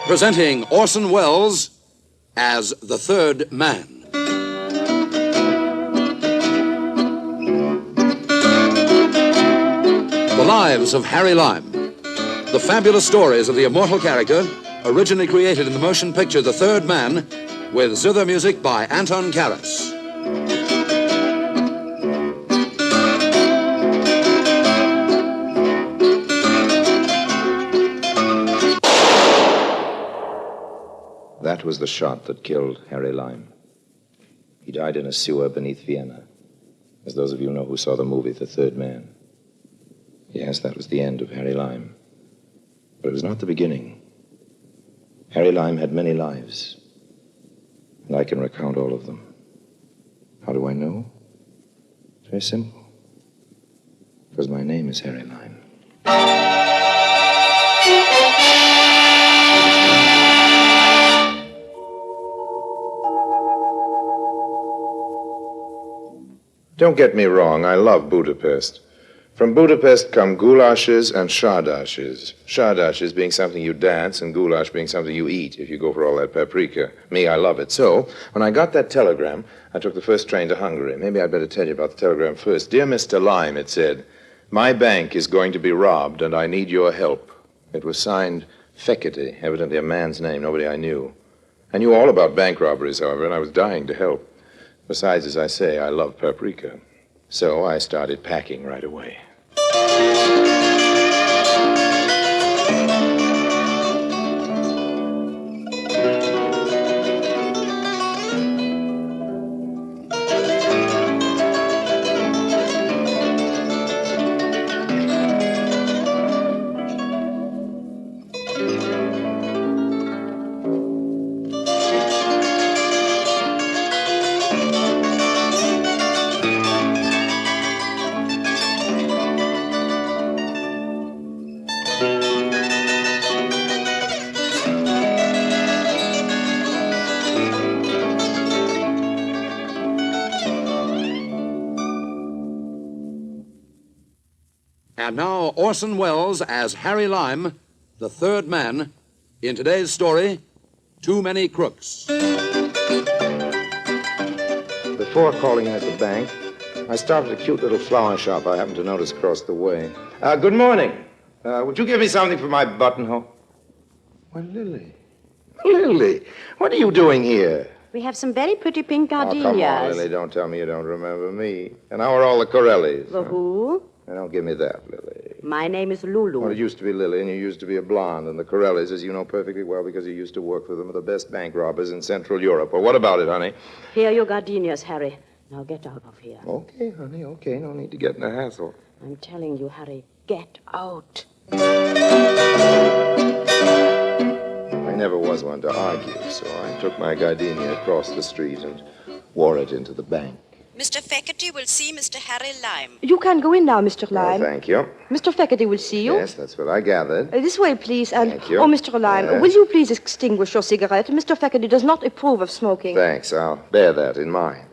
Presenting Orson Welles as the Third Man. The Lives of Harry Lime. The fabulous stories of the immortal character, originally created in the motion picture The Third Man, with zither music by Anton Karas. That was the shot that killed Harry Lime. He died in a sewer beneath Vienna, as those of you know who saw the movie The Third Man. Yes, that was the end of Harry Lime. But it was not the beginning. Harry Lime had many lives, and I can recount all of them. How do I know? It's very simple. Because my name is Harry Lime. Don't get me wrong, I love Budapest. From Budapest come goulashes and shardashes. Shardashes being something you dance and goulash being something you eat if you go for all that paprika. Me, I love it. So, when I got that telegram, I took the first train to Hungary. Maybe I'd better tell you about the telegram first. Dear Mr. Lime, it said, my bank is going to be robbed and I need your help. It was signed Fekete, evidently a man's name, nobody I knew. I knew all about bank robberies, however, and I was dying to help. Besides, as I say, I love paprika. So I started packing right away. And now, Orson Welles as Harry Lime, the Third Man, in today's story, Too Many Crooks. Before calling in at the bank, I stopped at a cute little flower shop I happened to notice across the way. Good morning. Would you give me something for my buttonhole? Why, Lily. Lily, what are you doing here? We have some very pretty pink gardenias. Oh, come on, Lily, don't tell me you don't remember me. And how are all the Corellis? The who? Now, don't give me that, Lily. My name is Lulu. Well, it used to be Lily, and you used to be a blonde. And the Corellis, as you know perfectly well because you used to work for them, are the best bank robbers in Central Europe. Well, what about it, honey? Here are your gardenias, Harry. Now get out of here. Okay, honey, okay. No need to get in a hassle. I'm telling you, Harry, get out. I never was one to argue, so I took my gardenia across the street and wore it into the bank. Mr. Fekete will see Mr. Harry Lime. You can go in now, Mr. Lime. Oh, thank you. Mr. Fekete will see you. Yes, that's what I gathered. This way, please. And, Thank you. Oh, Mr. Lime, will you please extinguish your cigarette? Mr. Fekete does not approve of smoking. Thanks, I'll bear that in mind.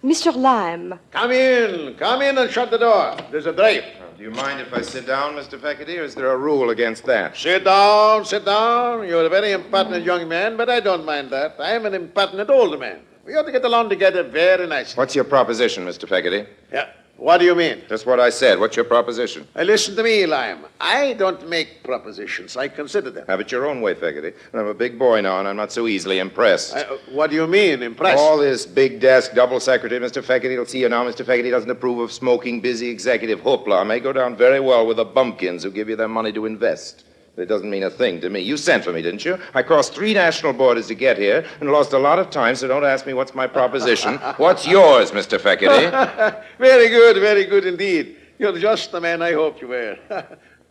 Mr. Lime. Come in and shut the door. There's a drape. Do you mind if I sit down, Mr. Fekete, or is there a rule against that? Sit down. You're a very impertinent young man, but I don't mind that. I'm an impertinent older man. We ought to get along together very nicely. What's your proposition, Mr. Fekete? Yeah. What do you mean? Just what I said. What's your proposition? Listen to me, Lime. I don't make propositions. I consider them. Have it your own way, Fekete. I'm a big boy now, and I'm not so easily impressed. What do you mean, impressed? All this big desk, double secretary, Mr. Fekete will see you now. Mr. Fekete doesn't approve of smoking, busy executive hoopla. May go down very well with the bumpkins who give you their money to invest. But it doesn't mean a thing to me. You sent for me, didn't you? I crossed 3 national borders to get here and lost a lot of time, so don't ask me what's my proposition. What's yours, Mr. Fekete? Very good indeed. You're just the man I hoped you were.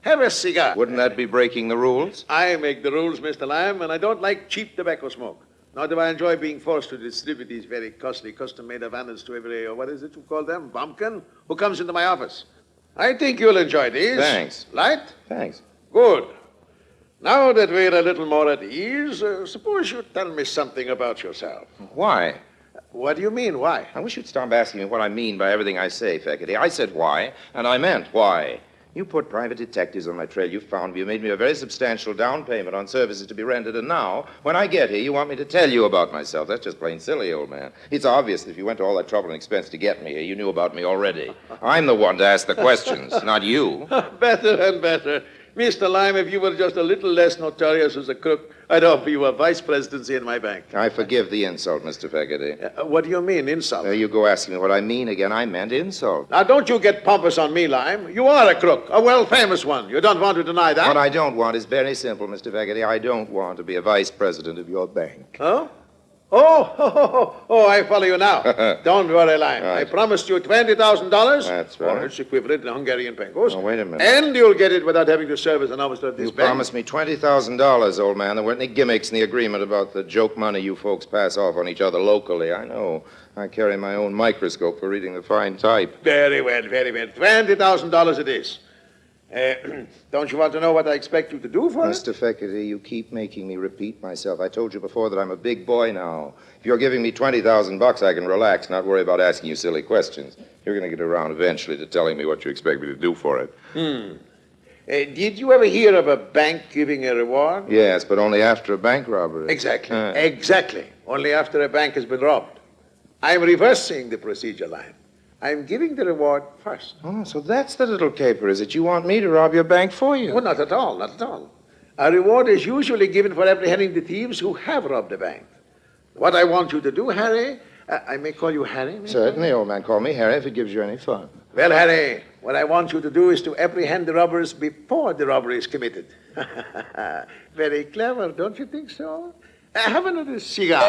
Have a cigar. Wouldn't that be breaking the rules? I make the rules, Mr. Lime, and I don't like cheap tobacco smoke. Nor do I enjoy being forced to distribute these very costly custom-made Havanas to every, what is it you call them, bumpkin, who comes into my office. I think you'll enjoy these. Thanks. Light? Thanks. Good. Now that we're a little more at ease, suppose you tell me something about yourself. Why? What do you mean, why? I wish you'd stop asking me what I mean by everything I say, Fekete. I said why, and I meant why. You put private detectives on my trail. You found me. You made me a very substantial down payment on services to be rendered. And now, when I get here, you want me to tell you about myself. That's just plain silly, old man. It's obvious that if you went to all that trouble and expense to get me here, you knew about me already. I'm the one to ask the questions, not you. Better and better. Mr. Lime, if you were just a little less notorious as a crook, I'd offer you a vice presidency in my bank. I forgive the insult, Mr. Fogarty. What do you mean, insult? You go asking me what I mean again. I meant insult. Now, don't you get pompous on me, Lime. You are a crook, a well-famous one. You don't want to deny that. What I don't want is very simple, Mr. Fogarty. I don't want to be a vice president of your bank. Huh? Oh, I follow you now. Don't worry, Lime. Right. I promised you $20,000. That's right. Or its equivalent in Hungarian pesos. Oh, wait a minute. And you'll get it without having to serve as an officer of this You bank. promised me $20,000, old man. There weren't any gimmicks in the agreement about the joke money you folks pass off on each other locally. I know. I carry my own microscope for reading the fine type. Very well, very well. $20,000 it is. Don't you want to know what I expect you to do for it? Mr. Fogarty, you keep making me repeat myself. I told you before that I'm a big boy now. If you're giving me $20,000, I can relax, not worry about asking you silly questions. You're going to get around eventually to telling me what you expect me to do for it. Did you ever hear of a bank giving a reward? Yes, but only after a bank robbery. Exactly. Exactly. Only after a bank has been robbed. I'm reversing the procedure, Line. I'm giving the reward first. Oh, so that's the little caper, is it? You want me to rob your bank for you? Well, not at all, not at all. A reward is usually given for apprehending the thieves who have robbed the bank. What I want you to do, Harry, I may call you Harry? Certainly, old man. Call me Harry if it gives you any fun. Well, Harry, what I want you to do is to apprehend the robbers before the robbery is committed. Very clever, don't you think so? Have another cigar.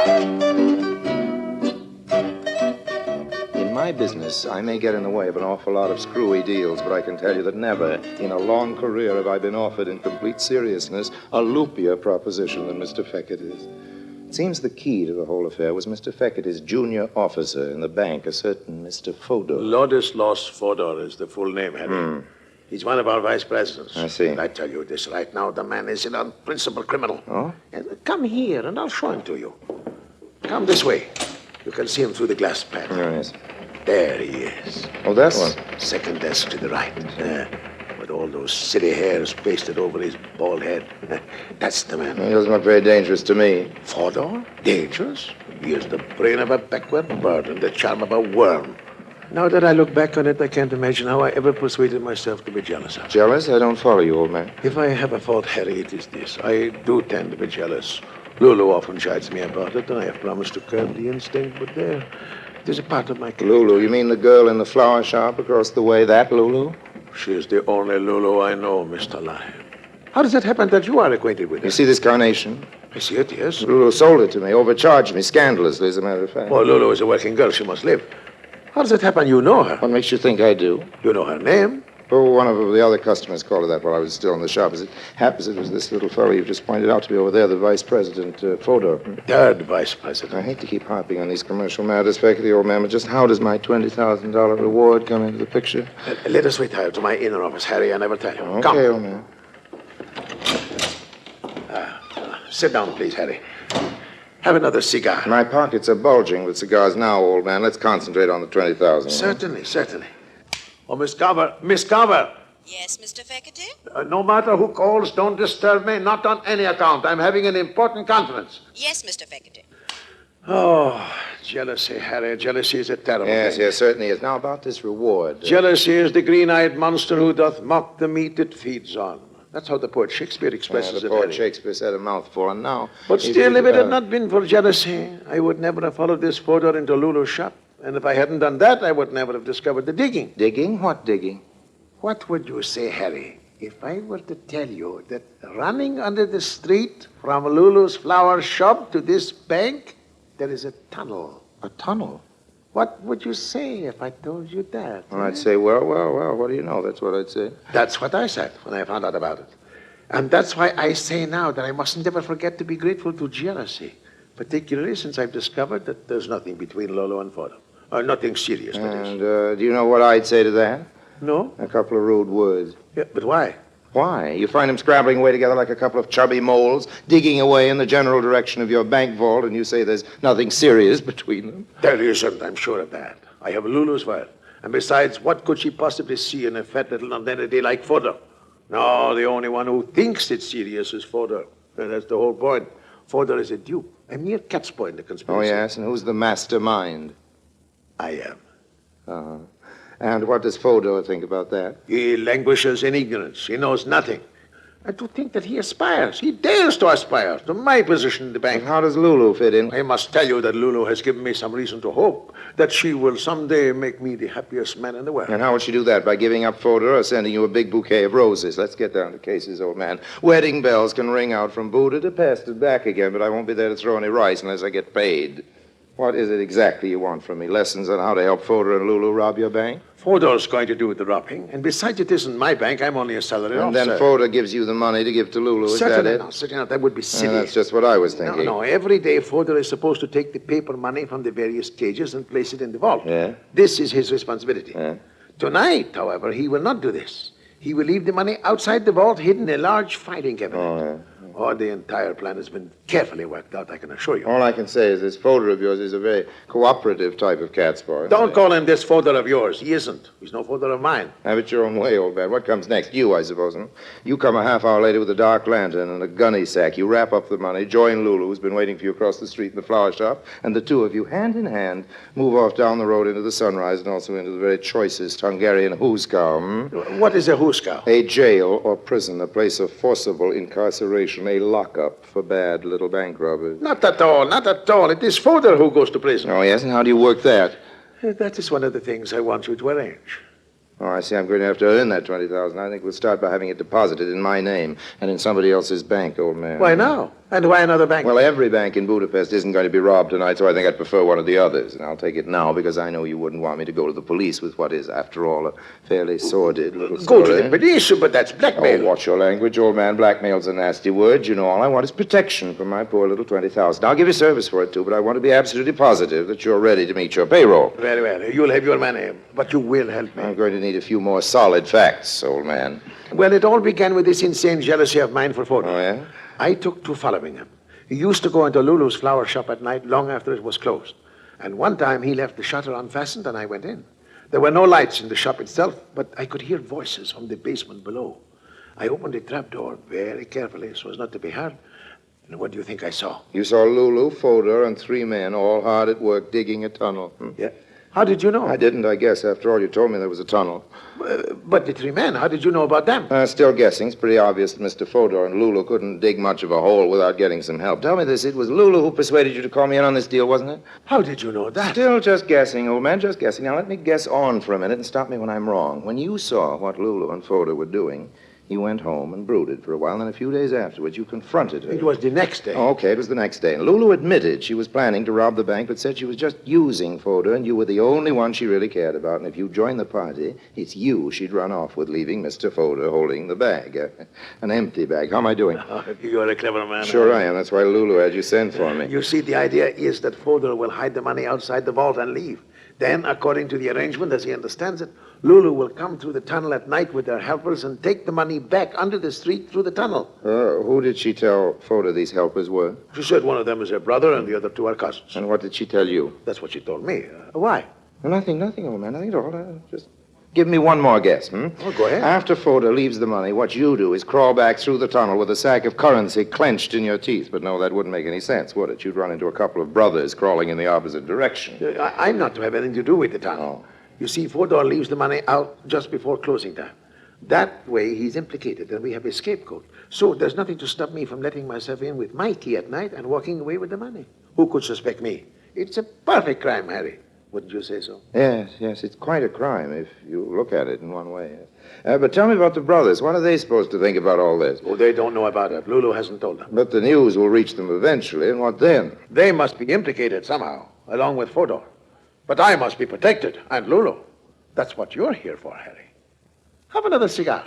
In my business, I may get in the way of an awful lot of screwy deals, but I can tell you that never in a long career have I been offered in complete seriousness a loopier proposition than Mr. Fogarty's. It seems the key to the whole affair was Mr. Fogarty's junior officer in the bank, a certain Mr. Fodor. Ladislaus Fodor is the full name, Harry. He's one of our vice presidents. I see. And I tell you this right now, the man is an unprincipled criminal. Oh? And come here, and I'll show him to you. Come this way. You can see him through the glass panel. Yes. There he is. Oh, that one. Second desk to the right. With all those silly hairs pasted over his bald head. That's the man. He doesn't look very dangerous to me. Fodor? Dangerous? He has the brain of a backward bird and the charm of a worm. Now that I look back on it, I can't imagine how I ever persuaded myself to be jealous of him. Jealous? I don't follow you, old man. If I have a fault, Harry, it is this. I do tend to be jealous. Lulu often chides me about it, and I have promised to curb the instinct, but there... There's a part of my character. Lulu, you mean the girl in the flower shop across the way, that Lulu? She is the only Lulu I know, Mr. Lime. How does it happen that you are acquainted with her? You see this carnation? I see it, yes. Lulu sold it to me, overcharged me, scandalously, as a matter of fact. Oh, Lulu is a working girl. She must live. How does it happen you know her? What makes you think I do? You know her name? Oh, one of the other customers called her that while I was still in the shop. As it happens, it was this little fellow you just pointed out to me over there, the vice president, Fodor. Third vice president. I hate to keep harping on these commercial matters, Fogarty, old man, but just how does my $20,000 reward come into the picture? Let us retire to my inner office, Harry. I never tell you. Okay, Come. old man. Sit down, please, Harry. Have another cigar. My pockets are bulging with cigars now, old man. Let's concentrate on the $20,000. Certainly, certainly. Oh, Miss Carver. Miss Carver. Yes, Mr. Fogarty? No matter who calls, don't disturb me. Not on any account. I'm having an important conference. Yes, Mr. Fogarty. Oh, jealousy, Harry. Jealousy is a terrible Yes, thing. yes, certainly is. Now, about this reward. Jealousy is the green-eyed monster who doth mock the meat it feeds on. That's how the poet Shakespeare expresses the it, poet Harry. Shakespeare said a mouthful, and now... But still, if it had not been for jealousy, I would never have followed this Fodor into Lulu's shop. And if I hadn't done that, I would never have discovered the digging. Digging? What digging? What would you say, Harry, if I were to tell you that running under the street from Lulu's flower shop to this bank, there is a tunnel? A tunnel? What would you say if I told you that? Well, I'd say, well, what do you know? That's what I'd say. That's what I said when I found out about it. And that's why I say now that I mustn't ever forget to be grateful to jealousy, particularly since I've discovered that there's nothing between Lolo and Fodor. Nothing serious, that is. And do you know what I'd say to that? No? A couple of rude words. Yeah, but why? Why? You find them scrabbling away together like a couple of chubby moles, digging away in the general direction of your bank vault, and you say there's nothing serious between them? There isn't, I'm sure of that. I have Lulu's word. And besides, what could she possibly see in a fat little nonentity like Fodor? No, the only one who thinks it's serious is Fodor. And that's the whole point. Fodor is a dupe, a mere cat's paw in the conspiracy. Oh, yes? And who's the mastermind? I am. Uh-huh. And what does Fodor think about that? He languishes in ignorance. He knows nothing. And to think that he aspires, he dares to aspire to my position in the bank. And how does Lulu fit in? I must tell you that Lulu has given me some reason to hope that she will someday make me the happiest man in the world. And how will she do that? By giving up Fodor or sending you a big bouquet of roses? Let's get down to cases, old man. Wedding bells can ring out from Buda to Pest and back again, but I won't be there to throw any rice unless I get paid. What is it exactly you want from me? Lessons on how to help Fodor and Lulu rob your bank? Fodor's going to do the robbing, and besides, it isn't my bank. I'm only a salaried And officer. then Fodor gives you the money to give to Lulu, is that it? Certainly not. That would be silly. That's just what I was thinking. No, every day Fodor is supposed to take the paper money from the various cages and place it in the vault. Yeah? This is his responsibility. Yeah. Tonight, however, he will not do this. He will leave the money outside the vault, hidden in a large filing cabinet. Oh, yeah. Oh, the entire plan has been carefully worked out, I can assure you. All I can say is this Fodor of yours is a very cooperative type of cat's paw. Don't call him this Fodor of yours. He isn't. He's no Fodor of mine. Have it your own way, old man. What comes next? You, I suppose, huh? You come a half hour later with a dark lantern and a gunny sack. You wrap up the money, join Lulu, who's been waiting for you across the street in the flower shop, and the two of you, hand in hand, move off down the road into the sunrise and also into the very choicest Hungarian hooskow. What is a hooskow? A jail or prison, a place of forcible incarceration, a lockup for bad little bank robbers. Not at all. It is Fodor who goes to prison. Oh, yes? And how do you work that? That is one of the things I want you to arrange. Oh, I see. I'm going to have to earn that $20,000. I think we'll start by having it deposited in my name and in somebody else's bank, old man. Why now? And why another bank? Well, every bank in Budapest isn't going to be robbed tonight, so I think I'd prefer one of the others. And I'll take it now because I know you wouldn't want me to go to the police with what is, after all, a fairly sordid little story. Go to the police, but that's blackmail. Oh, watch your language, old man. Blackmail's a nasty word. You know, all I want is protection for my poor little $20,000. I'll give you service for it, too, but I want to be absolutely positive that you're ready to meet your payroll. Very well. You'll have your money, but you will help me. I'm going to need a few more solid facts, old man. Well, it all began with this insane jealousy of mine for Fodor. Oh, yeah? I took to following him. He used to go into Lulu's flower shop at night long after it was closed. And one time he left the shutter unfastened and I went in. There were no lights in the shop itself, but I could hear voices from the basement below. I opened the trapdoor very carefully so as not to be heard. And what do you think I saw? You saw Lulu, Fodor, and 3 men all hard at work digging a tunnel. Yeah. How did you know? I didn't, I guess. After all, you told me there was a tunnel. But the 3 men, how did you know about them? Still guessing. It's pretty obvious that Mr. Fodor and Lulu couldn't dig much of a hole without getting some help. Tell me this, it was Lulu who persuaded you to call me in on this deal, wasn't it? How did you know that? Still just guessing, old man, just guessing. Now, let me guess on for a minute and stop me when I'm wrong. When you saw what Lulu and Fodor were doing, you went home and brooded for a while, and then a few days afterwards, you confronted her. It was the next day. Oh, okay, it was the next day. And Lulu admitted she was planning to rob the bank, but said she was just using Fodor, and you were the only one she really cared about. And if you joined the party, it's you she'd run off with, leaving Mr. Fodor holding the bag. An empty bag. How am I doing? Oh, you're a clever man. Sure I am. That's why Lulu had you send for me. You see, the idea is that Fodor will hide the money outside the vault and leave. Then, according to the arrangement, as he understands it, Lulu will come through the tunnel at night with her helpers and take the money back under the street through the tunnel. Who did she tell Fodor these helpers were? She said one of them is her brother and the other 2 are cousins. And what did she tell you? That's what she told me. Why? Nothing, old man. Nothing at all. Just give me one more guess, Oh, go ahead. After Fodor leaves the money, what you do is crawl back through the tunnel with a sack of currency clenched in your teeth. But no, that wouldn't make any sense, would it? You'd run into a couple of brothers crawling in the opposite direction. I'm not to have anything to do with the tunnel. Oh. You see, Fodor leaves the money out just before closing time. That way, he's implicated, and we have a scapegoat. So there's nothing to stop me from letting myself in with my key at night and walking away with the money. Who could suspect me? It's a perfect crime, Harry. Wouldn't you say so? Yes, it's quite a crime if you look at it in one way. But tell me about the brothers. What are they supposed to think about all this? Oh, they don't know about it. Lulu hasn't told them. But the news will reach them eventually, and what then? They must be implicated somehow, along with Fodor. But I must be protected, and Lulu. That's what you're here for, Harry. Have another cigar.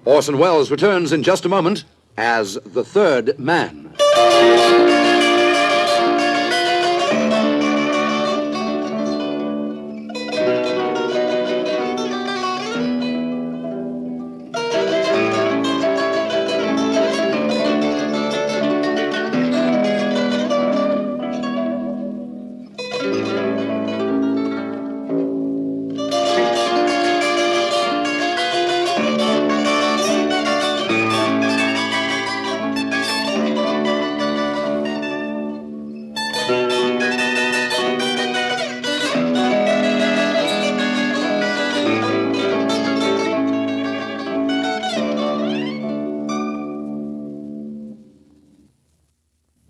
Orson Welles returns in just a moment as the third man.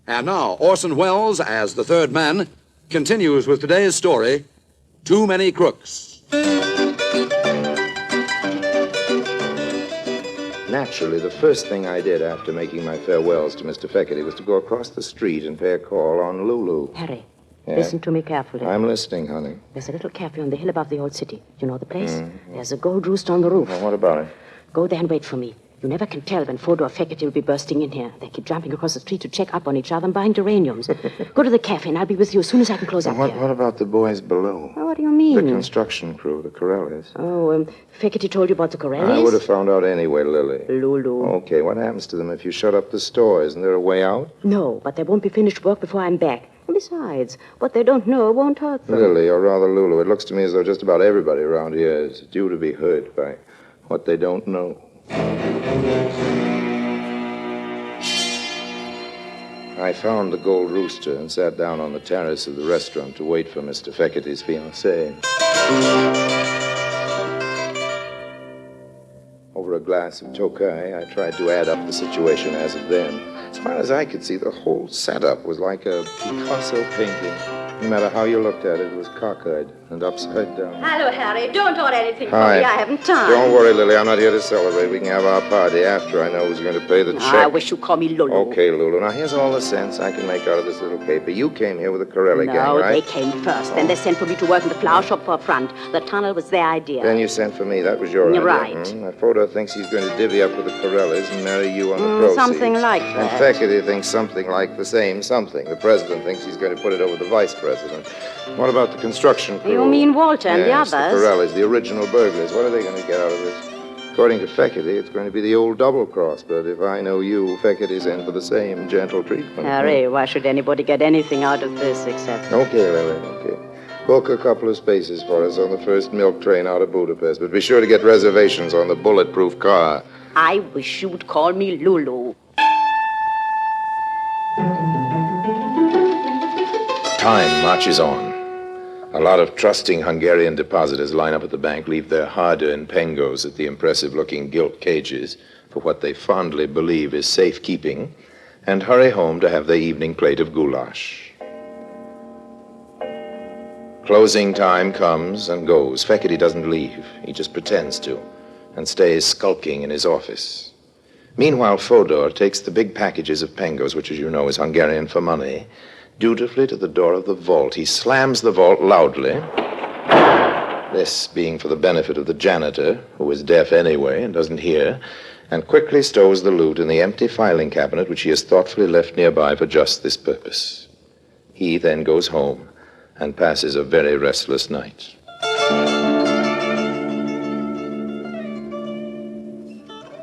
And now, Orson Welles, as the third man, continues with today's story, Too Many Crooks. Naturally, the first thing I did after making my farewells to Mr. Feckety was to go across the street and pay a call on Lulu. Harry, Yeah? listen to me carefully. I'm listening, honey. There's a little cafe on the hill above the old city. You know the place? There's a gold rooster on the roof. Well, what about it? Go there and wait for me. You never can tell when Fodor or Feckety will be bursting in here. They keep jumping across the street to check up on each other and buying geraniums. Go to the cafe and I'll be with you as soon as I can close up What here. about the boys below? Oh, what do you mean? The construction crew, the Corellis. Oh, Feckety told you about the Corellis? I would have found out anyway, Lily. Lulu. Okay, what happens to them if you shut up the store? Isn't there a way out? No, but they won't be finished work before I'm back. And besides, what they don't know won't hurt them. Lily, or rather Lulu, it looks to me as though just about everybody around here is due to be hurt by what they don't know. I found the Gold Rooster and sat down on the terrace of the restaurant to wait for Mr. Feckety's fiancée. Over a glass of Tokay, I tried to add up the situation as of then. As far as I could see, the whole setup was like a Picasso painting. No matter how you looked at it, it was cockeyed and upside down. Hello, Harry. Don't order anything for Hi. me. I haven't time. Don't worry, Lily. I'm not here to celebrate. We can have our party after I know who's going to pay the check. I wish you'd call me Lulu. Okay, Lulu. Now, here's all the sense I can make out of this little caper. You came here with the Corelli gang, No, right? they came first. Then they sent for me to work in the flower shop for a front. The tunnel was their idea. Then you sent for me. That was your idea. Right. Now, Fodor thinks he's going to divvy up with the Corellis and marry you on the proceeds. Something like And that. Feckety thinks something like the same something. The president thinks he's going to put it over the vice president. What about the construction crew? You mean Walter and the Yes, others? the Corellis, the original burglars. What are they going to get out of this? According to Feckety, it's going to be the old double-cross. But if I know you, Feckety's in for the same gentle treatment. Harry, why should anybody get anything out of this except... Okay, Lily, okay. Book a couple of spaces for us on the first milk train out of Budapest, but be sure to get reservations on the bulletproof car. I wish you'd call me Lulu. Time marches on. A lot of trusting Hungarian depositors line up at the bank, leave their hard-earned pengos at the impressive-looking gilt cages for what they fondly believe is safekeeping, and hurry home to have their evening plate of goulash. Closing time comes and goes. Feckety doesn't leave. He just pretends to, and stays skulking in his office. Meanwhile, Fodor takes the big packages of pengos, which, as you know, is Hungarian for money, dutifully to the door of the vault. He slams the vault loudly, this being for the benefit of the janitor, who is deaf anyway and doesn't hear, and quickly stows the loot in the empty filing cabinet, which he has thoughtfully left nearby for just this purpose. He then goes home and passes a very restless night.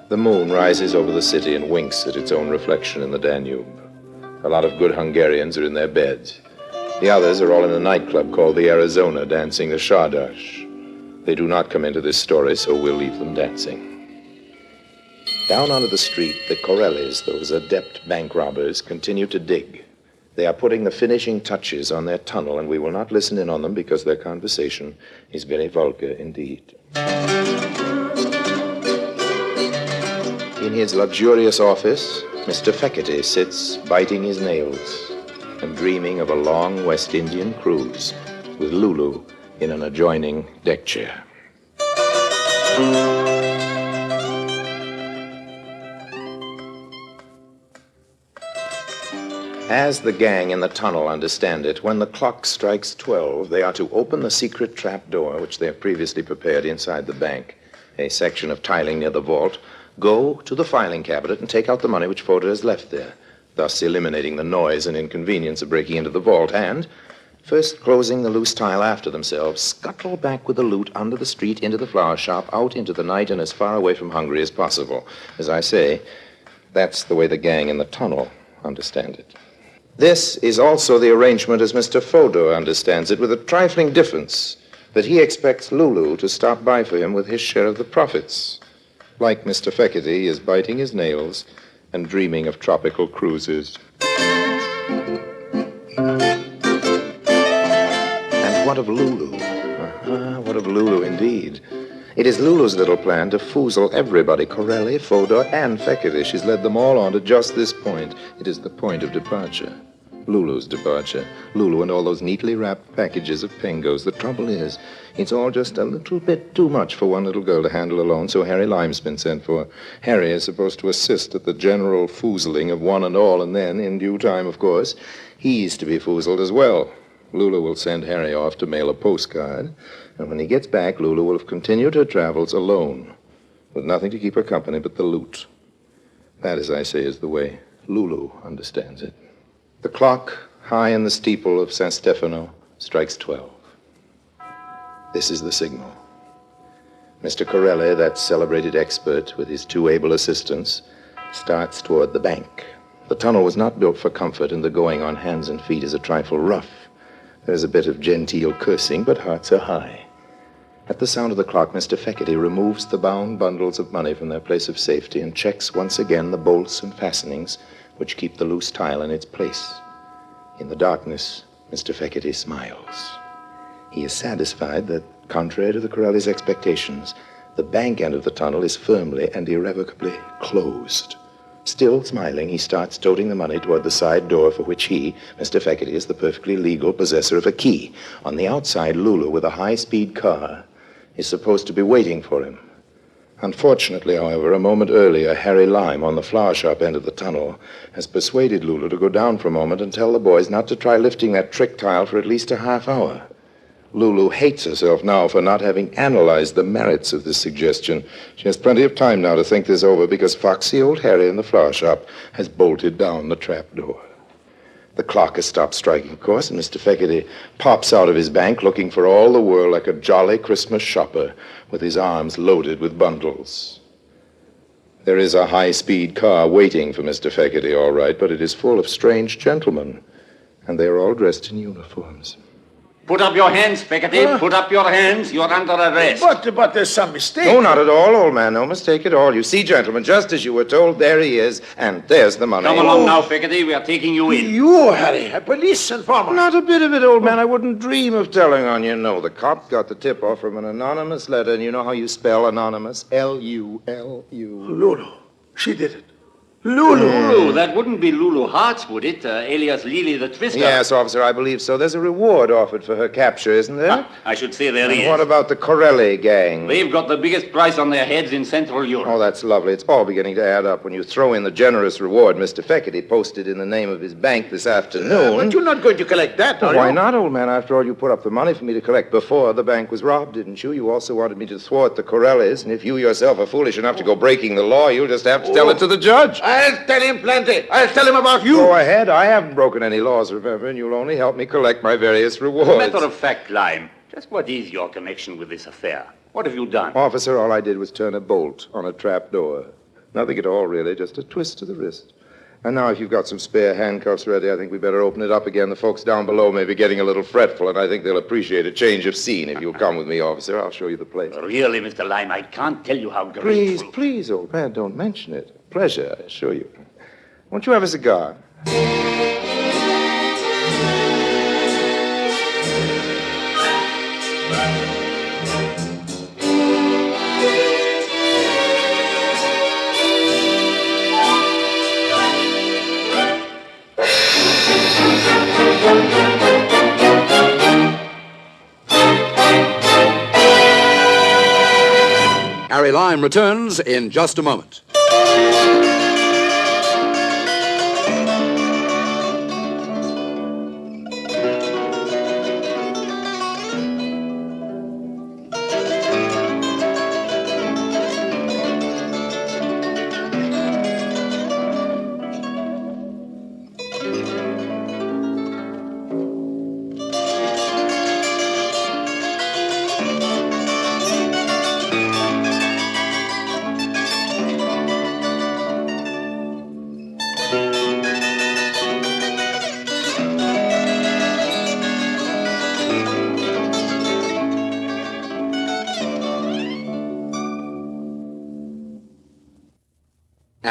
The moon rises over the city and winks at its own reflection in the Danube. A lot of good Hungarians are in their beds. The others are all in a nightclub called the Arizona, dancing the Shardash. They do not come into this story, so we'll leave them dancing. Down onto the street, the Corellis, those adept bank robbers, continue to dig. They are putting the finishing touches on their tunnel, and we will not listen in on them because their conversation is very vulgar indeed. In his luxurious office, Mr. Feckety sits biting his nails and dreaming of a long West Indian cruise with Lulu in an adjoining deck chair. As the gang in the tunnel understand it, when the clock strikes 12, they are to open the secret trap door which they have previously prepared inside the bank, a section of tiling near the vault, go to the filing cabinet and take out the money which Fodor has left there, thus eliminating the noise and inconvenience of breaking into the vault, and, first closing the loose tile after themselves, scuttle back with the loot under the street into the flower shop, out into the night, and as far away from Hungary as possible. As I say, that's the way the gang in the tunnel understand it. This is also the arrangement as Mr. Fodor understands it, with a trifling difference, that he expects Lulu to stop by for him with his share of the profits. Like Mr. Feckety, he is biting his nails and dreaming of tropical cruises. And what of Lulu? What of Lulu, indeed? It is Lulu's little plan to foozle everybody, Corelli, Fodor, and Fekete. She's led them all on to just this point. It is the point of departure. Lulu's departure. Lulu and all those neatly wrapped packages of pengos. The trouble is, it's all just a little bit too much for one little girl to handle alone, so Harry Lime's been sent for. Harry is supposed to assist at the general foozling of one and all, and then, in due time, of course, he's to be foozled as well. Lulu will send Harry off to mail a postcard, and when he gets back, Lulu will have continued her travels alone, with nothing to keep her company but the loot. That, as I say, is the way Lulu understands it. The clock, high in the steeple of San Stefano, strikes 12. This is the signal. Mr. Corelli, that celebrated expert with his 2 able assistants, starts toward the bank. The tunnel was not built for comfort, and the going on hands and feet is a trifle rough. There's a bit of genteel cursing, but hearts are high. At the sound of the clock, Mr. Fekete removes the bound bundles of money from their place of safety and checks once again the bolts and fastenings which keep the loose tile in its place. In the darkness, Mr. Fekete smiles. He is satisfied that, contrary to the Corelli's expectations, the bank end of the tunnel is firmly and irrevocably closed. Still smiling, he starts toting the money toward the side door for which he, Mr. Fekete, is the perfectly legal possessor of a key. On the outside, Lulu, with a high-speed car, is supposed to be waiting for him. Unfortunately, however, a moment earlier, Harry Lime, on the flower shop end of the tunnel, has persuaded Lulu to go down for a moment and tell the boys not to try lifting that trick tile for at least a half hour. Lulu hates herself now for not having analyzed the merits of this suggestion. She has plenty of time now to think this over because foxy old Harry in the flower shop has bolted down the trap door. The clock has stopped striking, of course, and Mr. Fekete pops out of his bank looking for all the world like a jolly Christmas shopper with his arms loaded with bundles. There is a high-speed car waiting for Mr. Fekete, all right, but it is full of strange gentlemen, and they are all dressed in uniforms. Put up your hands, Fekete. Put up your hands. You're under arrest. But there's some mistake. No, not at all, old man. No mistake at all. You see, gentlemen, just as you were told, there he is, and there's the money. Come along now, Fekete. We are taking you in. You, Harry, a police informer. Not a bit of it, old man. I wouldn't dream of telling on you. No, the cop got the tip-off from an anonymous letter, and you know how you spell anonymous? L-U-L-U. Lulu. She did it. Lulu. Lulu. That wouldn't be Lulu Hartz, would it? Alias Lily the Twister. Yes, officer, I believe so. There's a reward offered for her capture, isn't there? I should say there is. And what about the Corelli gang? They've got the biggest price on their heads in Central Europe. Oh, that's lovely. It's all beginning to add up. When you throw in the generous reward Mr. Fekete posted in the name of his bank this afternoon. But you're not going to collect that, are you? Why not, old man? After all, you put up the money for me to collect before the bank was robbed, didn't you? You also wanted me to thwart the Corellis, and if you yourself are foolish enough to go breaking the law, you'll just have to tell it to the judge. I'll tell him plenty. I'll tell him about you. Go ahead. I haven't broken any laws, remember, and you'll only help me collect my various rewards. As a matter of fact, Lime, just what is your connection with this affair? What have you done? Officer, all I did was turn a bolt on a trap door. Nothing at all, really, just a twist to the wrist. And now, if you've got some spare handcuffs ready, I think we better open it up again. The folks down below may be getting a little fretful, and I think they'll appreciate a change of scene. If you'll come with me, officer, I'll show you the place. Really, Mr. Lime, I can't tell you how grateful... Please, old man, don't mention it. Pleasure, I assure you. Won't you have a cigar? Harry Lime returns in just a moment.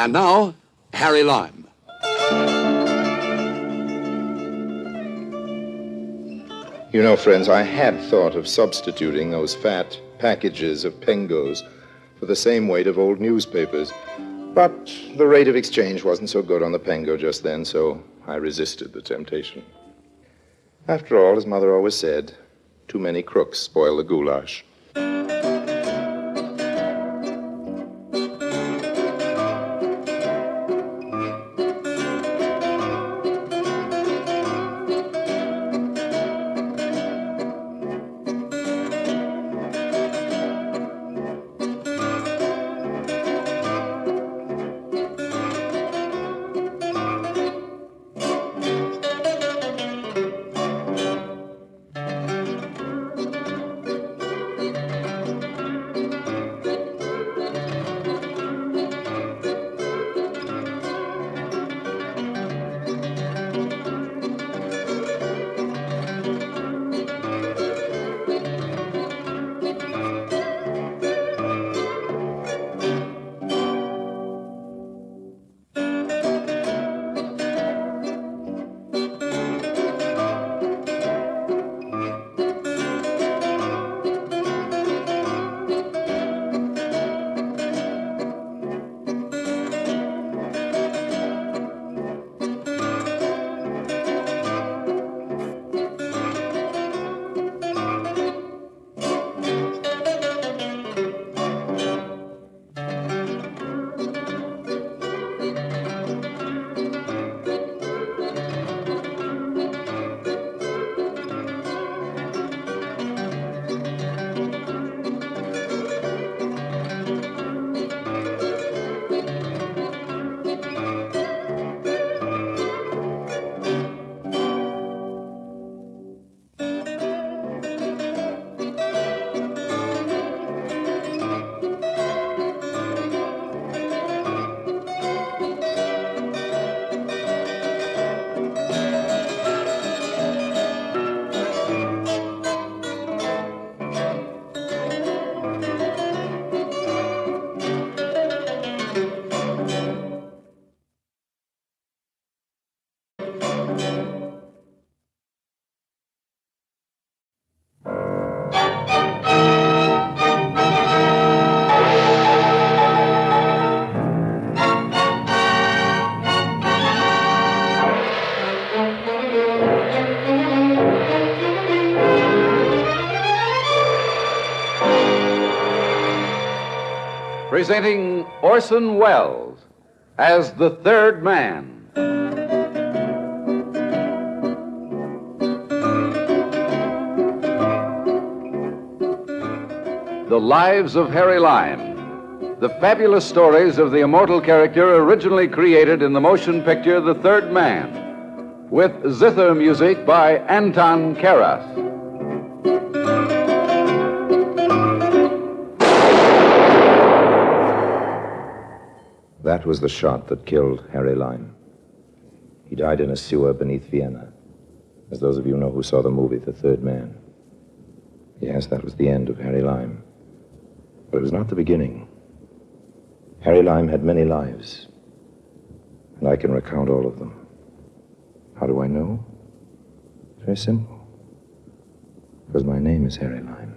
And now, Harry Lime. You know, friends, I had thought of substituting those fat, packages of pengos for the same weight of old newspapers. But the rate of exchange wasn't so good on the pengo just then, so I resisted the temptation. After all, as Mother always said, too many crooks spoil the goulash. Presenting Orson Welles as the third man. The Lives of Harry Lime, the fabulous stories of the immortal character originally created in the motion picture The Third Man, with zither music by Anton Karas. That was the shot that killed Harry Lime. He died in a sewer beneath Vienna, as those of you know who saw the movie The Third Man. Yes, that was the end of Harry Lime. But it was not the beginning. Harry Lime had many lives, and I can recount all of them. How do I know? Very simple. Because my name is Harry Lime.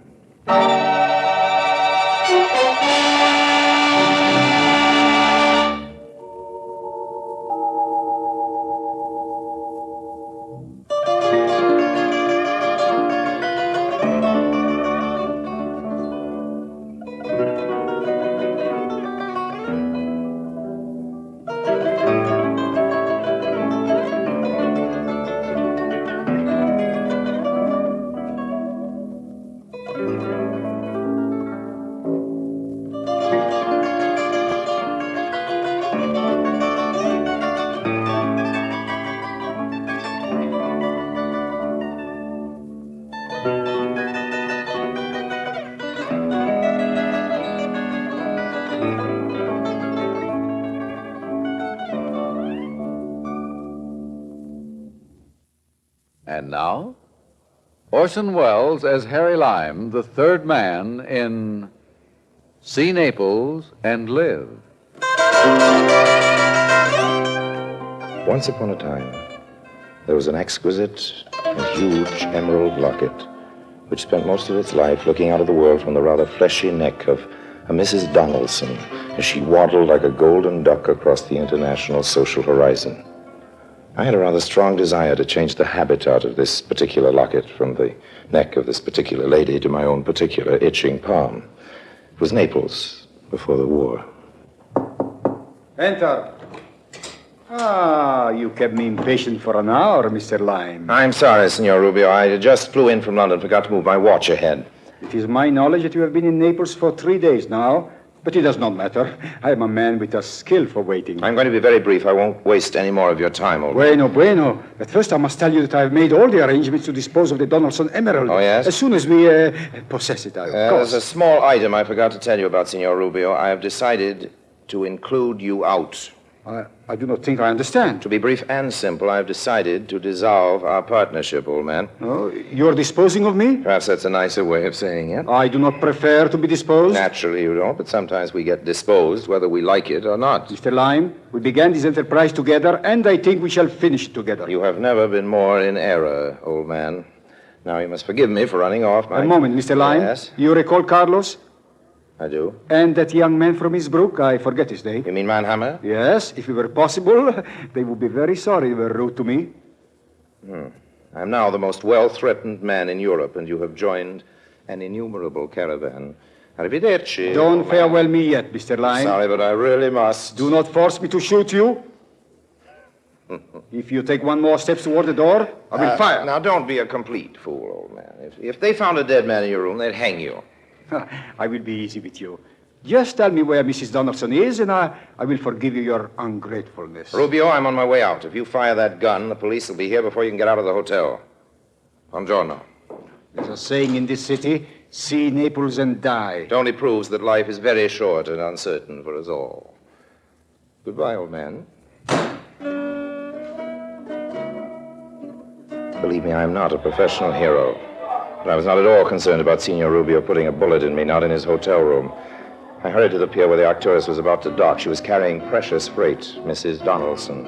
And now, Orson Welles as Harry Lime, the third man in See Naples and Live. Once upon a time, there was an exquisite and huge emerald locket which spent most of its life looking out of the world from the rather fleshy neck of a Mrs. Donaldson as she waddled like a golden duck across the international social horizon. I had a rather strong desire to change the habitat of this particular locket from the neck of this particular lady to my own particular itching palm. It was Naples before the war. Enter. You kept me impatient for an hour, Mr. Lyme. I'm sorry, Signor Rubio. I just flew in from London, forgot to move my watch ahead. It is my knowledge that you have been in Naples for 3 days now, but it does not matter. I am a man with a skill for waiting. I'm going to be very brief. I won't waste any more of your time, old man. Bueno. At first, I must tell you that I have made all the arrangements to dispose of the Donaldson Emerald. Oh, yes? As soon as we possess it, of course. There's a small item I forgot to tell you about, Signor Rubio. I have decided to include you out. I do not think I understand. To be brief and simple, I have decided to dissolve our partnership, old man. Oh, you're disposing of me? Perhaps that's a nicer way of saying it. I do not prefer to be disposed. Naturally you don't, but sometimes we get disposed whether we like it or not. Mr. Lyme, we began this enterprise together, and I think we shall finish it together. You have never been more in error, old man. Now you must forgive me for running off. A moment, Mr. Lyme. Yes? You recall Carlos? I do. And that young man from Innsbruck, I forget his name. You mean Mannheimer? Yes, if it were possible, they would be very sorry they were rude to me. I'm now the most well-threatened man in Europe, and you have joined an innumerable caravan. Arrivederci. Don't farewell me yet, Mr. Lyme. Sorry, but I really must. Do not force me to shoot you. If you take one more step toward the door, I will fire. Now, don't be a complete fool, old man. If they found a dead man in your room, they'd hang you. I will be easy with you. Just tell me where Mrs. Donaldson is, and I will forgive you your ungratefulness. Rubio, I'm on my way out. If you fire that gun, the police will be here before you can get out of the hotel. Buongiorno. There's a saying in this city, see Naples and die. It only proves that life is very short and uncertain for us all. Goodbye, old man. Believe me, I am not a professional hero. But I was not at all concerned about Signor Rubio putting a bullet in me, not in his hotel room. I hurried to the pier where the Arcturus was about to dock. She was carrying precious freight, Mrs. Donaldson.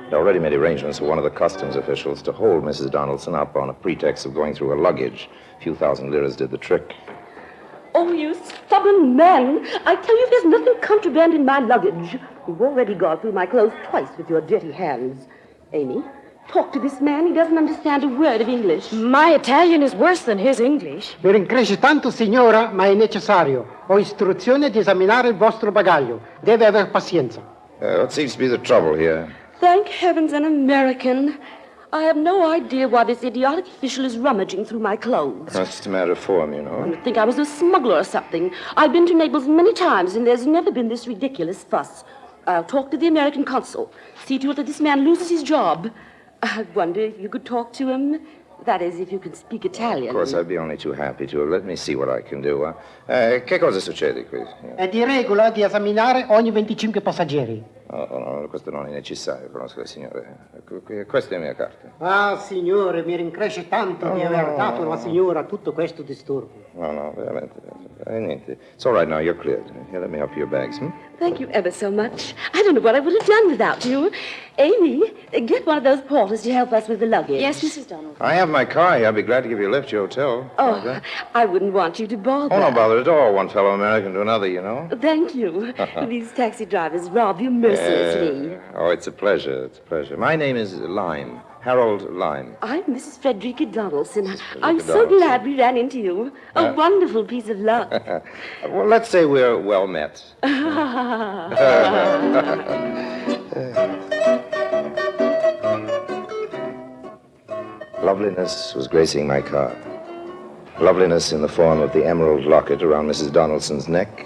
I'd already made arrangements with one of the customs officials to hold Mrs. Donaldson up on a pretext of going through her luggage. A few thousand liras did the trick. Oh, you stubborn man. I tell you there's nothing contraband in my luggage. You've already gone through my clothes twice with your dirty hands. Amy, talk to this man. He doesn't understand a word of English. My Italian is worse than his English. Mi rincresce tanto, signora, ma è necessario. Ho istruzione di esaminare il vostro bagaglio. Deve aver pazienza. What seems to be the trouble here? Thank heavens, an American. I have no idea why this idiotic official is rummaging through my clothes. That's just a matter of form, you know. You'd think I was a smuggler or something. I've been to Naples many times, and there's never been this ridiculous fuss. I'll talk to the American consul. See to it that this man loses his job. I wonder if you could talk to him. That is, if you can speak Italian. Of course, I'd be only too happy to. Let me see what I can do. Che cosa succede qui? È di regola di esaminare ogni 25 passeggeri. No, questo non è necessario, conosco il signore. Questa è la mia carta. Ah, signore, mi rincresce tanto di aver dato alla signora tutto questo disturbo. No, veramente. Niente. It's all right now, you're cleared. Here, let me help your bags, Thank you ever so much. I don't know what I would have done without you. Amy, get one of those porters to help us with the luggage. Yes, Mrs. Donald. I have my car here. I'll be glad to give you a lift to your hotel. Oh, I wouldn't want you to bother. Oh, no bother at all. One fellow American to another, you know. Thank you. These taxi drivers rob you mercilessly. Oh, it's a pleasure. It's a pleasure. My name is Lyme. Harold Lyme. I'm Mrs. Frederica Donaldson. I'm so glad we ran into you. A wonderful piece of luck. Well, let's say we're well met. Loveliness was gracing my car. Loveliness in the form of the emerald locket around Mrs. Donaldson's neck,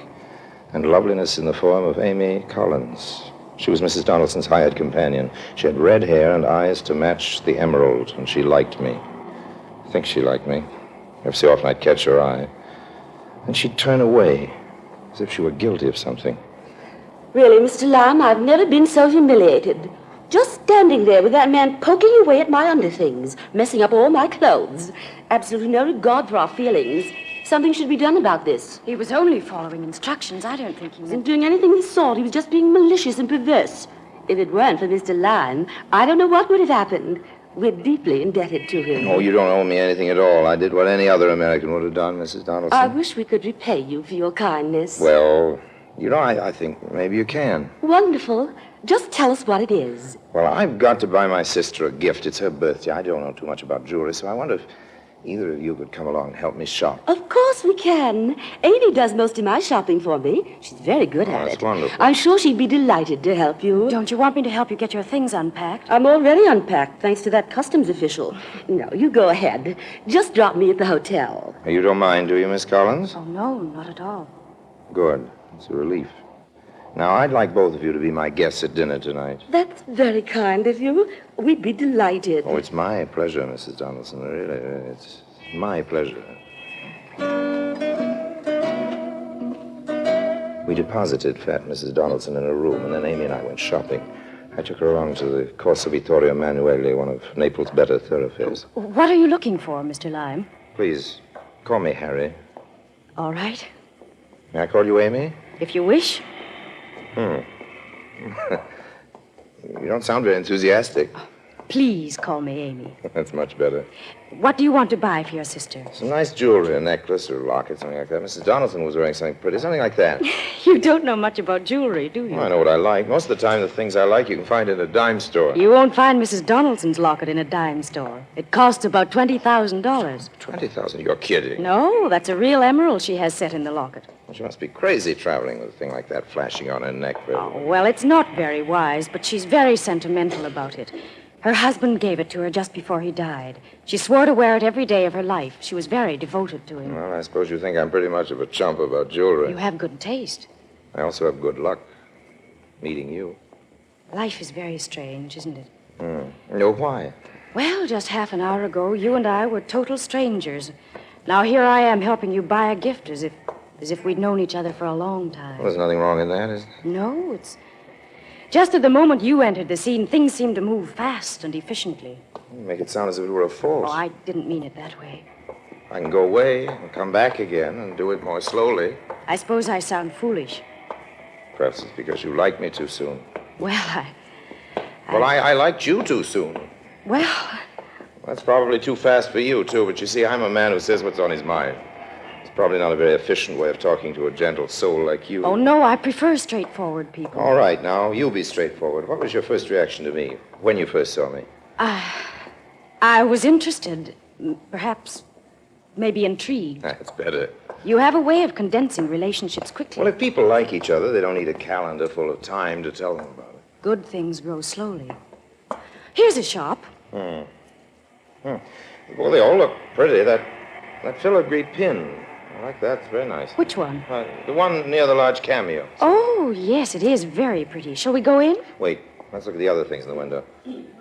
and loveliness in the form of Amy Collins. She was Mrs. Donaldson's hired companion. She had red hair and eyes to match the emerald, and she liked me. I think she liked me. Every so often I'd catch her eye. And she'd turn away, as if she were guilty of something. Really, Mr. Lyme, I've never been so humiliated. Just standing there with that man poking away at my underthings, messing up all my clothes. Absolutely no regard for our feelings. Something should be done about this. He was only following instructions. I don't think he wasn't doing anything of the sort. He was just being malicious and perverse. If it weren't for Mr. Lyme, I don't know what would have happened. We're deeply indebted to him. Oh, you don't owe me anything at all. I did what any other American would have done, Mrs. Donaldson. I wish we could repay you for your kindness. Well, I think maybe you can. Wonderful. Just tell us what it is. Well, I've got to buy my sister a gift. It's her birthday. I don't know too much about jewelry, so I wonder if either of you could come along and help me shop. Of course we can. Amy does most of my shopping for me. She's very good at it. That's wonderful. I'm sure she'd be delighted to help you. Don't you want me to help you get your things unpacked? I'm already unpacked, thanks to that customs official. No, you go ahead. Just drop me at the hotel. You don't mind, do you, Miss Collins? Oh, no, not at all. Good. It's a relief. Now, I'd like both of you to be my guests at dinner tonight. That's very kind of you. We'd be delighted. Oh, it's my pleasure, Mrs. Donaldson. Really, it's my pleasure. We deposited fat Mrs. Donaldson in a room, and then Amy and I went shopping. I took her along to the Corso Vittorio Emanuele, one of Naples' better thoroughfares. What are you looking for, Mr. Lime? Please, call me Harry. All right. May I call you Amy? If you wish. You don't sound very enthusiastic. Please call me Amy. That's much better. What do you want to buy for your sister? Some nice jewelry, a necklace or a locket, something like that. Mrs. Donaldson was wearing something pretty, something like that. You don't know much about jewelry, do you? Well, I know what I like. Most of the time, the things I like you can find in a dime store. You won't find Mrs. Donaldson's locket in a dime store. It costs about $20,000. $20,000? You're kidding. No, that's a real emerald she has set in the locket. Well, she must be crazy traveling with a thing like that flashing on her neck. Oh, well, it's not very wise, but she's very sentimental about it. Her husband gave it to her just before he died. She swore to wear it every day of her life. She was very devoted to him. Well, I suppose you think I'm pretty much of a chump about jewelry. You have good taste. I also have good luck meeting you. Life is very strange, isn't it? No, why? Well, just half an hour ago, you and I were total strangers. Now here I am helping you buy a gift as if we'd known each other for a long time. Well, there's nothing wrong in that, is there? No, it's just at the moment you entered the scene, things seemed to move fast and efficiently. You make it sound as if it were a force. Oh, I didn't mean it that way. I can go away and come back again and do it more slowly. I suppose I sound foolish. Perhaps it's because you liked me too soon. Well, I liked you too soon. Well, That's probably too fast for you, too, but you see, I'm a man who says what's on his mind. It's probably not a very efficient way of talking to a gentle soul like you. oh, no, I prefer straightforward people. All right, now, you be straightforward. What was your first reaction to me when you first saw me? I was interested, perhaps, maybe intrigued. That's better. You have a way of condensing relationships quickly. Well, if people like each other, they don't need a calendar full of time to tell them about it. Good things grow slowly. Here's a shop. Well, they all look pretty. That filigree pin. I like that. It's very nice. Which one? The one near the large cameo. Oh, yes, it is very pretty. Shall we go in? Wait, let's look at the other things in the window.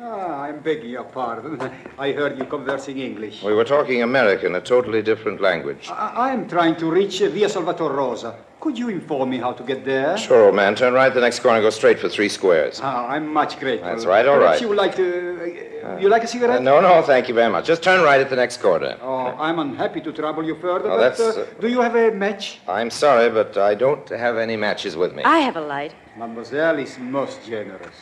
I'm begging your pardon. I heard you conversing English. We were talking American, a totally different language. I am trying to reach Via Salvatore Rosa. Could you inform me how to get there? Sure, old man. Turn right the next corner and go straight for 3 squares. I'm much grateful. That's right, all Perhaps right. you would like to... you like a cigarette? No, thank you very much. Just turn right at the next corner. Oh, I'm unhappy to trouble you further, Oh, but that's, do you have a match? I'm sorry, but I don't have any matches with me. I have a light. Mademoiselle is most generous.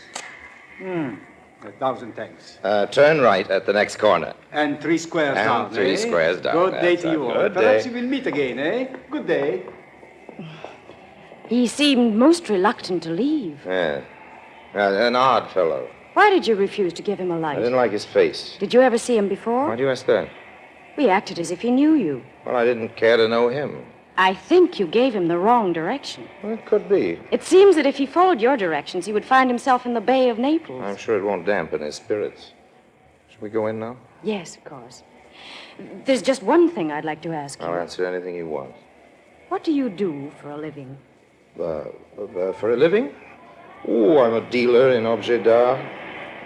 1,000 thanks. Turn right at the next corner. And 3 squares And down, 3 eh? squares down. Good day That's to you a all. good Perhaps day. we will meet again, eh? Good day. He seemed most reluctant to leave. Yeah. An odd fellow. Why did you refuse to give him a I light? didn't like his face. Did you ever see him before? Why do you ask that? We acted as if he knew you. Well, I didn't care to know him. I think you gave him the wrong direction. Well, it could be. It seems that if he followed your directions, he would find himself in the Bay of Naples. I'm sure it won't dampen his spirits. Should we go in now? Yes, of course. There's just one thing I'd like to ask you. I'll answer anything you want. What do you do for a living? For a living? Oh, I'm a dealer in objets d'art.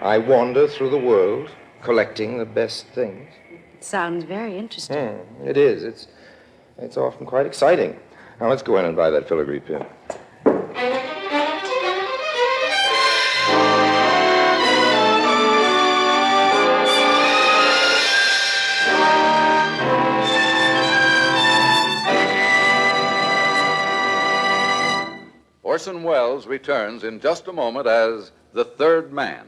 I wander through the world, collecting the best things. It sounds very interesting. It is. It's often quite exciting. Now, let's go in and buy that filigree pin. Orson Welles returns in just a moment as the third man.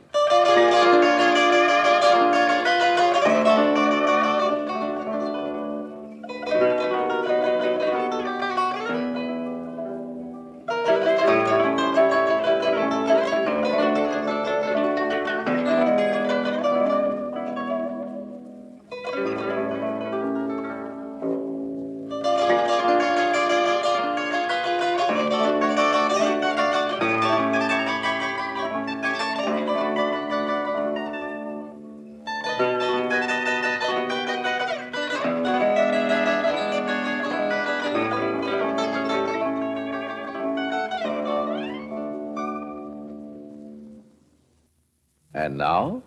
And now,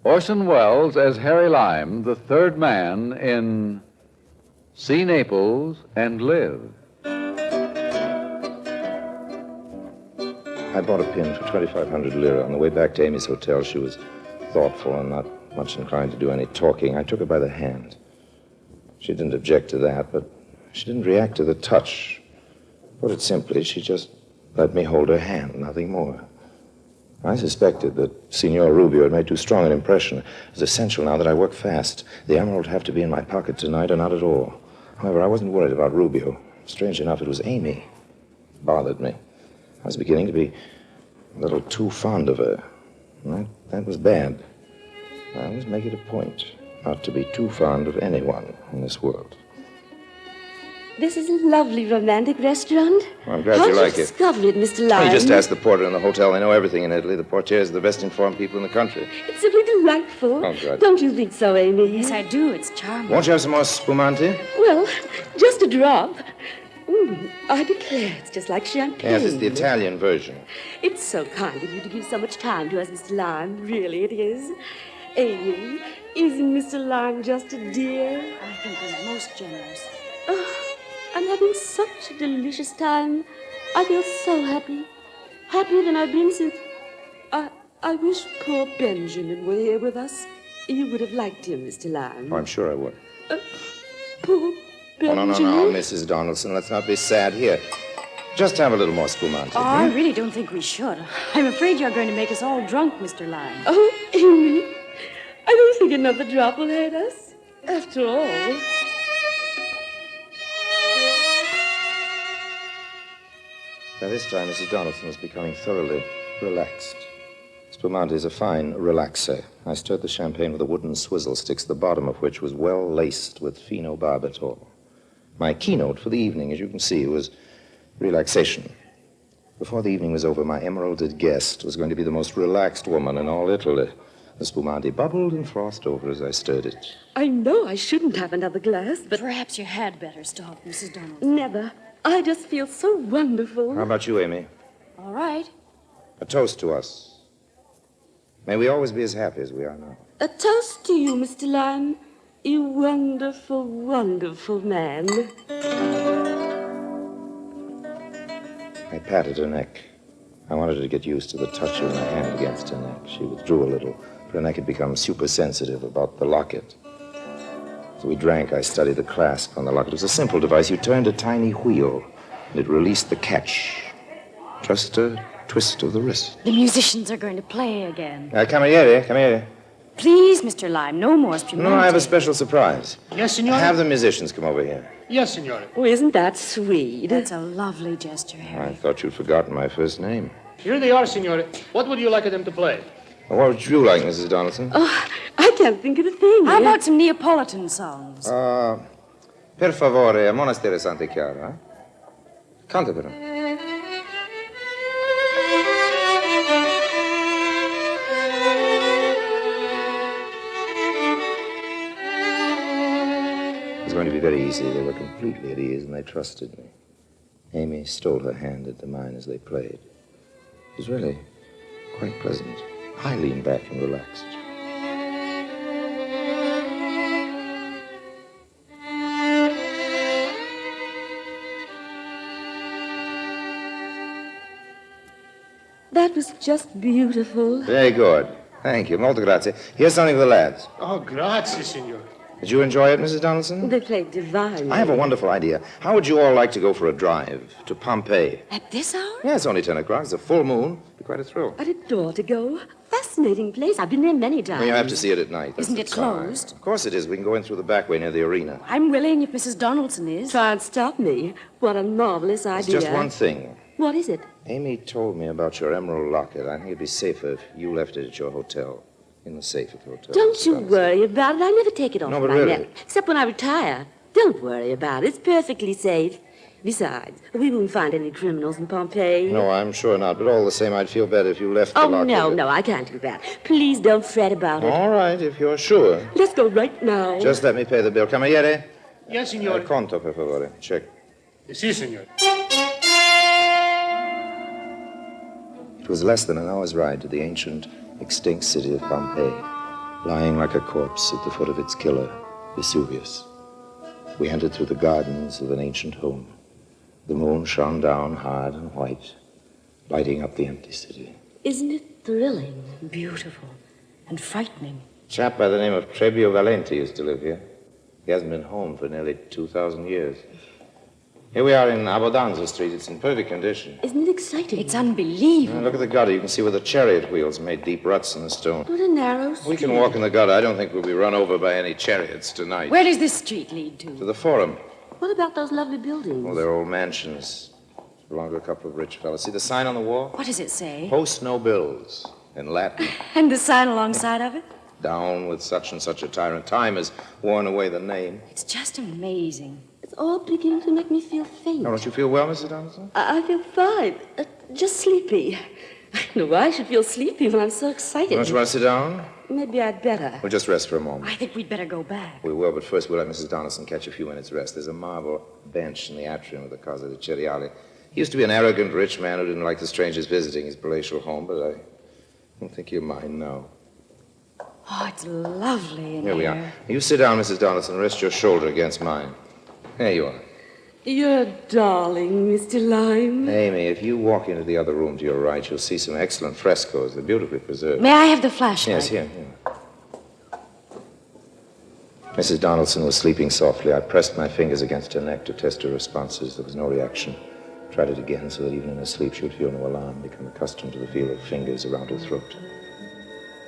Orson Welles as Harry Lime, the third man in See Naples and Live. I bought a pin for 2,500 lira. On the way back to Amy's hotel, she was thoughtful and not much inclined to do any talking. I took her by the hand. She didn't object to that, but she didn't react to the touch. Put it simply, she just let me hold her hand, nothing more. I suspected that Signor Rubio had made too strong an impression. It was essential now that I work fast. The emerald would have to be in my pocket tonight or not at all. However, I wasn't worried about Rubio. Strange enough, it was Amy. It bothered me. I was beginning to be a little too fond of her. And that was bad. I always make it a point not to be too fond of anyone in this world. This is a lovely romantic restaurant. Well, I'm glad you like it. How did you discover it, Mr. Lime? You just ask the porter in the hotel. They know everything in Italy. The portiers are the best informed people in the country. It's simply delightful. Oh, good. Don't you think so, Amy? Yes, I do. It's charming. Won't you have some more spumante? Well, just a drop. I declare, it's just like champagne. Yes, it's the Italian version. It's so kind of you to give so much time to us, Mr. Lime. Really, it is. Amy, isn't Mr. Lime just a dear? I think he's most generous. Oh, I'm having such a delicious time. I feel so happy. Happier than I've been since... I wish poor Benjamin were here with us. You would have liked him, Mr. Lime. Oh, I'm sure I would. Poor Benjamin. No, Mrs. Donaldson. Let's not be sad here. Just have a little more spumante. Oh, I really don't think we should. I'm afraid you're going to make us all drunk, Mr. Lime. Oh, Amy, I don't think another drop will hurt us. After all... By this time, Mrs. Donaldson was becoming thoroughly relaxed. Spumante is a fine relaxer. I stirred the champagne with a wooden swizzle sticks, the bottom of which was well laced with phenobarbital. My keynote for the evening, as you can see, was relaxation. Before the evening was over, my emeralded guest was going to be the most relaxed woman in all Italy. The spumante bubbled and frothed over as I stirred it. I know I shouldn't have another glass, but... Perhaps you had better stop, Mrs. Donaldson. Never. I just feel so wonderful. How about you, Amy? All right. A toast to us. May we always be as happy as we are now. A toast to you, Mr. Lime. You wonderful, wonderful man. I patted her neck. I wanted her to get used to the touch of my hand against her neck. She withdrew a little, for her neck had become super sensitive about the locket. So we drank. I studied the clasp on the locket. It was a simple device. You turned a tiny wheel, and it released the catch. Just a twist of the wrist. The musicians are going to play again. Cameriere, cameriere. Please, Mr. Lime, no more spumante. No, I have a special surprise. Yes, signore? Have the musicians come over here. Yes, signore. Oh, isn't that sweet? That's a lovely gesture, Harry. I thought you'd forgotten my first name. Here they are, signore. What would you like them to play? Well, what would you like, Mrs. Donaldson? Oh, I can't think of a thing. How about some Neapolitan songs? Per favore, a Monastero Santa Chiara. Canta però. It was going to be very easy. They were completely at ease, and they trusted me. Amy stole her hand into mine as they played. It was really quite pleasant. I leaned back and relaxed. That was just beautiful. Very good. Thank you. Molto grazie. Here's something for the lads. Oh, grazie, signore. Did you enjoy it, Mrs. Donaldson? They played divinely. I have a wonderful idea. How would you all like to go for a drive to Pompeii? At this hour? Yeah, it's only 10 o'clock. It's a full moon. It'd be quite a thrill. I'd adore to go. Fascinating place. I've been there many times. Well, you have to see it at night. That's Isn't the it time. closed? Of course it is. We can go in through the back way near the arena. I'm willing if Mrs. Donaldson is. Try and stop me. What a marvelous It's idea. just one thing. What is it? Amy told me about your emerald locket. I think it'd be safer if you left it at your hotel. In the safe at the hotel. Don't you worry about it. I never take it off No, but my really. neck. Except when I retire. Don't worry about it. It's perfectly safe. Besides, we won't find any criminals in Pompeii. No, I'm sure not. But all the same, I'd feel better if you left the Oh, locket. no, I can't do that. Please don't fret about it. All right, if you're sure. Let's go right now. Just let me pay the bill. Cameriere? Yes, signore. Conto, per favore. Check. Si, signore. It was less than an hour's ride to the ancient extinct city of Pompeii, lying like a corpse at the foot of its killer, Vesuvius. We entered through the gardens of an ancient home. The moon shone down hard and white, lighting up the empty city. Isn't it thrilling? Beautiful and frightening. A chap by the name of Trebio Valenti used to live here. He hasn't been home for nearly 2,000 years. Here we are in Abbondanza Street. It's in perfect condition. Isn't it exciting? It's unbelievable. Look at the gutter. You can see where the chariot wheels made deep ruts in the stone. What a narrow street. We can walk in the gutter. I don't think we'll be run over by any chariots tonight. Where does this street lead to? To the Forum. What about those lovely buildings? Oh, they're old mansions. Belong to a couple of rich fellows. See the sign on the wall? What does it say? Post no bills, in Latin. And the sign alongside of it? Down with such and such a tyrant. Time has worn away the name. It's just amazing. It's all beginning to make me feel faint. Oh, don't you feel well, Mrs. Donaldson? I feel fine. Just sleepy. I don't know why I should feel sleepy when I'm so excited. Don't you want to sit down? Maybe I'd better. We'll just rest for a moment. I think we'd better go back. We will, but first we'll let Mrs. Donaldson catch a few minutes' rest. There's a marble bench in the atrium of the Casa de Ceriali. He used to be an arrogant rich man who didn't like the strangers visiting his palatial home, but I don't think he'll mind now. Oh, it's lovely in Here we are. You sit down, Mrs. Donaldson, and rest your shoulder against mine. There you are. You're a darling, Mr. Lime. Amy, if you walk into the other room to your right, you'll see some excellent frescoes. They're beautifully preserved. May I have the flashlight? Yes, here. Mrs. Donaldson was sleeping softly. I pressed my fingers against her neck to test her responses. There was no reaction. Tried it again so that even in her sleep she would feel no alarm, become accustomed to the feel of fingers around her throat.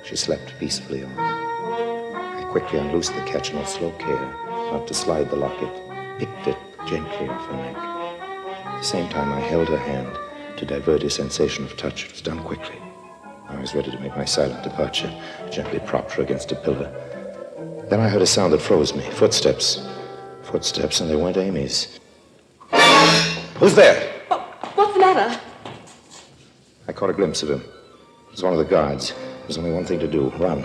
She slept peacefully on. I quickly unloosed the catch and with slow care, not to slide the locket, picked it gently off her neck. At the same time, I held her hand to divert a sensation of touch. It was done quickly. I was ready to make my silent departure, gently propped her against a pillar. Then I heard a sound that froze me. Footsteps. Footsteps, and they weren't Amy's. Who's there? What's the matter? I caught a glimpse of him. It was one of the guards. There was only one thing to do, run.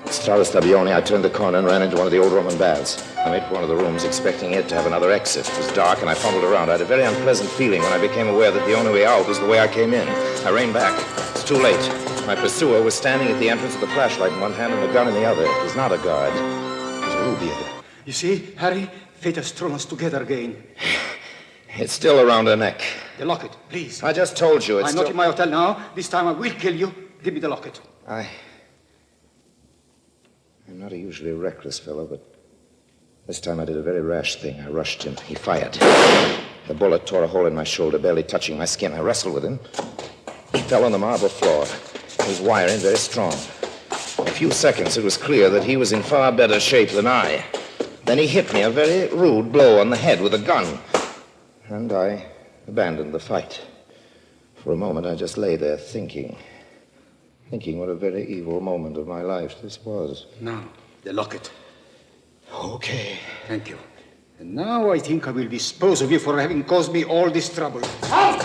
Strada Stabione, I turned the corner and ran into one of the old Roman baths. I made for one of the rooms, expecting it to have another exit. It was dark, and I fumbled around. I had a very unpleasant feeling when I became aware that the only way out was the way I came in. I reined back. It was too late. My pursuer was standing at the entrance with a flashlight in one hand and a gun in the other. It was not a guard. It was Rubio. You see, Harry, fate has thrown us together again. It's still around her neck. The locket, please. I just told you it's I'm not in my hotel now. This time I will kill you. Give me the locket. I'm not a usually reckless fellow, but this time I did a very rash thing. I rushed him. He fired. The bullet tore a hole in my shoulder, barely touching my skin. I wrestled with him. He fell on the marble floor. He was wiry, very strong. In a few seconds, it was clear that he was in far better shape than I. Then he hit me a very rude blow on the head with a gun. And I abandoned the fight. For a moment, I just lay there thinking what a very evil moment of my life this was. Now, the locket. Okay. Thank you. And now I think I will dispose of you for having caused me all this trouble. Halt!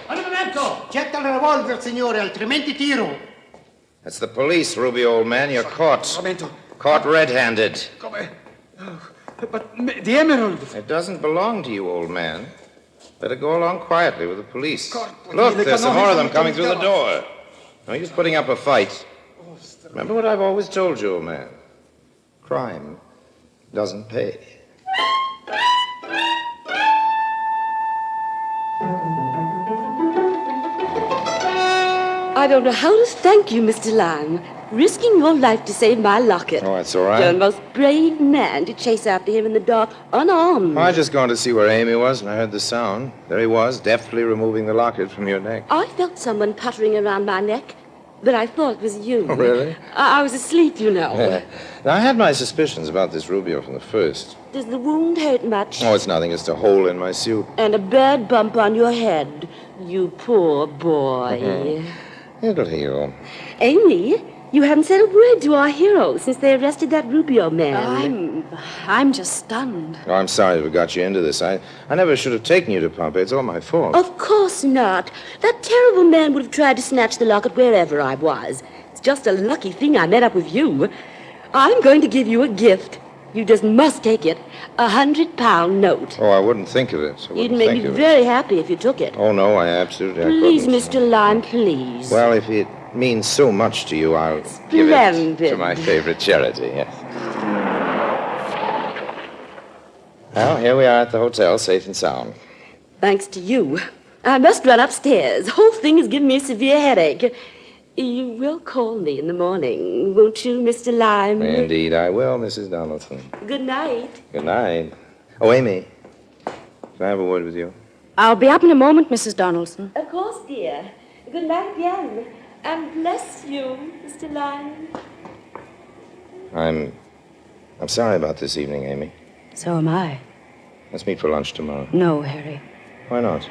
Armamento! Getta il revolver, signore, altrimenti tiro. That's the police, Rubio, old man. You're caught. Armamento. Caught red-handed. Come here. But the emerald. It doesn't belong to you, old man. Better go along quietly with the police. God, look, there's some more of them coming through the door. No use putting up a fight. Remember what I've always told you, old man. Crime doesn't pay. I don't know how to thank you, Mr. Lime. Risking your life to save my locket. Oh, that's all right. You're the most brave man to chase after him in the dark, unarmed. I just gone to see where Amy was, and I heard the sound. There he was, deftly removing the locket from your neck. I felt someone puttering around my neck, but I thought it was you. Oh, really? I was asleep, you know. Yeah. Now, I had my suspicions about this Rubio from the first. Does the wound hurt much? Oh, it's nothing. It's a hole in my suit. And a bad bump on your head. You poor boy. Mm-hmm. It'll heal. Amy, you haven't said a word to our hero since they arrested that Rubio man. I'm just stunned. Oh, I'm sorry we got you into this. I never should have taken you to Pompeii. It's all my fault. Of course not. That terrible man would have tried to snatch the locket wherever I was. It's just a lucky thing I met up with you. I'm going to give you a gift. You just must take it. £100 note. Oh, I wouldn't think of it. You'd make me very happy if you took it. Oh, no, I absolutely... Please, Mr. Lime, please. Well, if it means so much to you, I'll give it to my favorite charity, yes. Well, here we are at the hotel, safe and sound. Thanks to you. I must run upstairs. The whole thing has given me a severe headache. You will call me in the morning, won't you, Mr. Lime? Indeed I will, Mrs. Donaldson. Good night. Good night. Oh, Amy, can I have a word with you? I'll be up in a moment, Mrs. Donaldson. Of course, dear. Good night again. And bless you, Mr. Lime. I'm sorry about this evening, Amy. So am I. Let's meet for lunch tomorrow. No, Harry. Why not?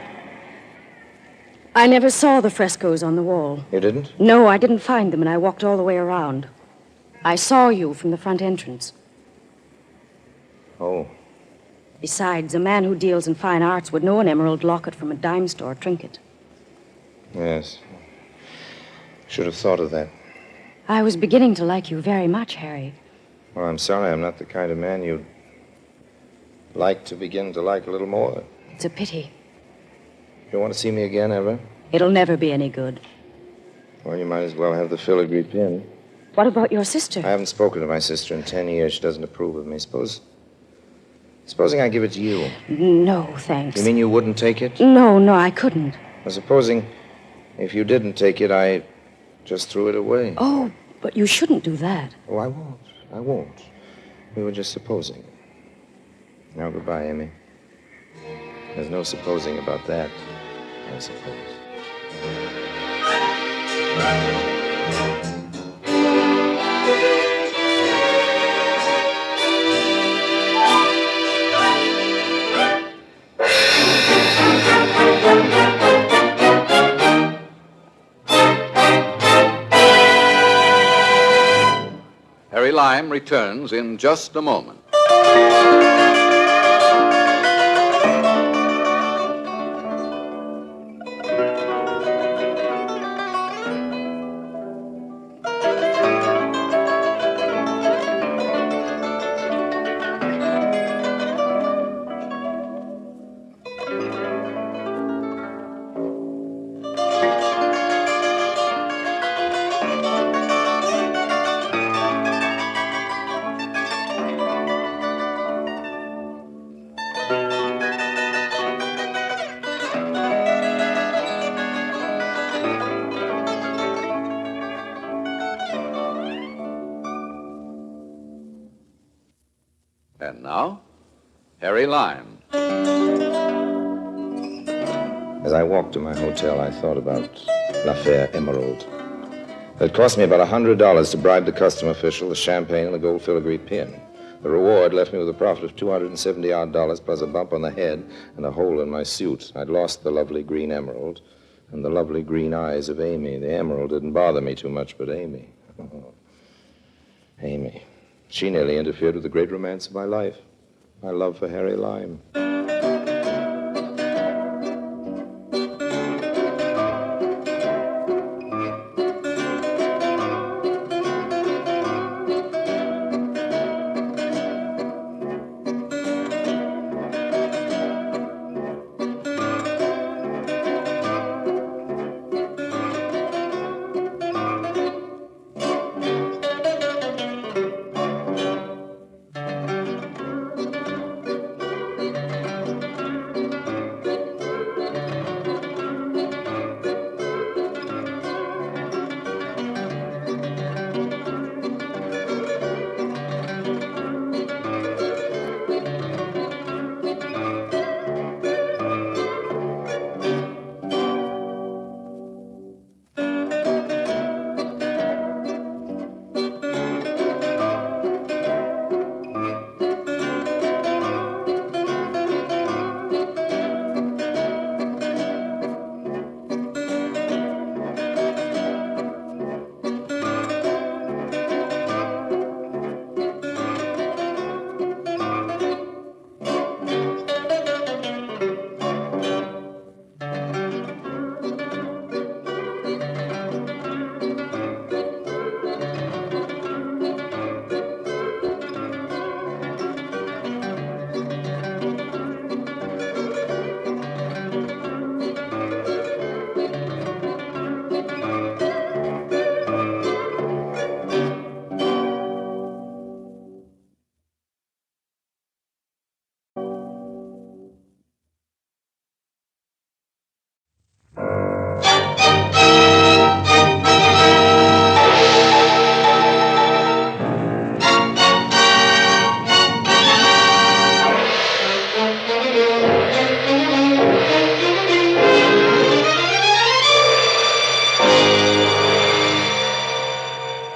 I never saw the frescoes on the wall. You didn't? No, I didn't find them, and I walked all the way around. I saw you from the front entrance. Oh. Besides, a man who deals in fine arts would know an emerald locket from a dime store trinket. Yes. Should have thought of that. I was beginning to like you very much, Harry. Well, I'm sorry I'm not the kind of man you'd like to begin to like a little more. It's a pity. You want to see me again, ever? It'll never be any good. Well, you might as well have the filigree pin. What about your sister? I haven't spoken to my sister in 10 years. She doesn't approve of me. Supposing I give it to you. No, thanks. You mean you wouldn't take it? No, I couldn't. Well, supposing if you didn't take it, I just threw it away. Oh, but you shouldn't do that. Oh, I won't. We were just supposing. Now, goodbye, Amy. There's no supposing about that, I suppose. Harry Lime returns in just a moment. And now, Harry Lime. As I walked to my hotel, I thought about l'affaire Emerald. It cost me about $100 to bribe the custom official, the champagne, and the gold filigree pin. The reward left me with a profit of $270 plus a bump on the head and a hole in my suit. I'd lost the lovely green emerald and the lovely green eyes of Amy. The emerald didn't bother me too much, but Amy. Oh. Amy. She nearly interfered with the great romance of my life, my love for Harry Lime.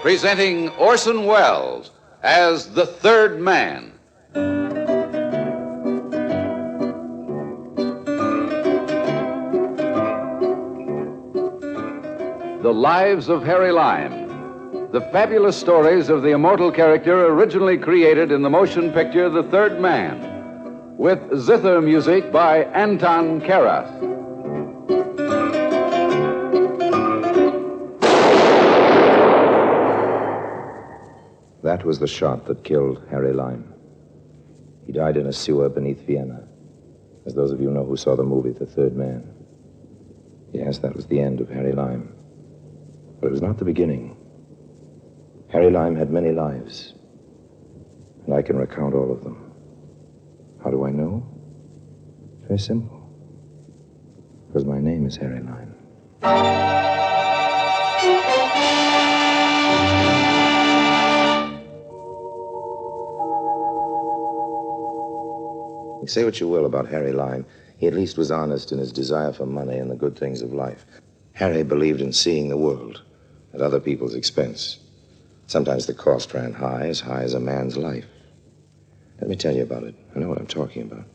presenting Orson Welles as the third man. The Lives of Harry Lime, the fabulous stories of the immortal character originally created in the motion picture The Third Man, with zither music by Anton Karas. That was the shot that killed Harry Lime. He died in a sewer beneath Vienna, as those of you know who saw the movie The Third Man. Yes, that was the end of Harry Lime. But it was not the beginning. Harry Lime had many lives, and I can recount all of them. How do I know? Very simple. Because my name is Harry Lime. Say what you will about Harry Lime, he at least was honest in his desire for money and the good things of life. Harry believed in seeing the world at other people's expense. Sometimes the cost ran high as a man's life. Let me tell you about it. I know what I'm talking about.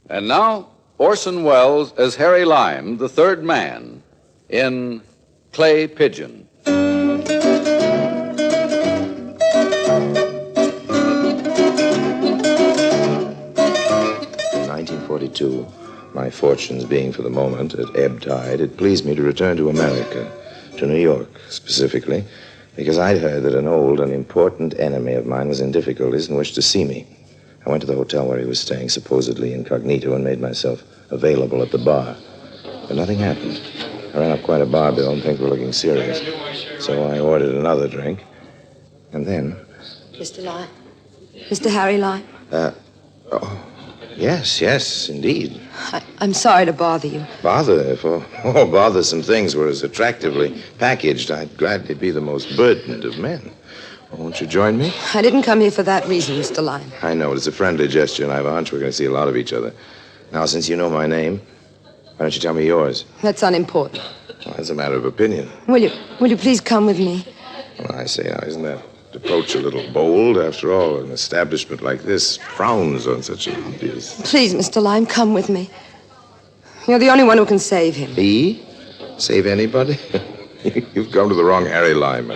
And now, Orson Welles as Harry Lime, the third man, in Clay Pigeon. In 1942, my fortunes being for the moment at ebb tide, it pleased me to return to America, to New York specifically, because I'd heard that an old and important enemy of mine was in difficulties and wished to see me. I went to the hotel where he was staying, supposedly incognito, and made myself available at the bar. But nothing happened. I ran up quite a bar bill and things were looking serious. So I ordered another drink. And then... Mr. Lime? Mr. Harry Lime? Yes, indeed. I'm sorry to bother you. Bother? If all bothersome things were as attractively packaged, I'd gladly be the most burdened of men. Won't you join me? I didn't come here for that reason, Mr. Lime. I know. It's a friendly gesture, and I have a hunch we're going to see a lot of each other. Now, since you know my name, why don't you tell me yours? That's unimportant. Well, that's a matter of opinion. Will you please come with me? Well, I say, now, isn't that approach a little bold? After all, an establishment like this frowns on such an obvious... Please, Mr. Lime, come with me. You're the only one who can save him. Me? Save anybody? You've come to the wrong Harry Lime.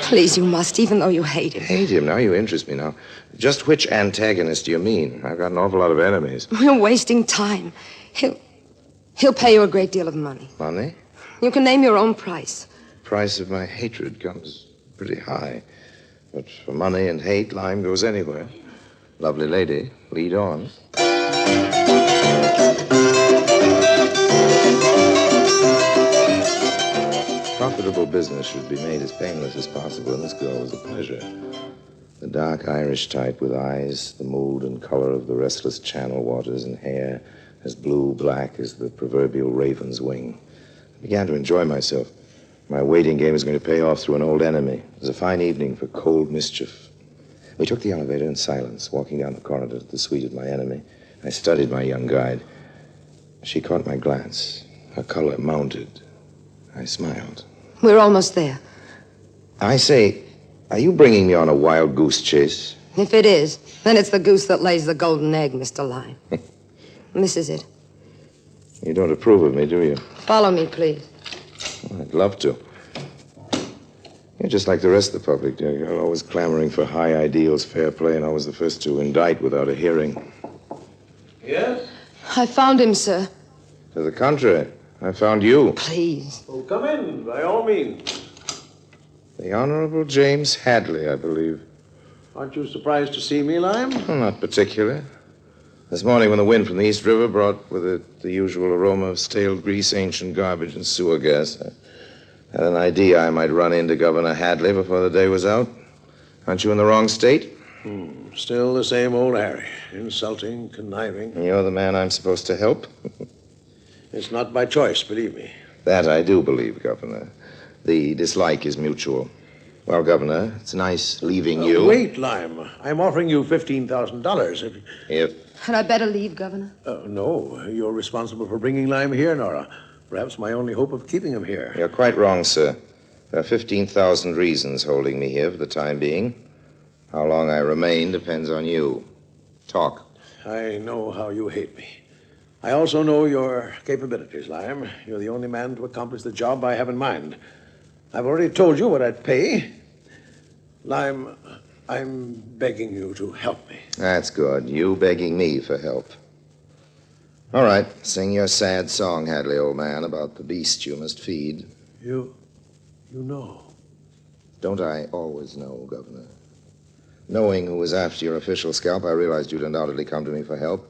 Please, you must, even though you hate him. Hate him? Now you interest me now. Just which antagonist do you mean? I've got an awful lot of enemies. You're wasting time. He'll pay you a great deal of money. Money? You can name your own price. Price of my hatred comes pretty high. But for money and hate, Lime goes anywhere. Lovely lady, lead on. Profitable business should be made as painless as possible, and this girl was a pleasure. The dark Irish type with eyes, the mood and color of the restless channel waters, and hair as blue-black as the proverbial raven's wing. I began to enjoy myself. My waiting game was going to pay off through an old enemy. It was a fine evening for cold mischief. We took the elevator in silence, walking down the corridor to the suite of my enemy. I studied my young guide. She caught my glance. Her color mounted. I smiled. We're almost there. I say, are you bringing me on a wild goose chase? If it is, then it's the goose that lays the golden egg, Mr. Lime. This is it. You don't approve of me, do you? Follow me, please. Well, I'd love to. You're just like the rest of the public, dear. You're always clamoring for high ideals, fair play, and always the first to indict without a hearing. Yes? I found him, sir. To the contrary, I found you. Please. Oh, come in, by all means. The Honorable James Hadley, I believe. Aren't you surprised to see me, Lime? Well, not particularly. This morning when the wind from the East River brought with it the usual aroma of stale grease, ancient garbage, and sewer gas, I had an idea I might run into Governor Hadley before the day was out. Aren't you in the wrong state? Still the same old Harry. Insulting, conniving. And you're the man I'm supposed to help? It's not by choice, believe me. That I do believe, Governor. The dislike is mutual. Well, Governor, it's nice leaving you. Wait, Lime. I'm offering you $15,000 If... Had I better leave, Governor? No, you're responsible for bringing Lime here, Nora. Perhaps my only hope of keeping him here. You're quite wrong, sir. There are 15,000 reasons holding me here for the time being. How long I remain depends on you. Talk. I know how you hate me. I also know your capabilities, Lime. You're the only man to accomplish the job I have in mind. I've already told you what I'd pay. Lime, I'm begging you to help me. That's good. You begging me for help. All right. Sing your sad song, Hadley, old man, about the beast you must feed. You know. Don't I always know, Governor? Knowing who was after your official scalp, I realized you'd undoubtedly come to me for help.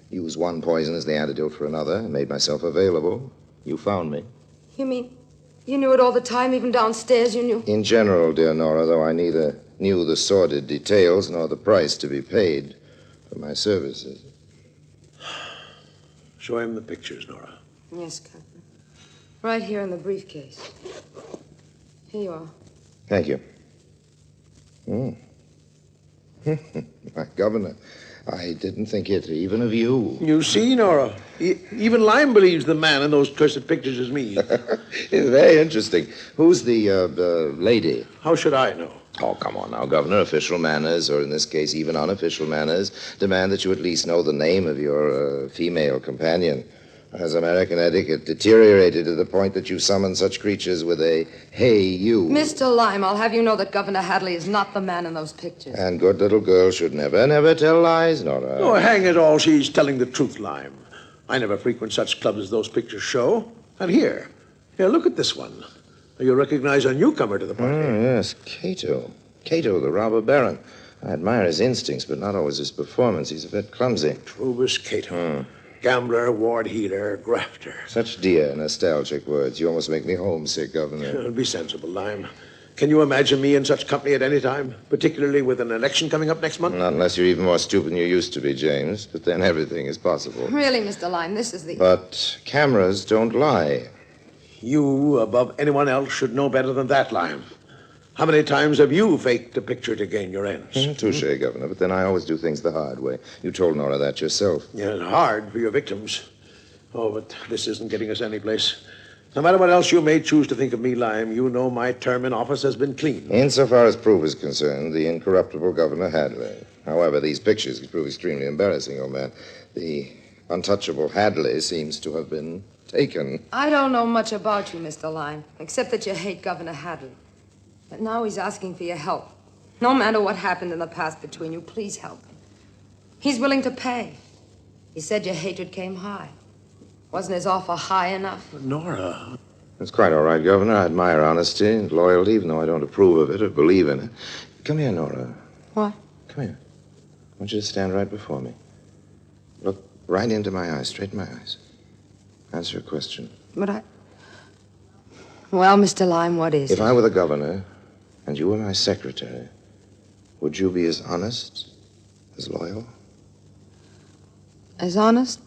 Used one poison as the antidote for another, and made myself available. You found me. You mean you knew it all the time, even downstairs you knew? In general, dear Nora, though I neither knew the sordid details nor the price to be paid for my services. Show him the pictures, Nora. Yes, Captain. Right here in the briefcase. Here you are. Thank you. My Governor, I didn't think it even of you. You see, Nora, even Lime believes the man in those cursed pictures is me. It's very interesting. Who's the lady? How should I know? Oh, come on now, Governor. Official manners, or in this case, even unofficial manners, demand that you at least know the name of your female companion. Has American etiquette deteriorated to the point that you summon such creatures with a, hey, you? Mr. Lime, I'll have you know that Governor Hadley is not the man in those pictures. And good little girls should never tell lies, Nora. Oh, hang it all, she's telling the truth, Lime. I never frequent such clubs as those pictures show. And here, look at this one. You recognize a newcomer to the party. Oh, yes, Cato. Cato, the robber baron. I admire his instincts, but not always his performance. He's a bit clumsy. Trubus Cato. Gambler, ward heater, grafter. Such dear, nostalgic words. You almost make me homesick, Governor. Be sensible, Lime. Can you imagine me in such company at any time, particularly with an election coming up next month? Not unless you're even more stupid than you used to be, James. But then everything is possible. Really, Mr. Lime, this is the... But cameras don't lie. You, above anyone else, should know better than that, Lime. How many times have you faked a picture to gain your ends? Touché, Governor, but then I always do things the hard way. You told Nora that yourself. Yeah, hard for your victims. Oh, but this isn't getting us anyplace. No matter what else you may choose to think of me, Lime, you know my term in office has been clean. Insofar as proof is concerned, the incorruptible Governor Hadley. However, these pictures could prove extremely embarrassing, old man. The untouchable Hadley seems to have been taken. I don't know much about you, Mr. Lime, except that you hate Governor Hadley. But now he's asking for your help. No matter what happened in the past between you, please help him. He's willing to pay. He said your hatred came high. Wasn't his offer high enough? Nora. It's quite all right, Governor. I admire honesty and loyalty, even though I don't approve of it or believe in it. Come here, Nora. What? Come here. I want you to stand right before me. Look right into my eyes, straight in my eyes. Answer a question. But Well, Mr. Lime, what is it? If I were the governor and you were my secretary, would you be as honest, as loyal? As honest?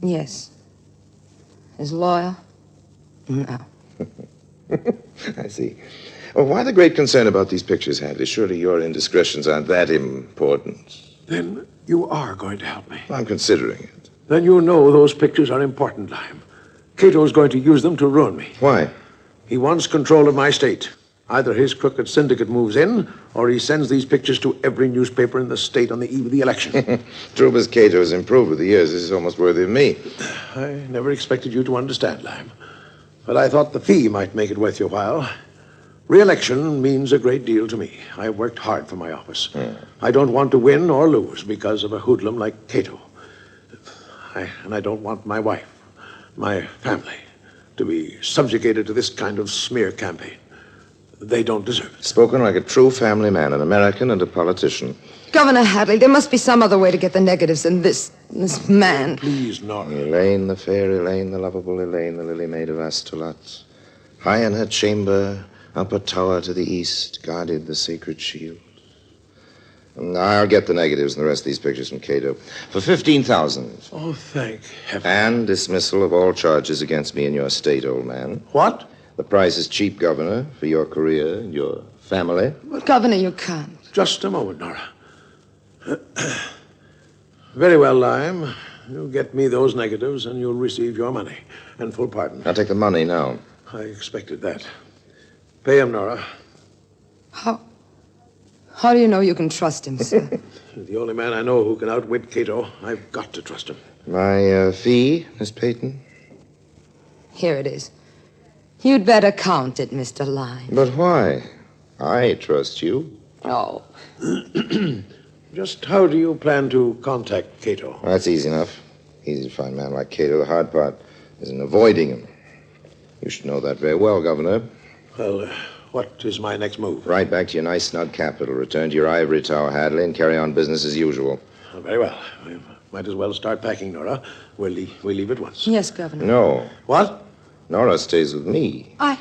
Yes. As loyal? No. I see. Well, why the great concern about these pictures, Hadley? Surely your indiscretions aren't that important. Then you are going to help me. I'm considering it. Then you know those pictures are important, Lime. Cato's going to use them to ruin me. Why? He wants control of my state. Either his crooked syndicate moves in, or he sends these pictures to every newspaper in the state on the eve of the election. Trubus Cato has improved with the years. This is almost worthy of me. I never expected you to understand, Lime. But I thought the fee might make it worth your while. Re-election means a great deal to me. I worked hard for my office. I don't want to win or lose because of a hoodlum like Cato. And I don't want my wife, my family, to be subjugated to this kind of smear campaign. they don't deserve it. Spoken like a true family man, an American and a politician. Governor Hadley, there must be some other way to get the negatives than this man. Please, Nora. Elaine, the fair Elaine, the lovable Elaine, the lily maid of Astolat. High in her chamber, up a tower to the east, guarded the sacred shield. I'll get the negatives and the rest of these pictures from Cato for 15,000. Oh, thank heaven. And dismissal of all charges against me in your state, old man. What? The price is cheap, Governor, for your career and your family. But, Governor, you can't. Just a moment, Nora. Very well, Lime. You get me those negatives and you'll receive your money and full pardon. I'll take the money now. I expected that. Pay him, Nora. How do you know you can trust him, sir? The only man I know who can outwit Cato. I've got to trust him. My fee, Miss Peyton? Here it is. You'd better count it, Mr. Lyne. But why? I trust you. Oh. Just how do you plan to contact Cato? Well, that's easy enough. Easy to find a man like Cato. The hard part is in avoiding him. You should know that very well, Governor. Well, what is my next move? Right back to your nice, snug capital. Return to your ivory tower, Hadley, and carry on business as usual. Oh, very well. We might as well start packing, Nora. We'll leave at once. Yes, Governor. No. What? Nora stays with me. I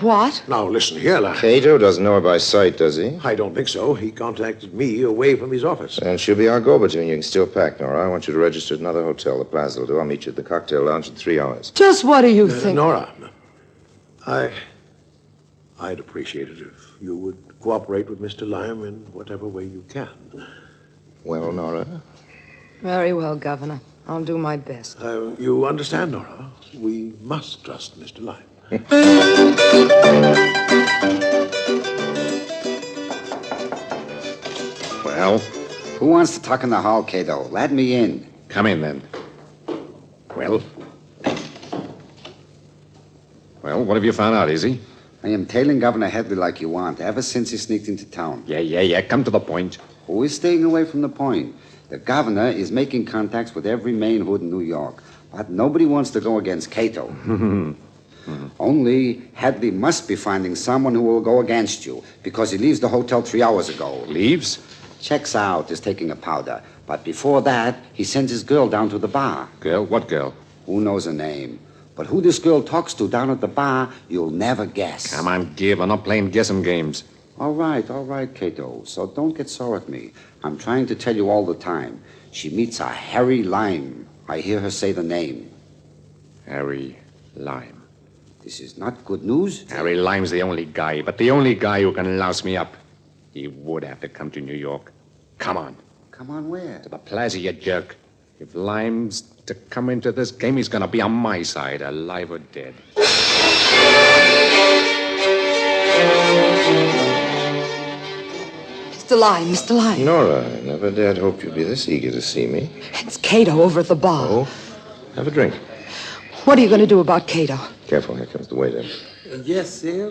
what? Now, listen here, lad. Cato doesn't know her by sight, does he? I don't think so. He contacted me away from his office. And she'll be our go-between. You can still pack, Nora. I want you to register at another hotel. The Plaza will do. I'll meet you at the cocktail lounge in 3 hours. Just what do you think? Nora, I'd appreciate it if you would cooperate with Mr. Lyme in whatever way you can. Well, Nora? Very well, Governor. I'll do my best. You understand, Nora? We must trust Mr. Lyme. Well, who wants to talk in the hall, Cato? Let me in. Come in, then. Well, what have you found out, Izzy? I am tailing Governor Hadley like you want, ever since he sneaked into town. Yeah. Come to the point. Who is staying away from the point? The governor is making contacts with every main hood in New York, but nobody wants to go against Cato. Only Hadley must be finding someone who will go against you, because he leaves the hotel 3 hours ago. Leaves? Checks out, is taking a powder. But before that, he sends his girl down to the bar. Girl? What girl? Who knows her name? But who this girl talks to down at the bar, you'll never guess. Come on, Gib. I'm not playing guessing games. All right, Cato. So don't get sore at me. I'm trying to tell you all the time. She meets a Harry Lyme. I hear her say the name. Harry Lyme. This is not good news. Harry Lyme's the only guy, but the only guy who can louse me up. He would have to come to New York. Come on. Come on where? To the Plaza, you jerk. If Lyme's to come into this game, he's going to be on my side, alive or dead. Mr. Lyne. Nora, I never dared hope you'd be this eager to see me. It's Cato over at the bar. Oh? Have a drink. What are you going to do about Cato? Careful, here comes the waiter. Yes, sir.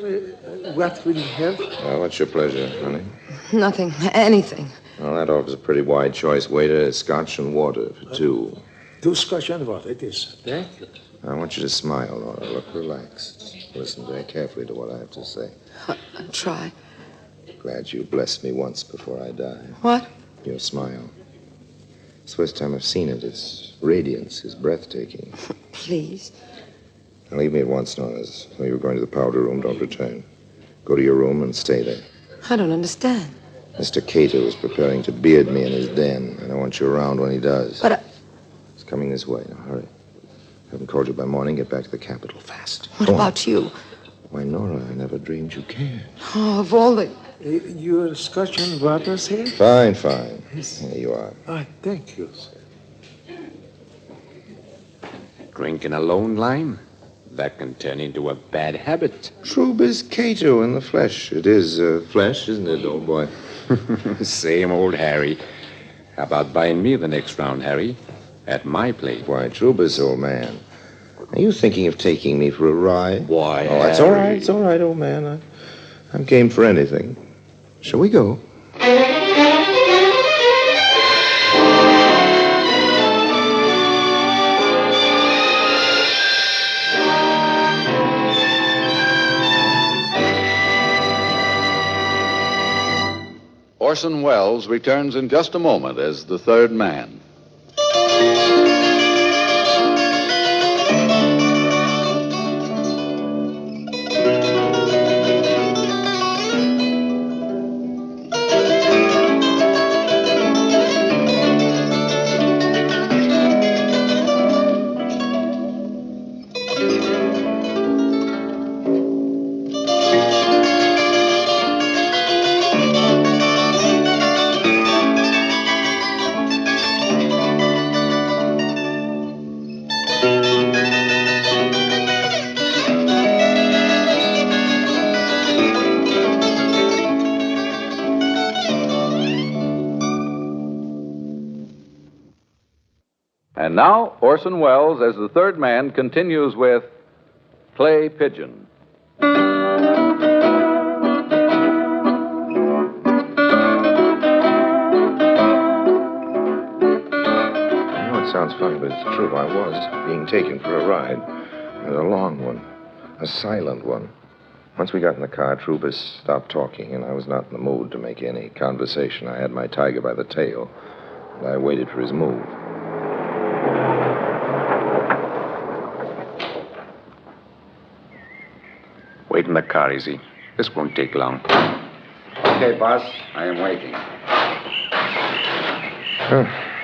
What will you have? What's your pleasure, honey? Nothing. Anything. Well, that offers a pretty wide choice, waiter. Scotch and water for 2. 2 scotch and water, it is. Thank you. I want you to smile, Nora. Look relaxed. Listen very carefully to what I have to say. I'll try. Glad you blessed me once before I die. What? Your smile. It's the first time I've seen it. Its radiance is breathtaking. Please. Now leave me at once, Nora. So you're going to the powder room. Don't return. Go to your room and stay there. I don't understand. Mr. Cato is preparing to beard me in his den, and I want you around when he does. But He's coming this way. Now, hurry. Haven't called you by morning. Get back to the capital fast. What about you? Why, Nora, I never dreamed you cared. Oh, of all the... Your scotch and water, sir? Fine. Here you are. Thank you, sir. Drinking alone, Lyme? That can turn into a bad habit. Trub is Cato in the flesh. It is flesh, isn't it, old boy? Same old Harry. How about buying me the next round, Harry? At my place. Why, Trubus, old man. Are you thinking of taking me for a ride? Why, Oh, it's all right. It's all right, old man. I'm game for anything. Shall we go? Orson Welles returns in just a moment as the third man. And now, Orson Welles, as the third man, continues with Clay Pigeon. I know it sounds funny, but it's true. I was being taken for a ride. And a long one. A silent one. Once we got in the car, Troopers stopped talking, and I was not in the mood to make any conversation. I had my tiger by the tail, and I waited for his move. Wait in the car, Easy. This won't take long. Okay, boss. I am waiting.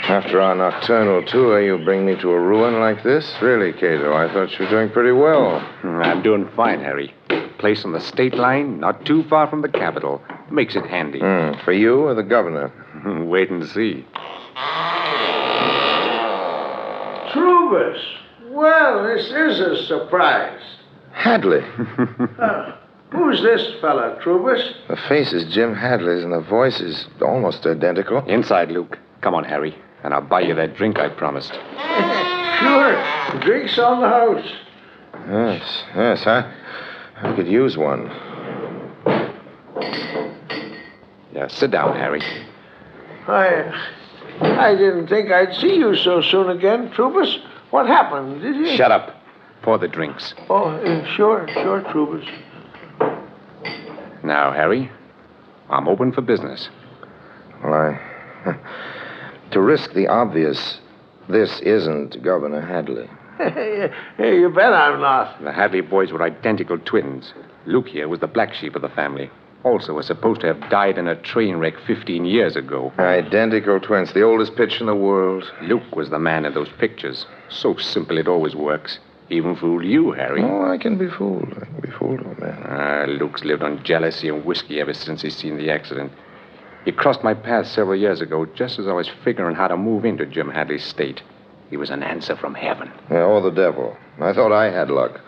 After our nocturnal tour, you bring me to a ruin like this? Really, Cato, I thought you were doing pretty well. I'm doing fine, Harry. Place on the state line, not too far from the capital. Makes it handy. For you or the governor? Wait and see. Troubus. Well, this is a surprise. Hadley. Who's this fella, Troubus? The face is Jim Hadley's, and the voice is almost identical. Inside, Luke. Come on, Harry, and I'll buy you that drink I promised. Sure. Drinks on the house. Yes, I could use one. Yeah, sit down, Harry. I didn't think I'd see you so soon again, Troubus. What happened? Did you? Shut up. Pour the drinks. Oh, sure, Troubus. Now, Harry, I'm open for business. Well, to risk the obvious, this isn't Governor Hadley. Hey, you bet I'm not. The Hadley boys were identical twins. Luke here was the black sheep of the family. Also was supposed to have died in a train wreck 15 years ago. Identical twins, the oldest pitch in the world. Luke was the man in those pictures. So simple it always works. Even fooled you, Harry. Oh, I can be fooled. Old man. Luke's lived on jealousy and whiskey ever since he's seen the accident. He crossed my path several years ago, just as I was figuring how to move into Jim Hadley's state. He was an answer from heaven. Yeah, or the devil. I thought I had luck.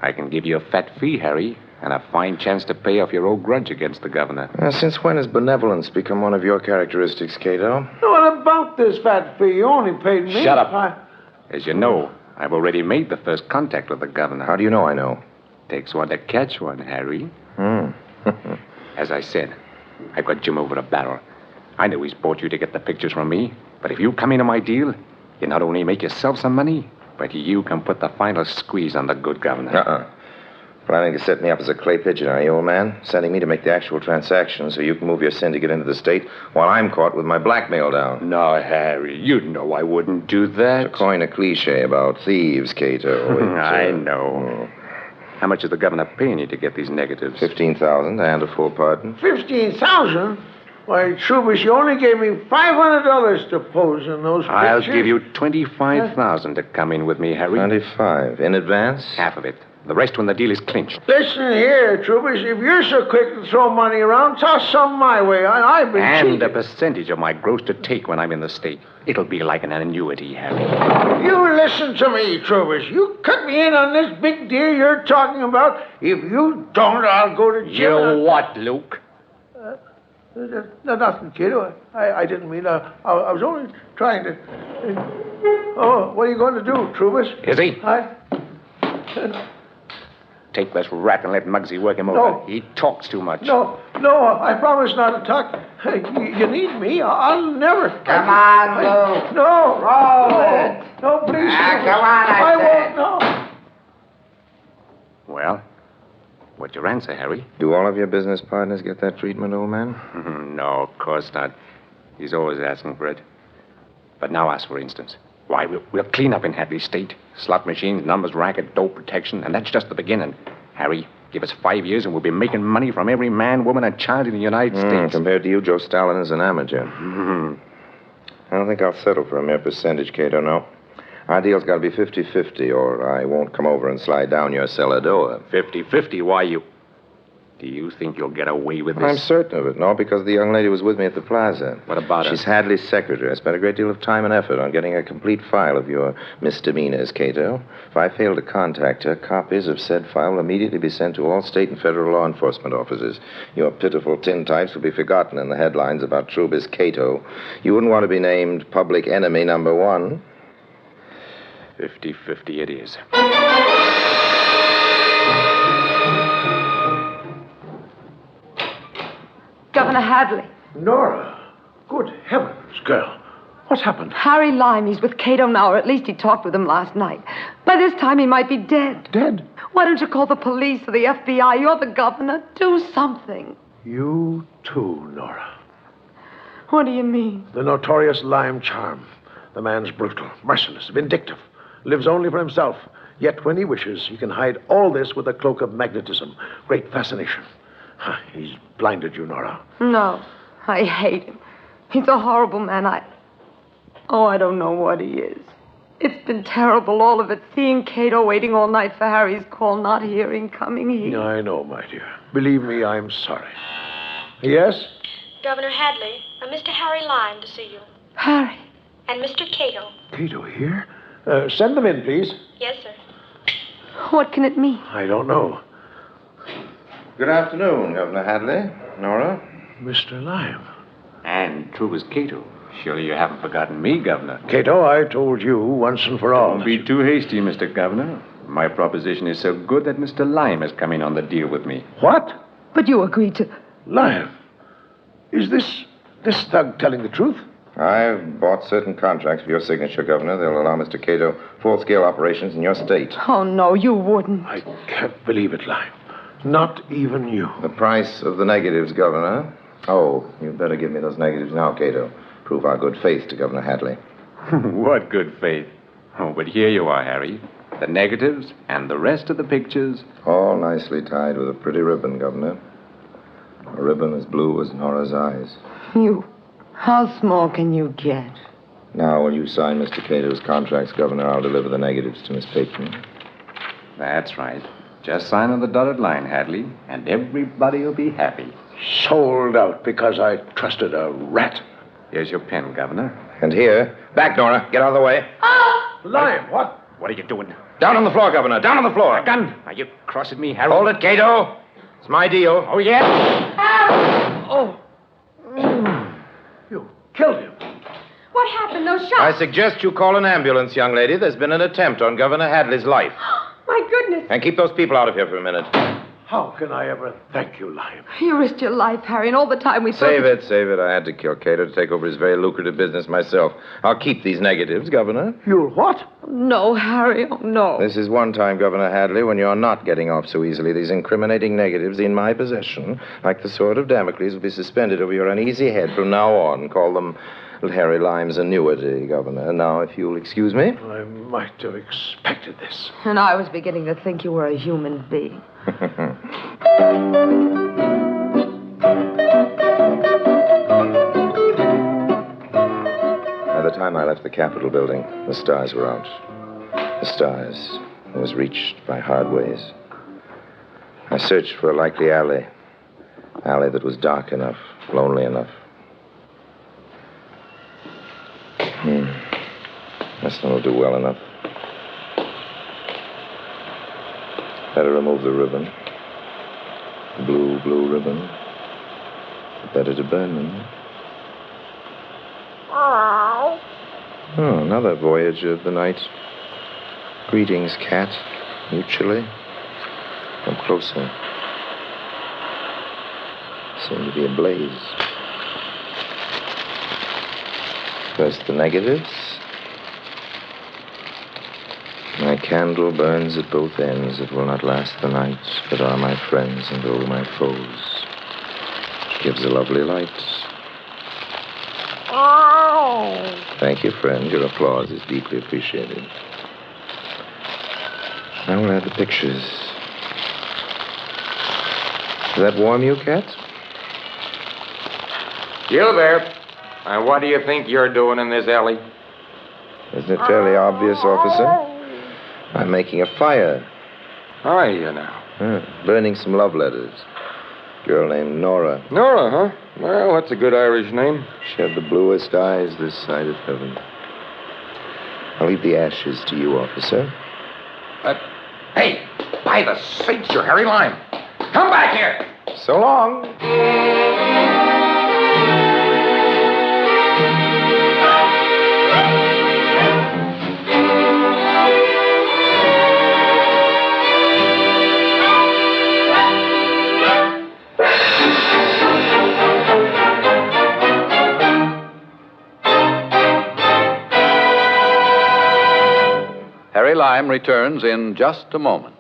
I can give you a fat fee, Harry, and a fine chance to pay off your old grudge against the governor. Since when has benevolence become one of your characteristics, Cato? What about this fat fee? You only paid me. Shut up. As you know, I've already made the first contact with the governor. How do you know I know? Takes one to catch one, Harry. As I said, I've got Jim over a barrel. I know he's bought you to get the pictures from me, but if you come into my deal, you not only make yourself some money, but you can put the final squeeze on the good governor. Planning to set me up as a clay pigeon, are you, old man? Sending me to make the actual transaction so you can move your syndicate into the state while I'm caught with my blackmail down. No, Harry, you know I wouldn't do that. To coin a cliche about thieves, Cato. I know. How much is the governor paying you to get these negatives? $15,000 and a full pardon. $15,000? Why, Troubus, you only gave me $500 to pose in those pictures. I'll give you $25,000 to come in with me, Harry. 25 in advance? Half of it. The rest when the deal is clinched. Listen here, Troubus. If you're so quick to throw money around, toss some my way. I've been cheated. And a percentage of my gross to take when I'm in the state. It'll be like an annuity, Harry. You listen to me, Troubus. You cut me in on this big deal you're talking about. If you don't, I'll go to jail. You what, Luke? Nothing, kid. I didn't mean. I was only trying to. Oh, what are you going to do, Troubus? Is he? Take this rat and let Muggsy work him over. No. He talks too much. No, I promise not to talk. You need me. I'll never. Come on, Luke. No. Roll it. No, please. Come on, I won't. No. Well, What's your answer, Harry? Do all of your business partners get that treatment, old man? No, of course not. He's always asking for it. But now ask, for instance. Why, we'll clean up in Hadley State. Slot machines, numbers, racket, dope protection, and that's just the beginning. Harry, give us 5 years and we'll be making money from every man, woman, and child in the United States. Compared to you, Joe Stalin is an amateur. I don't think I'll settle for a mere percentage, Cato, no. Our deal's got to be 50-50, or I won't come over and slide down your cellar door. 50-50? Why, do you think you'll get away with this? I'm certain of it, no, because the young lady was with me at the plaza. What about her? She's Hadley's secretary. I spent a great deal of time and effort on getting a complete file of your misdemeanors, Cato. If I fail to contact her, copies of said file will immediately be sent to all state and federal law enforcement officers. Your pitiful tintypes will be forgotten in the headlines about Trubis Cato. You wouldn't want to be named public enemy number 1. 50-50 it is. Governor Hadley. Nora. Good heavens, girl. What's happened? Harry Lime, he's with Cato now, or at least he talked with him last night. By this time, he might be dead. Dead? Why don't you call the police or the FBI? You're the governor. Do something. You too, Nora. What do you mean? The notorious Lime charm. The man's brutal, merciless, vindictive. Lives only for himself. Yet when he wishes, he can hide all this with a cloak of magnetism. Great fascination. He's blinded you, Nora. No, I hate him. He's a horrible man. I don't know what he is. It's been terrible, all of it. Seeing Cato waiting all night for Harry's call, not hearing, coming here. I know, my dear. Believe me, I'm sorry. Yes? Governor Hadley, Mr. Harry Lime to see you. Harry. And Mr. Cato. Cato here? Send them in, please. Yes, sir. What can it mean? I don't know. Good afternoon, Governor Hadley. Nora? Mr. Lime. And Trubis Cato. Surely you haven't forgotten me, Governor. Cato, I told you once and for all. Don't be too hasty, Mr. Governor. My proposition is so good that Mr. Lime is coming on the deal with me. What? But you agreed to... Lime? Is this thug telling the truth? I've bought certain contracts for your signature, Governor. They'll allow Mr. Cato full-scale operations in your state. Oh, no, you wouldn't. I can't believe it, Lime. Not even you. The price of the negatives, Governor. Oh, you'd better give me those negatives now, Cato. Prove our good faith to Governor Hadley. What good faith? Oh, but here you are, Harry. The negatives and the rest of the pictures. All nicely tied with a pretty ribbon, Governor. A ribbon as blue as Nora's eyes. You... How small can you get? Now, when you sign Mr. Cato's contracts, Governor, I'll deliver the negatives to Miss Peyton. That's right. Just sign on the dotted line, Hadley, and everybody will be happy. Sold out because I trusted a rat. Here's your pen, Governor. And here... Back, Nora. Get out of the way. Lime, what? What are you doing? Down on the floor, Governor. Down on the floor. A gun. Are you crossing me, Harry? Hold it, Cato. It's my deal. Oh, yeah? Oh. You killed him. What happened? Those shots? I suggest you call an ambulance, young lady. There's been an attempt on Governor Hadley's life. My goodness. And keep those people out of here for a minute. How can I ever thank you, Lime? You risked your life, Harry, and all the time we Save it. I had to kill Cato to take over his very lucrative business myself. I'll keep these negatives, Governor. You'll what? No, Harry, oh, no. This is one time, Governor Hadley, when you're not getting off so easily. These incriminating negatives in my possession, like the sword of Damocles, will be suspended over your uneasy head from now on. Call them Harry Lime's annuity, Governor. Now, if you'll excuse me. I might have expected this. And I was beginning to think you were a human being. By the time I left the Capitol building, the stars were out. The stars. It was reached by hard ways. I searched for a likely alley. Alley that was dark enough, lonely enough. This one will do well enough. Better remove the ribbon. The blue ribbon. Better to burn them. Oh, another voyager of the night. Greetings, cat. Mutually. Come closer. Seem to be ablaze. First the negatives. My candle burns at both ends. It will not last the night, but are my friends and oh, my foes. It gives a lovely light. Oh. Thank you, friend. Your applause is deeply appreciated. Now we'll add the pictures. Does that warm you, Cat? Gilbert, what do you think you're doing in this alley? Isn't it fairly obvious, officer? I'm making a fire. Are you now? Burning some love letters. Girl named Nora. Nora, huh? Well, that's a good Irish name. She had the bluest eyes this side of heaven. I'll leave the ashes to you, officer. Hey, by the saints, you're Harry Lime. Come back here. So long. Harry Lime returns in just a moment.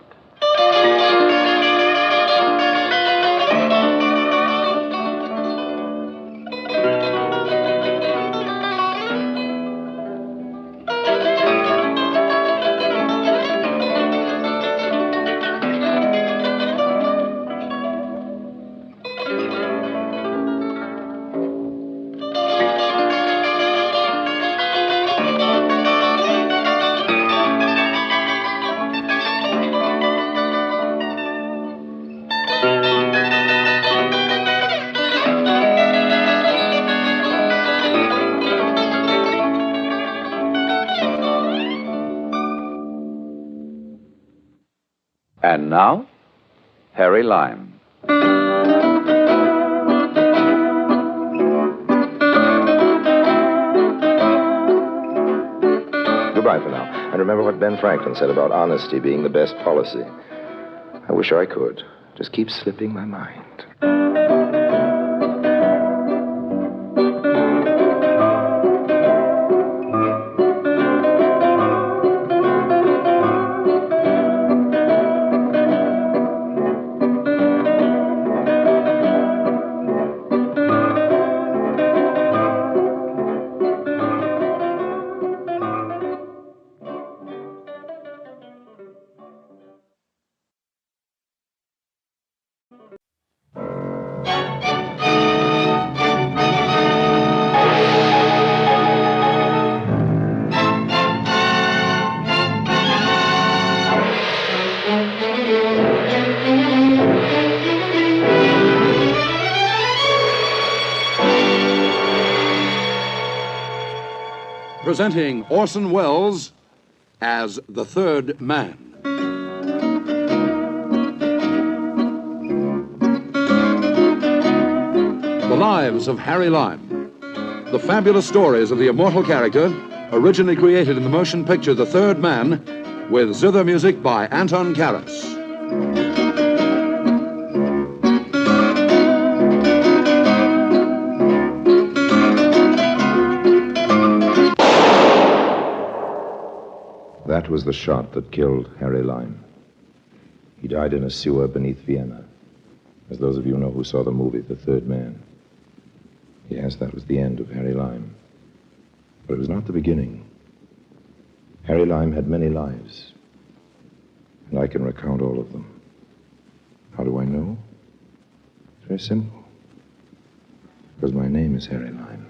And now, Harry Lime. Goodbye for now. And remember what Ben Franklin said about honesty being the best policy. I wish I could. Just keep slipping my mind. Presenting Orson Welles as the Third Man. The Lives of Harry Lime. The fabulous stories of the immortal character, originally created in the motion picture The Third Man, with zither music by Anton Karas. That was the shot that killed Harry Lime. He died in a sewer beneath Vienna, as those of you know who saw the movie The Third Man. Yes, that was the end of Harry Lime. But it was not the beginning. Harry Lime had many lives, and I can recount all of them. How do I know? It's very simple. Because my name is Harry Lime.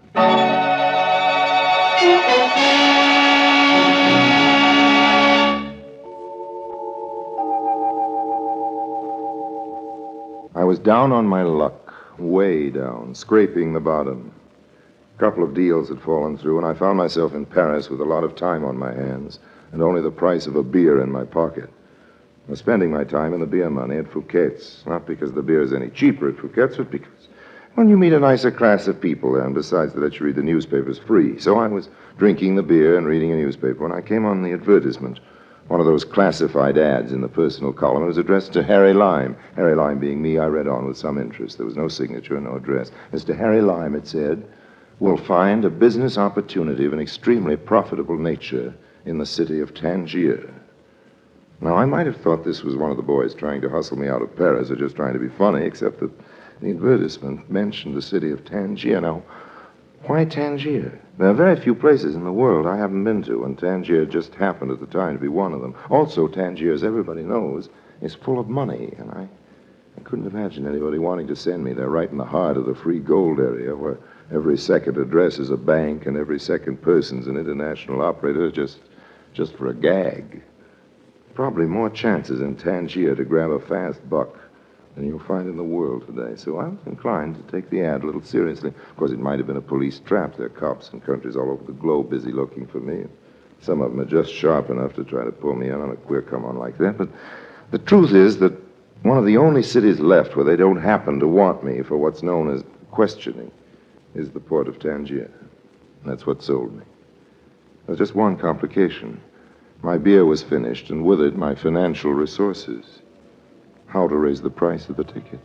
I was down on my luck, way down, scraping the bottom. A couple of deals had fallen through, and I found myself in Paris with a lot of time on my hands and only the price of a beer in my pocket. I was spending my time in the beer money at Fouquet's, not because the beer is any cheaper at Fouquet's, but because, well, you meet a nicer class of people there, and besides, they let you read the newspapers free. So I was drinking the beer and reading a newspaper when I came on the advertisement. One of those classified ads in the personal column. It was addressed to Harry Lime. Harry Lime being me, I read on with some interest. There was no signature, no address. Mr. Harry Lime, it said, will find a business opportunity of an extremely profitable nature in the city of Tangier. Now, I might have thought this was one of the boys trying to hustle me out of Paris or just trying to be funny, except that the advertisement mentioned the city of Tangier. Now, why Tangier? There are very few places in the world I haven't been to, and Tangier just happened at the time to be one of them. Also, Tangier, as everybody knows, is full of money, and I couldn't imagine anybody wanting to send me there right in the heart of the free gold area where every second address is a bank and every second person's an international operator just for a gag. Probably more chances in Tangier to grab a fast buck than you'll find in the world today. So I was inclined to take the ad a little seriously. Of course, it might have been a police trap. There are cops in countries all over the globe busy looking for me. Some of them are just sharp enough to try to pull me in on a queer come-on like that. But the truth is that one of the only cities left where they don't happen to want me for what's known as questioning is the port of Tangier. That's what sold me. There's just one complication. My beer was finished, and with it, my financial resources. How to raise the price of the ticket.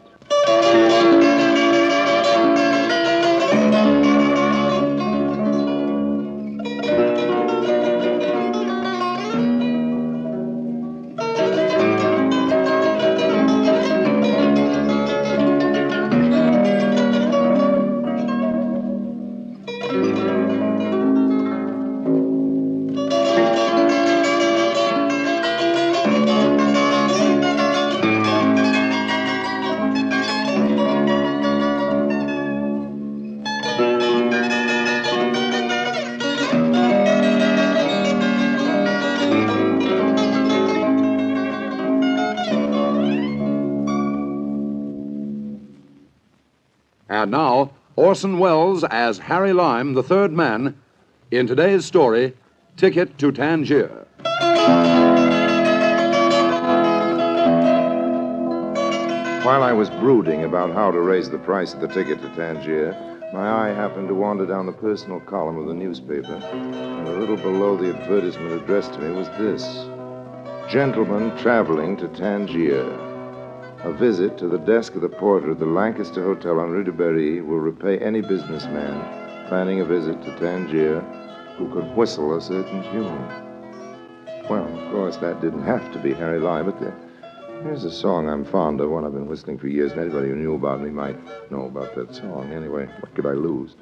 And now, Orson Welles as Harry Lime, the third man, in today's story, Ticket to Tangier. While I was brooding about how to raise the price of the ticket to Tangier, my eye happened to wander down the personal column of the newspaper, and a little below the advertisement addressed to me was this: Gentleman traveling to Tangier. A visit to the desk of the porter at the Lancaster Hotel on Rue de Berry will repay any businessman planning a visit to Tangier who can whistle a certain tune. Well, of course, that didn't have to be Harry Lime, but there's a song I'm fond of, one I've been whistling for years, and anybody who knew about me might know about that song. Anyway, what could I lose?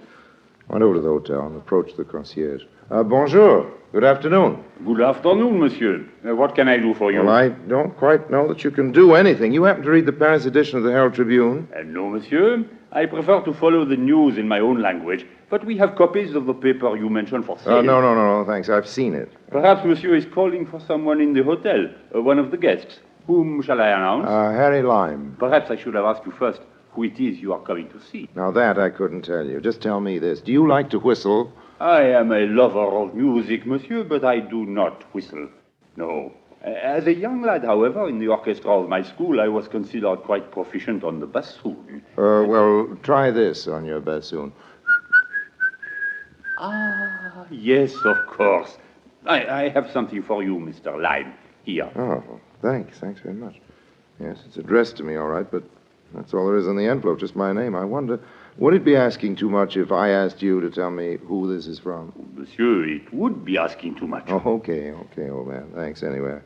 I went over to the hotel and approached the concierge. Bonjour. Good afternoon. Good afternoon, monsieur. What can I do for you? Well, I don't quite know that you can do anything. You happen to read the Paris edition of the Herald Tribune? No, monsieur. I prefer to follow the news in my own language, but we have copies of the paper you mentioned for sale. No, thanks. I've seen it. Perhaps monsieur is calling for someone in the hotel, one of the guests. Whom shall I announce? Harry Lime. Perhaps I should have asked you first who it is you are coming to see. Now, that I couldn't tell you. Just tell me this. Do you like to whistle? I am a lover of music, monsieur, but I do not whistle. No. As a young lad, however, in the orchestra of my school, I was considered quite proficient on the bassoon. Well, try this on your bassoon. Ah, yes, of course. I have something for you, Mr. Lime. Here. Oh, thanks. Thanks very much. Yes, it's addressed to me, all right, but that's all there is on the envelope, just my name. I wonder, would it be asking too much if I asked you to tell me who this is from? Monsieur, it would be asking too much. Oh, okay, old man. Thanks anyway.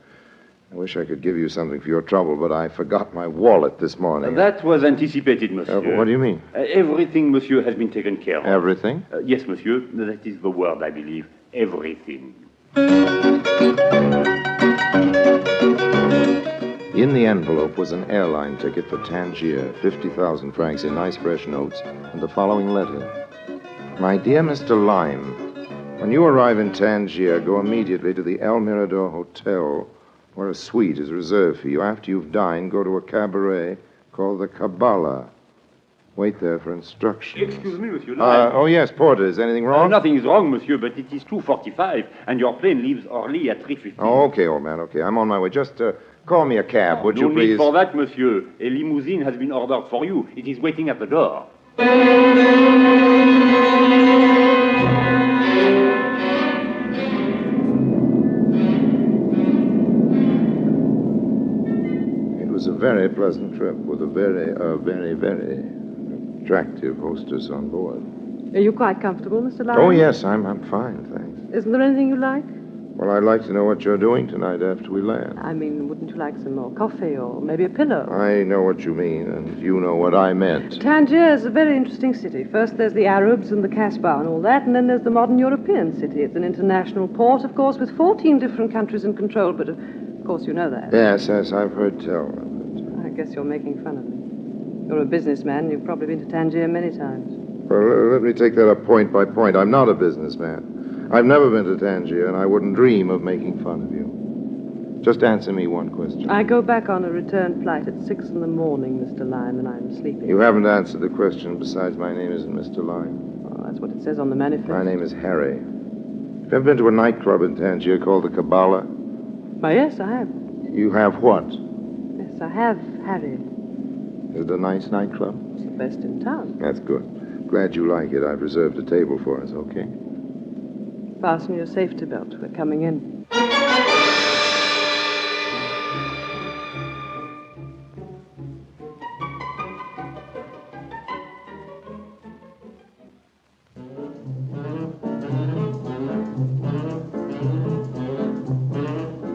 I wish I could give you something for your trouble, but I forgot my wallet this morning. That was anticipated, monsieur. What do you mean? Everything, monsieur, has been taken care of. Everything? Yes, monsieur. That is the word, I believe. Everything. In the envelope was an airline ticket for Tangier, 50,000 francs in nice fresh notes, and the following letter. My dear Mr. Lime, when you arrive in Tangier, go immediately to the El Mirador Hotel, where a suite is reserved for you. After you've dined, go to a cabaret called the Kabbalah. Wait there for instructions. Excuse me, monsieur Lime. Oh, yes, porter. Is anything wrong? Nothing is wrong, monsieur, but it is 2:45, and your plane leaves early at 3:15. Oh, okay, old man, okay. I'm on my way. Just call me a cab, would you please? No need for that, monsieur. A limousine has been ordered for you. It is waiting at the door. It was a very pleasant trip with a very attractive hostess on board. Are you quite comfortable, Mr. Lime? Oh, yes, I'm fine, thanks. Isn't there anything you like? Well, I'd like to know what you're doing tonight after we land. I mean, wouldn't you like some more coffee or maybe a pillow? I know what you mean, and you know what I meant. Tangier is a very interesting city. First, there's the Arabs and the Kasbah and all that, and then there's the modern European city. It's an international port, of course, with 14 different countries in control, but of course you know that. Yes, I've heard tell. I guess you're making fun of me. You're a businessman. You've probably been to Tangier many times. Well, let me take that up point by point. I'm not a businessman. I've never been to Tangier, and I wouldn't dream of making fun of you. Just answer me one question. I go back on a return flight at 6 in the morning, Mr. Lime, and I'm sleeping. You haven't answered the question. Besides, my name isn't Mr. Lime. Oh, that's what it says on the manifest. My name is Harry. Have you ever been to a nightclub in Tangier called the Kabbalah? Why, yes, I have. You have what? Yes, I have, Harry. Is it a nice nightclub? It's the best in town. That's good. Glad you like it. I've reserved a table for us, okay? Fasten your safety belt. We're coming in.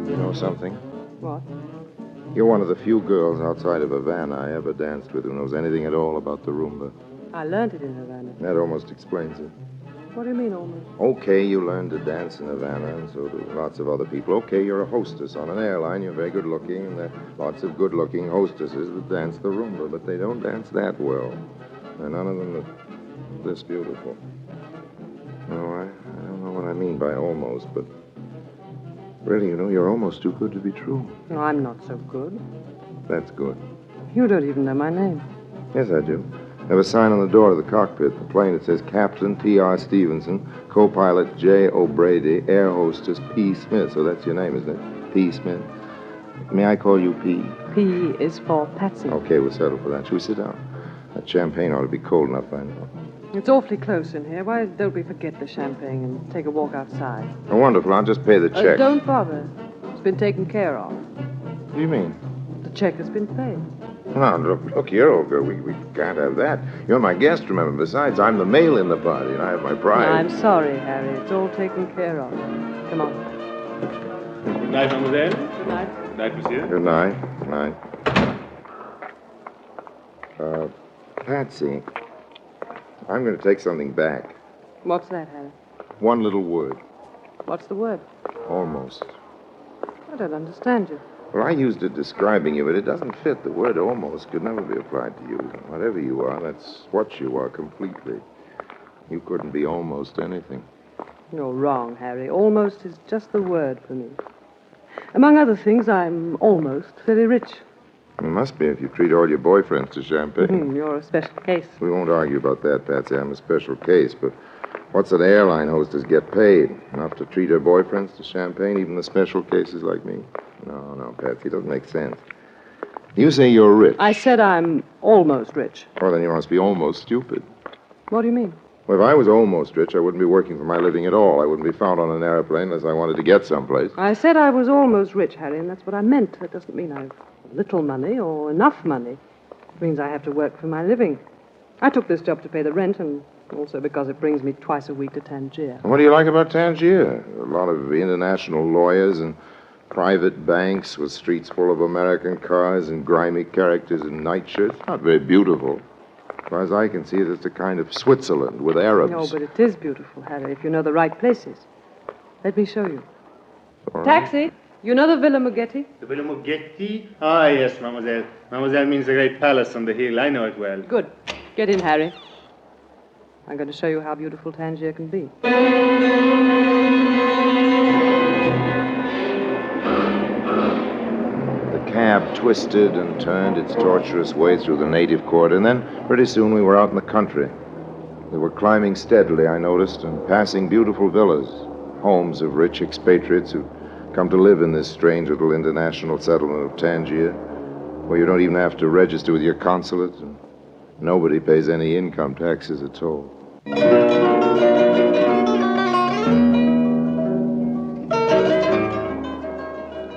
You know something? What? You're one of the few girls outside of Havana I ever danced with who knows anything at all about the rumba. I learned it in Havana. That almost explains it. What do you mean, almost? Okay, you learned to dance in Havana, and so do lots of other people. Okay, you're a hostess on an airline. You're very good-looking, and there are lots of good-looking hostesses that dance the rumba, but they don't dance that well. And none of them are this beautiful. No, I don't know what I mean by almost, but really, you know, you're almost too good to be true. No, I'm not so good. That's good. You don't even know my name. Yes, I do. I have a sign on the door of the cockpit, the plane. It says Captain T.R. Stevenson, co-pilot J. O'Brady, air hostess P. Smith. So that's your name, isn't it? P. Smith. May I call you P? P is for Patsy. Okay, we'll settle for that. Shall we sit down? That champagne ought to be cold enough by now. It's awfully close in here. Why don't we forget the champagne and take a walk outside? Oh, wonderful. I'll just pay the check. Don't bother. It's been taken care of. What do you mean? The check has been paid. No, look here, old girl. We can't have that. You're my guest, remember. Besides, I'm the male in the party, and I have my pride. I'm sorry, Harry. It's all taken care of. Come on. Good night, mademoiselle. Good night. Good night, monsieur. Good night. Good night. Patsy, I'm going to take something back. What's that, Harry? One little word. What's the word? Almost. I don't understand you. Well, I used it describing you, but it doesn't fit. The word almost could never be applied to you. Whatever you are, that's what you are completely. You couldn't be almost anything. You're wrong, Harry. Almost is just the word for me. Among other things, I'm almost very rich. You must be if you treat all your boyfriends to champagne. You're a special case. We won't argue about that, Patsy. I'm a special case, but what's an airline hostess get paid? Enough to treat her boyfriends to champagne, even the special cases like me? No, Patsy, it doesn't make sense. You say you're rich. I said I'm almost rich. Well, then you must be almost stupid. What do you mean? Well, if I was almost rich, I wouldn't be working for my living at all. I wouldn't be found on an airplane unless I wanted to get someplace. I said I was almost rich, Harry, and that's what I meant. That doesn't mean I've little money or enough money. It means I have to work for my living. I took this job to pay the rent and also because it brings me twice a week to Tangier. And what do you like about Tangier? A lot of international lawyers and private banks with streets full of American cars and grimy characters in nightshirts. Not very beautiful. As far as I can see, it's a kind of Switzerland with Arabs. No, but it is beautiful, Harry, if you know the right places. Let me show you. All right. Taxi! You know the Villa Muggetti? The Villa Muggetti? Ah, yes, mademoiselle. Mademoiselle means the great palace on the hill. I know it well. Good. Get in, Harry. I'm going to show you how beautiful Tangier can be. The cab twisted and turned its tortuous way through the native quarter, and then pretty soon we were out in the country. We were climbing steadily, I noticed, and passing beautiful villas, homes of rich expatriates who come to live in this strange little international settlement of Tangier, where you don't even have to register with your consulate, and nobody pays any income taxes at all.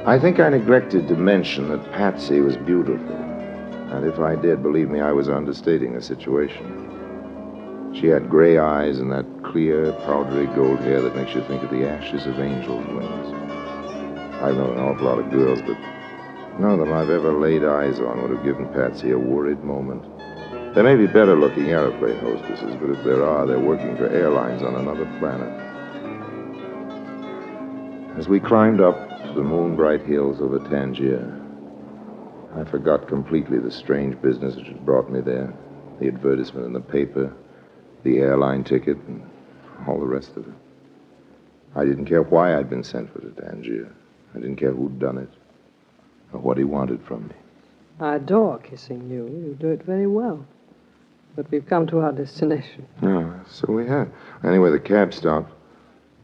I think I neglected to mention that Patsy was beautiful. And if I did, believe me, I was understating the situation. She had gray eyes and that clear, powdery gold hair that makes you think of the ashes of angels' wings. I've known an awful lot of girls, but none of them I've ever laid eyes on would have given Patsy a worried moment. There may be better-looking airplane hostesses, but if there are, they're working for airlines on another planet. As we climbed up to the moon-bright hills over Tangier, I forgot completely the strange business which had brought me there, the advertisement in the paper, the airline ticket, and all the rest of it. I didn't care why I'd been sent for to Tangier. I didn't care who'd done it, or what he wanted from me. I adore kissing you. You do it very well. But we've come to our destination. Oh, so we have. Anyway, the cab stopped.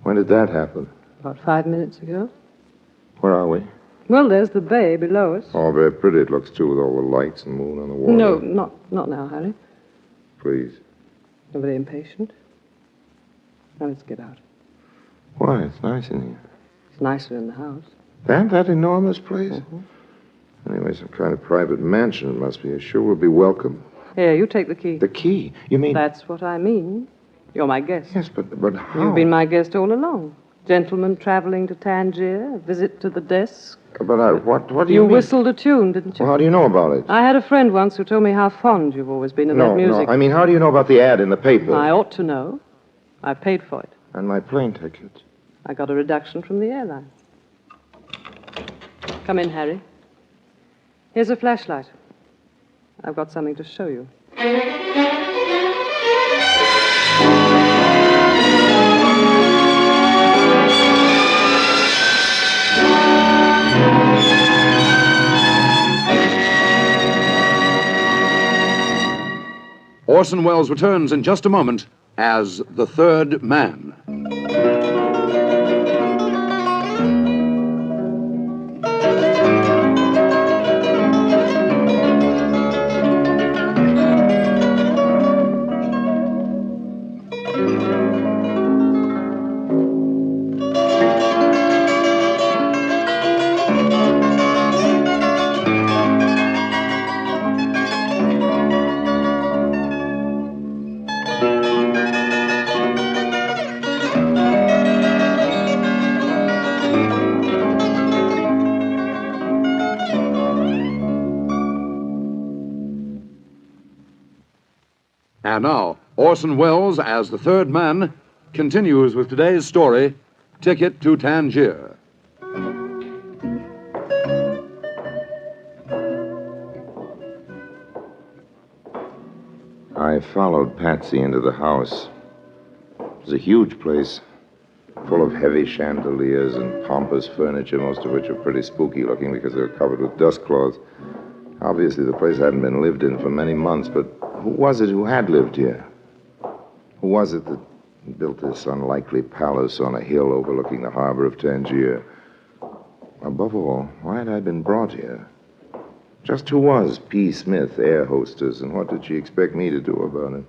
When did that happen? About 5 minutes ago. Where are we? Well, there's the bay below us. Oh, very pretty it looks, too, with all the lights and moon on the water. No, not now, Harry. Please. You're very impatient. Now let's get out. Why? It's nice in here. It's nicer in the house. That enormous place? Mm-hmm. Anyway, some kind of private mansion it must be. You sure we'll be welcome? Here, you take the key. The key? You mean... That's what I mean. You're my guest. Yes, but how? You've been my guest all along. Gentleman traveling to Tangier, a visit to the desk. But what do you mean? You whistled a tune, didn't you? Well, how do you know about it? I had a friend once who told me how fond you've always been of that music. No, I mean, how do you know about the ad in the paper? I ought to know. I paid for it. And my plane ticket? I got a reduction from the airline. Come in, Harry. Here's a flashlight. I've got something to show you. Orson Welles returns in just a moment as the third man. And now, Orson Welles, as the third man, continues with today's story, Ticket to Tangier. I followed Patsy into the house. It was a huge place, full of heavy chandeliers and pompous furniture, most of which are pretty spooky looking because they were covered with dust cloths. Obviously, the place hadn't been lived in for many months, but who was it who had lived here? Who was it that built this unlikely palace on a hill overlooking the harbor of Tangier? Above all, why had I been brought here? Just who was P. Smith, air hostess, and what did she expect me to do about it?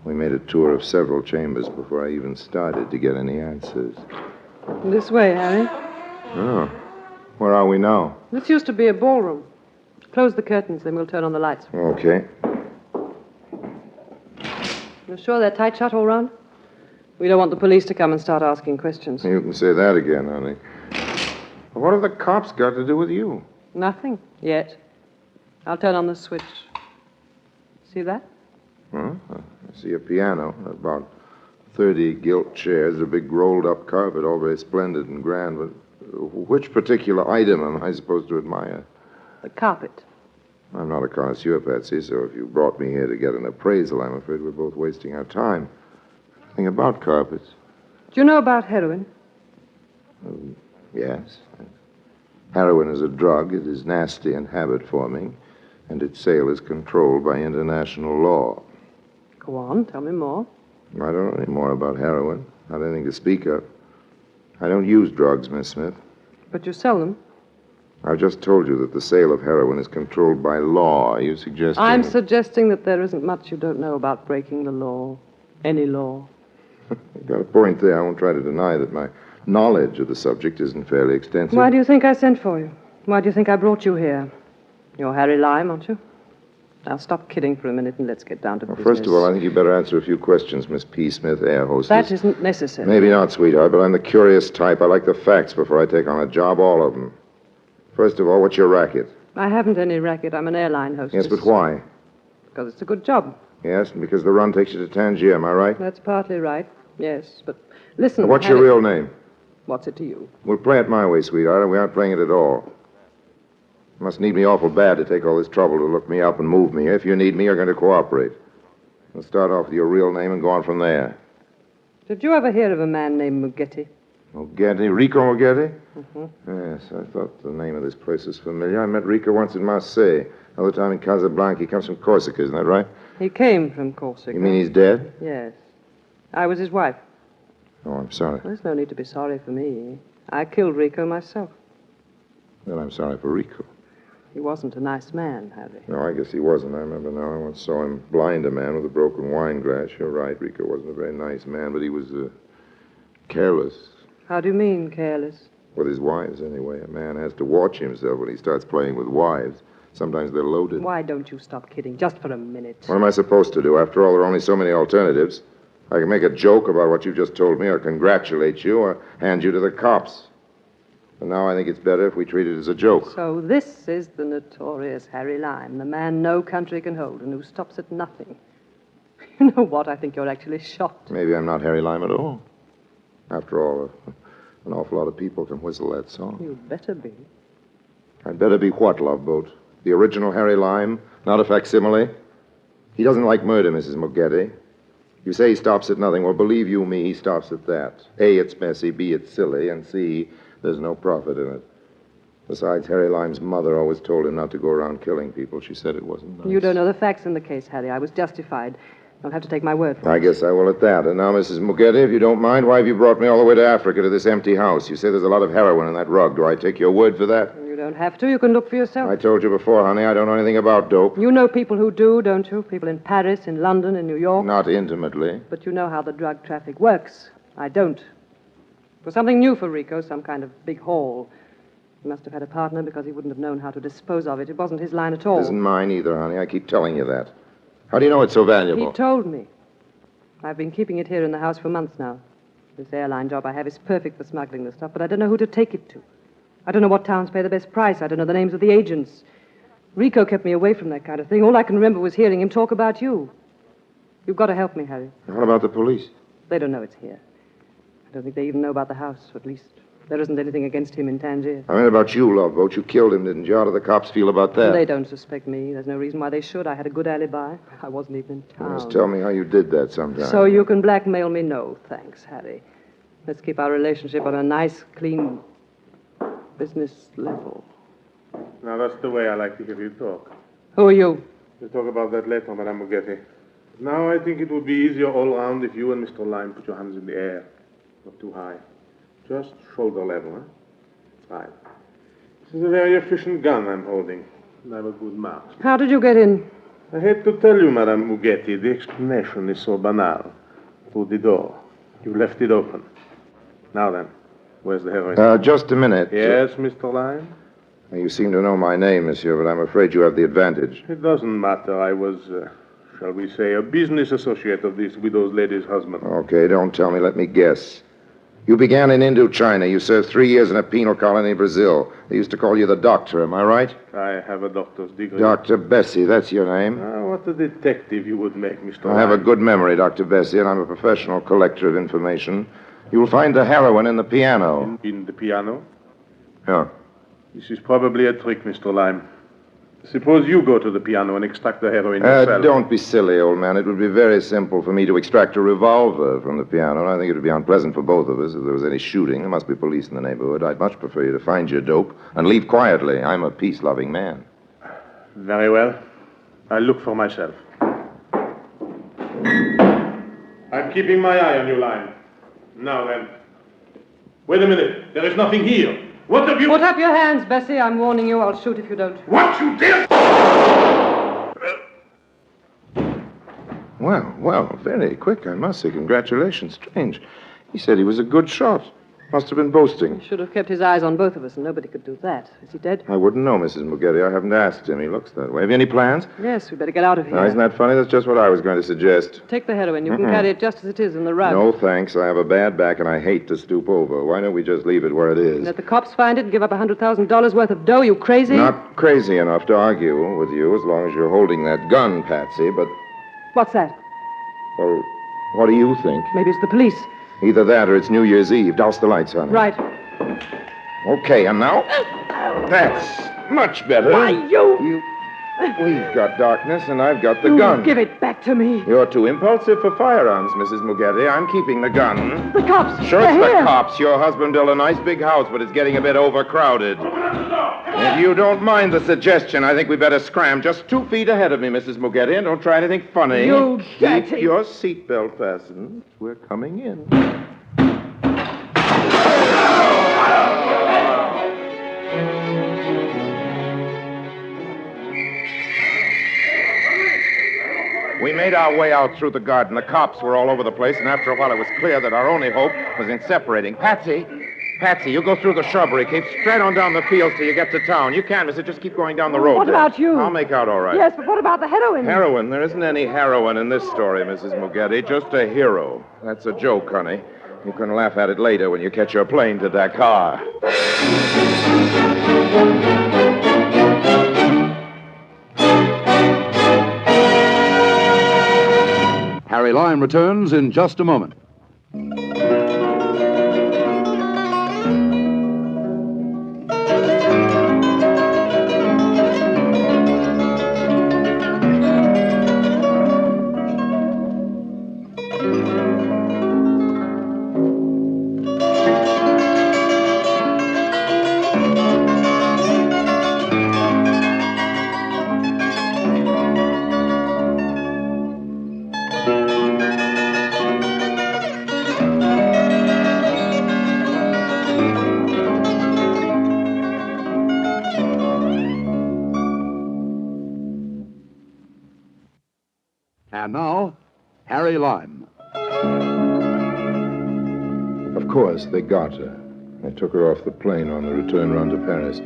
We made a tour of several chambers before I even started to get any answers. This way, Harry. Oh. Where are we now? This used to be a ballroom. Close the curtains, then we'll turn on the lights. Okay. You're sure they're tight shut all round? We don't want the police to come and start asking questions. You can say that again, honey. What have the cops got to do with you? Nothing, yet. I'll turn on the switch. See that? Huh? I see a piano, about 30 gilt chairs, a big rolled-up carpet, all very splendid and grand, but which particular item am I supposed to admire? The carpet. I'm not a connoisseur, Patsy, so if you brought me here to get an appraisal, I'm afraid we're both wasting our time. Nothing about carpets. Do you know about heroin? Yes. Heroin is a drug. It is nasty and habit-forming, and its sale is controlled by international law. Go on, tell me more. I don't know any more about heroin. Not anything to speak of. I don't use drugs, Miss Smith. But you sell them? I've just told you that the sale of heroin is controlled by law. Are you suggesting... I'm suggesting that there isn't much you don't know about breaking the law. Any law. You've got a point there. I won't try to deny that my knowledge of the subject isn't fairly extensive. Why do you think I sent for you? Why do you think I brought you here? You're Harry Lime, aren't you? Now stop kidding for a minute and let's get down to business. First of all, I think you better answer a few questions, Miss P. Smith, air hostess. That isn't necessary. Maybe not, sweetheart, but I'm the curious type. I like the facts before I take on a job, all of them. First of all, what's your racket? I haven't any racket. I'm an airline hostess. Yes, but why? Because it's a good job. Yes, and because the run takes you to Tangier, am I right? That's partly right. Yes, but listen... Now, what's your real name? What's it to you? We'll play it my way, sweetheart, and we aren't playing it at all. You must need me awful bad to take all this trouble to look me up and move me. If you need me, you're going to cooperate. We'll start off with your real name and go on from there. Did you ever hear of a man named Mugetti? Mugetti? Rico Mugetti? Mm-hmm. Yes, I thought the name of this place was familiar. I met Rico once in Marseille. Another time in Casablanca. He comes from Corsica, isn't that right? He came from Corsica. You mean he's dead? Yes. I was his wife. Oh, I'm sorry. There's no need to be sorry for me. I killed Rico myself. Well, I'm sorry for Rico. He wasn't a nice man, Harry. No, I guess he wasn't. I remember now. I once saw him blind a man with a broken wine glass. You're right. Rico wasn't a very nice man, but he was careless. How do you mean, careless? With his wives, anyway. A man has to watch himself when he starts playing with wives. Sometimes they're loaded. Why don't you stop kidding, just for a minute? What am I supposed to do? After all, there are only so many alternatives. I can make a joke about what you've just told me, or congratulate you, or hand you to the cops. And now I think it's better if we treat it as a joke. So this is the notorious Harry Lime, the man no country can hold and who stops at nothing. You know what? I think you're actually shocked. Maybe I'm not Harry Lime at all. After all, an awful lot of people can whistle that song. You'd better be. I'd better be what, Love Boat? The original Harry Lime, not a facsimile? He doesn't like murder, Mrs. Mugetti. You say he stops at nothing. Well, believe you me, he stops at that. A, it's messy. B, it's silly. And C, there's no profit in it. Besides, Harry Lime's mother always told him not to go around killing people. She said it wasn't nice. You don't know the facts in the case, Harry. I was justified. You'll have to take my word for it. I guess I will at that. And now, Mrs. Mugetti, if you don't mind, why have you brought me all the way to Africa to this empty house? You say there's a lot of heroin in that rug. Do I take your word for that? You don't have to. You can look for yourself. I told you before, honey, I don't know anything about dope. You know people who do, don't you? People in Paris, in London, in New York. Not intimately. But you know how the drug traffic works. I don't. It was something new for Rico, some kind of big haul. He must have had a partner because he wouldn't have known how to dispose of it. It wasn't his line at all. It isn't mine either, honey. I keep telling you that. How do you know it's so valuable? He told me. I've been keeping it here in the house for months now. This airline job I have is perfect for smuggling the stuff, but I don't know who to take it to. I don't know what towns pay the best price. I don't know the names of the agents. Rico kept me away from that kind of thing. All I can remember was hearing him talk about you. You've got to help me, Harry. What about the police? They don't know it's here. I don't think they even know about the house, at least. There isn't anything against him in Tangier. I mean about you, Love Boat. You killed him, didn't you? How do the cops feel about that? They don't suspect me. There's no reason why they should. I had a good alibi. I wasn't even in town. Just tell me how you did that sometime. So you can blackmail me? No, thanks, Harry. Let's keep our relationship on a nice, clean business level. Now, that's the way I like to hear you talk. Who are you? We'll talk about that later, Madame Mugetti. Now, I think it would be easier all around if you and Mr. Lime put your hands in the air. Not too high. Just shoulder level, huh? That's right. This is a very efficient gun I'm holding. And I have a good mouth. How did you get in? I hate to tell you, Madame Mugetti, the explanation is so banal. Through the door. You left it open. Now then, where's the heroin? Just a minute. Yes, Mr. Lime? You seem to know my name, monsieur, but I'm afraid you have the advantage. It doesn't matter. I was, shall we say, a business associate of this widow's lady's husband. Okay, don't tell me. Let me guess. You began in Indochina. You served 3 years in a penal colony in Brazil. They used to call you the doctor, am I right? I have a doctor's degree. Dr. Bessie, that's your name? What a detective you would make, Mr. I have a good memory, Dr. Bessie, and I'm a professional collector of information. You'll find the heroin in the piano. In the piano? Yeah. This is probably a trick, Mr. Lime. Suppose you go to the piano and extract the heroin yourself. Don't be silly, old man. It would be very simple for me to extract a revolver from the piano, and I think it would be unpleasant for both of us if there was any shooting. There must be police in the neighborhood. I'd much prefer you to find your dope and leave quietly. I'm a peace-loving man. Very well. I'll look for myself. I'm keeping my eye on you, Lime. Now then. Wait a minute. There is nothing here. What have you... Put up your hands, Bessie. I'm warning you. I'll shoot if you don't. What you did? Well, very quick, I must say. Congratulations. Strange. He said he was a good shot. Must have been boasting. He should have kept his eyes on both of us, and nobody could do that. Is he dead? I wouldn't know, Mrs. Muggetti. I haven't asked him. He looks that way. Have you any plans? Yes, we better get out of here. Now, isn't that funny? That's just what I was going to suggest. Take the heroin. You can carry it just as it is in the rug. No, thanks. I have a bad back, and I hate to stoop over. Why don't we just leave it where it is? Let the cops find it and give up $100,000 worth of dough. You crazy? Not crazy enough to argue with you as long as you're holding that gun, Patsy, but... What's that? Well, what do you think? Maybe it's the police. Either that or it's New Year's Eve. Douse the lights, honey. Right. Okay, and now? That's much better. Why, you... We've got darkness, and I've got the gun. Give it back to me. You're too impulsive for firearms, Mrs. Muggetti. I'm keeping the gun. The cops. Sure, They're it's the here. cops. Your husband built a nice big house, but it's getting a bit overcrowded. If you don't mind the suggestion, I think we better scram just 2 feet ahead of me, Mrs. Muggetti, and don't try anything funny. You dirty... Keep your seatbelt fastened. We're coming in. We made our way out through the garden. The cops were all over the place, and after a while it was clear that our only hope was in separating. Patsy, you go through the shrubbery. Keep straight on down the fields till you get to town. You can, mister. Just keep going down the road. What about you? I'll make out all right. Yes, but what about the heroin? Heroin? There isn't any heroin in this story, Mrs. Muggetti. Just a hero. That's a joke, honey. You can laugh at it later when you catch your plane to Dakar. Harry Lime returns in just a moment. And now, Harry Lime. Of course, they got her. They took her off the plane on the return run to Paris.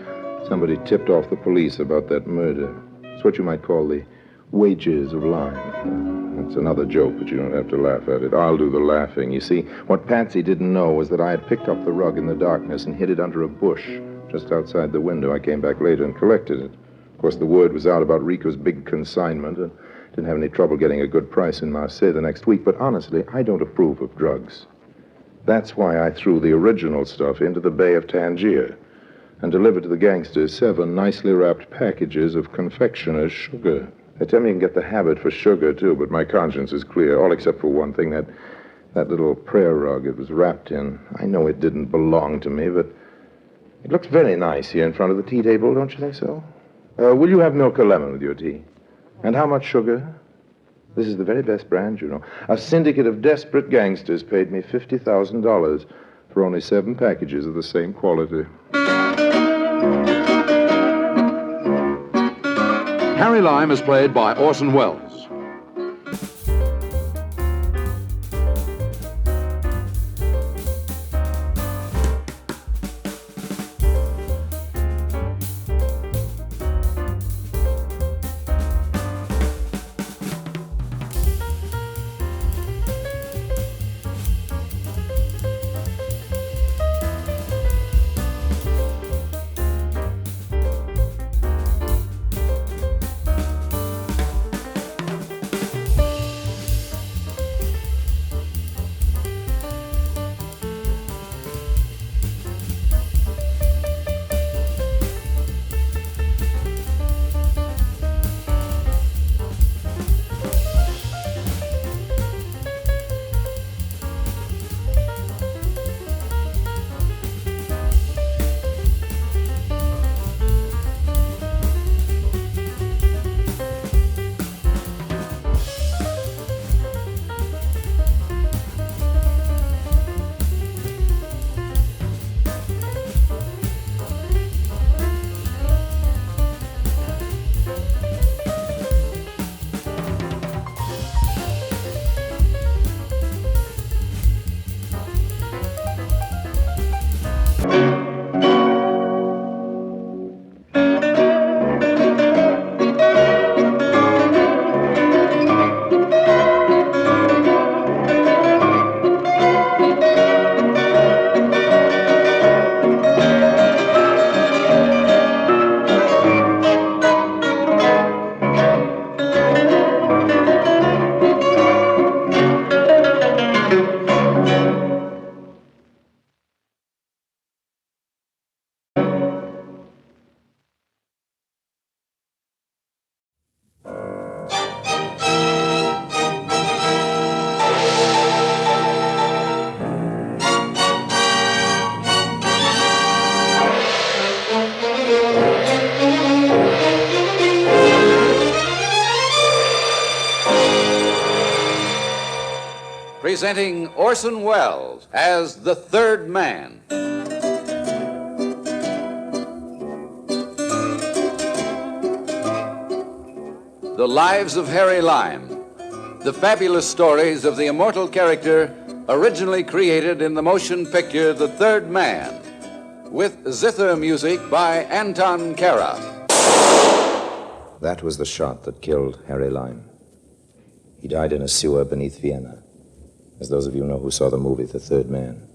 Somebody tipped off the police about that murder. It's what you might call the wages of lying. That's another joke, but you don't have to laugh at it. I'll do the laughing. You see, what Patsy didn't know was that I had picked up the rug in the darkness and hid it under a bush just outside the window. I came back later and collected it. Of course, the word was out about Rico's big consignment, and didn't have any trouble getting a good price in Marseille the next week. But honestly, I don't approve of drugs. That's why I threw the original stuff into the Bay of Tangier and delivered to the gangsters 7 nicely wrapped packages of confectioner's sugar. They tell me you can get the habit for sugar, too, but my conscience is clear, all except for one thing, that little prayer rug it was wrapped in. I know it didn't belong to me, but it looks very nice here in front of the tea table, don't you think so? Will you have milk or lemon with your tea? And how much sugar? This is the very best brand, you know. A syndicate of desperate gangsters paid me $50,000 for only 7 packages of the same quality. Harry Lime is played by Orson Welles. presenting Orson Welles as the third man. The Lives of Harry Lime, the fabulous stories of the immortal character originally created in the motion picture The Third Man, with zither music by Anton Kara. That was the shot that killed Harry Lime. He died in a sewer beneath Vienna, as those of you know who saw the movie The Third Man.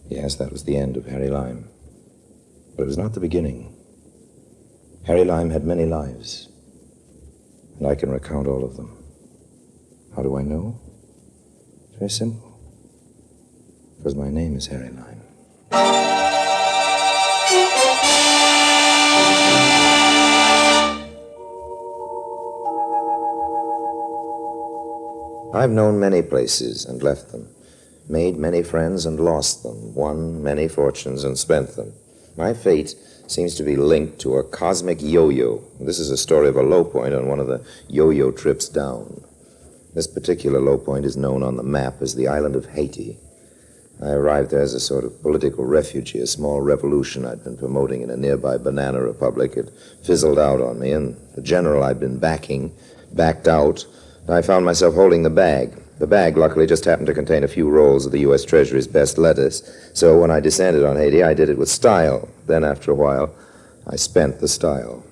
Yes, that was the end of Harry Lime. But it was not the beginning. Harry Lime had many lives, and I can recount all of them. How do I know? It's very simple. Because my name is Harry Lime. I've known many places and left them, made many friends and lost them, won many fortunes and spent them. My fate seems to be linked to a cosmic yo-yo. This is a story of a low point on one of the yo-yo trips down. This particular low point is known on the map as the island of Haiti. I arrived there as a sort of political refugee, a small revolution I'd been promoting in a nearby banana republic. It fizzled out on me, and the general I'd been backing backed out. I found myself holding the bag. The bag, luckily, just happened to contain a few rolls of the U.S. Treasury's best lettuce. So when I descended on Haiti, I did it with style. Then, after a while, I spent the style.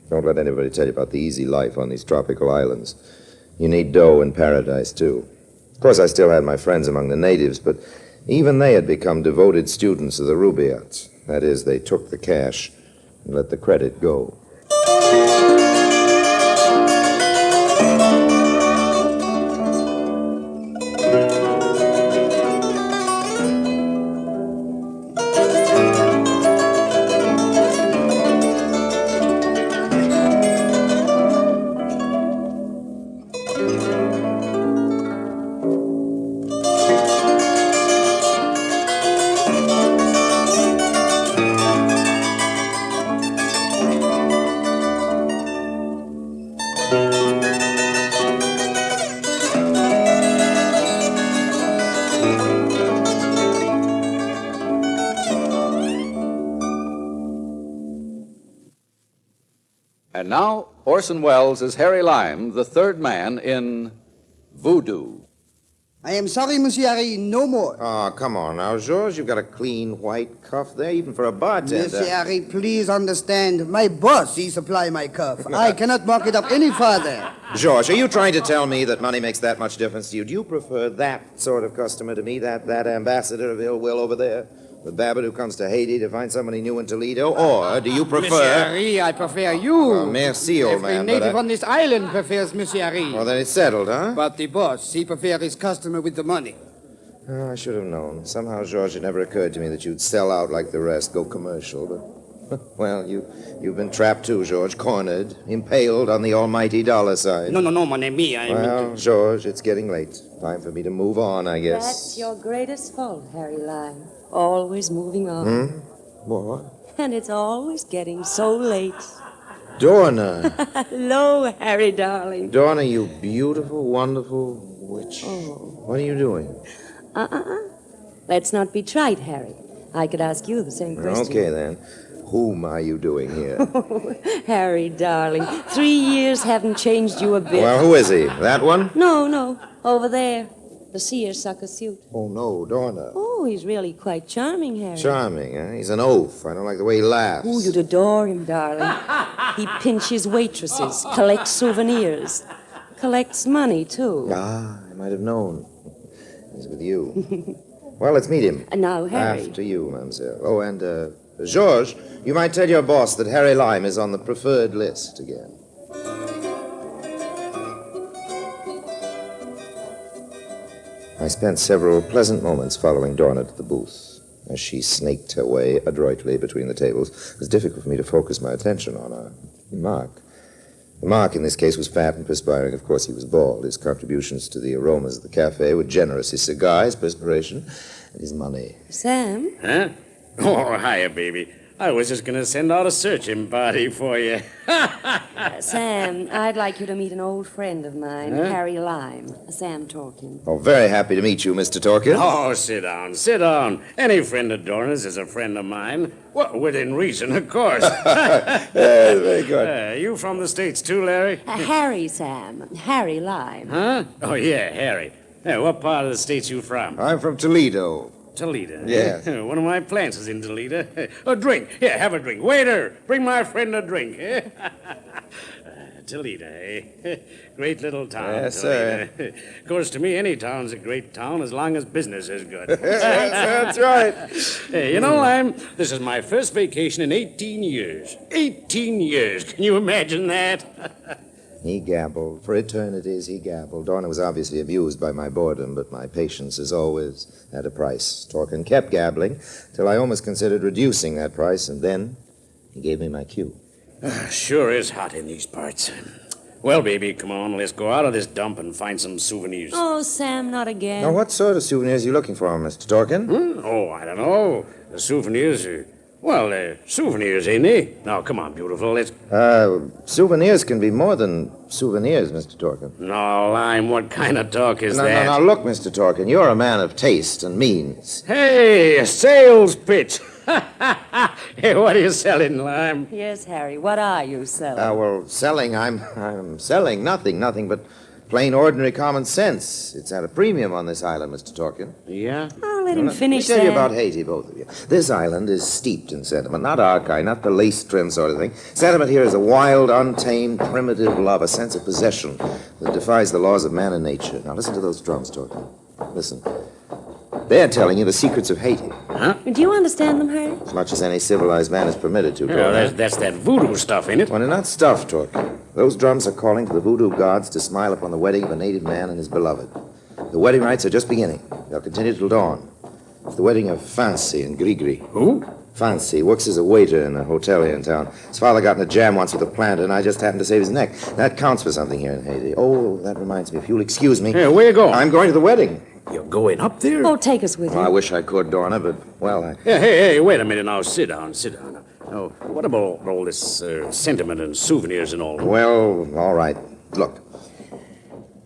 Don't let anybody tell you about the easy life on these tropical islands. You need dough in paradise, too. Of course, I still had my friends among the natives, but even they had become devoted students of the Rubaiyat. That is, they took the cash and let the credit go. And now, Orson Welles is Harry Lime, the third man in Voodoo. I am sorry, Monsieur Harry, no more. Oh, come on now, George. You've got a clean white cuff there, even for a bartender. Monsieur Harry, please understand. My boss, he supply my cuff. I cannot mark it up any further. George, are you trying to tell me that money makes that much difference to you? Do you prefer that sort of customer to me, that ambassador of ill will over there? The Babbitt who comes to Haiti to find somebody new in Toledo? Or do you prefer... Monsieur Harry, I prefer you. Oh, merci, old Every man. native on this island prefers Monsieur Harry. Well, then it's settled, huh? But the boss, he prefers his customer with the money. Oh, I should have known. Somehow, George, it never occurred to me that you'd sell out like the rest, go commercial, but... Well, you've been trapped too, George. Cornered, impaled on the almighty dollar sign. No, mon ami, Well, George, it's getting late. Time for me to move on, I guess. That's your greatest fault, Harry Lime. Always moving on. What? And it's always getting so late. Dorna. Hello, Harry, darling. Dorna, you beautiful, wonderful witch. Oh. What are you doing? Let's not be trite, Harry. I could ask you the same question. Okay, then. Whom are you doing here? Harry, darling, 3 years haven't changed you a bit. Well, who is he? That one? No, over there. The seersucker suit. Oh, no, Dorna. Oh, he's really quite charming, Harry. Charming, eh? He's an oaf. I don't like the way he laughs. Oh, you'd adore him, darling. He pinches waitresses, collects souvenirs, collects money, too. Ah, I might have known. He's with you. Well, let's meet him. Now, Harry. After you, mademoiselle. Oh, and, Georges, you might tell your boss that Harry Lime is on the preferred list again. I spent several pleasant moments following Dorna to the booth. As she snaked her way adroitly between the tables, it was difficult for me to focus my attention on her. Mark. The Mark in this case was fat and perspiring. Of course, he was bald. His contributions to the aromas of the cafe were generous. His cigar, his perspiration, and his money. Sam? Huh? Oh, hiya, baby. I was just going to send out a searching party for you. Sam, I'd like you to meet an old friend of mine, Harry Lime. Sam talking. Oh, very happy to meet you, Mr. Torkins. Oh, sit down, sit down. Any friend of Dorner's is a friend of mine. Well, within reason, of course. Very good. You from the States too, Larry? Harry, Sam. Harry Lime. Huh? Oh, yeah, Harry. What part of the States you from? I'm from Toledo. Toledo? Yes. One of my plants is in Toledo. A drink. Here, have a drink. Waiter, bring my friend a drink. Toledo, eh? Great little town. Yes, Toledo. sir. Of course, to me, any town's a great town as long as business is good. That's right. Hey, you know, Lime, this is my first vacation in 18 years. 18 years. Can you imagine that? He gabbled. For eternities, he gabbled. Dorner was obviously amused by my boredom, but my patience, as always, had a price. Torkin kept gabbling till I almost considered reducing that price, and then he gave me my cue. Sure is hot in these parts. Well, baby, come on, let's go out of this dump and find some souvenirs. Oh, Sam, not again. Now, what sort of souvenirs are you looking for, Mr. Torkin? Oh, I don't know. The souvenirs souvenirs, ain't they? Now, come on, beautiful, let's... Souvenirs can be more than souvenirs, Mr. Torkin. No, Lime, what kind of talk is that? No, look, Mr. Torkin, you're a man of taste and means. Hey, a sales pitch. Hey, what are you selling, Lime? Yes, Harry, what are you selling? Selling, I'm selling nothing but plain, ordinary common sense. It's at a premium on this island, Mr. Torkin. Yeah? I'll let him finish, Let me tell you Sam. about Haiti, both of you. This island is steeped in sentiment, not our kind, not the lace-trimmed sort of thing. Sentiment here is a wild, untamed, primitive love, a sense of possession that defies the laws of man and nature. Now, listen to those drums, Torkin. Listen. They're telling you the secrets of Haiti. Huh? Do you understand them, Harry? As much as any civilized man is permitted to. Yeah, that's that voodoo stuff, ain't it? Well, they're not stuff, Torkin. Those drums are calling to the voodoo gods to smile upon the wedding of a native man and his beloved. The wedding rites are just beginning. They'll continue till dawn. It's the wedding of Fancy and Grigri. Who? Fancy works as a waiter in a hotel here in town. His father got in a jam once with a planter, and I just happened to save his neck. That counts for something here in Haiti. Oh, that reminds me. If you'll excuse me. Hey, where you going? I'm going to the wedding. You're going up there? Oh, take us with you. Well, I wish I could, Dorna, but, well, I... Hey, wait a minute now. Sit down. Now, what about all this sentiment and souvenirs and all? Well, all right. Look.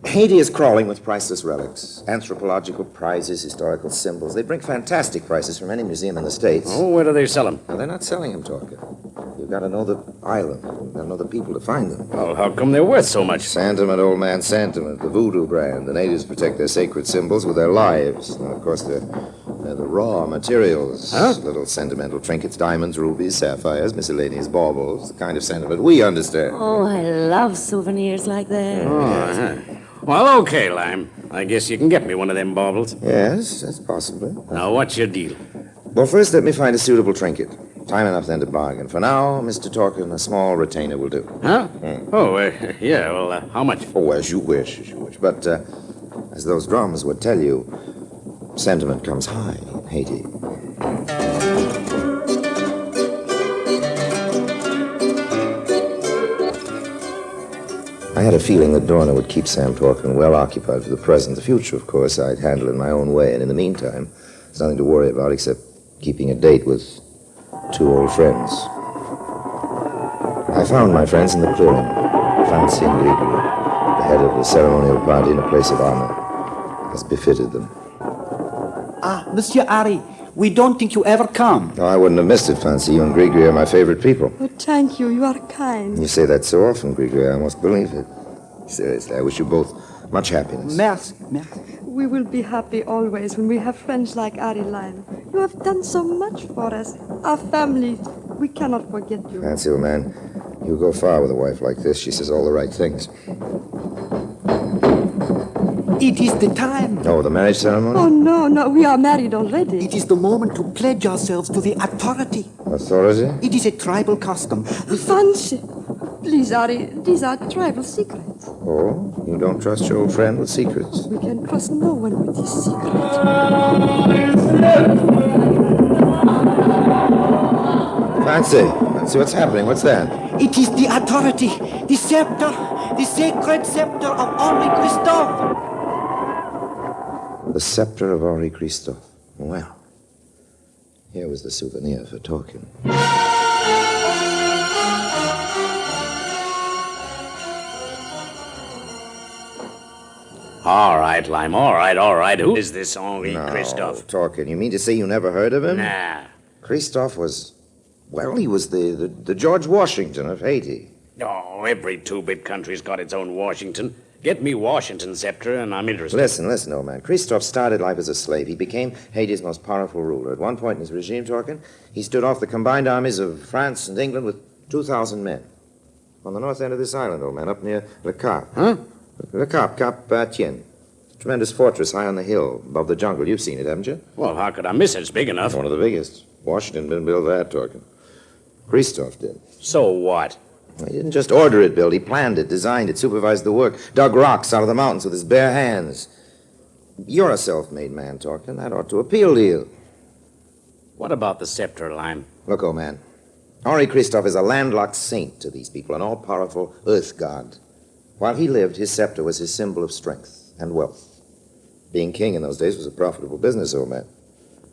Haiti is crawling with priceless relics, anthropological prizes, historical symbols. They bring fantastic prices from any museum in the States. Oh, where do they sell them? Well, they're not selling them, Torkin. You've got to know the island. You've got to know the people to find them. Well, how come they're worth so much? Sentiment, old man, sentiment. The voodoo brand. The natives protect their sacred symbols with their lives. Now, of course, they're the raw materials. Huh? Little sentimental trinkets, diamonds, rubies, sapphires, miscellaneous baubles. The kind of sentiment we understand. Oh, I love souvenirs like that. Oh, uh-huh. Well, okay, Lime. I guess you can get me one of them baubles. Yes, that's possible. Now, what's your deal? Well, first, let me find a suitable trinket. Time enough then to bargain. For now, Mr. Torkin, a small retainer will do. Huh? Oh, yeah, well, how much? Oh, as you wish. But, as those drums would tell you, sentiment comes high in Haiti. I had a feeling that Dorna would keep Sam Torkin well occupied for the present. The future, of course, I'd handle in my own way. And in the meantime, there's nothing to worry about except keeping a date with two old friends. I found my friends in the clearing, Fancy and Grigri, the head of the ceremonial party in a place of honor, as befitted them. Ah, Monsieur Harry, we don't think you ever come. No, I wouldn't have missed it, Fancy. You and Grigri are my favorite people. Oh, thank you. You are kind. You say that so often, Grigri, I almost believe it. Seriously, I wish you both much happiness. Merci. We will be happy always when we have friends like Harry Lime. You have done so much for us. Our family, we cannot forget you. Fancy, old man, you go far with a wife like this. She says all the right things. It is the time. Oh, the marriage ceremony? Oh, no, we are married already. It is the moment to pledge ourselves to the authority. Authority? It is a tribal custom. Fancy. Please, Harry, these are tribal secrets. Oh, you don't trust your old friend with secrets? We can trust no one with these secrets. Fancy, what's happening? What's that? It is the authority, the scepter, the sacred scepter of Henri Christophe. The scepter of Henri Christophe. Well, Here was the souvenir for talking. All right, Lime, all right. Who is this Henri Christophe? Talking. You mean to say you never heard of him? Nah. Christophe was, well, he was the George Washington of Haiti. Oh, every two-bit country's got its own Washington. Get me Washington scepter, and I'm interested. Listen, old man. Christophe started life as a slave. He became Haiti's most powerful ruler. At one point in his regime, talking, he stood off the combined armies of France and England with 2,000 men. On the north end of this island, old man, up near Le Cap. Huh? Le Cap, Tien. Tremendous fortress high on the hill, above the jungle. You've seen it, haven't you? Well, how could I miss it? It's big enough. One of the biggest. Washington didn't build that, talking. Christophe did. So what? He didn't just order it built. He planned it, designed it, supervised the work, dug rocks out of the mountains with his bare hands. You're a self-made man, talking. That ought to appeal to you. What about the scepter, Lime? Look, old man. Henri Christophe is a landlocked saint to these people, an all-powerful earth god. While he lived, his scepter was his symbol of strength and wealth. Being king in those days was a profitable business, old man.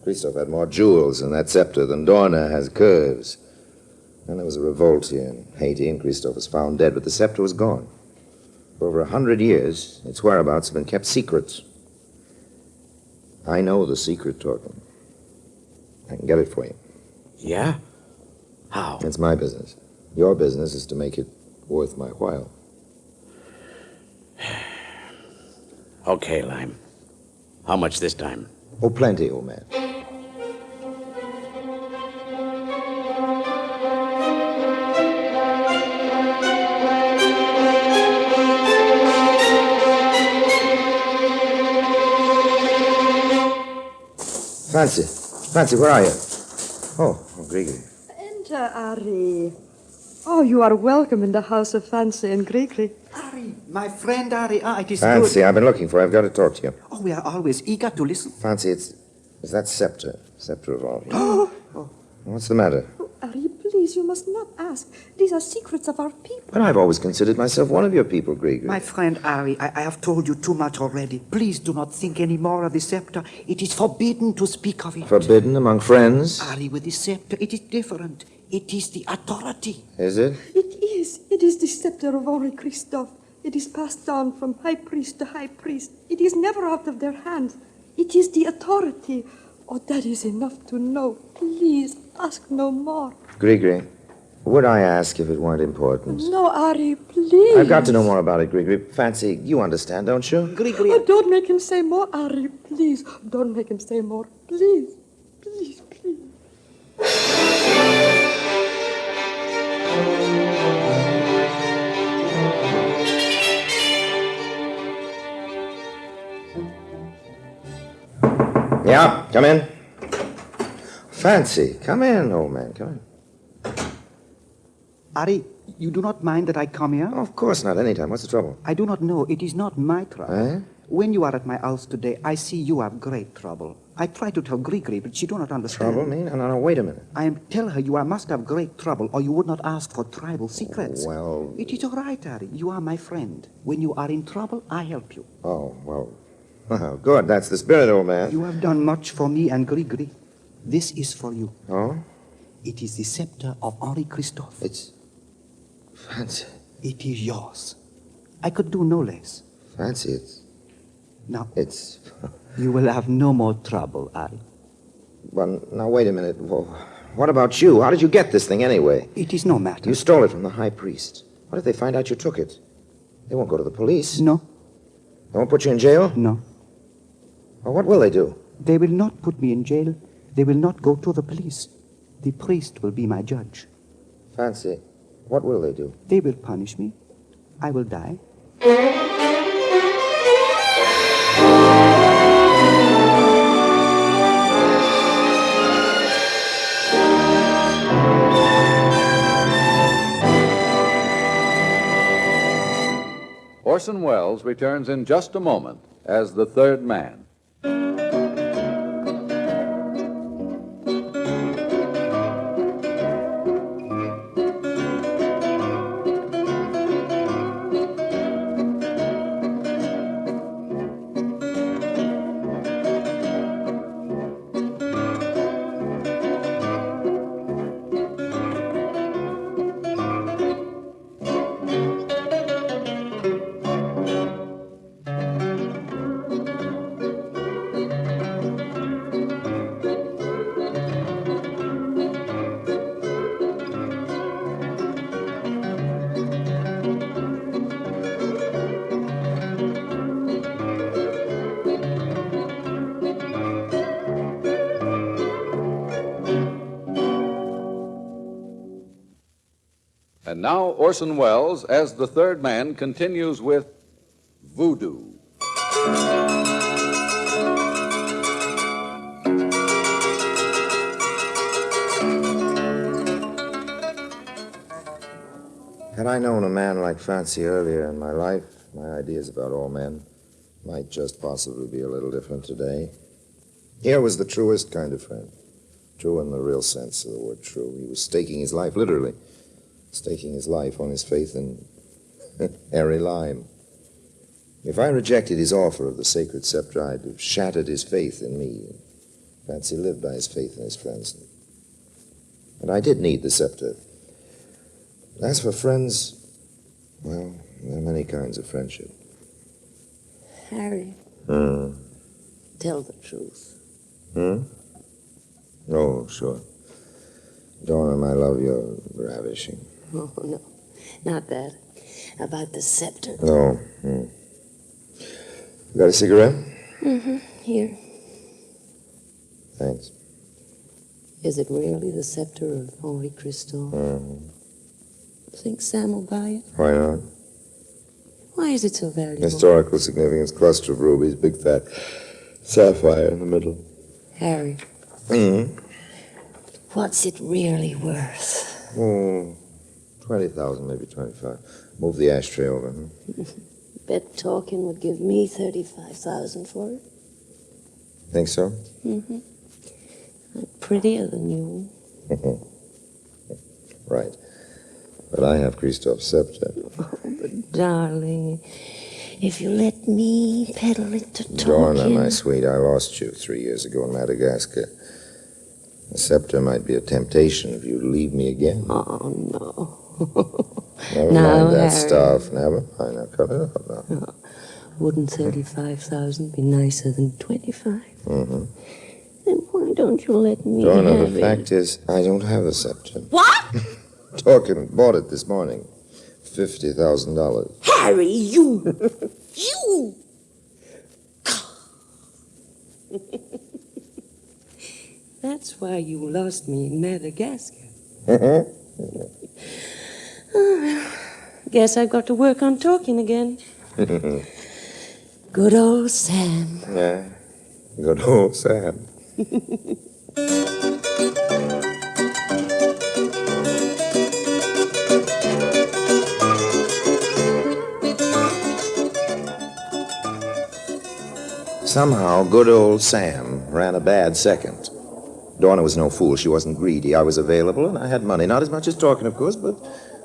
Christophe had more jewels in that scepter than Dorna has curves. Then there was a revolt here in Haiti, and Christophe was found dead, but the scepter was gone. For over 100 years, its whereabouts have been kept secret. I know the secret, talking. I can get it for you. Yeah? How? It's my business. Your business is to make it worth my while. Okay, Lime. How much this time? Oh, plenty, old man. Fancy, where are you? Oh, Gregory. Enter, Ari. Oh, you are welcome in the house of Fancy and Gregory. Ari, my friend Ari, it is Fancy, good. I've been looking for you. I've got to talk to you. Oh, we are always eager to listen. Fancy, it's that scepter of all. Oh, What's the matter? Ari, please, you must not ask. These are secrets of our people. But I've always considered myself one of your people, Gregory. My friend Ari, I have told you too much already. Please do not think any more of the scepter. It is forbidden to speak of it. Forbidden among friends? Ari, with the scepter, it is different. It is the authority. Is it? It is. It is the scepter of Henri Christophe. It is passed down from high priest to high priest. It is never out of their hands. It is the authority. Oh, that is enough to know. Please, ask no more. Gregory, would I ask if it weren't important? No, Ari, please. I've got to know more about it, Gregory. Fancy, you understand, don't you? Gregory. Oh, don't make him say more, Ari, please. Don't make him say more. Please. Please, please. Yeah, come in. Fancy, come in, old man, come in. Ari, you do not mind that I come here? Oh, of course not, anytime. What's the trouble? I do not know. It is not my trouble. Eh? When you are at my house today, I see you have great trouble. I try to tell Gregory, but she do not understand. Trouble? Me? No, wait a minute. I am tell her you must have great trouble, or you would not ask for tribal secrets. Well... It is all right, Ari. You are my friend. When you are in trouble, I help you. Oh, well... Oh, good. That's the spirit, old man. You have done much for me and Gregory. This is for you. Oh? It is the scepter of Henri Christophe. It's... Fancy. It is yours. I could do no less. Fancy, it's... Now... It's... You will have no more trouble, Ari. Well, now, wait a minute. Well, what about you? How did you get this thing, anyway? It is no matter. You stole it from the high priest. What if they find out you took it? They won't go to the police. No. They won't put you in jail? No. Well, what will they do? They will not put me in jail. They will not go to the police. The priest will be my judge. Fancy. What will they do? They will punish me. I will die. Orson Welles returns in just a moment as the third man. And now Orson Welles, as the third man, continues with Voodoo. Had I known a man like Fancy earlier in my life, my ideas about all men might just possibly be a little different today. Here was the truest kind of friend. True in the real sense of the word true. He was staking his life, literally, staking his life on his faith in Harry Lime. If I rejected his offer of the sacred scepter, I'd have shattered his faith in me. Fancy lived by his faith in his friends. And I did need the scepter. As for friends, well, there are many kinds of friendship. Harry, tell the truth. Oh, sure. Donna, my love, you're ravishing. Oh, no, not that. About the scepter. No. You got a cigarette? Here. Thanks. Is it really the scepter of Henri Christophe? Think Sam will buy it? Why not? Why is it so valuable? Historical significance, cluster of rubies, big fat sapphire in the middle. Harry. What's it really worth? Oh, 20,000, maybe 25. Move the ashtray over. Bet Talkin would give me 35,000 for it. Think so? I'm prettier than you. Right. But I have Christophe's scepter. Oh, but darling, if you let me peddle it to Talkin... Donna, my sweet, I lost you 3 years ago in Madagascar. The scepter might be a temptation if you leave me again. Oh, no. Never mind that stuff. Never mind. Now, cut it out now. Wouldn't 35,000 be nicer than 25? Then why don't you let me Donna, have the it? fact is, I don't have the scepter. What? Talking, bought it this morning. $50,000. Harry, you! You! That's why you lost me in Madagascar. Guess I've got to work on talking again. Good old Sam. Yeah, good old Sam. Somehow, good old Sam ran a bad second. Donna was no fool. She wasn't greedy. I was available, and I had money. Not as much as talking, of course, but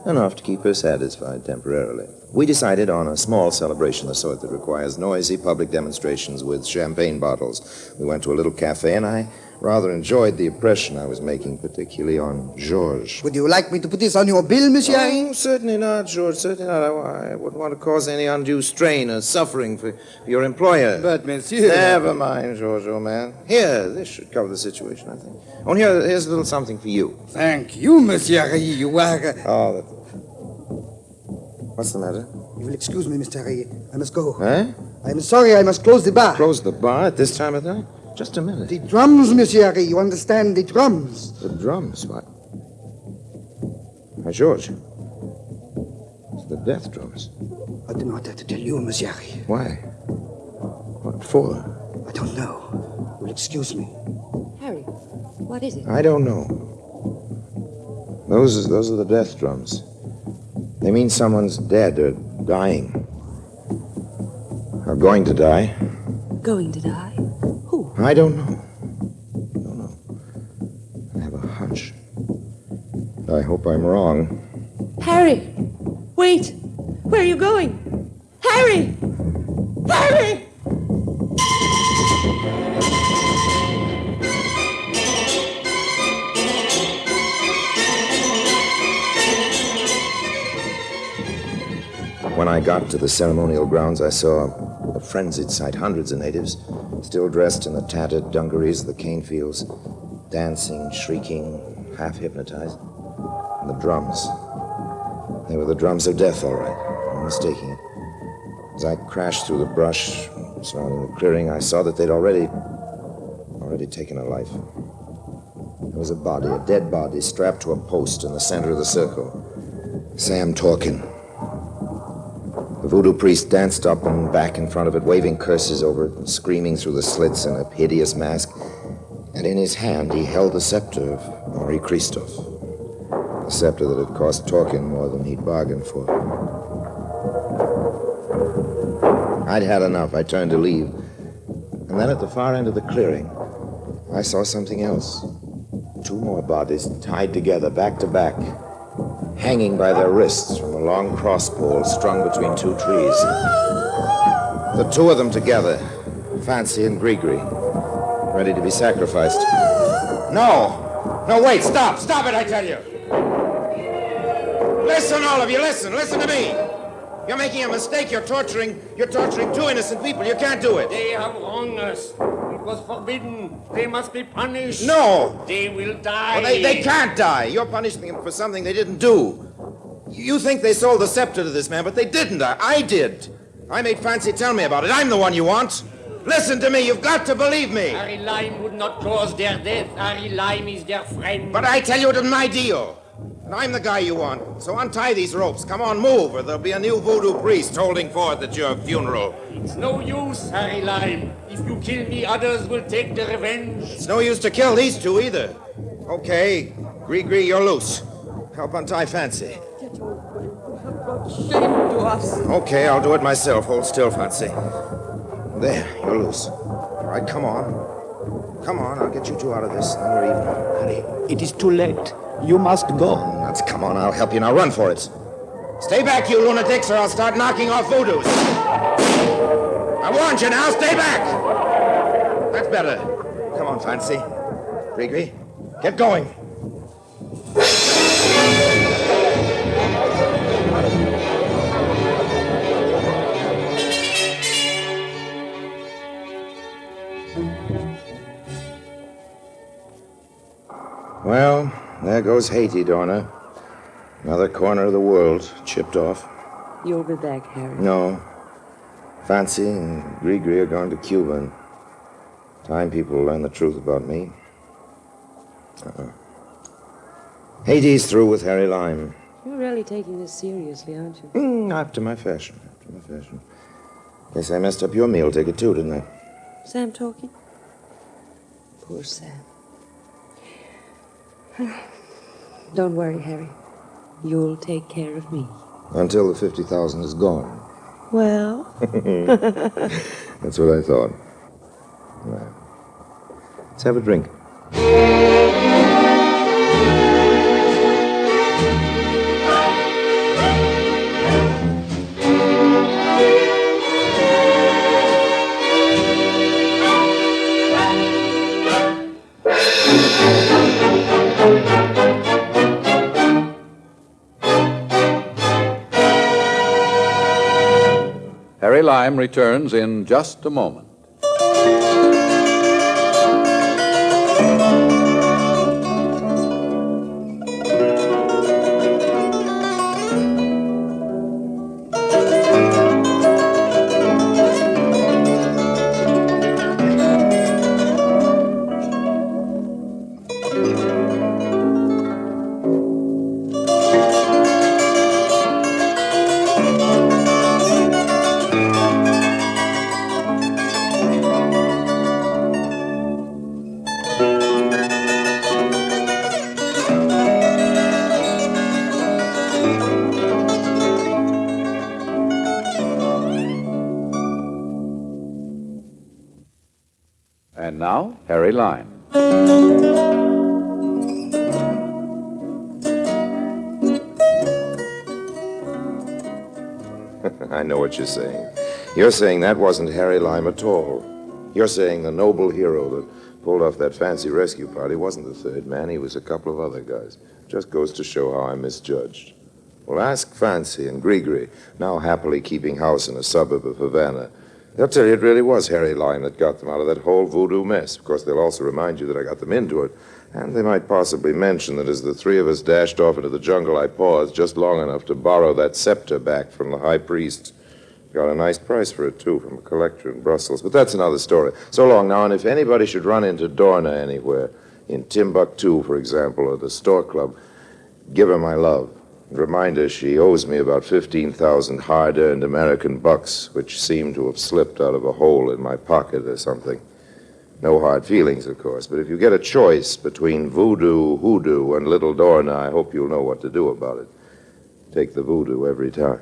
enough to keep her satisfied temporarily. We decided on a small celebration, the sort that requires noisy public demonstrations with champagne bottles. We went to a little cafe, and I rather enjoyed the impression I was making, particularly on Georges. Would you like me to put this on your bill, Monsieur? Oh, certainly not, George. Certainly not. I wouldn't want to cause any undue strain or suffering for your employer. But, Monsieur... Never mind, George, old man. Here, this should cover the situation, I think. Oh, here's a little something for you. Thank you, Monsieur. You are... Oh, that... What's the matter? You will excuse me, Mr. Harry. I must go. Eh? I'm sorry, I must close the bar. Close the bar at this time of night? Just a minute. The drums, Monsieur Harry. You understand, the drums. The drums? What? Why, George. It's the death drums. I do not have to tell you, Monsieur Harry. Why? What for? I don't know. You will excuse me. Harry, what is it? I don't know. Those are the death drums. They mean someone's dead or dying. Or going to die. Going to die? Who? I don't know. Don't know. I have a hunch. I hope I'm wrong. Harry! Wait! Where are you going? Harry! Harry! When I got to the ceremonial grounds, I saw a frenzied sight. Hundreds of natives, still dressed in the tattered dungarees of the cane fields, dancing, shrieking, half hypnotized. And the drums. They were the drums of death, all right. No mistaking it. As I crashed through the brush surrounding the clearing, I saw that they'd already taken a life. There was a body, a dead body, strapped to a post in the center of the circle. Sam Torkin. The voodoo priest danced up and back in front of it, waving curses over it and screaming through the slits in a hideous mask. And in his hand, he held the scepter of Henri Christophe. A scepter that had cost Torkin more than he'd bargained for. I'd had enough. I turned to leave. And then at the far end of the clearing, I saw something else. 2 more bodies tied together, back to back, hanging by their wrists from a long cross-pole strung between 2 trees. The 2 of them together, Fancy and Grigri, ready to be sacrificed. No! No, wait, stop! Stop it, I tell you! Listen, all of you, listen! Listen to me! You're making a mistake. You're torturing 2 innocent people. You can't do it. They have wronged us. It was forbidden. They must be punished. No! They will die. Well, they can't die. You're punishing them for something they didn't do. You think they sold the scepter to this man, but they didn't. I did. I made Fancy tell me about it. I'm the one you want. Listen to me. You've got to believe me. Harry Lime would not cause their death. Harry Lime is their friend. But I tell you, it isn't my deal. And I'm the guy you want. So untie these ropes. Come on, move, or there'll be a new voodoo priest holding forth at your funeral. It's no use, Harry Lime. If you kill me, others will take the revenge. It's no use to kill these 2 either. Okay, Grigri, you're loose. Help untie Fancy. Get your way. You have brought shame to us. Okay, I'll do it myself. Hold still, Fancy. There, you're loose. All right, come on. Come on, I'll get you 2 out of this, then we're even. Harry, it is too late. You must go. Nuts, come on, I'll help you. Now run for it. Stay back, you lunatics, or I'll start knocking off voodoos. I warned you now, stay back! That's better. Come on, Fancy. Grigri, get going. Well, there goes Haiti, Dorna. Another corner of the world chipped off. You'll be back, Harry. No. Fancy and Grigri are going to Cuba. And time people will learn the truth about me. Haiti's through with Harry Lime. You're really taking this seriously, aren't you? After my fashion. Guess I messed up your meal ticket, too, didn't I? Sam talking? Poor Sam. Don't worry, Harry. You'll take care of me. Until the 50,000 is gone. Well? That's what I thought. Well, let's have a drink. Harry Lime returns in just a moment. And now, Harry Lime. I know what you're saying. You're saying that wasn't Harry Lime at all. You're saying the noble hero that pulled off that fancy rescue party wasn't the 3rd man. He was a couple of other guys. Just goes to show how I misjudged. Well, ask Fancy and Grigri, now happily keeping house in a suburb of Havana. They'll tell you it really was Harry Lime that got them out of that whole voodoo mess. Of course, they'll also remind you that I got them into it. And they might possibly mention that as the 3 of us dashed off into the jungle, I paused just long enough to borrow that scepter back from the high priest. Got a nice price for it, too, from a collector in Brussels. But that's another story. So long now, and if anybody should run into Dorna anywhere, in Timbuktu, for example, or the Store Club, give her my love. Remind her she owes me about 15,000 hard-earned American bucks, which seem to have slipped out of a hole in my pocket or something. No hard feelings, of course, but if you get a choice between voodoo, hoodoo, and Little Dorna, I hope you'll know what to do about it. Take the voodoo every time.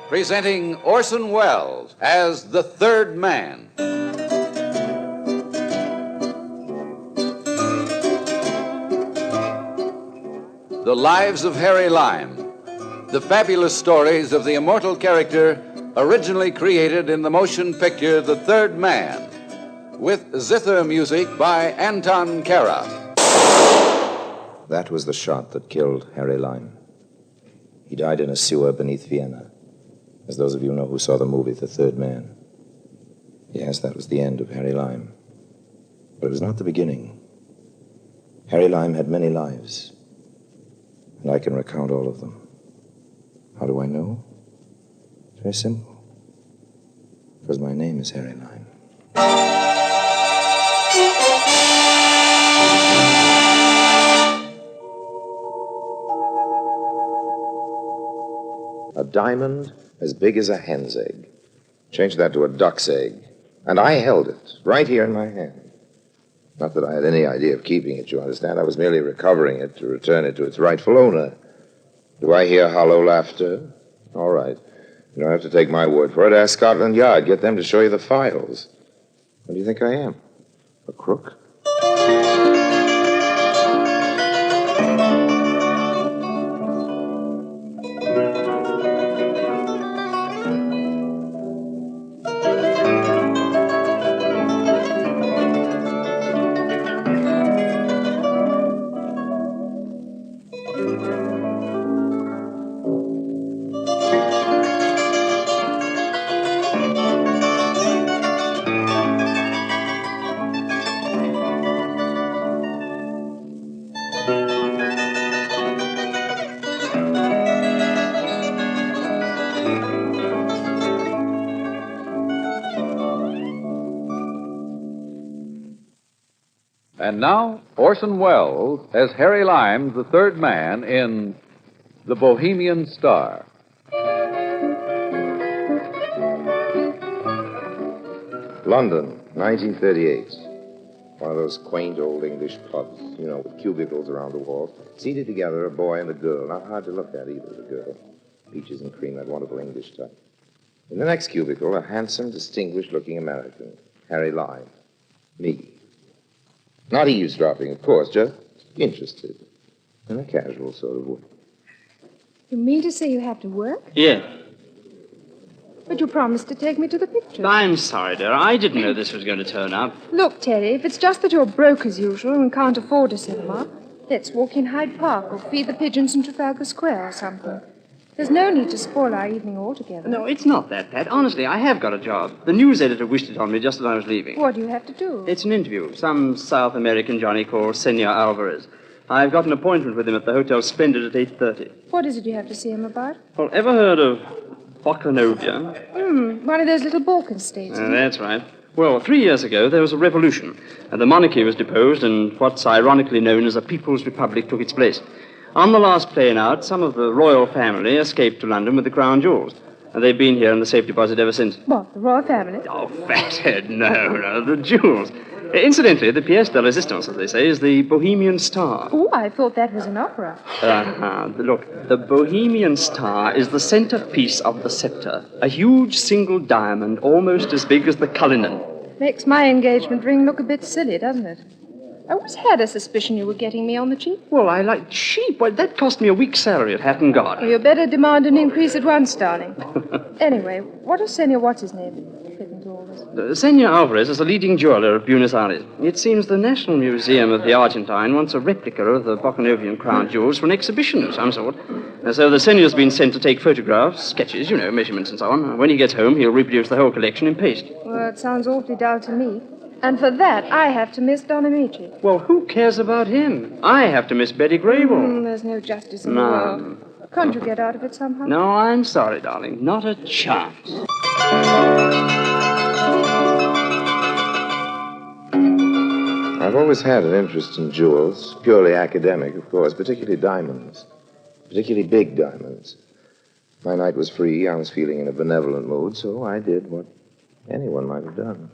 Presenting Orson Welles as the third man. The Lives of Harry Lime, the fabulous stories of the immortal character originally created in the motion picture The Third Man, with zither music by Anton Kara. That was the shot that killed Harry Lime. He died in a sewer beneath Vienna, as those of you know who saw the movie The Third Man. Yes, that was the end of Harry Lime. But it was not the beginning. Harry Lime had many lives, and I can recount all of them. How do I know? It's very simple. Because my name is Harry Lime. A diamond as big as a hen's egg. Change that to a duck's egg. And I held it right here in my hand. Not that I had any idea of keeping it, you understand. I was merely recovering it to return it to its rightful owner. Do I hear hollow laughter? All right. You don't have to take my word for it. Ask Scotland Yard. Get them to show you the files. What do you think I am? A crook? And now, Orson Welles as Harry Lime, the third man in The Bohemian Star. London, 1938. One of those quaint old English pubs, with cubicles around the walls. Seated together, a boy and a girl. Not hard to look at either, the girl. Peaches and cream, that wonderful English type. In the next cubicle, a handsome, distinguished-looking American, Harry Lime. Me. Not eavesdropping, of course, just interested. In a casual sort of way. You mean to say you have to work? Yeah. But you promised to take me to the picture. I'm sorry, dear. I didn't know this was going to turn up. Look, Terry, if it's just that you're broke as usual and can't afford a cinema, let's walk in Hyde Park or feed the pigeons in Trafalgar Square or something. There's no need to spoil our evening altogether. No, it's not that, Pat. Honestly, I have got a job. The news editor wished it on me just as I was leaving. What do you have to do? It's an interview. Some South American Johnny called Senor Alvarez. I've got an appointment with him at the Hotel Splendid at 8:30. What is it you have to see him about? Well, ever heard of Bocanovia? One of those little Balkan states. That's right. Well, 3 years ago, there was a revolution, and the monarchy was deposed, and what's ironically known as a People's Republic took its place. On the last plane out, some of the royal family escaped to London with the crown jewels, and they've been here in the safe deposit ever since. What, the royal family? Oh, fathead, no, the jewels. Incidentally, the pièce de résistance, as they say, is the Bohemian Star. Oh, I thought that was an opera. Look, the Bohemian Star is the centerpiece of the scepter. A huge single diamond, almost as big as the Cullinan. Makes my engagement ring look a bit silly, doesn't it? I always had a suspicion you were getting me on the cheap. Well, I like cheap. Well, that cost me a week's salary at Hatton Garden. Well, you better demand an increase at once, darling. Anyway, what does Senor What's-His-Name fit into all this? Senor Alvarez is a leading jeweler of Buenos Aires. It seems the National Museum of the Argentine wants a replica of the Bocanovian crown jewels for an exhibition of some sort. And so the Senor's been sent to take photographs, sketches, measurements and so on. When he gets home, he'll reproduce the whole collection in paste. Well, it sounds awfully dull to me. And for that, I have to miss Don Amici. Well, who cares about him? I have to miss Betty Grable. There's no justice in the world. Can't you get out of it somehow? No, I'm sorry, darling. Not a chance. I've always had an interest in jewels, purely academic, of course, particularly diamonds, particularly big diamonds. My night was free, I was feeling in a benevolent mood, so I did what anyone might have done.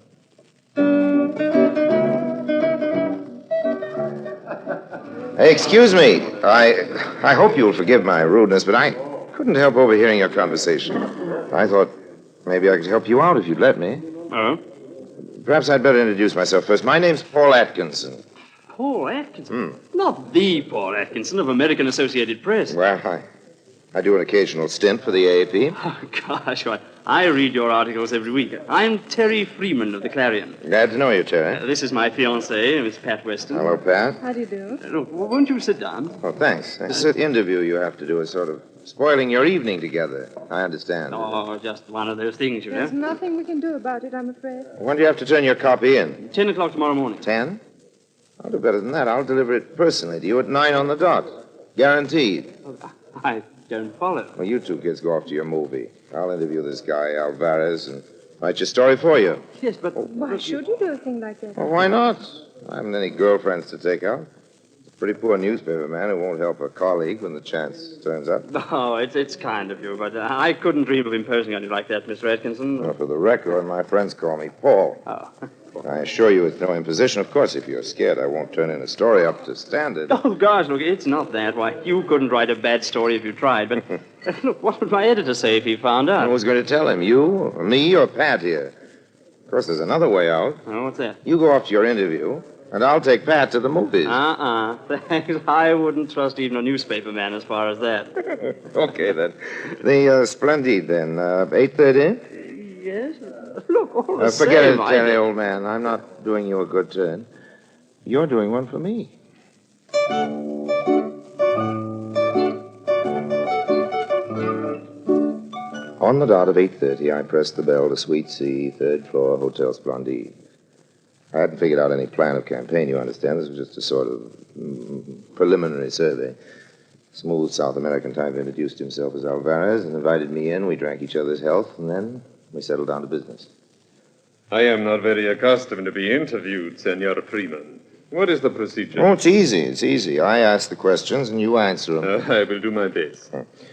Hey, excuse me. I hope you'll forgive my rudeness, but I couldn't help overhearing your conversation. I thought maybe I could help you out if you'd let me. Oh? Perhaps I'd better introduce myself first. My name's Paul Atkinson. Paul Atkinson? Not the Paul Atkinson of American Associated Press. Well, I do an occasional stint for the AAP. Oh, gosh, I read your articles every week. I'm Terry Freeman of the Clarion. Glad to know you, Terry. This is my fiancée, Miss Pat Weston. Hello, Pat. How do you do? Look, won't you sit down? Oh, thanks. This interview you have to do is sort of spoiling your evening together. I understand. Oh, just one of those things, you know. There's nothing we can do about it, I'm afraid. When do you have to turn your copy in? 10 o'clock tomorrow morning. 10? I'll do better than that. I'll deliver it personally to you at 9 on the dot. Guaranteed. I don't follow. Well, you two kids go off to your movie. I'll interview this guy, Alvarez, and write your story for you. Yes, but... Why should you do a thing like that? Well, why not? I haven't any girlfriends to take out. A pretty poor newspaper man who won't help a colleague when the chance turns up. Oh, it's kind of you, but I couldn't dream of imposing on you like that, Mr. Atkinson. Well, for the record, my friends call me Paul. Oh. I assure you it's no imposition. Of course, if you're scared, I won't turn in a story up to standard. Oh, gosh, look, it's not that. Why, you couldn't write a bad story if you tried, but look, what would my editor say if he found out? Who's going to tell him? You, or me, or Pat here? Of course, there's another way out. Oh, what's that? You go off to your interview, and I'll take Pat to the movies. Thanks. I wouldn't trust even a newspaper man as far as that. Okay, then. The Splendid, then. 8:30? Yes. Look, all the Forget same, it, Terry, old man. I'm not doing you a good turn. You're doing one for me. On the dot of 8:30, I pressed the bell to Suite C, 3rd floor, Hotel Splendid. I hadn't figured out any plan of campaign, you understand. This was just a sort of preliminary survey. Smooth South American type introduced himself as Alvarez and invited me in. We drank each other's health, and then we settled down to business. I am not very accustomed to be interviewed, Senor Freeman. What is the procedure? Oh, it's easy. It's easy. I ask the questions and you answer them. I will do my best.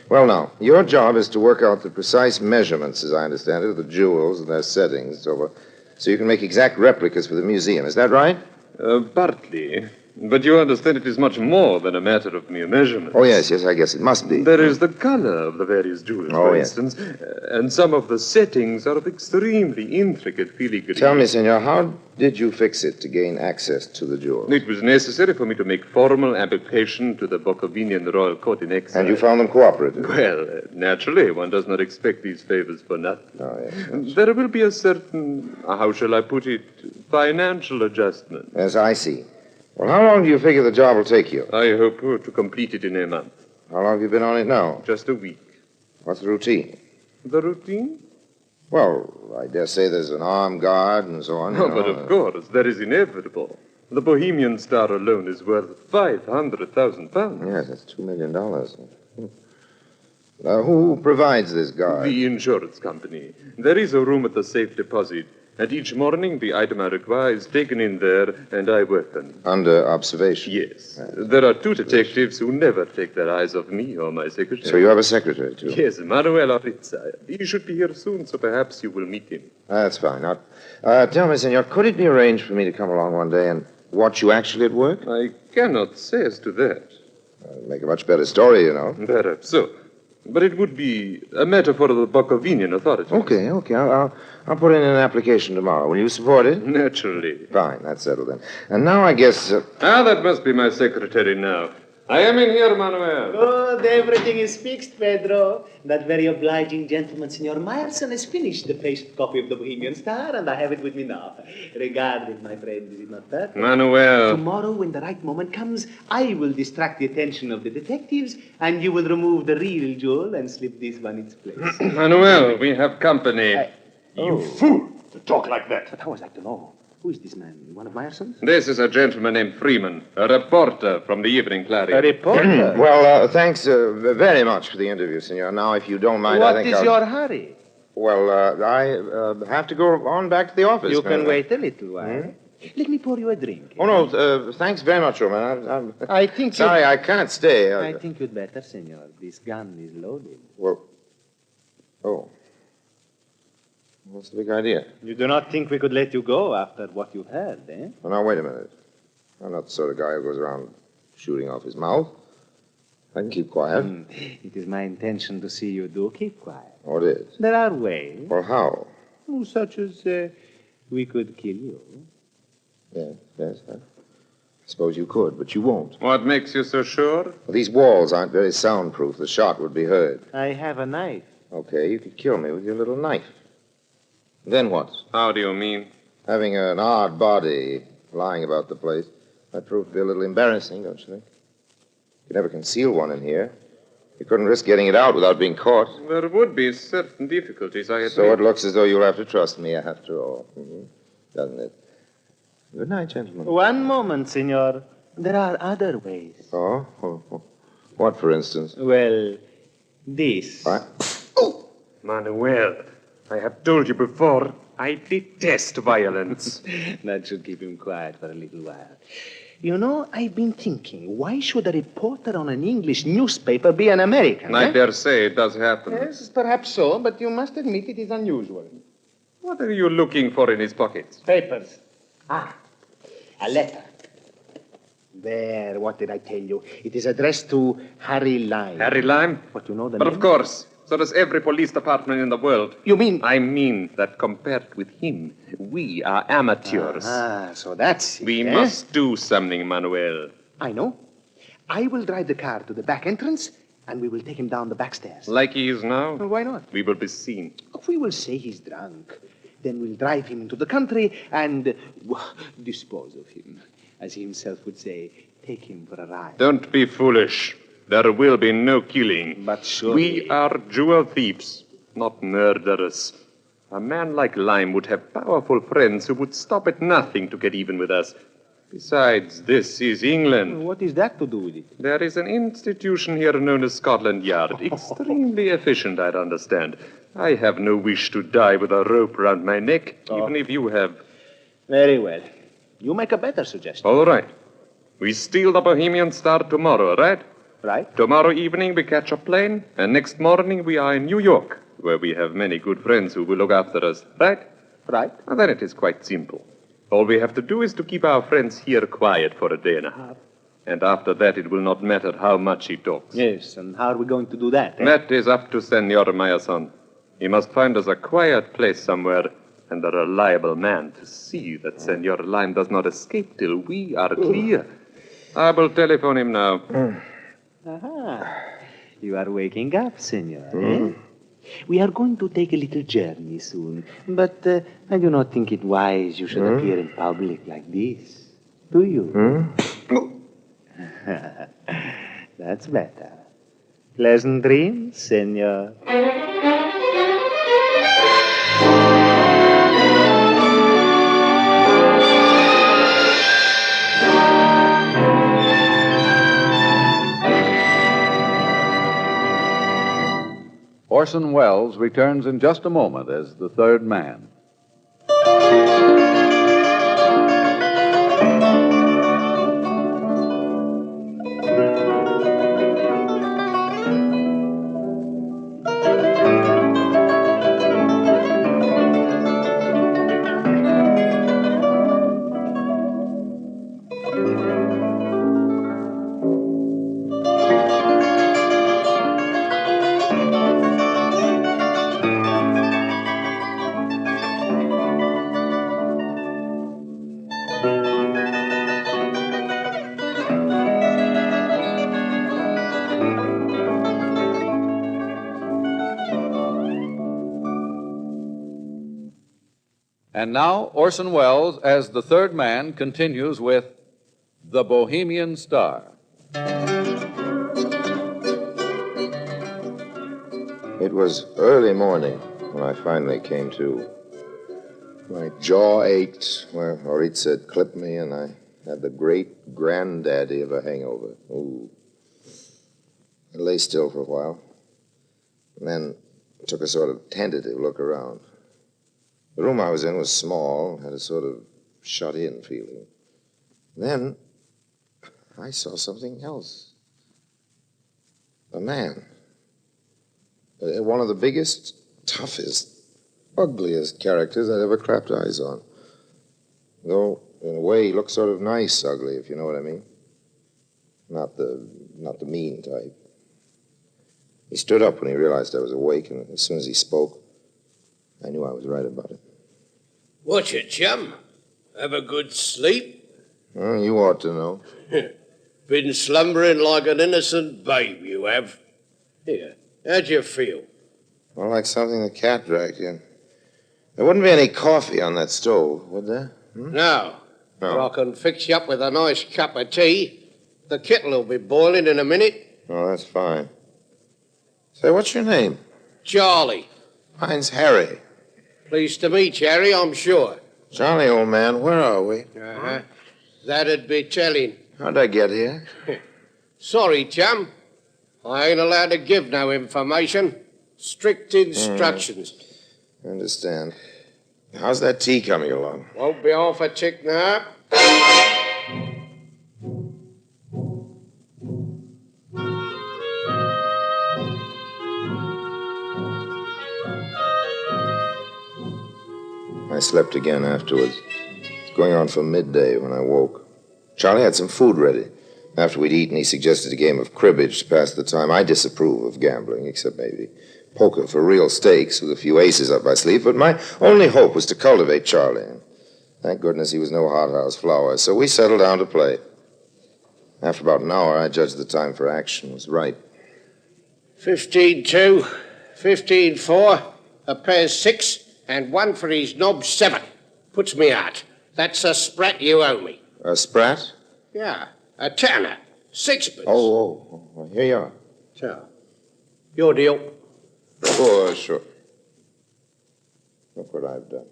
Well, now, your job is to work out the precise measurements, as I understand it, of the jewels and their settings and so forth, so you can make exact replicas for the museum. Is that right? Partly. But you understand it is much more than a matter of mere measurement. Oh, yes, I guess it must be. There is the color of the various jewels, for yes. instance, and some of the settings are of extremely intricate filigree. Tell me, senor, how did you fix it to gain access to the jewels? It was necessary for me to make formal application to the Bukovinian Royal Court in exile. And you found them cooperative? Well, naturally, one does not expect these favors for nothing. Oh, yes. There will be a certain, how shall I put it, financial adjustment. Yes, I see. Well, how long do you figure the job will take you? I hope to complete it in a month. How long have you been on it now? Just a week. What's the routine? The routine? Well, I dare say there's an armed guard and so on. Oh, but of course, that is inevitable. The Bohemian Star alone is worth 500,000 pounds. Yes, that's $2 million. Who provides this guard? The insurance company. There is a room at the safe deposit. And each morning, the item I require is taken in there, and I work on it. Under observation? Yes. There are 2 detectives who never take their eyes off me or my secretary. So you have a secretary, too? Yes, Manuel Orizza. He should be here soon, so perhaps you will meet him. That's fine. Now, tell me, senor, could it be arranged for me to come along one day and watch you actually at work? I cannot say as to that. Make a much better story, you know. Perhaps so. But it would be a matter for the Bukovinian authorities. Okay. I'll put in an application tomorrow. Will you support it? Naturally. Fine, that's settled then. And now I guess... that must be my secretary now. I am in here, Manuel. Good, everything is fixed, Pedro. That very obliging gentleman, Senor Meyerson, has finished the paste copy of the Bohemian Star, and I have it with me now. Regard it, my friend, is it not that? Manuel. Tomorrow, when the right moment comes, I will distract the attention of the detectives, and you will remove the real jewel and slip this one in its place. Manuel, we have company. You fool, to talk like that. But how was I to know? Who is this man? One of Meyerson's? This is a gentleman named Freeman, a reporter from the Evening Clarion. A reporter? Well, thanks very much for the interview, senor. Now, if you don't mind, I think What is your hurry? Well, I have to go on back to the office. You can wait a little while. Let me pour you a drink. Oh, no, thanks very much, Roman. I think Sorry, I can't stay. I think you'd better, senor. This gun is loaded. Well, what's the big idea? You do not think we could let you go after what you've heard, eh? Well, now, wait a minute. I'm not the sort of guy who goes around shooting off his mouth. I can keep quiet. It is my intention to see you do keep quiet. Oh, it is? There are ways. Well, how? Such as we could kill you. Yes. I suppose you could, but you won't. What makes you so sure? Well, these walls aren't very soundproof. The shot would be heard. I have a knife. Okay, you could kill me with your little knife. Then what? How do you mean? Having an odd body lying about the place. That proved to be a little embarrassing, don't you think? You could never conceal one in here. You couldn't risk getting it out without being caught. There would be certain difficulties, I admit. So it looks as though you'll have to trust me after all. Doesn't it? Good night, gentlemen. One moment, senor. There are other ways. Oh? What, for instance? Well, this. What? Manuel, I have told you before, I detest violence. That should keep him quiet for a little while. You know, I've been thinking, why should a reporter on an English newspaper be an American? I dare say it does happen. Yes, perhaps so, but you must admit it is unusual. What are you looking for in his pockets? Papers. A letter. There, what did I tell you? It is addressed to Harry Lime. Harry Lime? But you know the But name? of course. So does every police department in the world. You mean? I mean that compared with him, we are amateurs. So that's it, We must do something, Manuel. I know. I will drive the car to the back entrance, and we will take him down the back stairs. Like he is now? Why not? We will be seen. We will say he's drunk. Then we'll drive him into the country and dispose of him. As he himself would say, take him for a ride. Don't be foolish. There will be no killing. But surely... We are jewel thieves, not murderers. A man like Lime would have powerful friends who would stop at nothing to get even with us. Besides, this is England. What is that to do with it? There is an institution here known as Scotland Yard. Extremely efficient, I understand. I have no wish to die with a rope round my neck, even if you have. Very well. You make a better suggestion. All right. We steal the Bohemian Star tomorrow, right? Right. Tomorrow evening we catch a plane, and next morning we are in New York, where we have many good friends who will look after us, right? Right. And then it is quite simple. All we have to do is to keep our friends here quiet for a day and a half. And after that, it will not matter how much he talks. Yes, and how are we going to do that? That is up to Senor Myason. He must find us a quiet place somewhere and a reliable man to see that Senor Lime does not escape till we are clear. I will telephone him now. Aha. You are waking up, senor. Eh? We are going to take a little journey soon, but I do not think it wise you should appear in public like this. Do you? That's better. Pleasant dreams, senor. Orson Welles returns in just a moment as the third man. And now, Orson Welles, as the third man, continues with The Bohemian Star. It was early morning when I finally came to. My jaw ached where Oritz had clipped me, and I had the great granddaddy of a hangover. Ooh. I lay still for a while, and then took a sort of tentative look around. The room I was in was small, had a sort of shut-in feeling. Then I saw something else. A man. One of the biggest, toughest, ugliest characters I'd ever clapped eyes on. Though, in a way, he looked sort of nice ugly, if you know what I mean. Not the mean type. He stood up when he realized I was awake, and as soon as he spoke, I knew I was right about it. What's it, chum? Have a good sleep? Well, you ought to know. Been slumbering like an innocent babe, you have. Here, how'd you feel? Well, like something the cat dragged in. There wouldn't be any coffee on that stove, would there? No. No. But I can fix you up with a nice cup of tea. The kettle will be boiling in a minute. Oh, that's fine. Say, what's your name? Charlie. Mine's Harry. Pleased to meet you, Harry, I'm sure. Charlie, old man, where are we? That'd be telling. How'd I get here? Sorry, chum. I ain't allowed to give no information. Strict instructions. I understand. How's that tea coming along? Won't be half a tick now. I slept again afterwards. It was going on for midday when I woke. Charlie had some food ready. After we'd eaten, he suggested a game of cribbage to pass the time. I disapprove of gambling, except maybe poker for real stakes with a few aces up my sleeve. But my only hope was to cultivate Charlie. Thank goodness he was no hothouse flower, so we settled down to play. After about an hour, I judged the time for action was right. 15-2, 15-4, a pair 6, and one for his knob 7. Puts me out. That's a sprat you owe me. A sprat? Yeah, a tanner. 6pence. Oh, here you are. So, your deal. Oh, sure. Look what I've done.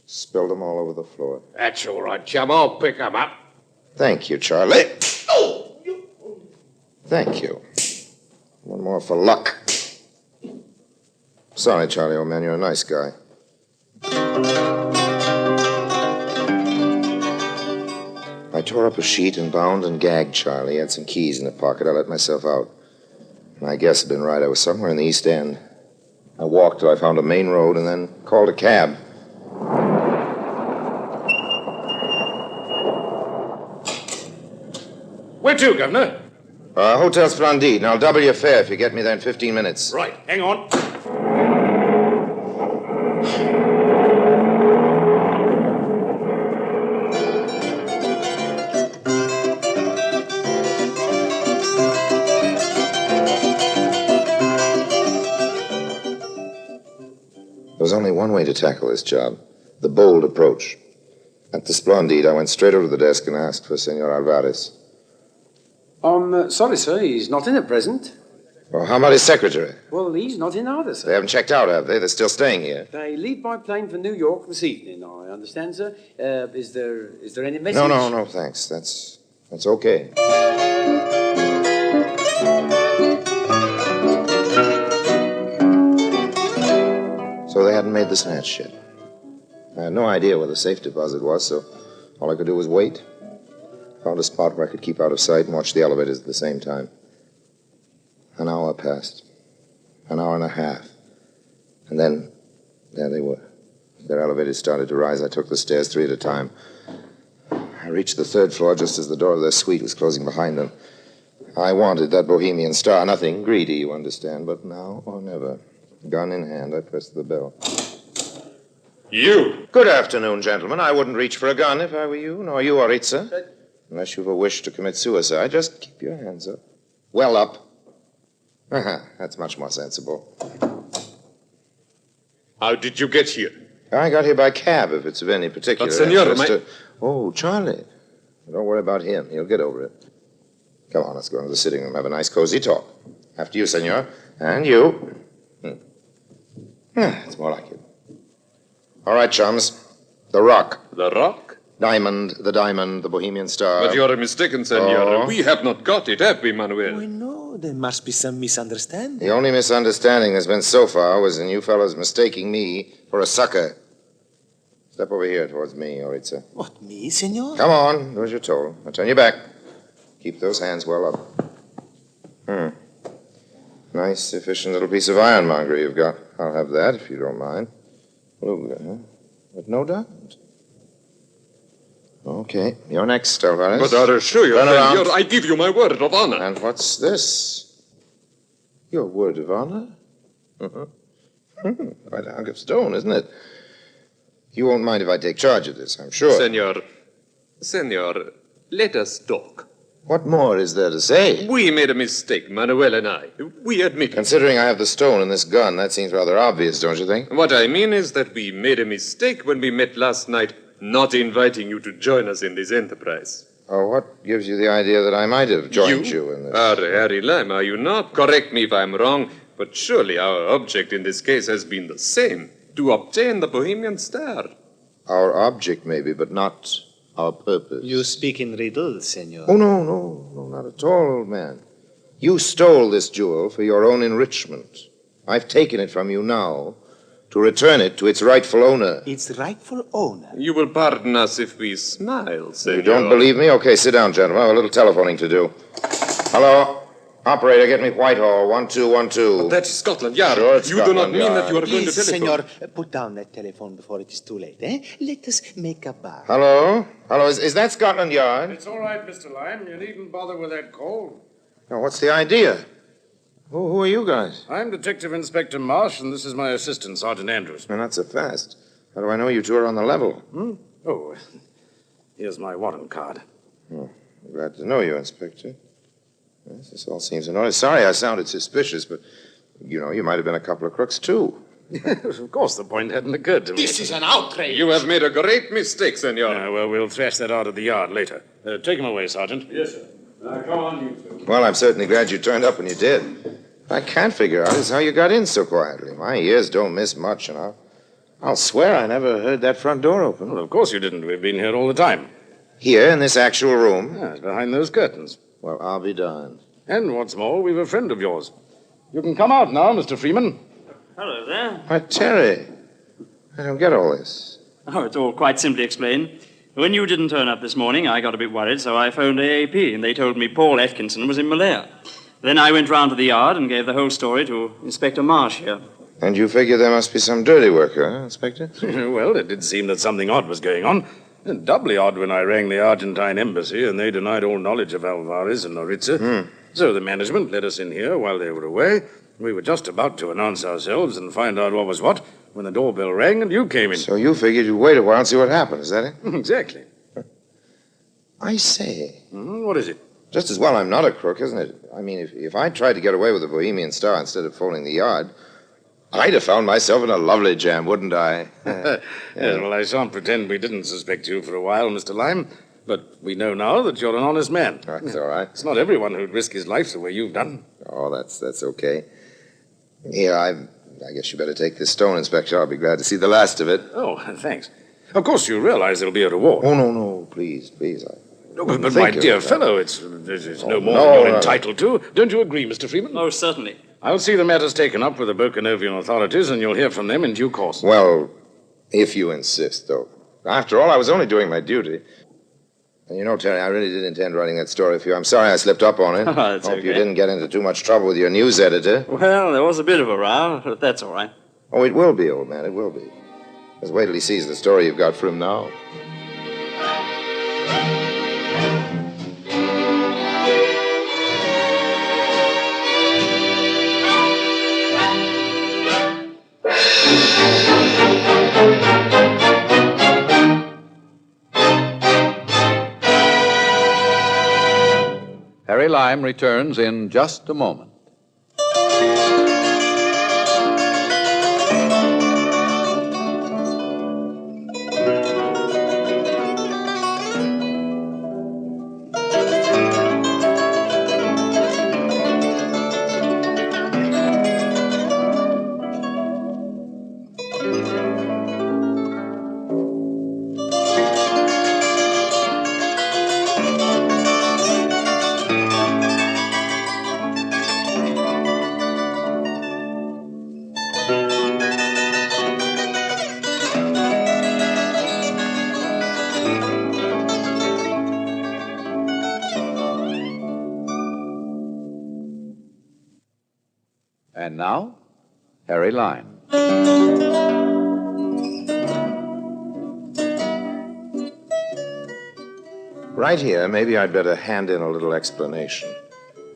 Spilled them all over the floor. That's all right, chum. I'll pick 'em up. Thank you, Charlie. Thank you. One more for luck. Sorry, Charlie, old man. You're a nice guy. I tore up a sheet and bound and gagged Charlie. He had some keys in the pocket. I let myself out. My guess had been right. I was somewhere in the East End. I walked till I found a main road and then called a cab. Where to, Governor? Hotel Splendide, and I'll double your fare if you get me there in 15 minutes. Right, hang on. There was only one way to tackle this job, the bold approach. At the Splendide, I went straight over to the desk and asked for Senor Alvarez. Sorry, sir, he's not in at present. Well, how about his secretary? Well, he's not in either, sir. They haven't checked out, have they? They're still staying here. They leave by plane for New York this evening, I understand, sir. Is there any message? No, thanks. That's okay. So they hadn't made the snatch yet. I had no idea where the safe deposit was, so all I could do was wait. Found a spot where I could keep out of sight and watch the elevators at the same time. An hour passed. An hour and a half. And then, there they were. Their elevators started to rise. I took the stairs 3 at a time. I reached the 3rd floor just as the door of their suite was closing behind them. I wanted that bohemian star. Nothing greedy, you understand, but now or never. Gun in hand, I pressed the bell. You! Good afternoon, gentlemen. I wouldn't reach for a gun if I were you, nor you, Oritza. Unless you've a wish to commit suicide, just keep your hands up. Well up. That's much more sensible. How did you get here? I got here by cab, if it's of any particular But, senor, interest. Oh, Charlie. Don't worry about him. He'll get over it. Come on, let's go into the sitting room, have a nice, cozy talk. After you, senor. And you. It's more like it. All right, chums. The Rock. The Rock? The Diamond, the Bohemian Star. But you're mistaken, senor. Oh. We have not got it, have we, Manuel? No, there must be some misunderstanding. The only misunderstanding there's been so far was in you fellas mistaking me for a sucker. Step over here towards me, Oritza. What, me, senor? Come on, do as you're told. Now turn your back. Keep those hands well up. Nice, efficient little piece of ironmongery you've got. I'll have that, if you don't mind. Blue, huh? With no doubt. Okay, you're next, Alvarez. But I assure you, Turn around. senor, I give you my word of honor. And what's this? Your word of honor? Quite a hunk of stone, isn't it? You won't mind if I take charge of this, I'm sure. Senor, let us talk. What more is there to say? We made a mistake, Manuel and I. We admit it. Considering I have the stone and this gun, that seems rather obvious, don't you think? What I mean is that we made a mistake when we met last night, not inviting you to join us in this enterprise. Oh, what gives you the idea that I might have joined you in this? Harry Lime, are you not? Correct me if I'm wrong, but surely our object in this case has been the same, to obtain the Bohemian Star. Our object, maybe, but not our purpose. You speak in riddles, senor. Oh, no, not at all, old man. You stole this jewel for your own enrichment. I've taken it from you now to return it to its rightful owner. Its rightful owner? You will pardon us if we smile, senor. You don't believe me? Okay, sit down, gentlemen. I have a little telephoning to do. Hello? Operator, get me Whitehall, 1212. But that's Scotland Yard. Sure, it's you do not Scotland mean that Yard. you are going to Please, telephone. senor, put down that telephone before it is too late, eh? Let us make a bow. Hello? Is that Scotland Yard? It's all right, Mr. Lime. You needn't bother with that call. Now, what's the idea? Who are you guys? I'm Detective Inspector Marsh, and this is my assistant, Sergeant Andrews. No, not so fast. How do I know you two are on the level? Oh, here's my warrant card. I'm glad to know you, Inspector. Yes, this all seems in order. Sorry I sounded suspicious, but, you know, you might have been a couple of crooks, too. Of course, the point hadn't occurred to me. This is an outrage. You have made a great mistake, senor. Well, we'll thrash that out at the yard later. Take him away, Sergeant. Yes, sir. Come on, you two. Well, I'm certainly glad you turned up when you did. What I can't figure out is how you got in so quietly. My ears don't miss much, and I'll swear I never heard that front door open. Well, of course you didn't. We've been here all the time. Here, in this actual room? Yes, behind those curtains. Well, I'll be darned. And what's more, we've a friend of yours. You can come out now, Mr. Freeman. Hello there. Why, Terry, I don't get all this. Oh, it's all quite simply explained. When you didn't turn up this morning, I got a bit worried, so I phoned AAP, and they told me Paul Atkinson was in Malaya. Then I went round to the yard and gave the whole story to Inspector Marsh here. And you figure there must be some dirty work, huh, Inspector? Well, it did seem that something odd was going on. And doubly odd when I rang the Argentine embassy and they denied all knowledge of Alvarez and Noritza. So the management let us in here while they were away. We were just about to announce ourselves and find out what was what when the doorbell rang and you came in. So you figured you'd wait a while and see what happened, is that it? Exactly. I say. What is it? Just as well I'm not a crook, isn't it? I mean, if I tried to get away with a Bohemian Star instead of phoning the yard, I'd have found myself in a lovely jam, wouldn't I? Yes, well, I shan't pretend we didn't suspect you for a while, Mr. Lime. But we know now that you're an honest man. That's all right. It's not everyone who'd risk his life the way you've done. Oh, that's okay. Here, I guess you better take this stone, Inspector. I'll be glad to see the last of it. Oh, thanks. Of course, you realize there'll be a reward. Oh, no, please. But my dear fellow, it's no more than you're entitled to. Don't you agree, Mr. Freeman? Oh, certainly. I'll see the matter's taken up with the Bokanovian authorities, and you'll hear from them in due course. Well, if you insist, though. After all, I was only doing my duty. And you know, Terry, I really did intend writing that story for you. I'm sorry I slipped up on it. That's Hope okay. you didn't get into too much trouble with your news editor. Well, there was a bit of a row, but that's all right. Oh, it will be, old man, it will be. Just wait till he sees the story you've got for him now. Harry Lime returns in just a moment. And now, Harry Lime. Right here, maybe I'd better hand in a little explanation.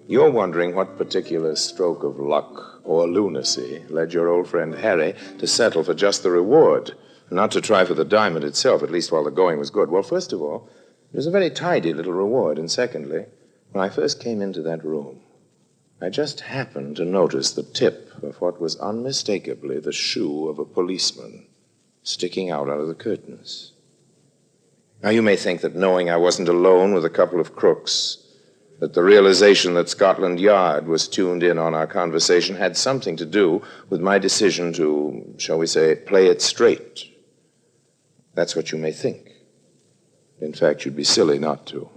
You're wondering what particular stroke of luck or lunacy led your old friend Harry to settle for just the reward, not to try for the diamond itself, at least while the going was good. Well, first of all, it was a very tidy little reward, and secondly, when I first came into that room, I just happened to notice the tip of what was unmistakably the shoe of a policeman sticking out of the curtains. Now, you may think that knowing I wasn't alone with a couple of crooks, that the realization that Scotland Yard was tuned in on our conversation had something to do with my decision to, shall we say, play it straight. That's what you may think. In fact, you'd be silly not to.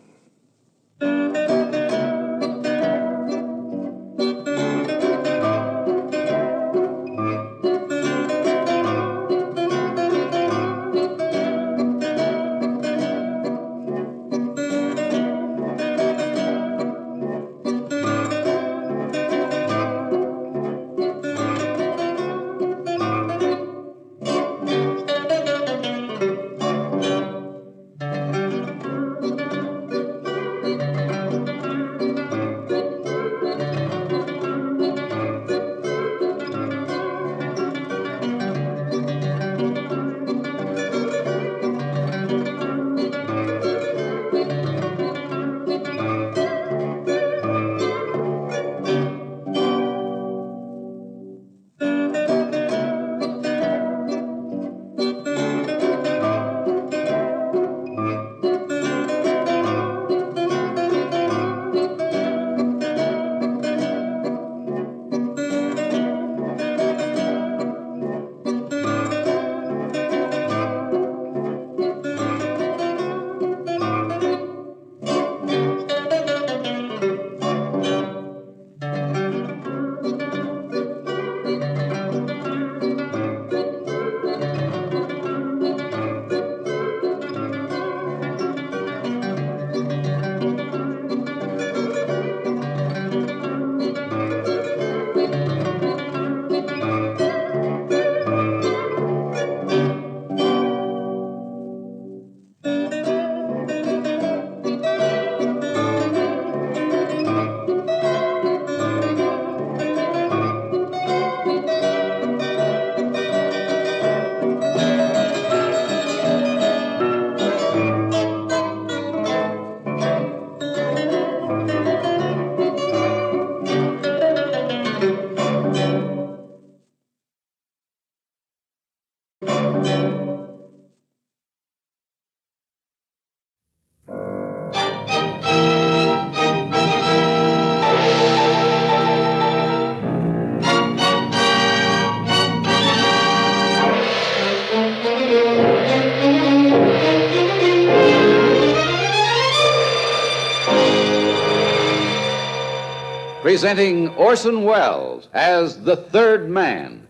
presenting Orson Welles as the third man.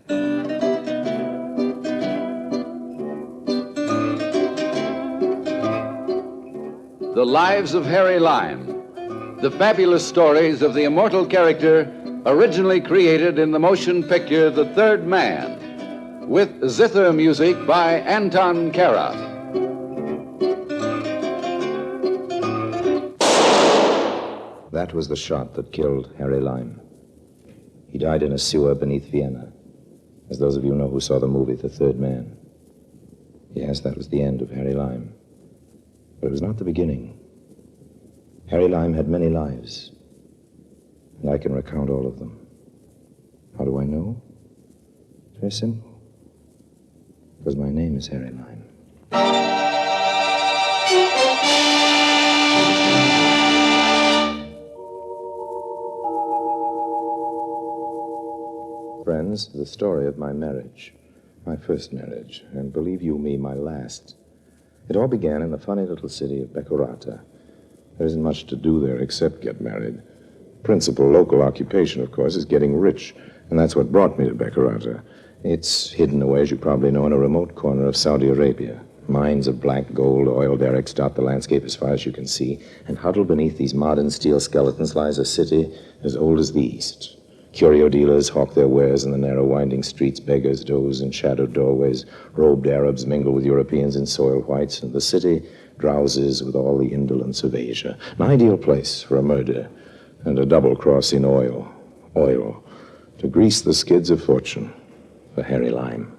The Lives of Harry Lime, the fabulous stories of the immortal character originally created in the motion picture The Third Man, with zither music by Anton Karas. That was the shot that killed Harry Lime. He died in a sewer beneath Vienna, as those of you know who saw the movie The Third Man. Yes, that was the end of Harry Lime. But it was not the beginning. Harry Lime had many lives, and I can recount all of them. How do I know? It's very simple. Because my name is Harry Lime. Friends, the story of my marriage. My first marriage, and believe you me, my last. It all began in the funny little city of Beccarata. There isn't much to do there except get married. Principal local occupation, of course, is getting rich, and that's what brought me to Beccarata. It's hidden away, as you probably know, in a remote corner of Saudi Arabia. Mines of black gold, oil derricks dot the landscape as far as you can see, and huddled beneath these modern steel skeletons lies a city as old as the East. Curio dealers hawk their wares in the narrow winding streets, beggars doze in shadowed doorways, robed Arabs mingle with Europeans in soiled whites, and the city drowses with all the indolence of Asia. An ideal place for a murder and a double cross in oil. Oil to grease the skids of fortune for Harry Lime.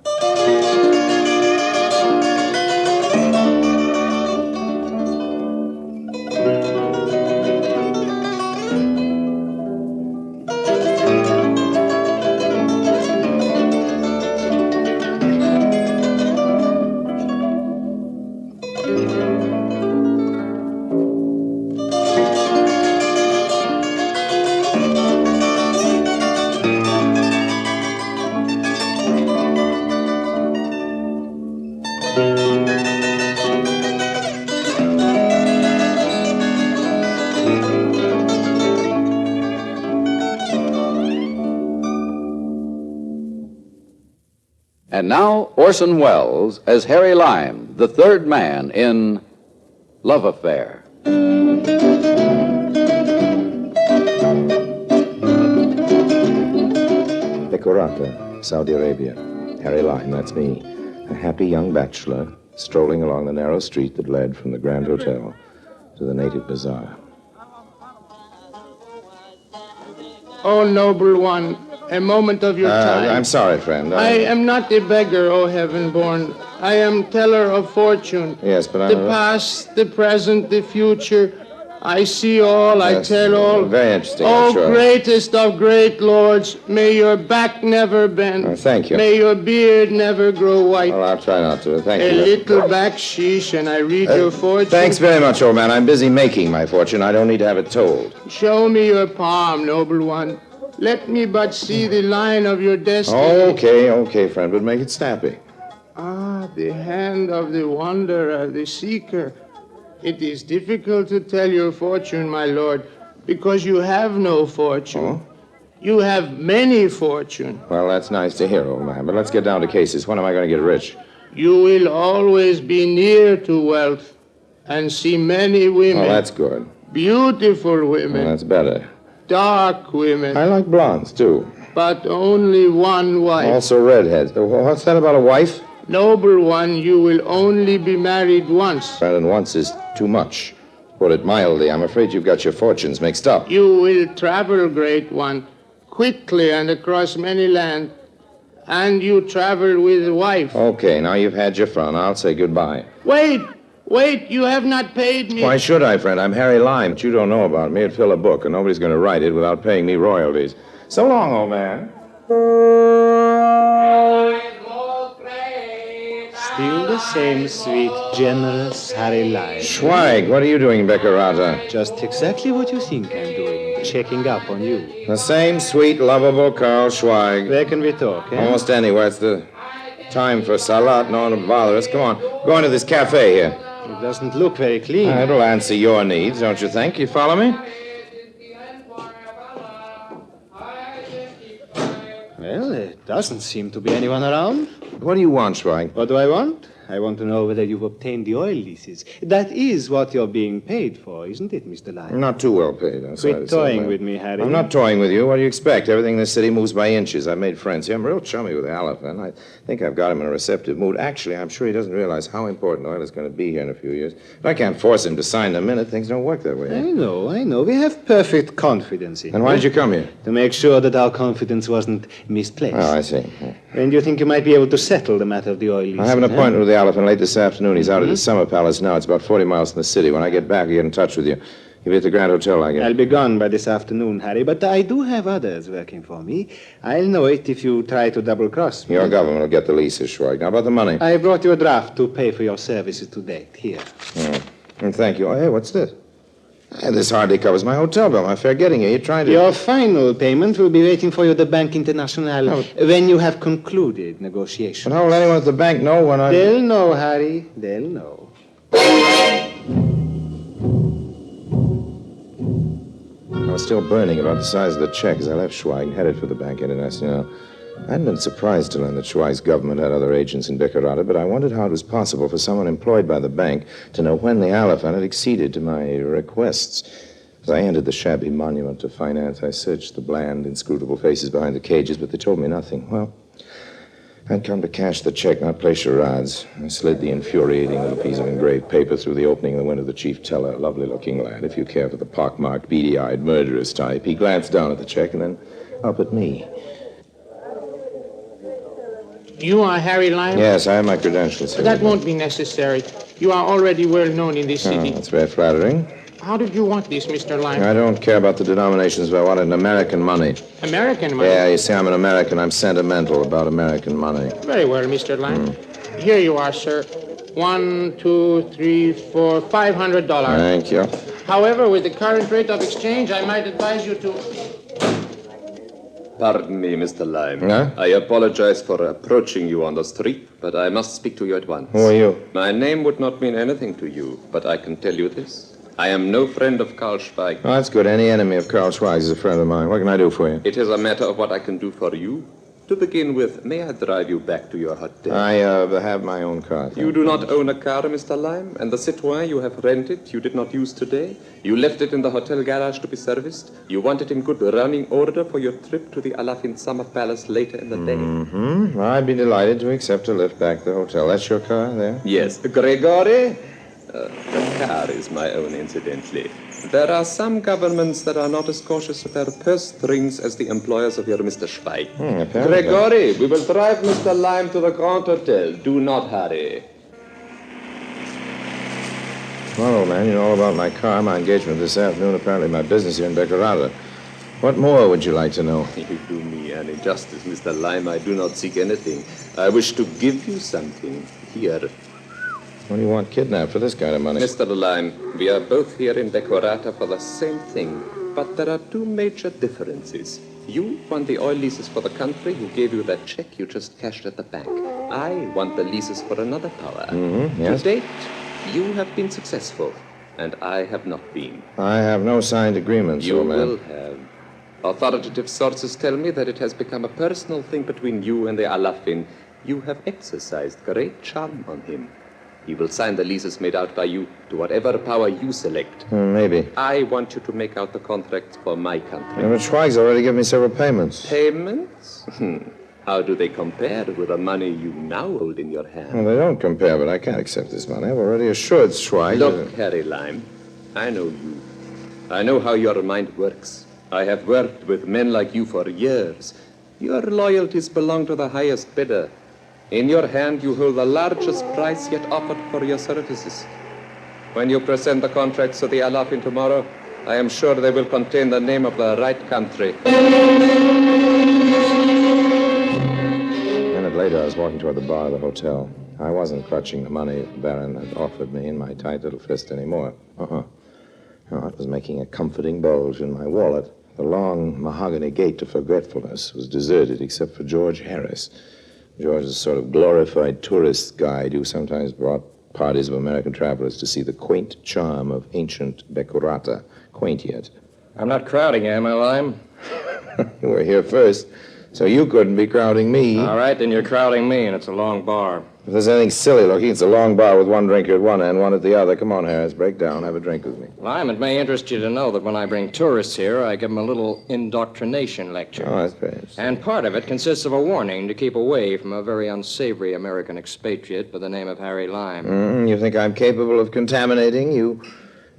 And now, Orson Welles as Harry Lime, the third man in Love Affair. Beccarata, Saudi Arabia. Harry Lime, that's me. A happy young bachelor strolling along the narrow street that led from the Grand Hotel to the native bazaar. Oh, noble one, a moment of your time. I'm sorry, friend. I am not a beggar, O heaven-born. I am teller of fortune. Yes, but The past, the present, the future. I see all, I tell all. Very interesting, Oh, I'm sure. greatest of great lords, may your back never bend. Thank you. May your beard never grow white. Well, I'll try not to. Thank A you. little backsheesh, and I read your fortune. Thanks very much, old man. I'm busy making my fortune. I don't need to have it told. Show me your palm, noble one. Let me but see the line of your destiny. Okay, friend, but make it snappy. Ah, the hand of the wanderer, the seeker. It is difficult to tell your fortune, my lord, because you have no fortune. You have many fortune. Well, that's nice to hear, old man, but let's get down to cases. When am I going to get rich? You will always be near to wealth and see many women. Oh, that's good. Beautiful women. Well, that's better. Dark women. I like blondes, too. But only one wife. Also redheads. What's that about a wife? Noble one, you will only be married once. Friend, and once is too much. Put it mildly, I'm afraid you've got your fortunes mixed up. You will travel, great one, quickly and across many lands. And you travel with a wife. Okay, now you've had your fun. I'll say goodbye. Wait, you have not paid me. Why should I, friend? I'm Harry Lime. What you don't know about me, it'd fill a book, and nobody's going to write it without paying me royalties. So long, old man. Still the same sweet, generous Harry Lime. Schweig, what are you doing, Beccarata? Just exactly what you think I'm doing. Checking up on you. The same sweet, lovable Carl Schweig. Where can we talk, eh? Almost anywhere. It's the time for salat. No one will bother us. Come on. Go into this cafe here. It doesn't look very clean. It'll answer your needs, don't you think? You follow me? Doesn't seem to be anyone around. What do you want, Schweig? What do I want? I want to know whether you've obtained the oil leases. That is what you're being paid for, isn't it, Mr. Lyon? I'm not too well paid. Quit toying with me, Harry. I'm not toying with you. What do you expect? Everything in this city moves by inches. I've made friends here. I'm real chummy with the elephant. I think I've got him in a receptive mood. Actually, I'm sure he doesn't realize how important oil is going to be here in a few years. But I can't force him to sign the minute. Things don't work that way. I know. We have perfect confidence in you. And why did you come here? To make sure that our confidence wasn't misplaced. Oh, I see. And you think you might be able to settle the matter of the oil leases? I have an appointment with the elephant late this afternoon. He's out at the Summer Palace now. It's about 40 miles from the city. When I get back, I'll get in touch with you. You'll be at the Grand Hotel, I guess. I'll be gone by this afternoon, Harry, but I do have others working for me. I'll know it if you try to double-cross me. Your government will get the leases, Schweig. Now, about the money. I brought you a draft to pay for your services to date. Here. And thank you. Oh, hey, what's this? This hardly covers my hotel bill. My fare getting here. You're trying to... Your final payment will be waiting for you at the Bank International when you have concluded negotiations. But how will anyone at the bank know when I... They'll know, Harry. They'll know. I was still burning about the size of the check as I left Schweig and headed for the Bank International. I hadn't been surprised to learn that Schweig's government had other agents in Beccarata, but I wondered how it was possible for someone employed by the bank to know when the elephant had acceded to my requests. As I entered the shabby monument to finance, I searched the bland, inscrutable faces behind the cages, but they told me nothing. Well, I'd come to cash the check, not play charades. I slid the infuriating little piece of engraved paper through the opening in the window of the chief teller, a lovely-looking lad, if you care for the pockmarked, beady-eyed, murderous type. He glanced down at the check and then up at me. You are Harry Lyon? Yes, I have my credentials here. That won't be necessary. You are already well known in this city. That's very flattering. How did you want this, Mr. Lyon? I don't care about the denominations, but I wanted American money. American money? Yeah, you see, I'm an American. I'm sentimental about American money. Very well, Mr. Lyon. Here you are, sir. 1, 2, 3, 4, $500. Thank you. However, with the current rate of exchange, I might advise you to... Pardon me, Mr. Lime. Huh? I apologize for approaching you on the street, but I must speak to you at once. Who are you? My name would not mean anything to you, but I can tell you this. I am no friend of Karl Schweig. Oh, that's good. Any enemy of Karl Schweig is a friend of mine. What can I do for you? It is a matter of what I can do for you. To begin with, may I drive you back to your hotel? I have my own car. You do not own a car, Mr. Lime, and the Citroën you have rented you did not use today. You left it in the hotel garage to be serviced. You want it in good running order for your trip to the Alafin Summer Palace later in the day. Mm-hmm. I'd be delighted to accept a lift back to the hotel. That's your car there? Yes. Gregory? The car is my own, incidentally. There are some governments that are not as cautious with their purse strings as the employers of your Mr. Schweig. Gregory, we will drive Mr. Lime to the Grand Hotel. Do not hurry. Well, old man, you know all about my car, my engagement this afternoon, apparently my business here in Beccarata. What more would you like to know? You do me an injustice, Mr. Lime. I do not seek anything. I wish to give you something. Here. What do you want kidnapped for this kind of money? Mr. Lime, we are both here in Beccarata for the same thing, but there are two major differences. You want the oil leases for the country who gave you that check you just cashed at the bank. I want the leases for another power. Mm-hmm, yes. To date, you have been successful, and I have not been. I have no signed agreements, You old man. will have. Authoritative sources tell me that it has become a personal thing between you and the Alafin. You have exercised great charm on him. He will sign the leases made out by you to whatever power you select. Maybe. I want you to make out the contracts for my country. Yeah, but Schweig's already given me several payments. Payments? How do they compare with the money you now hold in your hand? Well, they don't compare, but I can't accept this money. I've already assured Schweig. Look, Harry Lime, I know you. I know how your mind works. I have worked with men like you for years. Your loyalties belong to the highest bidder. In your hand, you hold the largest price yet offered for your services. When you present the contracts to the Alafin tomorrow, I am sure they will contain the name of the right country. A minute later, I was walking toward the bar of the hotel. I wasn't clutching the money the Baron had offered me in my tight little fist anymore. No, it was making a comforting bulge in my wallet. The long mahogany gate to forgetfulness was deserted except for George Harris. George is a sort of glorified tourist guide who sometimes brought parties of American travelers to see the quaint charm of ancient Beccarata. Quaint yet. I'm not crowding, am I, Lime? You were here first. So you couldn't be crowding me. All right, then you're crowding me, and it's a long bar. If there's anything silly looking, it's a long bar with one drinker at one end, one at the other. Come on, Harris, break down. Have a drink with me. Lime, it may interest you to know that when I bring tourists here, I give them a little indoctrination lecture. Oh, that's great. And part of it consists of a warning to keep away from a very unsavory American expatriate by the name of Harry Lime. You think I'm capable of contaminating you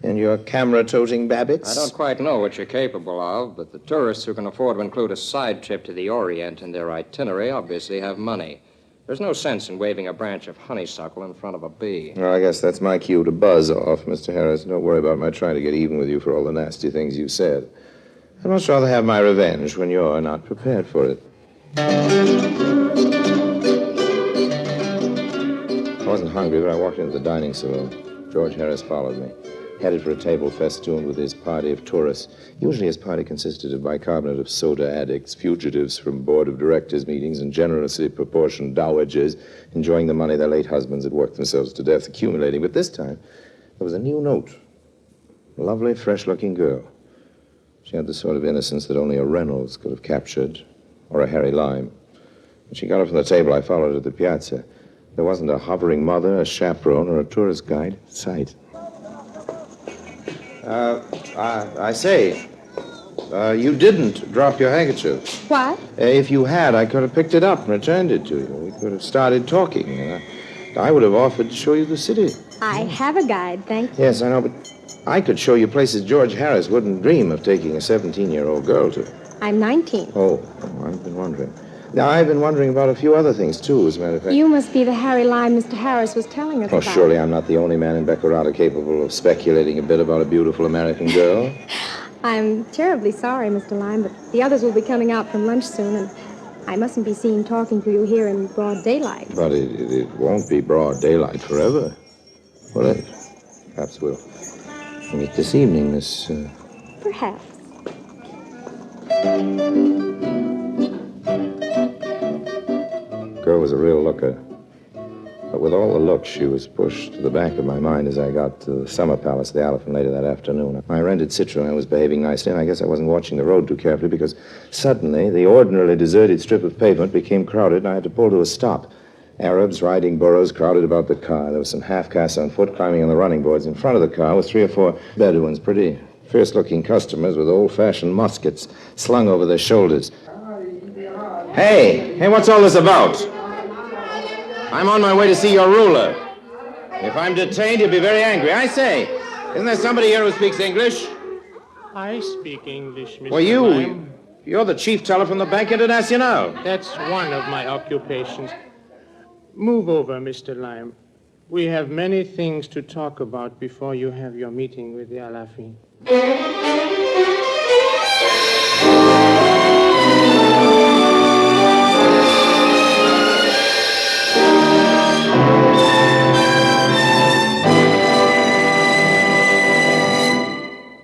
and your camera-toting babbitts? I don't quite know what you're capable of, but the tourists who can afford to include a side trip to the Orient in their itinerary obviously have money. There's no sense in waving a branch of honeysuckle in front of a bee. Well, I guess that's my cue to buzz off, Mr. Harris. Don't worry about my trying to get even with you for all the nasty things you said. I'd much rather have my revenge when you're not prepared for it. I wasn't hungry, but I walked into the dining saloon. George Harris followed me, headed for a table festooned with his party of tourists. Usually his party consisted of bicarbonate of soda addicts, fugitives from board of directors meetings, and generously proportioned dowagers enjoying the money their late husbands had worked themselves to death accumulating. But this time, there was a new note. A lovely, fresh-looking girl. She had the sort of innocence that only a Reynolds could have captured, or a Harry Lime. When she got up from the table, I followed her to the piazza. There wasn't a hovering mother, a chaperone, or a tourist guide in sight. I say, you didn't drop your handkerchief. What? If you had, I could have picked it up and returned it to you. We could have started talking. I would have offered to show you the city. I have a guide, thank you. Yes, I know, but I could show you places George Harris wouldn't dream of taking a 17-year-old girl to. I'm 19. Oh, I've been wondering. Now, I've been wondering about a few other things, too, as a matter of fact. You must be the Harry Lime Mr. Harris was telling us Oh, about. surely I'm not the only man in Beckerata capable of speculating a bit about a beautiful American girl. I'm terribly sorry, Mr. Lime, but the others will be coming out from lunch soon, and I mustn't be seen talking to you here in broad daylight. But it won't be broad daylight forever. Well, perhaps we'll meet this evening, Miss... Perhaps. The girl was a real looker. But with all the looks, she was pushed to the back of my mind as I got to the summer palace, the Elephant, later that afternoon. I rented Citroën. I was behaving nicely, and I guess I wasn't watching the road too carefully because suddenly the ordinarily deserted strip of pavement became crowded, and I had to pull to a stop. Arabs riding burros crowded about the car. There were some half-castes on foot climbing on the running boards. In front of the car were 3 or 4 Bedouins, pretty fierce-looking customers with old-fashioned muskets slung over their shoulders. Hey, what's all this about? I'm on my way to see your ruler. If I'm detained, he'll be very angry. I say, isn't there somebody here who speaks English? I speak English, Mr. Well, you're the chief teller from the Banque Internationale. That's one of my occupations. Move over, Mr. Lime. We have many things to talk about before you have your meeting with the Alafin.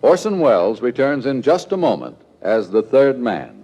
Orson Welles returns in just a moment as the third man.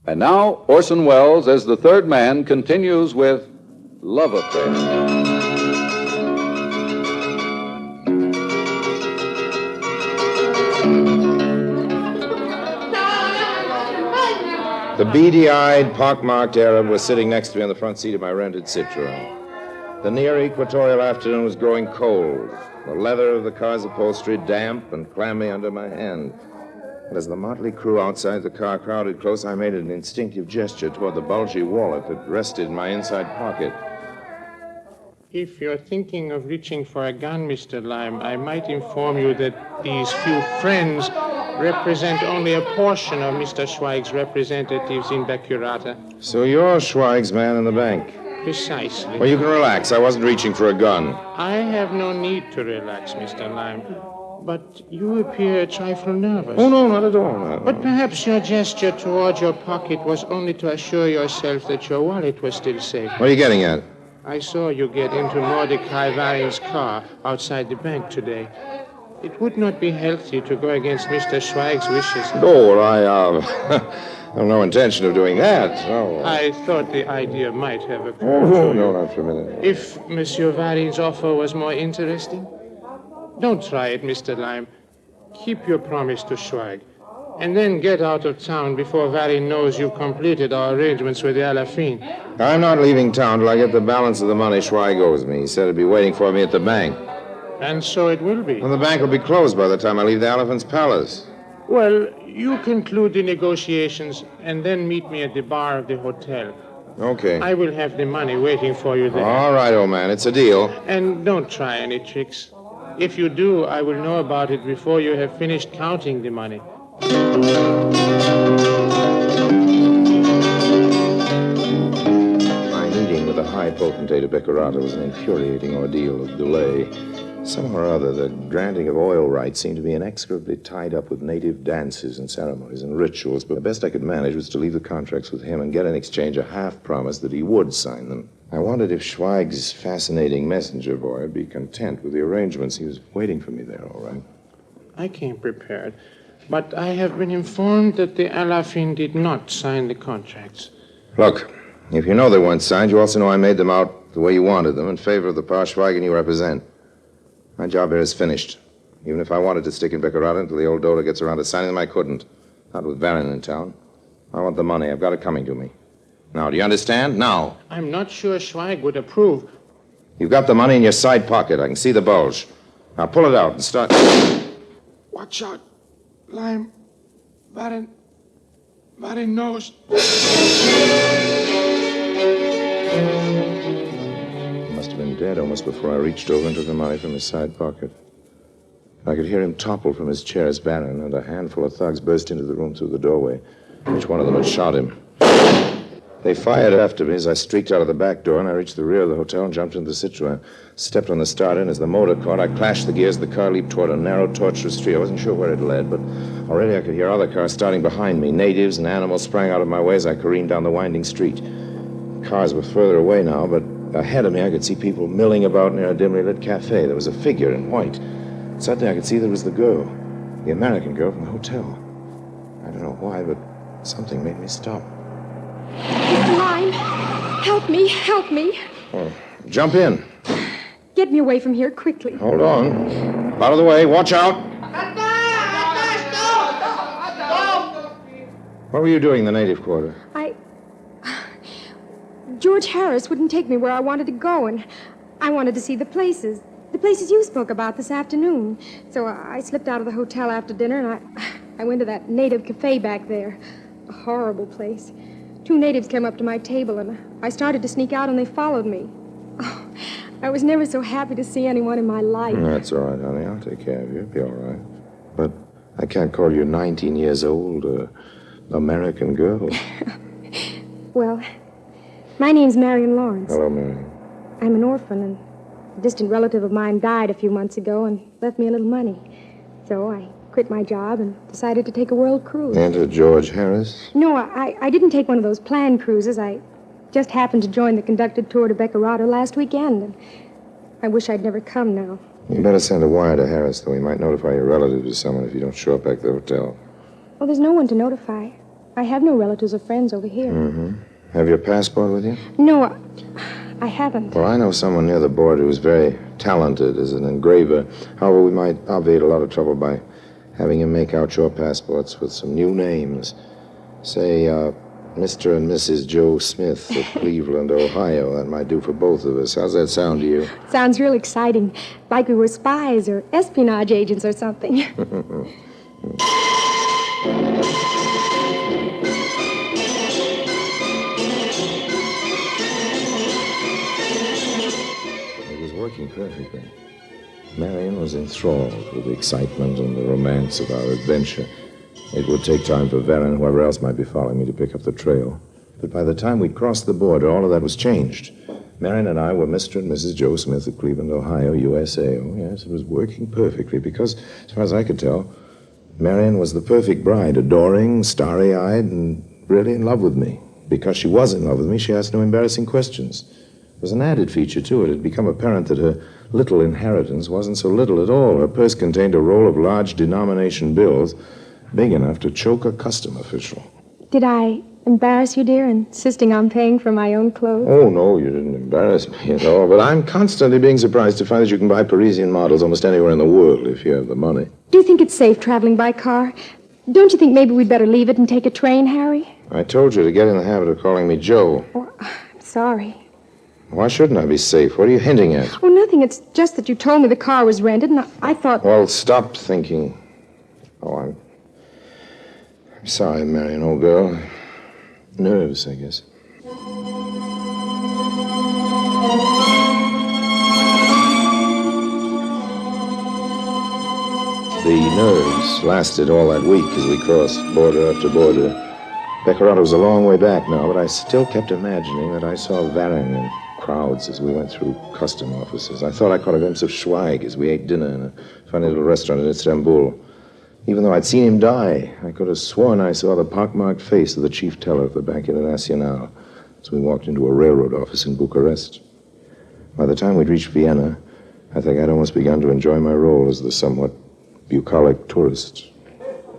And now, Orson Welles, as the third man, continues with Love Affair. The beady-eyed, pockmarked Arab was sitting next to me on the front seat of my rented Citroën. The near equatorial afternoon was growing cold. The leather of the car's upholstery damp and clammy under my hand. And as the motley crew outside the car crowded close, I made an instinctive gesture toward the bulgy wallet that rested in my inside pocket. If you're thinking of reaching for a gun, Mr. Lime, I might inform you that these few friends represent only a portion of Mr. Schweig's representatives in Becurata. So you're Schweig's man in the bank. Precisely. Well, you can relax. I wasn't reaching for a gun. I have no need to relax, Mr. Lime. But you appear a trifle nervous. Oh, no, not at all. But perhaps your gesture toward your pocket was only to assure yourself that your wallet was still safe. What are you getting at? I saw you get into Mordecai Varin's car outside the bank today. It would not be healthy to go against Mr. Schweig's wishes. No, I have no intention of doing that. No. I thought the idea might have occurred. Oh, no, not for a minute. If Monsieur Varin's offer was more interesting, don't try it, Mr. Lime. Keep your promise to Schweig, and then get out of town before Varin knows you completed our arrangements with the Alafin. I'm not leaving town till I get the balance of the money Schweig owes me. He said he'd be waiting for me at the bank. And so it will be. And the bank will be closed by the time I leave the Elephant's Palace. Well, you conclude the negotiations and then meet me at the bar of the hotel. Okay. I will have the money waiting for you there. All right, old man. It's a deal. And don't try any tricks. If you do, I will know about it before you have finished counting the money. My meeting with the high potentate of Becurata was an infuriating ordeal of delay. Somehow or other, the granting of oil rights seemed to be inexorably tied up with native dances and ceremonies and rituals, but the best I could manage was to leave the contracts with him and get in exchange a half promise that he would sign them. I wondered if Schweig's fascinating messenger boy would be content with the arrangements. He was waiting for me there, all right. I came prepared, but I have been informed that the Alafin did not sign the contracts. Look, if you know they weren't signed, you also know I made them out the way you wanted them, in favor of the Pa Schweigen you represent. My job here is finished. Even if I wanted to stick in Becurata until the old Dodo gets around to signing them, I couldn't. Not with Varin in town. I want the money. I've got it coming to me. Now, do you understand? Now. I'm not sure Schweig would approve. You've got the money in your side pocket. I can see the bulge. Now, pull it out and start... Watch out, Lime. Varin knows. He must have been dead almost before I reached over and took the money from his side pocket. I could hear him topple from his chair as Varin and a handful of thugs burst into the room through the doorway. Each one of them had shot him. They fired after me as I streaked out of the back door, and I reached the rear of the hotel and jumped into the Citroën. Stepped on the starter, and as the motor caught, I clashed the gears. The car leaped toward a narrow, tortuous street. I wasn't sure where it led, but already I could hear other cars starting behind me. Natives and animals sprang out of my way as I careened down the winding street. Cars were further away now, but ahead of me I could see people milling about near a dimly lit cafe. There was a figure in white. Suddenly I could see there was the girl, the American girl from the hotel. I don't know why, but something made me stop. Mr. Lime, help me, help me. Oh, jump in. Get me away from here quickly. Hold on. Out of the way. Watch out. What were you doing in the native quarter? George Harris wouldn't take me where I wanted to go, and I wanted to see the places you spoke about this afternoon. So I slipped out of the hotel after dinner, and I went to that native cafe back there. A horrible place. 2 natives came up to my table, and I started to sneak out, and they followed me. Oh, I was never so happy to see anyone in my life. That's all right, honey. I'll take care of you. It'll be all right. But I can't call you 19 years old, American girl. Well, my name's Marion Lawrence. Hello, Marion. I'm an orphan, and a distant relative of mine died a few months ago and left me a little money. So I quit my job and decided to take a world cruise. And George Harris? No, I didn't take one of those planned cruises. I just happened to join the conducted tour to Becurata last weekend, and I wish I'd never come now. You better send a wire to Harris, though. He might notify your relatives or someone if you don't show up back at the hotel. Well, there's no one to notify. I have no relatives or friends over here. Mm-hmm. Have your passport with you? No, I haven't. Well, I know someone near the border who's very talented as an engraver. However, we might obviate a lot of trouble by having him make out your passports with some new names. Say, Mr. and Mrs. Joe Smith of Cleveland, Ohio. That might do for both of us. How's that sound to you? Sounds real exciting. Like we were spies or espionage agents or something. It was working perfectly. Marion was enthralled with the excitement and the romance of our adventure. It would take time for Vera and whoever else might be following me to pick up the trail. But by the time we'd crossed the border, all of that was changed. Marion and I were Mr. and Mrs. Joe Smith of Cleveland, Ohio, USA. Oh, yes, it was working perfectly because, as far as I could tell, Marion was the perfect bride, adoring, starry-eyed, and really in love with me. Because she was in love with me, she asked no embarrassing questions. There was an added feature to it. It had become apparent that her little inheritance wasn't so little at all. Her purse contained a roll of large denomination bills, big enough to choke a custom official. Did I embarrass you, dear, insisting on paying for my own clothes? Oh, no, you didn't embarrass me at all. But I'm constantly being surprised to find that you can buy Parisian models almost anywhere in the world if you have the money. Do you think it's safe traveling by car? Don't you think maybe we'd better leave it and take a train, Harry? I told you to get in the habit of calling me Joe. Oh, I'm sorry. Why shouldn't I be safe? What are you hinting at? Oh, nothing. It's just that you told me the car was rented, and I thought... Well, stop thinking. Oh, I'm sorry, Marion, old girl. Nerves, I guess. The nerves lasted all that week as we crossed border after border. Beckerata was a long way back now, but I still kept imagining that I saw Varan in crowds as we went through custom offices. I thought I caught a glimpse of Schweig as we ate dinner in a funny little restaurant in Istanbul. Even though I'd seen him die, I could have sworn I saw the pockmarked face of the chief teller of the Bank International as we walked into a railroad office in Bucharest. By the time we'd reached Vienna, I think I'd almost begun to enjoy my role as the somewhat bucolic tourist.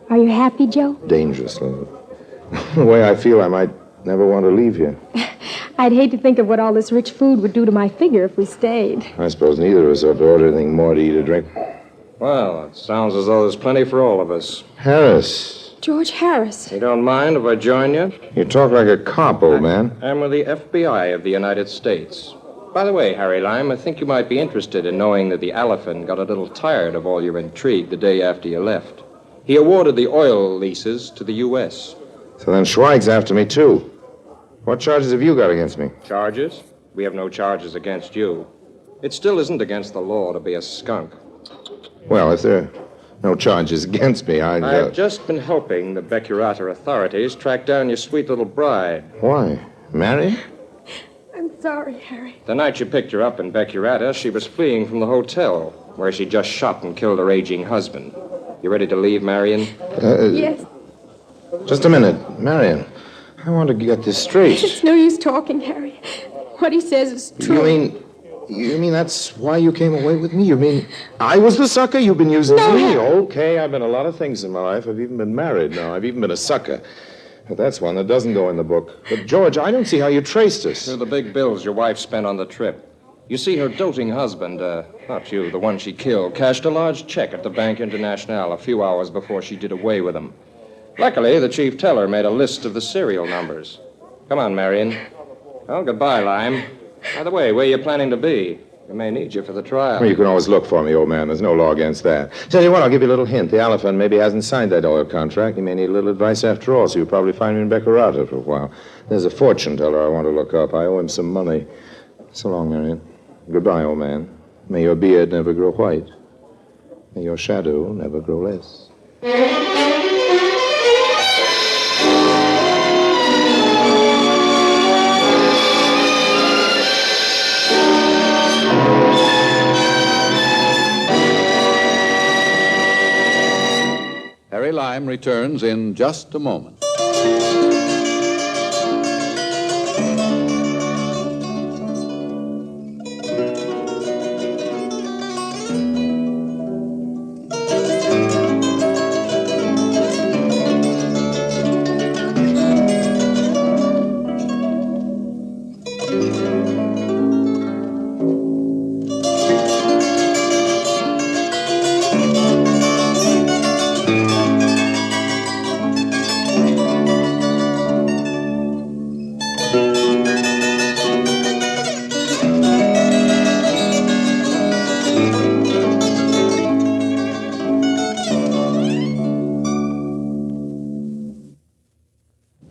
Are you happy, Joe? Dangerously. The way I feel, I might never want to leave here. I'd hate to think of what all this rich food would do to my figure if we stayed. I suppose neither of us ought to order anything more to eat or drink. Well, it sounds as though there's plenty for all of us. Harris. George Harris. You don't mind if I join you? You talk like a cop, old man. I'm with the FBI of the United States. By the way, Harry Lime, I think you might be interested in knowing that the elephant got a little tired of all your intrigue the day after you left. He awarded the oil leases to the U.S. So then Schweig's after me, too. What charges have you got against me? Charges? We have no charges against you. It still isn't against the law to be a skunk. Well, if there are no charges against me, I've just been helping the Becurata authorities track down your sweet little bride. Why? Marry? I'm sorry, Harry. The night you picked her up in Becurata, she was fleeing from the hotel, where she just shot and killed her aging husband. You ready to leave, Marion? Yes. Just a minute. Marion, I want to get this straight. It's no use talking, Harry. What he says is true. You mean that's why you came away with me? You mean I was the sucker? You've been using No, me? Harry. Okay, I've been a lot of things in my life. I've even been married now. I've even been a sucker. But that's one that doesn't go in the book. But, George, I don't see how you traced us. Through the big bills your wife spent on the trip. You see, her doting husband, not you, the one she killed, cashed a large check at the Bank International a few hours before she did away with him. Luckily, the chief teller made a list of the serial numbers. Come on, Marion. Well, goodbye, Lime. By the way, where are you planning to be? We may need you for the trial. Well, you can always look for me, old man. There's no law against that. Tell you what, I'll give you a little hint. The elephant maybe hasn't signed that oil contract. He may need a little advice after all, so you'll probably find me in Becurata for a while. There's a fortune teller I want to look up. I owe him some money. So long, Marion. Goodbye, old man. May your beard never grow white. May your shadow never grow less. Harry Lime returns in just a moment.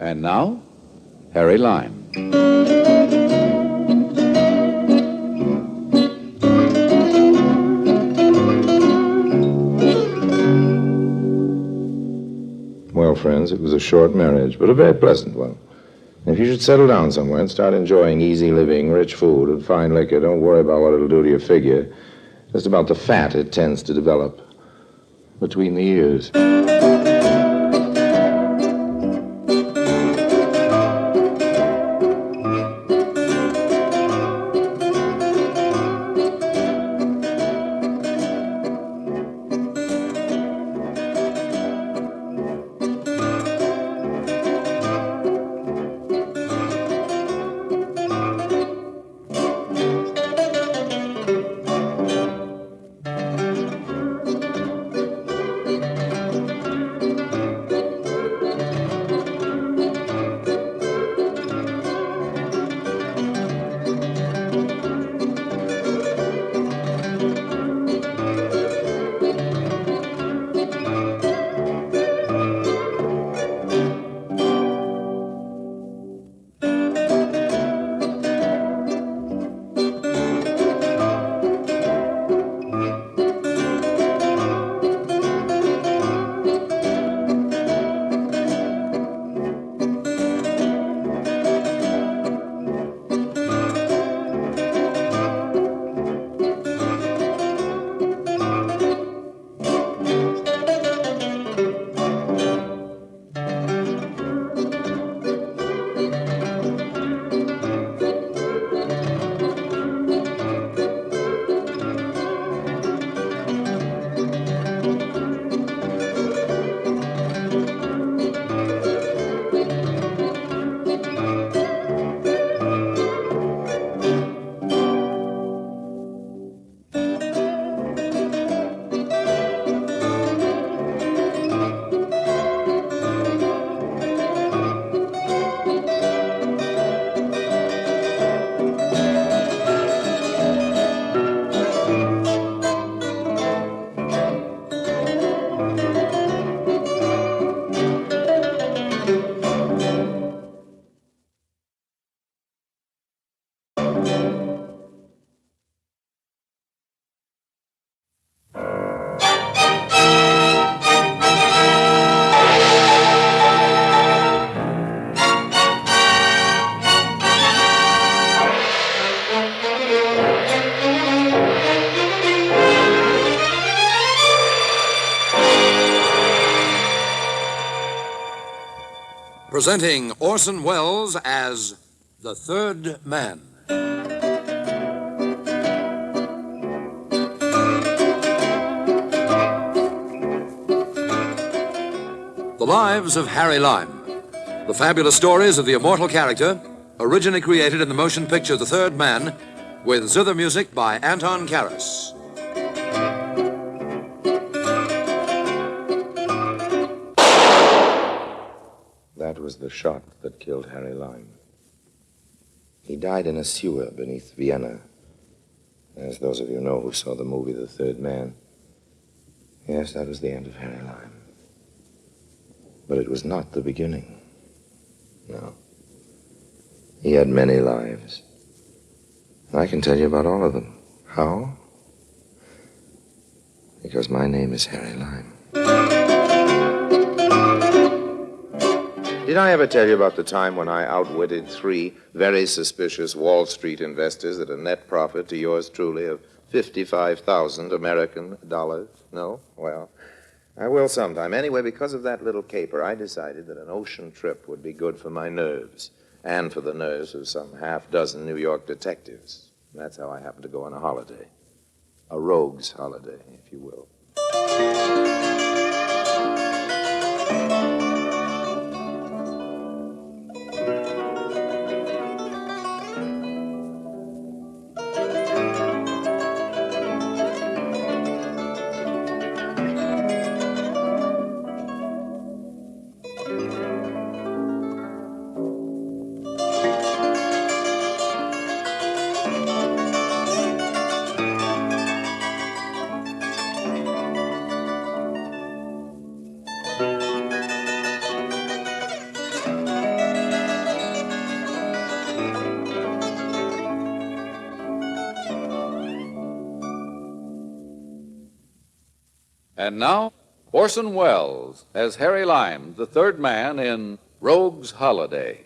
And now, Harry Lime. well, friends. It was a short marriage, but a very pleasant one. And if you should settle down somewhere and start enjoying easy living, rich food, and fine liquor, don't worry about what it'll do to your figure. Just about the fat it tends to develop between the ears. Presenting Orson Welles as the Third Man. The Lives of Harry Lime. The fabulous stories of the immortal character, originally created in the motion picture The Third Man, with zither music by Anton Karas. That was the shot that killed Harry Lime. He died in a sewer beneath Vienna. As those of you know who saw the movie The Third Man. Yes, that was the end of Harry Lime. But it was not the beginning. No. He had many lives. And I can tell you about all of them. How? Because my name is Harry Lime. Did I ever tell you about the time when I outwitted 3 very suspicious Wall Street investors at a net profit to yours truly of 55,000 American dollars? No? Well, I will sometime. Anyway, because of that little caper, I decided that an ocean trip would be good for my nerves and for the nerves of some half-dozen New York detectives. And that's how I happened to go on a holiday. A rogue's holiday, if you will. And now, Orson Welles as Harry Lime, the third man in Rogue's Holiday.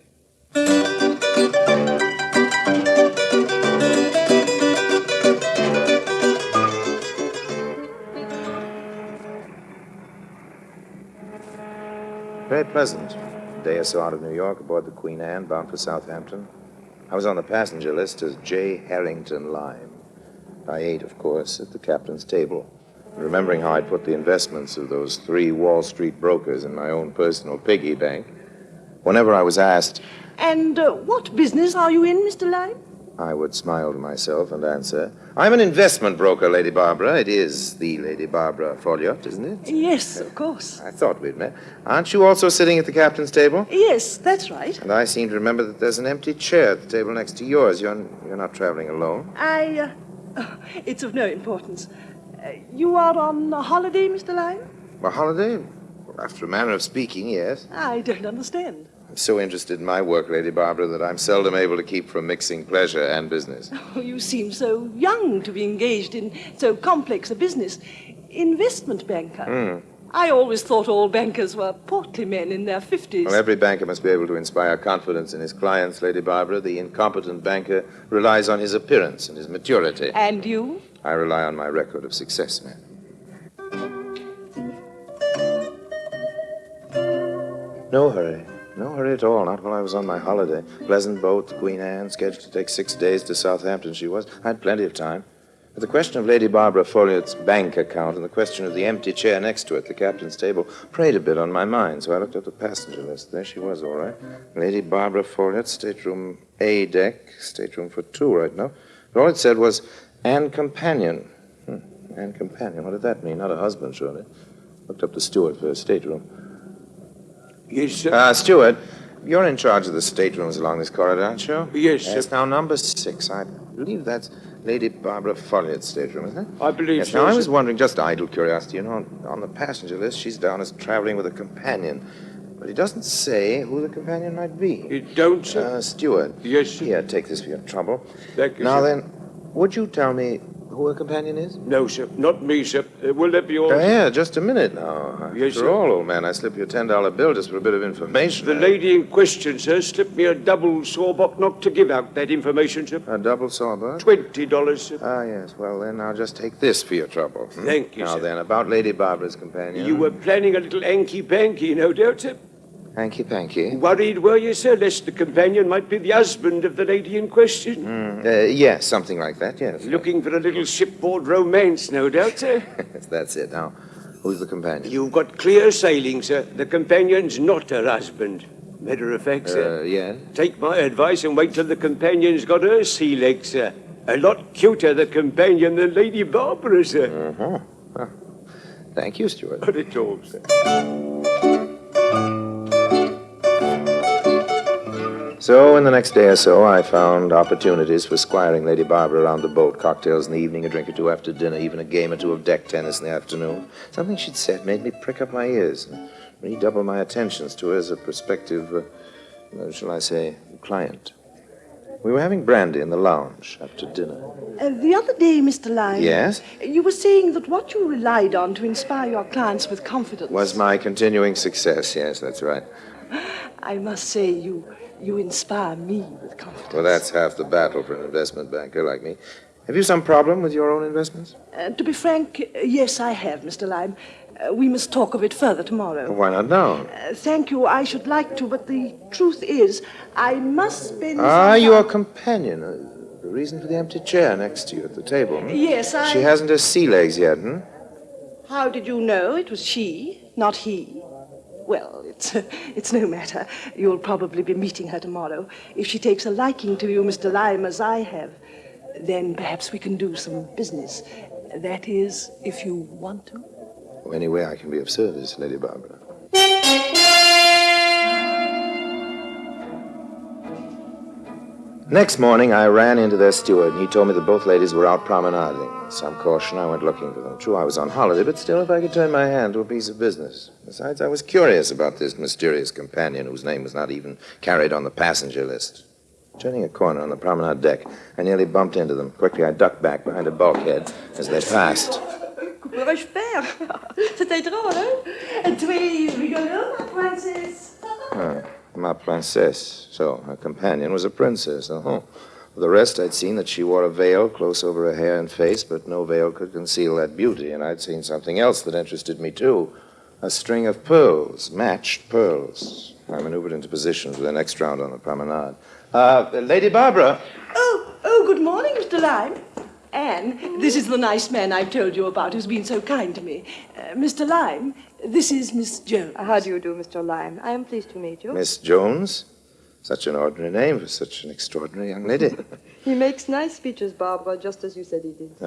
Very pleasant. A day or so out of New York, aboard the Queen Anne, bound for Southampton. I was on the passenger list as J. Harrington Lime. I ate, of course, at the captain's table, remembering how I'd put the investments of those 3 Wall Street brokers in my own personal piggy bank. Whenever I was asked, And what business are you in, Mr. Lime? I would smile to myself and answer, I'm an investment broker, Lady Barbara. It is the Lady Barbara Folliot, isn't it? Yes, of course. I thought we'd met. Aren't you also sitting at the captain's table? Yes, that's right. And I seem to remember that there's an empty chair at the table next to yours. You're not traveling alone. It's of no importance. You are on a holiday, Mr. Lime? A holiday? Well, after a manner of speaking, yes. I don't understand. I'm so interested in my work, Lady Barbara, that I'm seldom able to keep from mixing pleasure and business. Oh, you seem so young to be engaged in so complex a business. Investment banker. I always thought all bankers were portly men in their 50s. Well, every banker must be able to inspire confidence in his clients, Lady Barbara. The incompetent banker relies on his appearance and his maturity. And you? I rely on my record of success, ma'am. No hurry. No hurry at all, not while I was on my holiday. Pleasant boat, the Queen Anne, scheduled to take 6 days to Southampton she was. I had plenty of time. But the question of Lady Barbara Folliot's bank account and the question of the empty chair next to it, the captain's table, preyed a bit on my mind, so I looked up the passenger list. There she was, all right. Lady Barbara Folliot, stateroom A deck, stateroom for 2 right now. But all it said was, and companion. And companion, what did that mean? Not a husband, surely. Looked up the steward for her stateroom. Yes, sir. Steward, you're in charge of the staterooms along this corridor, aren't you? Yes, sir. Yes, now number 6. I believe that's Lady Barbara Folliot's stateroom, isn't it? I believe yes, so. Now, I sir. was wondering, just idle curiosity, on the passenger list, she's down as traveling with a companion. But it doesn't say who the companion might be. It don't, sir? Steward. Yes, sir. Here, take this for your trouble. Thank you, now, sir. then, would you tell me who her companion is? No, sir. Not me, sir. Will that be all? Yeah, just a minute now. Yes, After sir. all, old man, I slip you a $10 bill just for a bit of information. The lady in question, sir, slipped me a double sawbuck not to give out that information, sir. A double sawbuck? $20, sir. Ah, yes. Well, then I'll just take this for your trouble. Thank you, Now sir. then, about Lady Barbara's companion. You were planning a little hanky-panky, no doubt, sir. Hanky-panky? Worried, were you, sir, lest the companion might be the husband of the lady in question? Yes, something like that, yes. Looking for a little shipboard romance, no doubt, sir. Yes, that's it. Now, who's the companion? You've got clear sailing, sir. The companion's not her husband. Matter of fact, sir. Yes? Take my advice and wait till the companion's got her sea legs, sir. A lot cuter, the companion, than Lady Barbara, sir. Well, thank you, Stuart. Not at all, sir. So, in the next day or so, I found opportunities for squiring Lady Barbara around the boat. Cocktails in the evening, a drink or two after dinner, even a game or two of deck tennis in the afternoon. Something she'd said made me prick up my ears and redouble my attentions to her as a prospective, shall I say, client. We were having brandy in the lounge after dinner. The other day, Mr. Lime. Yes? You were saying that what you relied on to inspire your clients with confidence Was my continuing success, yes, that's right. I must say, you inspire me with confidence. Well, that's half the battle for an investment banker like me. Have you some problem with your own investments? To be frank, yes, I have, Mr. Lime. We must talk of it further tomorrow. Why not now? Thank you, I should like to, but the truth is, I must spend Your companion. The reason for the empty chair next to you at the table. Yes, She hasn't her sea legs yet, How did you know it was she, not he? Well, it's no matter. You'll probably be meeting her tomorrow. If she takes a liking to you, Mr. Lime, as I have, then perhaps we can do some business. That is, if you want to. Any way I can be of service, Lady Barbara. Next morning, I ran into their steward, and he told me that both ladies were out promenading. With some caution, I went looking for them. True, I was on holiday, but still, if I could turn my hand to a piece of business. Besides, I was curious about this mysterious companion whose name was not even carried on the passenger list. Turning a corner on the promenade deck, I nearly bumped into them. Quickly, I ducked back behind a bulkhead as they passed. devrais-je faire? C'était drôle, hein? Tu es rigolo, ma princesse. Ma princesse. So, her companion was a princess. Uh-huh. For the rest, I'd seen that she wore a veil close over her hair and face, but no veil could conceal that beauty. And I'd seen something else that interested me, too. A string of pearls, matched pearls. I maneuvered into position for the next round on the promenade. Lady Barbara. Oh, good morning, Mr. Lyme. Anne, this is the nice man I've told you about who's been so kind to me. Mr. Lyme, this is Miss Jones. How do you do, Mr. Lyme? I am pleased to meet you. Miss Jones? Such an ordinary name for such an extraordinary young lady. He makes nice speeches, Barbara, just as you said he did.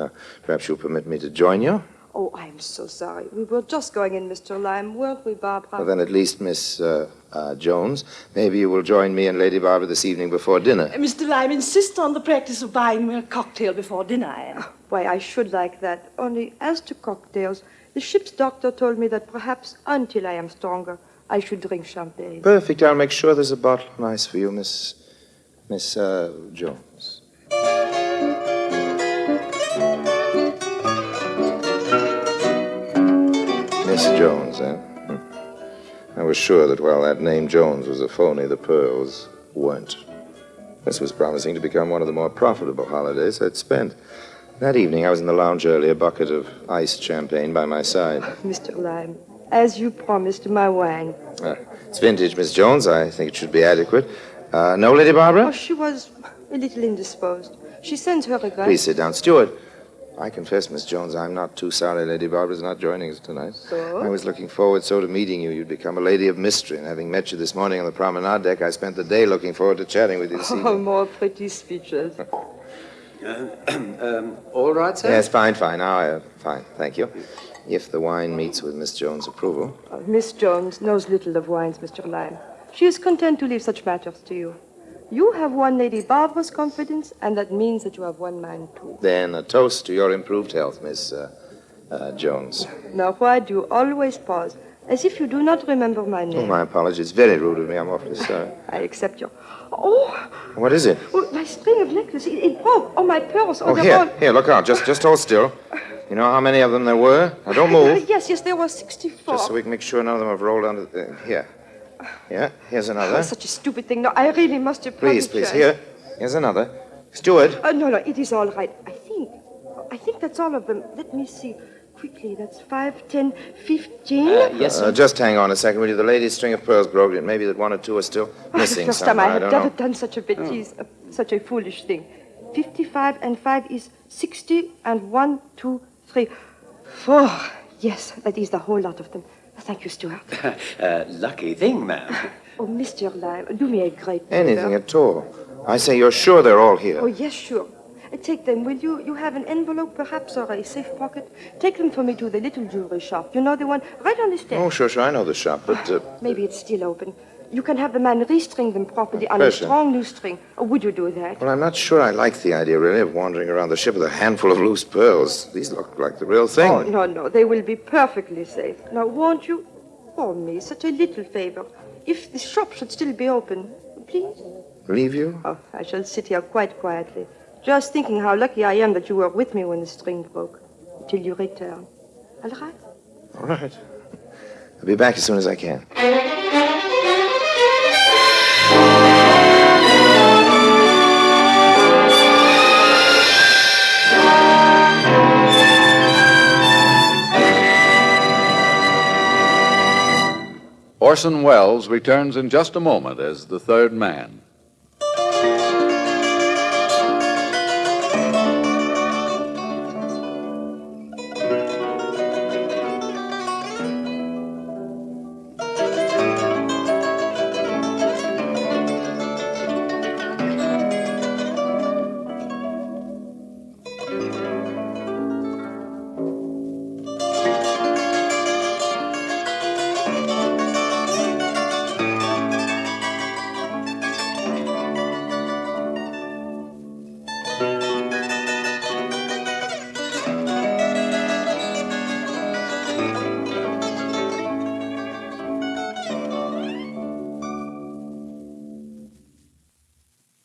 Perhaps you'll permit me to join you? Oh, I'm so sorry. We were just going in, Mr. Lyme, weren't we, Barbara? Well, then at least, Miss Jones, maybe you will join me and Lady Barbara this evening before dinner. Mr. Lyme insists on the practice of buying me a cocktail before dinner, Anne. Why, I should like that. Only as to cocktails, the ship's doctor told me that perhaps until I am stronger, I should drink champagne. Perfect. I'll make sure there's a bottle nice for you, Miss Jones. Miss Jones, eh? I was sure that while that name Jones was a phony, the pearls weren't. This was promising to become one of the more profitable holidays I'd spent. That evening, I was in the lounge early, a bucket of iced champagne by my side. Mr. Lyme, as you promised, my wine. It's vintage, Miss Jones. I think it should be adequate. No, Lady Barbara? Oh, she was a little indisposed. She sends her regrets. Please sit down. Steward, I confess, Miss Jones, I'm not too sorry Lady Barbara's not joining us tonight. So? I was looking forward so to meeting you. You'd become a lady of mystery. And having met you this morning on the promenade deck, I spent the day looking forward to chatting with you this evening. Oh, more pretty speeches. All right, sir? Yes, fine. Now, fine, thank you. If the wine meets with Miss Jones' approval. Miss Jones knows little of wines, Mr. Lyme. She is content to leave such matters to you. You have won Lady Barbara's confidence, and that means that you have won mine, too. Then a toast to your improved health, Miss Jones. Now, why do you always pause, as if you do not remember my name? Oh, my apologies. Very rude of me. I'm awfully sorry. I accept your... Oh! What is it? Oh, my string of necklaces. It broke. Oh, my pearls. Oh, they're all... here, look out. Just hold still. You know how many of them there were? Now, don't move. Yes, there were 64. Just so we can make sure none of them have rolled under the... Here. Yeah, here's another. Oh, such a stupid thing. No, I really must apologize. Please. Here's another. Steward. No, it is all right. I think that's all of them. Let me see. Quickly, that's 5, 10, 15. Yes, sir. Just hang on a second, will you? The lady's string of pearls broke. It may be that one or two are still missing The first somewhere. time I have don't never know. done such a betise, such a foolish thing. 55 and 5 is 60, and 1, 2, 3, 4. Yes, that is the whole lot of them. Thank you, Stuart. Lucky thing, ma'am. Oh, Mr. Lyme, do me a great favor. Anything at all. I say you're sure they're all here. Oh, yes, sure. Take them, will you? You have an envelope, perhaps, or a safe pocket? Take them for me to the little jewelry shop. You know the one right on the stairs. Oh, sure, I know the shop, but... Maybe it's still open. You can have the man restring them properly on a Pleasure. strong new string. Or would you do that? Well, I'm not sure I like the idea, really, of wandering around the ship with a handful of loose pearls. These look like the real thing. Oh, no. They will be perfectly safe. Now, won't you? For me, such a little favor. If the shop should still be open, please? Leave you? Oh, I shall sit here quite quietly, just thinking how lucky I am that you were with me when the string broke, till you return. All right? All right. I'll be back as soon as I can. Orson Welles returns in just a moment as the third man.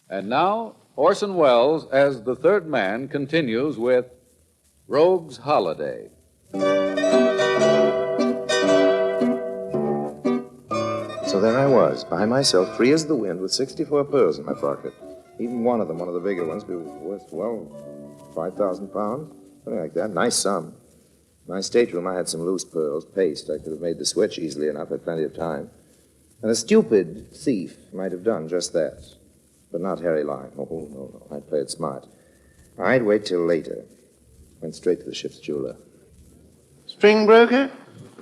And now, Orson Welles as the third man continues with Rogue's Holiday. there I was, by myself, free as the wind, with 64 pearls in my pocket. Even one of them, one of the bigger ones, be worth, well, 5,000 pounds, something like that. Nice sum. In my stateroom, I had some loose pearls, paste. I could have made the switch easily enough, had plenty of time. And a stupid thief might have done just that. But not Harry Lime. Oh, no. I'd play it smart. I'd wait till later. Went straight to the ship's jeweler. String broker?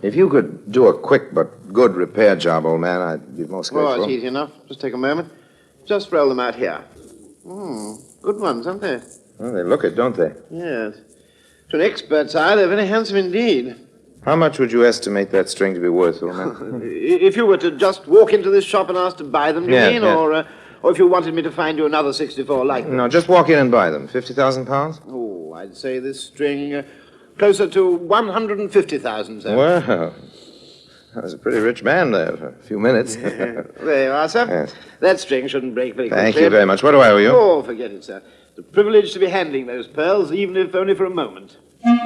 If you could do a quick but good repair job, old man, I'd be most grateful. Oh, it's easy enough. Just take a moment. Just roll them out here. Good ones, aren't they? Well, they look it, don't they? Yes. To an expert's eye, they're very handsome indeed. How much would you estimate that string to be worth, old man? If you were to just walk into this shop and ask to buy them, do you mean? Yeah. Or if you wanted me to find you another 64 like them? No, just walk in and buy them. 50,000 pounds? Oh, I'd say this string closer to 150,000, sir. Well, I was a pretty rich man there for a few minutes. There you are, sir. Yes. That string shouldn't break very quickly. Thank you very much. What do I owe you? Oh, forget it, sir. It's a privilege to be handling those pearls, even if only for a moment. It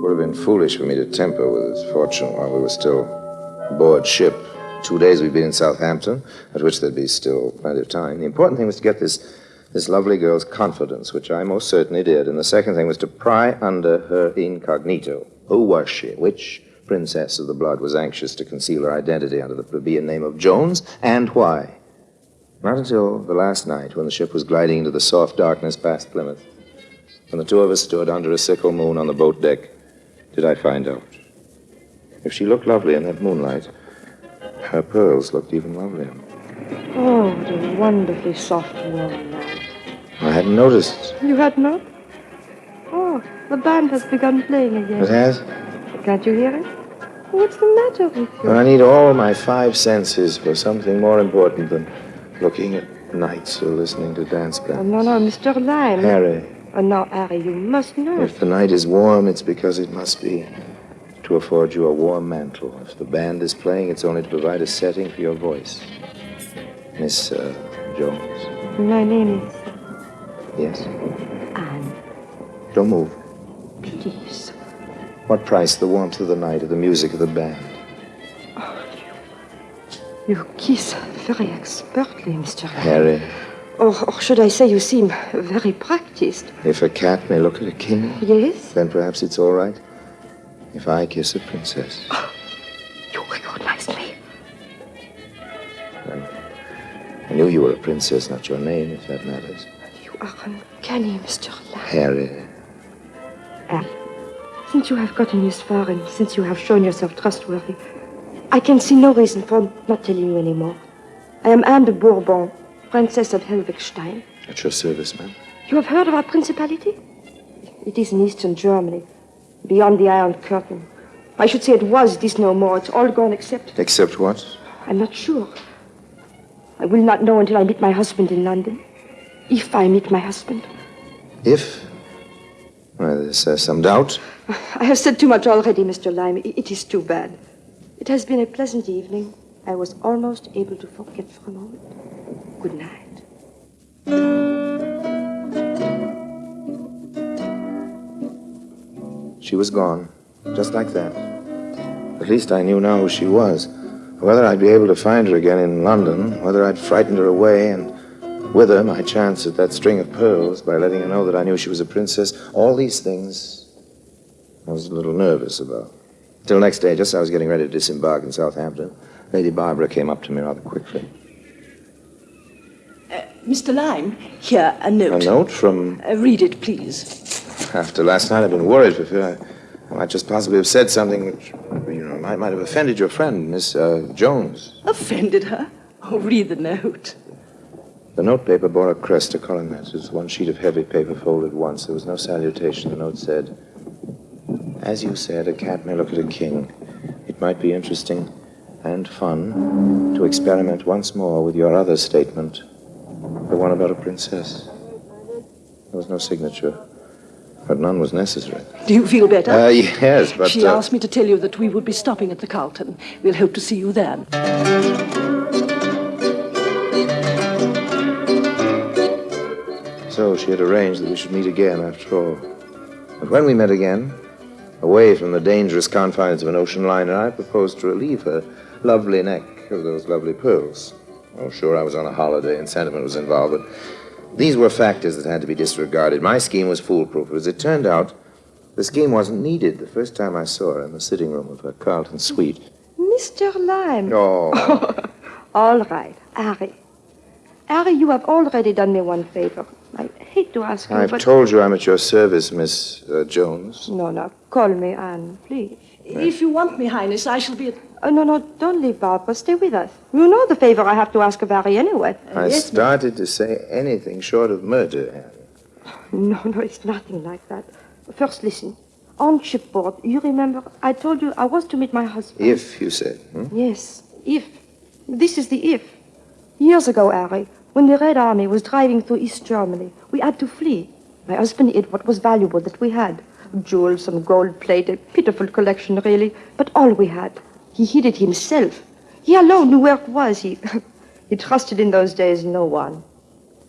would have been foolish for me to temper with his fortune while we were still aboard ship. 2 days we'd been in Southampton, at which there'd be still plenty of time. The important thing was to get this lovely girl's confidence, which I most certainly did. And the second thing was to pry under her incognito. Who was she? Which princess of the blood was anxious to conceal her identity under the plebeian name of Jones, and why? Not until the last night, when the ship was gliding into the soft darkness past Plymouth, when the two of us stood under a sickle moon on the boat deck, did I find out. If she looked lovely in that moonlight, her pearls looked even lovelier. Oh, what a wonderfully soft, warm night. I hadn't noticed. You had not? Oh, the band has begun playing again. It has? Can't you hear it? What's the matter with you? Well, I need all my 5 senses for something more important than looking at nights or listening to dance bands. Oh, no, Mr. Lime. Harry. Oh, now, Harry, you must know. If the night is warm, it's because it must be to afford you a warm mantle. If the band is playing, it's only to provide a setting for your voice. Miss Jones. My name is Yes? Anne. Don't move. Please. What price the warmth of the night or the music of the band? You kiss very expertly, Mr. Lime. Harry, Or should I say you seem very practiced. if a cat may look at a king, Yes? then perhaps it's all right if I kiss a princess. You recognize me. I knew you were a princess, not your name, if that matters. You are uncanny, Mr. Lime. Harry. Anne, since you have gotten this far and since you have shown yourself trustworthy, I can see no reason for not telling you anymore. I am Anne de Bourbon, Princess of Helvigstein. At your service, ma'am. You have heard of our principality? It is in eastern Germany, beyond the Iron Curtain. I should say it was. It is no more. It's all gone except... Except what? I'm not sure. I will not know until I meet my husband in London. If I meet my husband. If? Well, there's some doubt. I have said too much already, Mr. Lime. It is too bad. It has been a pleasant evening. I was almost able to forget for a moment. Good night. She was gone, just like that. At least I knew now who she was. Whether I'd be able to find her again in London, whether I'd frightened her away and with her my chance at that string of pearls by letting her know that I knew she was a princess, all these things I was a little nervous about. Till next day, just as I was getting ready to disembark in Southampton, Lady Barbara came up to me rather quickly. Mr. Lime, here, a note. A note from... read it, please. After last night, I've been worried for fear I might just possibly have said something which, might have offended your friend, Miss Jones. Offended her? Oh, read the note. The notepaper bore a crest, a coronet. It was one sheet of heavy paper folded once. There was no salutation. The note said, "As you said, a cat may look at a king. It might be interesting and fun to experiment once more with your other statement, the one about a princess." There was no signature, but none was necessary. Do you feel better? Yes, but... She asked me to tell you that we would be stopping at the Carlton. We'll hope to see you then. So she had arranged that we should meet again after all. But when we met again, Away from the dangerous confines of an ocean liner, I proposed to relieve her lovely neck of those lovely pearls. Oh, sure, I was on a holiday and sentiment was involved, but these were factors that had to be disregarded. My scheme was foolproof. As it turned out, the scheme wasn't needed the first time I saw her in the sitting room of her Carlton suite. Mr. Lime. Oh. All right, Harry. Harry, you have already done me one favor. I hate to ask you, I've but... told you I'm at your service, Miss Jones. No, call me Anne, please. If you want me, Highness, I shall be at... Oh, no, don't leave, Barbara. Stay with us. You know the favor I have to ask of Harry anyway. I started to say anything short of murder, Anne. No, it's nothing like that. First, listen. On shipboard, you remember, I told you I was to meet my husband. If, you said. Yes, if. This is the if. Years ago, Harry, when the Red Army was driving through East Germany, we had to flee. My husband hid what was valuable that we had. Jewels, some gold plate, a pitiful collection, really, but all we had. He hid it himself. He alone knew where it was. He trusted in those days no one.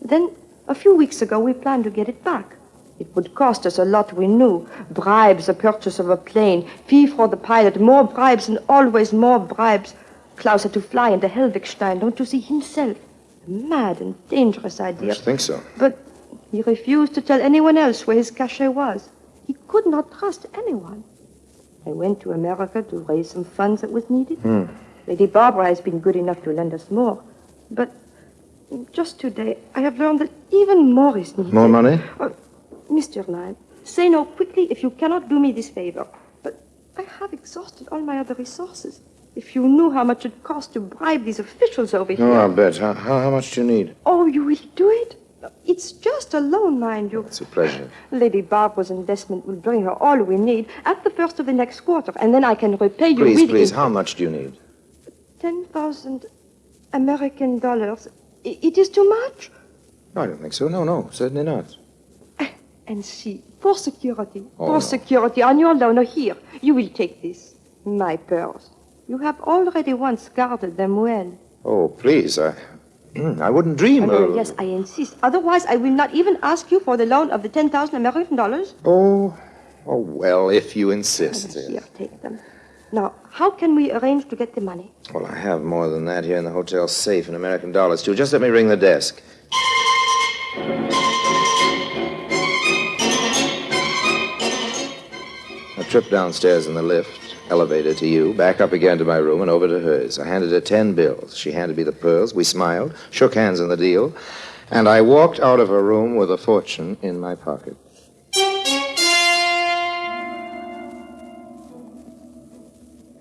Then, a few weeks ago, we planned to get it back. It would cost us a lot, we knew. Bribes, the purchase of a plane, fee for the pilot, more bribes and always more bribes. Klaus had to fly into Helvigstein, don't you see, himself. A mad and dangerous idea. I think so. But he refused to tell anyone else where his cache was. He could not trust anyone. I went to America to raise some funds that was needed. Lady Barbara has been good enough to lend us more. But just today, I have learned that even more is needed. More money? Mr. Lime, say no quickly if you cannot do me this favor. But I have exhausted all my other resources. If you knew how much it costs to bribe these officials over here. Oh, I'll bet. How much do you need? Oh, you will do it? It's just a loan, mind you. It's a pleasure. Lady Barbara's investment will bring her all we need at the first of the next quarter, and then I can repay you with... Please, how much do you need? 10,000 American dollars. It is too much? No, I don't think so. No, certainly not. And see, for security, Oh, security, on your loan, or here, you will take this, my pearls. You have already once guarded them well. Oh, please, I wouldn't dream of... Yes, I insist. Otherwise, I will not even ask you for the loan of the 10,000 American dollars. Oh, well, if you insist. Here, take them. Now, how can we arrange to get the money? Well, I have more than that here in the hotel safe in American dollars, too. Just let me ring the desk. A trip downstairs in the lift, elevator to you, back up again to my room and over to hers. I handed her 10 bills. She handed me the pearls. We smiled, shook hands on the deal, and I walked out of her room with a fortune in my pocket.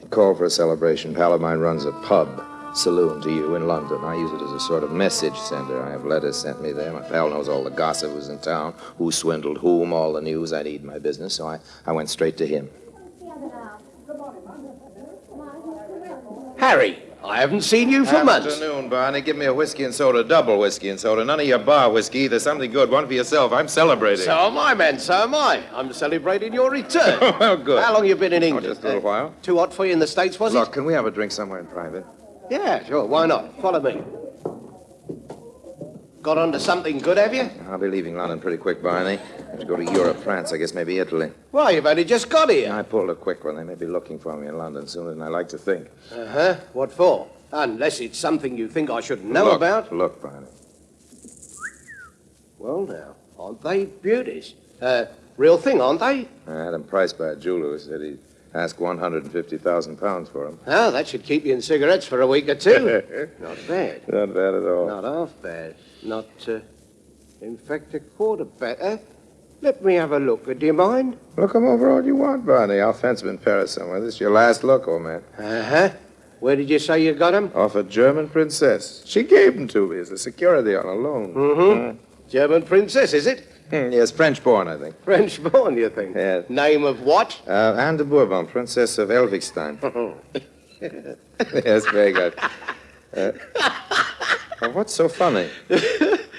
Call for a celebration. Pal of mine runs a pub saloon to you in London. I use it as a sort of message center. I have letters sent me there. My pal knows all the gossip who's in town, who swindled whom, all the news I need in my business, so I went straight to him. Harry, I haven't seen you for months. Afternoon, Barney. Give me a whiskey and soda, double whiskey and soda. None of your bar whiskey. There's something good. One for yourself. I'm celebrating. So am I, man. So am I. I'm celebrating your return. Well, good. How long you been in England? Just a little while. Too hot for you in the States, was it? Look, can we have a drink somewhere in private? Yeah, sure. Why not? Follow me. Got onto something good, have you? I'll be leaving London pretty quick, Barney. I have to go to Europe, France, I guess maybe Italy. Why, you've only just got here. I pulled a quick one. They may be looking for me in London sooner than I like to think. Uh-huh. What for? Unless it's something you think I should know about. Look, Barney. Well, now, aren't they beauties? Real thing, aren't they? I had them priced by a jeweler who said he'd ask £150,000 for them. Oh, that should keep you in cigarettes for a week or two. Not bad. Not bad at all. Not half bad. Not, in fact, a quarter better. Let me have a look. Do you mind? Look 'em over all you want, Barney. I'll fence 'em in Paris somewhere. This is your last look, old man. Uh-huh. Where did you say you got 'em? Off a German princess. She gave 'em to me as a security on a loan. Mm-hmm. German princess, is it? Yes, French-born, I think. French-born, you think? Yes. Name of what? Anne de Bourbon, Princess of Helvigstein. Yes, very good. What's so funny?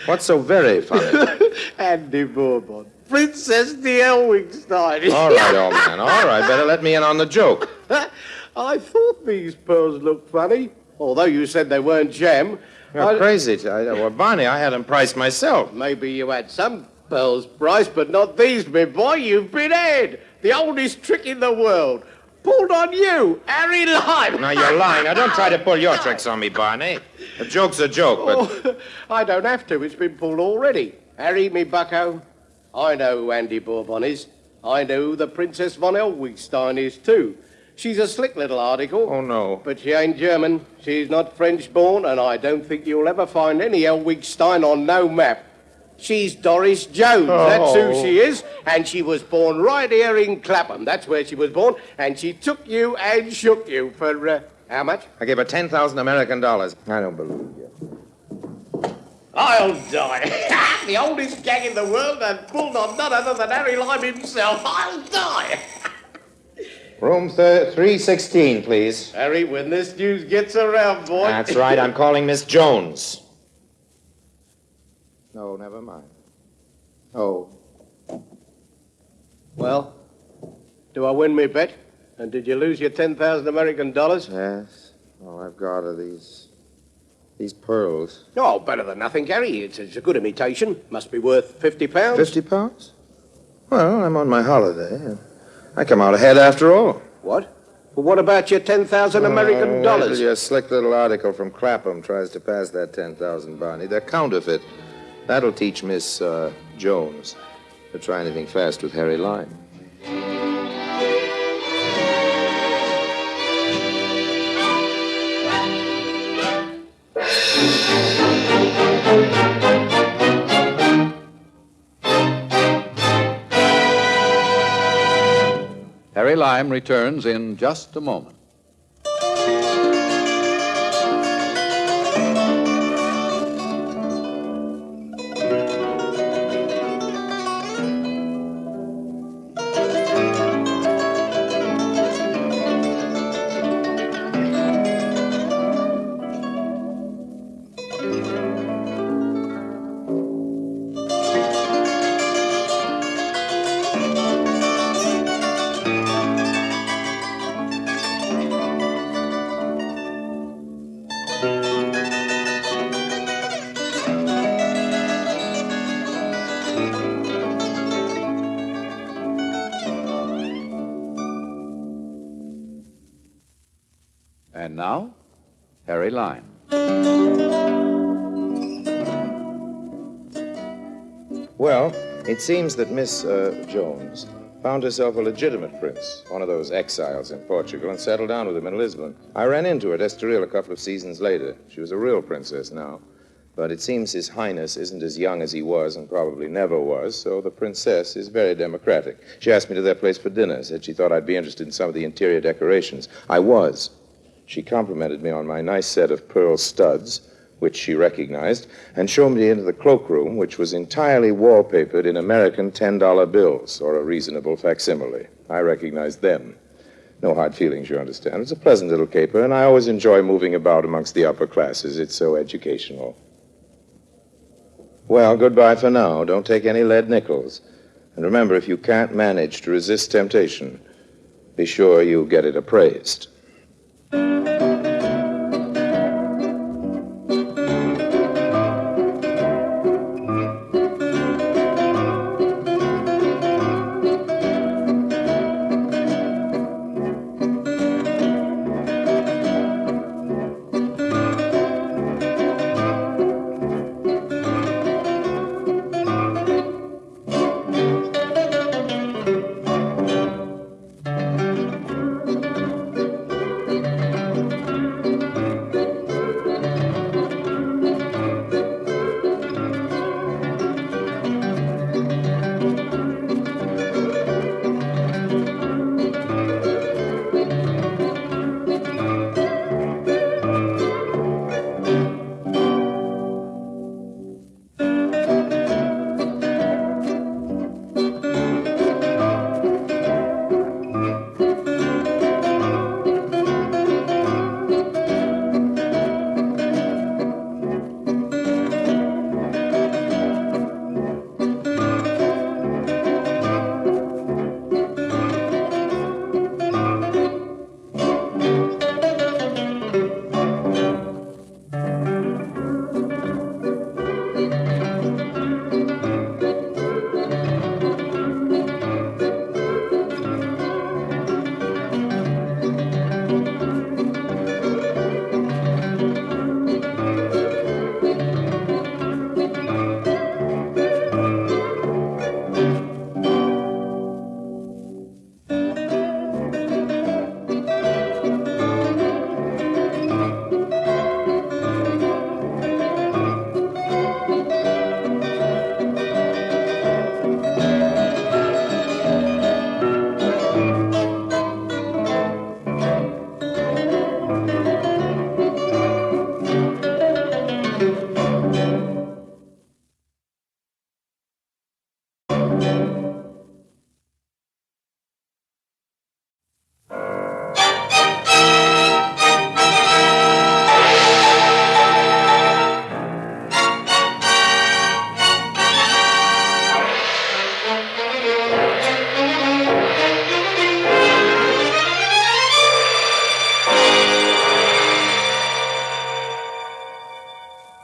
What's so very funny? Anne de Bourbon. Princess de Helvigstein. All right, old man, all right. Better let me in on the joke. I thought these pearls looked funny, although you said they weren't gem. You're crazy. Well, Barney, I had them priced myself. Maybe you had some pearls priced, but not these, my boy. You've been had. The oldest trick in the world. Pulled on you, Harry Lime. Now, you're lying. Now, don't try to pull your tricks on me, Barney. A joke's a joke, but... Oh, I don't have to. It's been pulled already. Harry, me bucko, I know who Andy Bourbon is. I know who the Princess von Elwigstein is, too. She's a slick little article. Oh, no. But she ain't German. She's not French-born, and I don't think you'll ever find any Elwigstein on no map. She's Doris Jones. Oh. That's who she is. And she was born right here in Clapham. That's where she was born. And she took you and shook you for, how much? I gave her 10,000 American dollars. I don't believe you. I'll die. The oldest gang in the world and pulled on none other than Harry Lime himself. I'll die. Room 316, please. Harry, when this news gets around, boy. That's right. I'm calling Miss Jones. No, never mind. Oh. Well, do I win me bet? And did you lose your 10,000 American dollars? Yes. All I've got are these pearls. Oh, better than nothing, Gary. It's a good imitation. Must be worth £50. 50 pounds? Well, I'm on my holiday. I come out ahead after all. What? Well, what about your 10,000 American dollars? Your slick little article from Clapham tries to pass that 10,000, Barney. They're counterfeit. That'll teach Miss Jones to try anything fast with Harry Lime. Harry Lime returns in just a moment. And now, Harry Lime. Well, it seems that Miss Jones found herself a legitimate prince, one of those exiles in Portugal, and settled down with him in Lisbon. I ran into her at Estoril a couple of seasons later. She was a real princess now. But it seems His Highness isn't as young as he was and probably never was, so the princess is very democratic. She asked me to their place for dinner, said she thought I'd be interested in some of the interior decorations. I was. She complimented me on my nice set of pearl studs, which she recognized, and showed me into the cloakroom, which was entirely wallpapered in American $10 bills, or a reasonable facsimile. I recognized them. No hard feelings, you understand. It's a pleasant little caper, and I always enjoy moving about amongst the upper classes. It's so educational. Well, goodbye for now. Don't take any lead nickels. And remember, if you can't manage to resist temptation, be sure you get it appraised.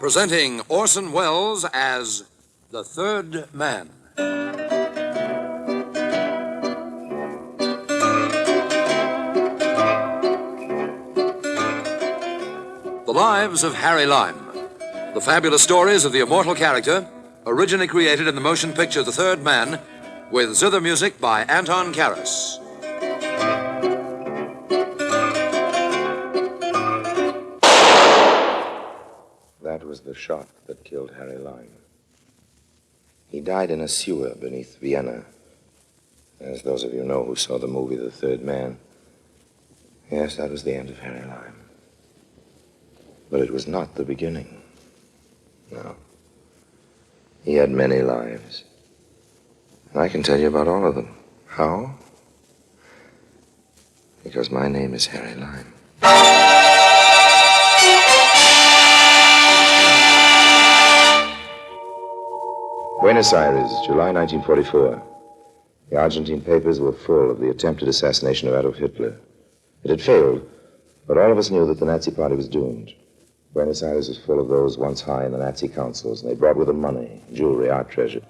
presenting Orson Welles as the Third Man. The Lives of Harry Lime. The fabulous stories of the immortal character, originally created in the motion picture The Third Man, with zither music by Anton Karas. That was the shot that killed Harry Lime. He died in a sewer beneath Vienna. As those of you know who saw the movie The Third Man. Yes, that was the end of Harry Lime. But it was not the beginning. No. He had many lives. And I can tell you about all of them. How? Because my name is Harry Lime. Buenos Aires, July 1944. The Argentine papers were full of the attempted assassination of Adolf Hitler. It had failed, but all of us knew that the Nazi Party was doomed. Buenos Aires was full of those once high in the Nazi councils, and they brought with them money, jewelry, art treasure.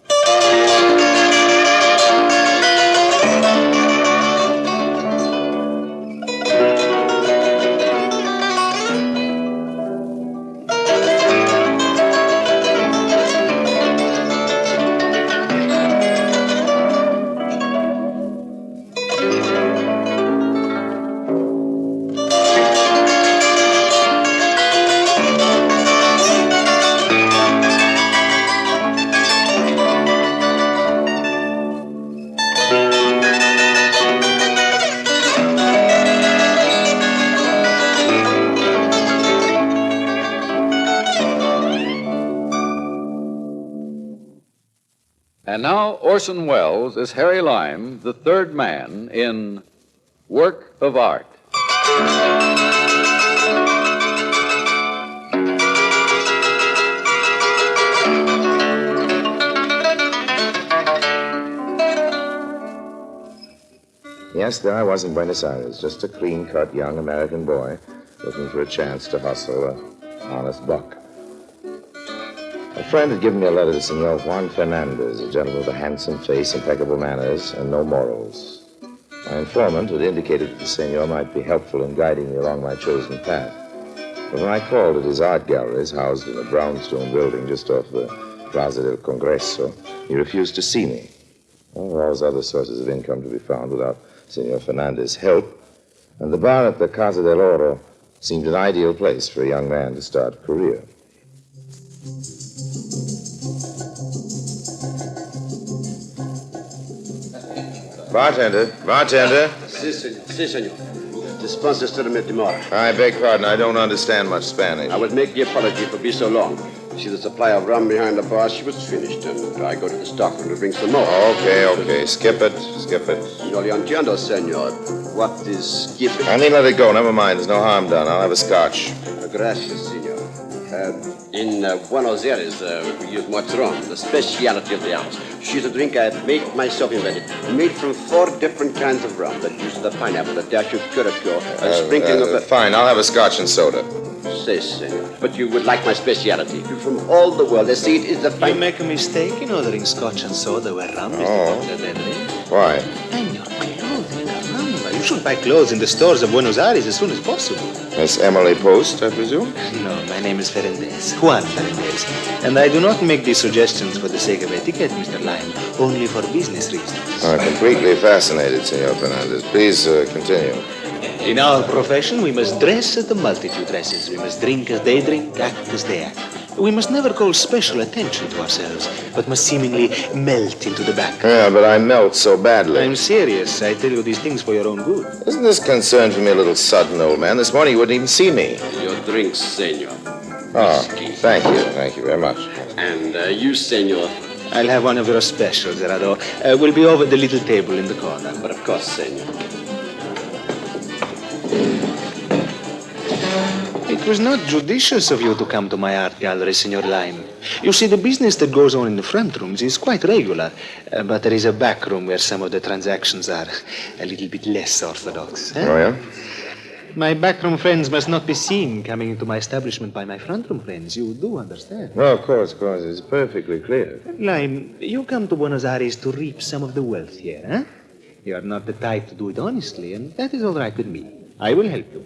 And now Orson Welles is Harry Lime, the third man, in Work of Art. Yes, there I was in Buenos Aires, just a clean-cut young American boy looking for a chance to hustle an honest buck. A friend had given me a letter to Senor Juan Fernandez, a gentleman with a handsome face, impeccable manners, and no morals. My informant had indicated that the senor might be helpful in guiding me along my chosen path. But when I called at his art galleries, housed in a brownstone building just off the Plaza del Congreso, he refused to see me. Well, there were always other sources of income to be found without Senor Fernandez's help, and the bar at the Casa del Oro seemed an ideal place for a young man to start a career. Bartender. Si, senor. Dispense to the tomorrow. I beg pardon, I don't understand much Spanish. I would make the apology for being so long. See the supply of rum behind the bar, she was finished, and I go to the stockroom to bring some more. Okay. Skip it. No le entiendo, senor. What is skipping? I need to let it go. Never mind. There's no harm done. I'll have a scotch. Gracias, senor. In Buenos Aires, we use much rum, the speciality of the house. She's a drink I make myself invented. Made from 4 different kinds of rum. The juice of the pineapple, the dash of curacao, a sprinkling of... Fine, I'll have a scotch and soda. Si, senor. But you would like my speciality. From all the world, they say it is the fine... You make a mistake in ordering scotch and soda where rum is the popular. Why? And your clothing, caramba. You should buy clothes in the stores of Buenos Aires as soon as possible. Miss Emily Post, I presume? No, my name is Fernandez, Juan Fernandez. And I do not make these suggestions for the sake of etiquette, Mr. Lime, only for business reasons. I'm completely fascinated, Senor Fernandez. Please continue. In our profession, we must dress as the multitude dresses. We must drink as they drink, act as they act. We must never call special attention to ourselves, but must seemingly melt into the background. Yeah, but I melt so badly. I'm serious. I tell you these things for your own good. Isn't this concern for me a little sudden, old man? This morning you wouldn't even see me. Your drinks, senor. Oh, thank you. Thank you very much. And you, senor. I'll have one of your specials, Gerardo. We'll be over the little table in the corner. But of course, senor. It was not judicious of you to come to my art gallery, Senor Lime. You see, the business that goes on in the front rooms is quite regular, but there is a back room where some of the transactions are a little bit less orthodox. Oh, yeah? My backroom friends must not be seen coming into my establishment by my front-room friends. You do understand? Well, of course. It's perfectly clear. Lime, you come to Buenos Aires to reap some of the wealth here, huh? You are not the type to do it honestly, and that is all right with me. I will help you.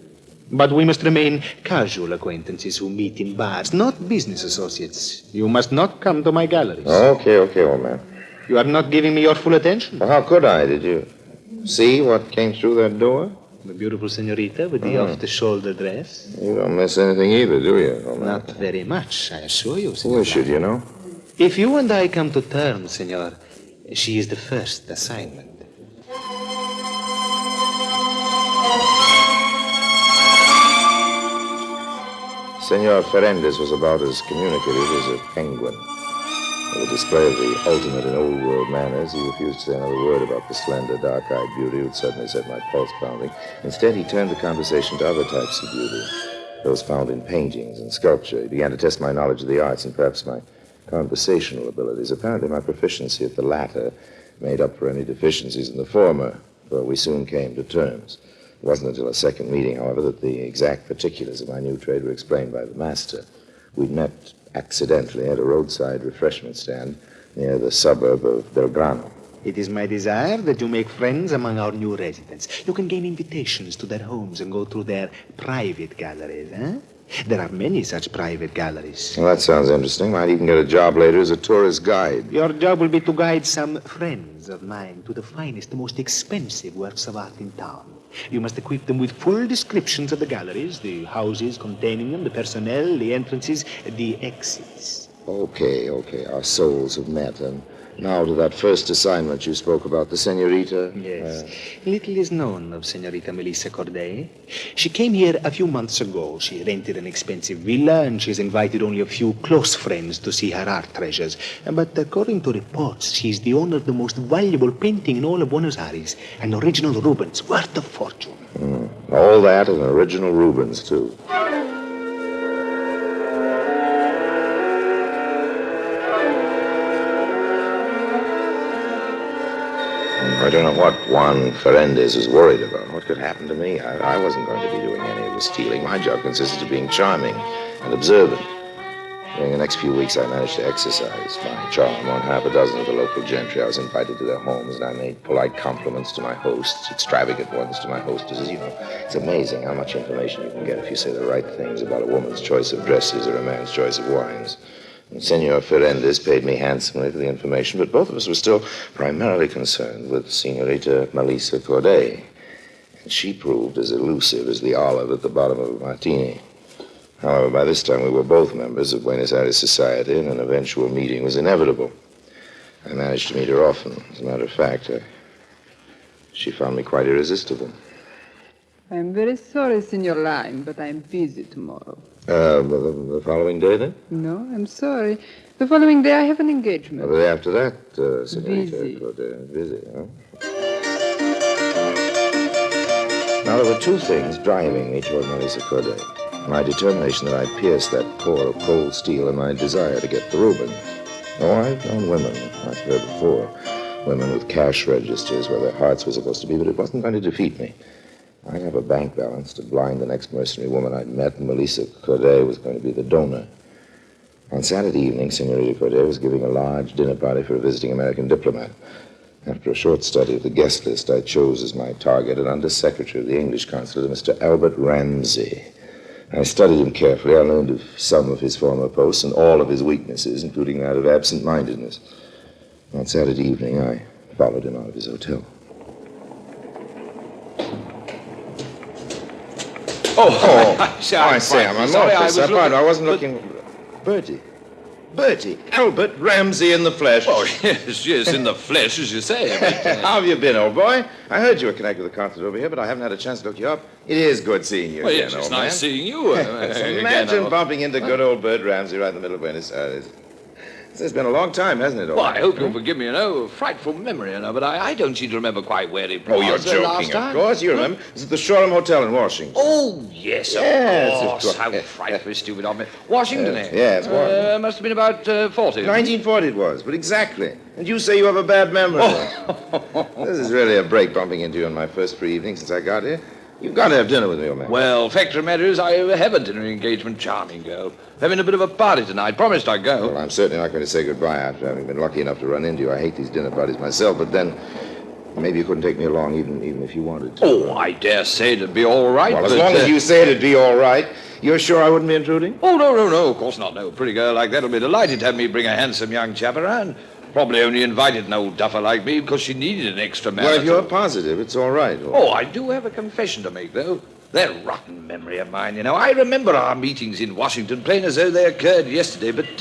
But we must remain casual acquaintances who meet in bars, not business associates. You must not come to my galleries. Okay, old man. You are not giving me your full attention. Well, how could I? Did you see what came through that door? The beautiful senorita with the off-the-shoulder dress. You don't miss anything either, do you, old man? Not very much, I assure you, senor. Where should you know? If you and I come to terms, senor, she is the first assignment. Senor Ferendez was about as communicative as a penguin. With a display of the ultimate in old-world manners, he refused to say another word about the slender, dark-eyed beauty who had suddenly set my pulse pounding. Instead, he turned the conversation to other types of beauty, those found in paintings and sculpture. He began to test my knowledge of the arts and perhaps my conversational abilities. Apparently, my proficiency at the latter made up for any deficiencies in the former, for we soon came to terms. It wasn't until a second meeting, however, that the exact particulars of my new trade were explained by the master. We'd met accidentally at a roadside refreshment stand near the suburb of Belgrano. It is my desire that you make friends among our new residents. You can gain invitations to their homes and go through their private galleries, huh? There are many such private galleries. Well, that sounds interesting. Might even get a job later as a tourist guide. Your job will be to guide some friends of mine to the finest, the most expensive works of art in town. You must equip them with full descriptions of the galleries, the houses containing them, the personnel, the entrances, the exits. Okay. Our souls have met. And now to that first assignment you spoke about, the senorita. Yes. Little is known of Senorita Melissa Corday. She came here a few months ago. She rented an expensive villa, and she's invited only a few close friends to see her art treasures. But according to reports, she's the owner of the most valuable painting in all of Buenos Aires, an original Rubens, worth a fortune. All that and original Rubens, too. I don't know what Juan Ferendez is worried about. What could happen to me? I wasn't going to be doing any of the stealing. My job consisted of being charming and observant. During the next few weeks, I managed to exercise my charm on half a dozen of the local gentry. I was invited to their homes, and I made polite compliments to my hosts, extravagant ones to my hostesses. You know, it's amazing how much information you can get if you say the right things about a woman's choice of dresses or a man's choice of wines. And Senor Ferendez paid me handsomely for the information, but both of us were still primarily concerned with Senorita Melissa Corday. And she proved as elusive as the olive at the bottom of a martini. However, by this time we were both members of Buenos Aires society, and an eventual meeting was inevitable. I managed to meet her often. As a matter of fact, she found me quite irresistible. I'm very sorry, Senor Lime, but I'm busy tomorrow. The following day, then? No, I'm sorry. The following day I have an engagement. The day after that, Senorita Busy. Corday. Busy, huh? Now, there were two things driving me toward Melissa Corday. My determination that I'd pierce that core of cold steel and my desire to get the Reuben. Oh, I've known women, like her before. Women with cash registers where their hearts were supposed to be, but it wasn't going to defeat me. I'd have a bank balance to blind the next mercenary woman I'd met, and Melissa Corday was going to be the donor. On Saturday evening, Senorita Corday was giving a large dinner party for a visiting American diplomat. After a short study of the guest list, I chose as my target an undersecretary of the English consulate, Mr. Albert Ramsey. I studied him carefully. I learned of some of his former posts and all of his weaknesses, including that of absent-mindedness. On Saturday evening, I followed him out of his hotel. I say, I'm sorry, I wasn't looking... Bertie, Albert Ramsey in the flesh. Oh, yes, in the flesh, as you say. But, How have you been, old boy? I heard you were connected with the concert over here, but I haven't had a chance to look you up. It is good seeing you well, again, yes, it's old nice man. seeing you. Imagine bumping into good old Bert Ramsey right in the middle of Buenos Aires. It's been a long time, hasn't it, old Well, I man? hope you'll forgive me, a frightful memory, but I don't seem to remember quite where it was. Oh, you're last joking, time. of course. You remember. It's at the Shoreham Hotel in Washington. Oh, yes, Yes, of of course. course. How frightfully stupid of me. Washington, eh? Yes, Washington. Must have been about 40. 1940 it was, but exactly. And you say you have a bad memory. This is really a break bumping into you on my first free evening since I got here. You've got to have dinner with me, old man. Well, fact of the matter is, I have a dinner engagement. Charming girl. Having a bit of a party tonight. Promised I'd go. Well, I'm certainly not going to say goodbye after having been lucky enough to run into you. I hate these dinner parties myself, but then maybe you couldn't take me along even if you wanted to. Oh, I dare say it'd be all right. Well, as long as you say it'd be all right, you're sure I wouldn't be intruding? Oh, no, of course not. No, a pretty girl like that'll be delighted to have me bring a handsome young chap around. Probably only invited an old duffer like me because she needed an extra man. Well, if you're positive, it's all right. Oh, I do have a confession to make, though. That rotten memory of mine, you know. I remember our meetings in Washington, plain as though they occurred yesterday, but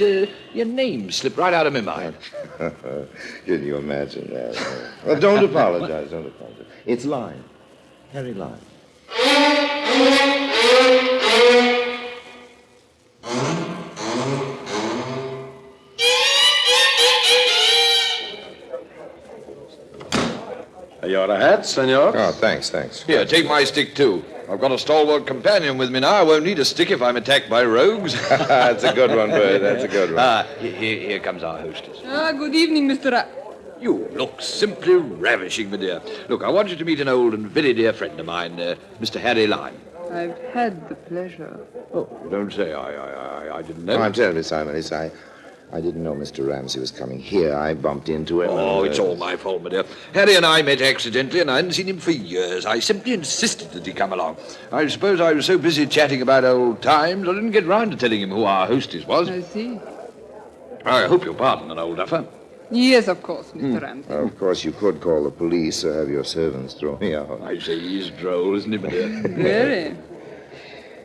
your name slipped right out of my mind. Can you imagine that? Well, don't apologize. It's Lyme. Harry Lyme. You're a hat, senor. Oh, thanks. Here, take my stick, too. I've got a stalwart companion with me now. I won't need a stick if I'm attacked by rogues. That's a good one, Bird. That's a good one. Here comes our hostess. Good evening, Mr. You look simply ravishing, my dear. Look, I want you to meet an old and very dear friend of mine, Mr. Harry Lyme. I've had the pleasure. Oh, don't say I didn't know. Oh, I'm terribly sorry, Melissa. I didn't know Mr. Ramsey was coming here. I bumped into him. Oh, it's all my fault, my dear. Harry and I met accidentally, and I hadn't seen him for years. I simply insisted that he come along. I suppose I was so busy chatting about old times, I didn't get round to telling him who our hostess was. I see. I hope you'll pardon an old duffer. Yes, of course, Mr. Ramsey. Of course, you could call the police or have your servants throw me out. I say he's droll, isn't he, my dear? Very.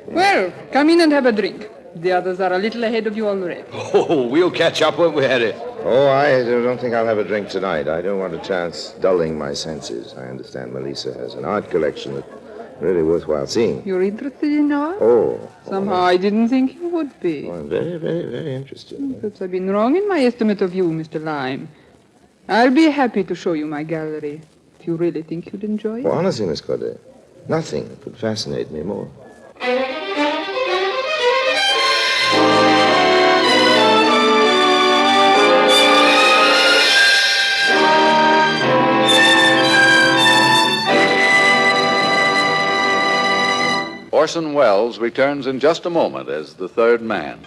Well, come in and have a drink. The others are a little ahead of you already. Oh, we'll catch up, won't we, Harry? Oh, I don't think I'll have a drink tonight. I don't want a chance dulling my senses. I understand Melissa has an art collection that's really worthwhile seeing. You're interested in art? Oh. Somehow I didn't think you would be. I'm very, very, very interested. Perhaps I've been wrong in my estimate of you, Mr. Lyme. I'll be happy to show you my gallery, if you really think you'd enjoy it. Well, honestly, Miss Corday, nothing could fascinate me more. Orson Welles returns in just a moment as the third man.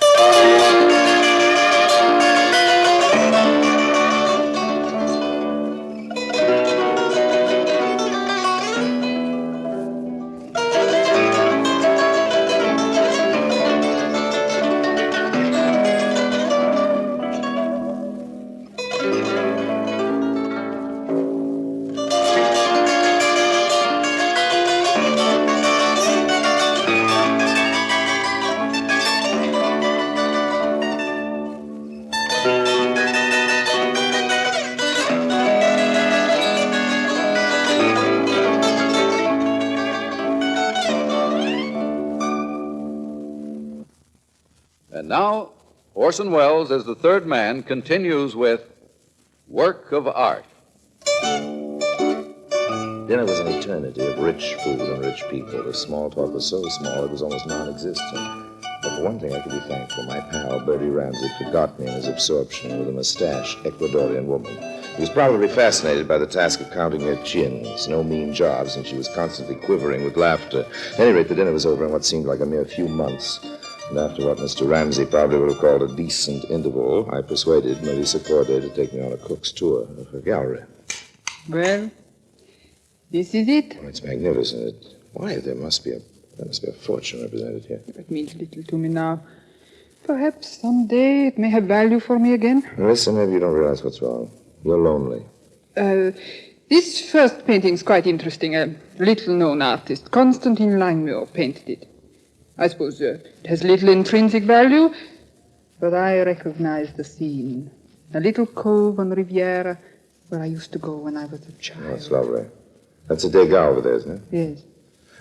And now, Orson Welles, as the third man, continues with Work of Art. Dinner was an eternity of rich food and rich people. The small talk was so small it was almost non-existent. But for one thing, I could be thankful. My pal, Bertie Ramsey, forgot me in his absorption with a mustached Ecuadorian woman. He was probably fascinated by the task of counting her chins. No mean job, since she was constantly quivering with laughter. At any rate, the dinner was over in what seemed like a mere few months. And after what Mr. Ramsey probably would have called a decent interval, I persuaded Melissa Corday to take me on a cook's tour of her gallery. Well, this is it. Oh, it's magnificent. Why, there must be a fortune represented here. It means little to me now. Perhaps someday it may have value for me again. Melissa, maybe you don't realize what's wrong. You're lonely. This first painting's quite interesting. A little-known artist, Constantine Langmuir, painted it. I suppose it has little intrinsic value, but I recognize the scene. A little cove on Riviera where I used to go when I was a child. Oh, that's lovely. That's a Degas over there, isn't it? Yes.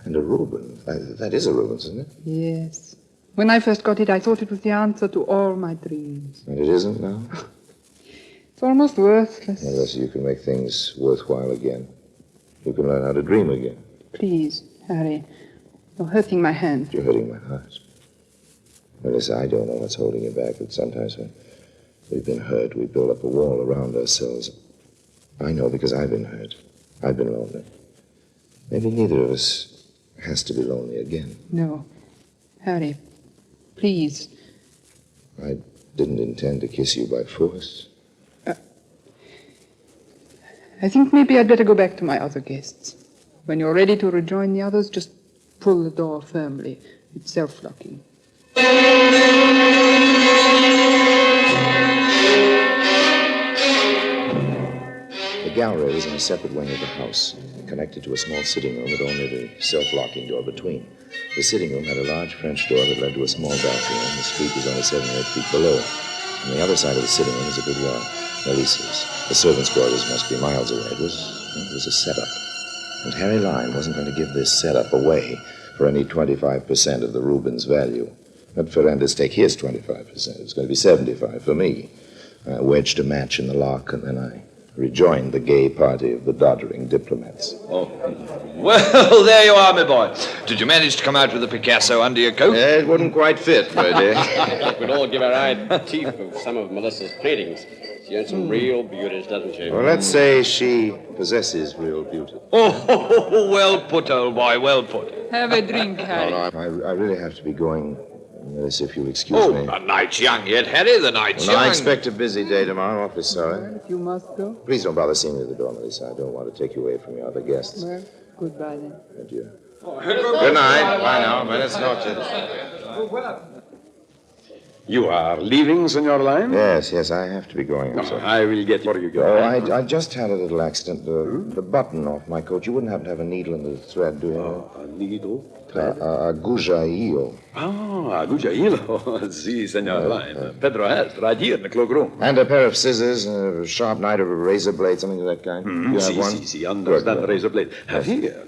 And a Rubens. That is a Rubens, isn't it? Yes. When I first got it, I thought it was the answer to all my dreams. And it isn't now? It's almost worthless. Melissa, you can make things worthwhile again. You can learn how to dream again. Please, Harry. You're hurting my hand. You're hurting my heart. Melissa, I don't know what's holding you back, but sometimes when we've been hurt, we build up a wall around ourselves. I know because I've been hurt. I've been lonely. Maybe neither of us has to be lonely again. No. Harry, please. I didn't intend to kiss you by force. I think maybe I'd better go back to my other guests. When you're ready to rejoin the others, just pull the door firmly. It's self-locking. The gallery was in a separate wing of the house, connected to a small sitting room with only the self-locking door between. The sitting room had a large French door that led to a small balcony, and the street was only 7 or 8 feet below. On the other side of the sitting room was a boudoir, Melissa's. The servants' quarters must be miles away. It was a setup. And Harry Lime wasn't going to give this setup away for any 25% of the Rubens' value. But Ferrandes take his 25%. It was going to be 75 for me. I wedged a match in the lock, and then I rejoined the gay party of the doddering diplomats. Oh, well, there you are, my boy. Did you manage to come out with the Picasso under your coat? It wouldn't quite fit, my dear. We'd all give our eye teeth of some of Melissa's paintings. She has some real beauties, doesn't she? Well, let's say she possesses real beauty. Oh, well put, old boy, well put. Have a drink, Harry. No, I really have to be going, Melissa, if you'll excuse me. The night's young yet, Harry, the night's young. I expect a busy day tomorrow. Awfully sorry. If you must go. Please don't bother seeing me at the door, Melissa. I don't want to take you away from your other guests. Well, goodbye then. Adieu. Good night. Bye now. Buenas noches. You are leaving, Senor Lime? Yes, I have to be going. I'm sorry. I will get where you go. Oh, I just had a little accident. The button off my coat. You wouldn't happen to have a needle and a thread, do you? A needle? A gujaillo. A gujaillo. Si, Senor Lime. Pedro has, right here in the cloakroom. And a pair of scissors, a sharp knife, or a razor blade, something of that kind. You have one? Si, understand the razor blade. Have here.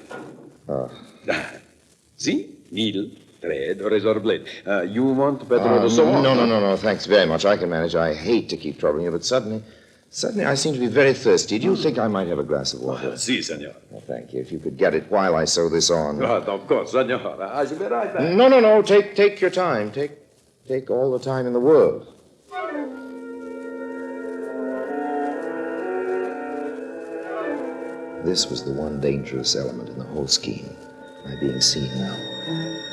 See? Needle, thread, razor blade. You want Pedro to sew on? No. Thanks very much. I can manage. I hate to keep troubling you, but suddenly I seem to be very thirsty. Do you think I might have a glass of water? Si, senor. Well, thank you. If you could get it while I sew this on. Of course, senor. I shall be right back. No. Take your time. Take all the time in the world. This was the one dangerous element in the whole scheme. My being seen now.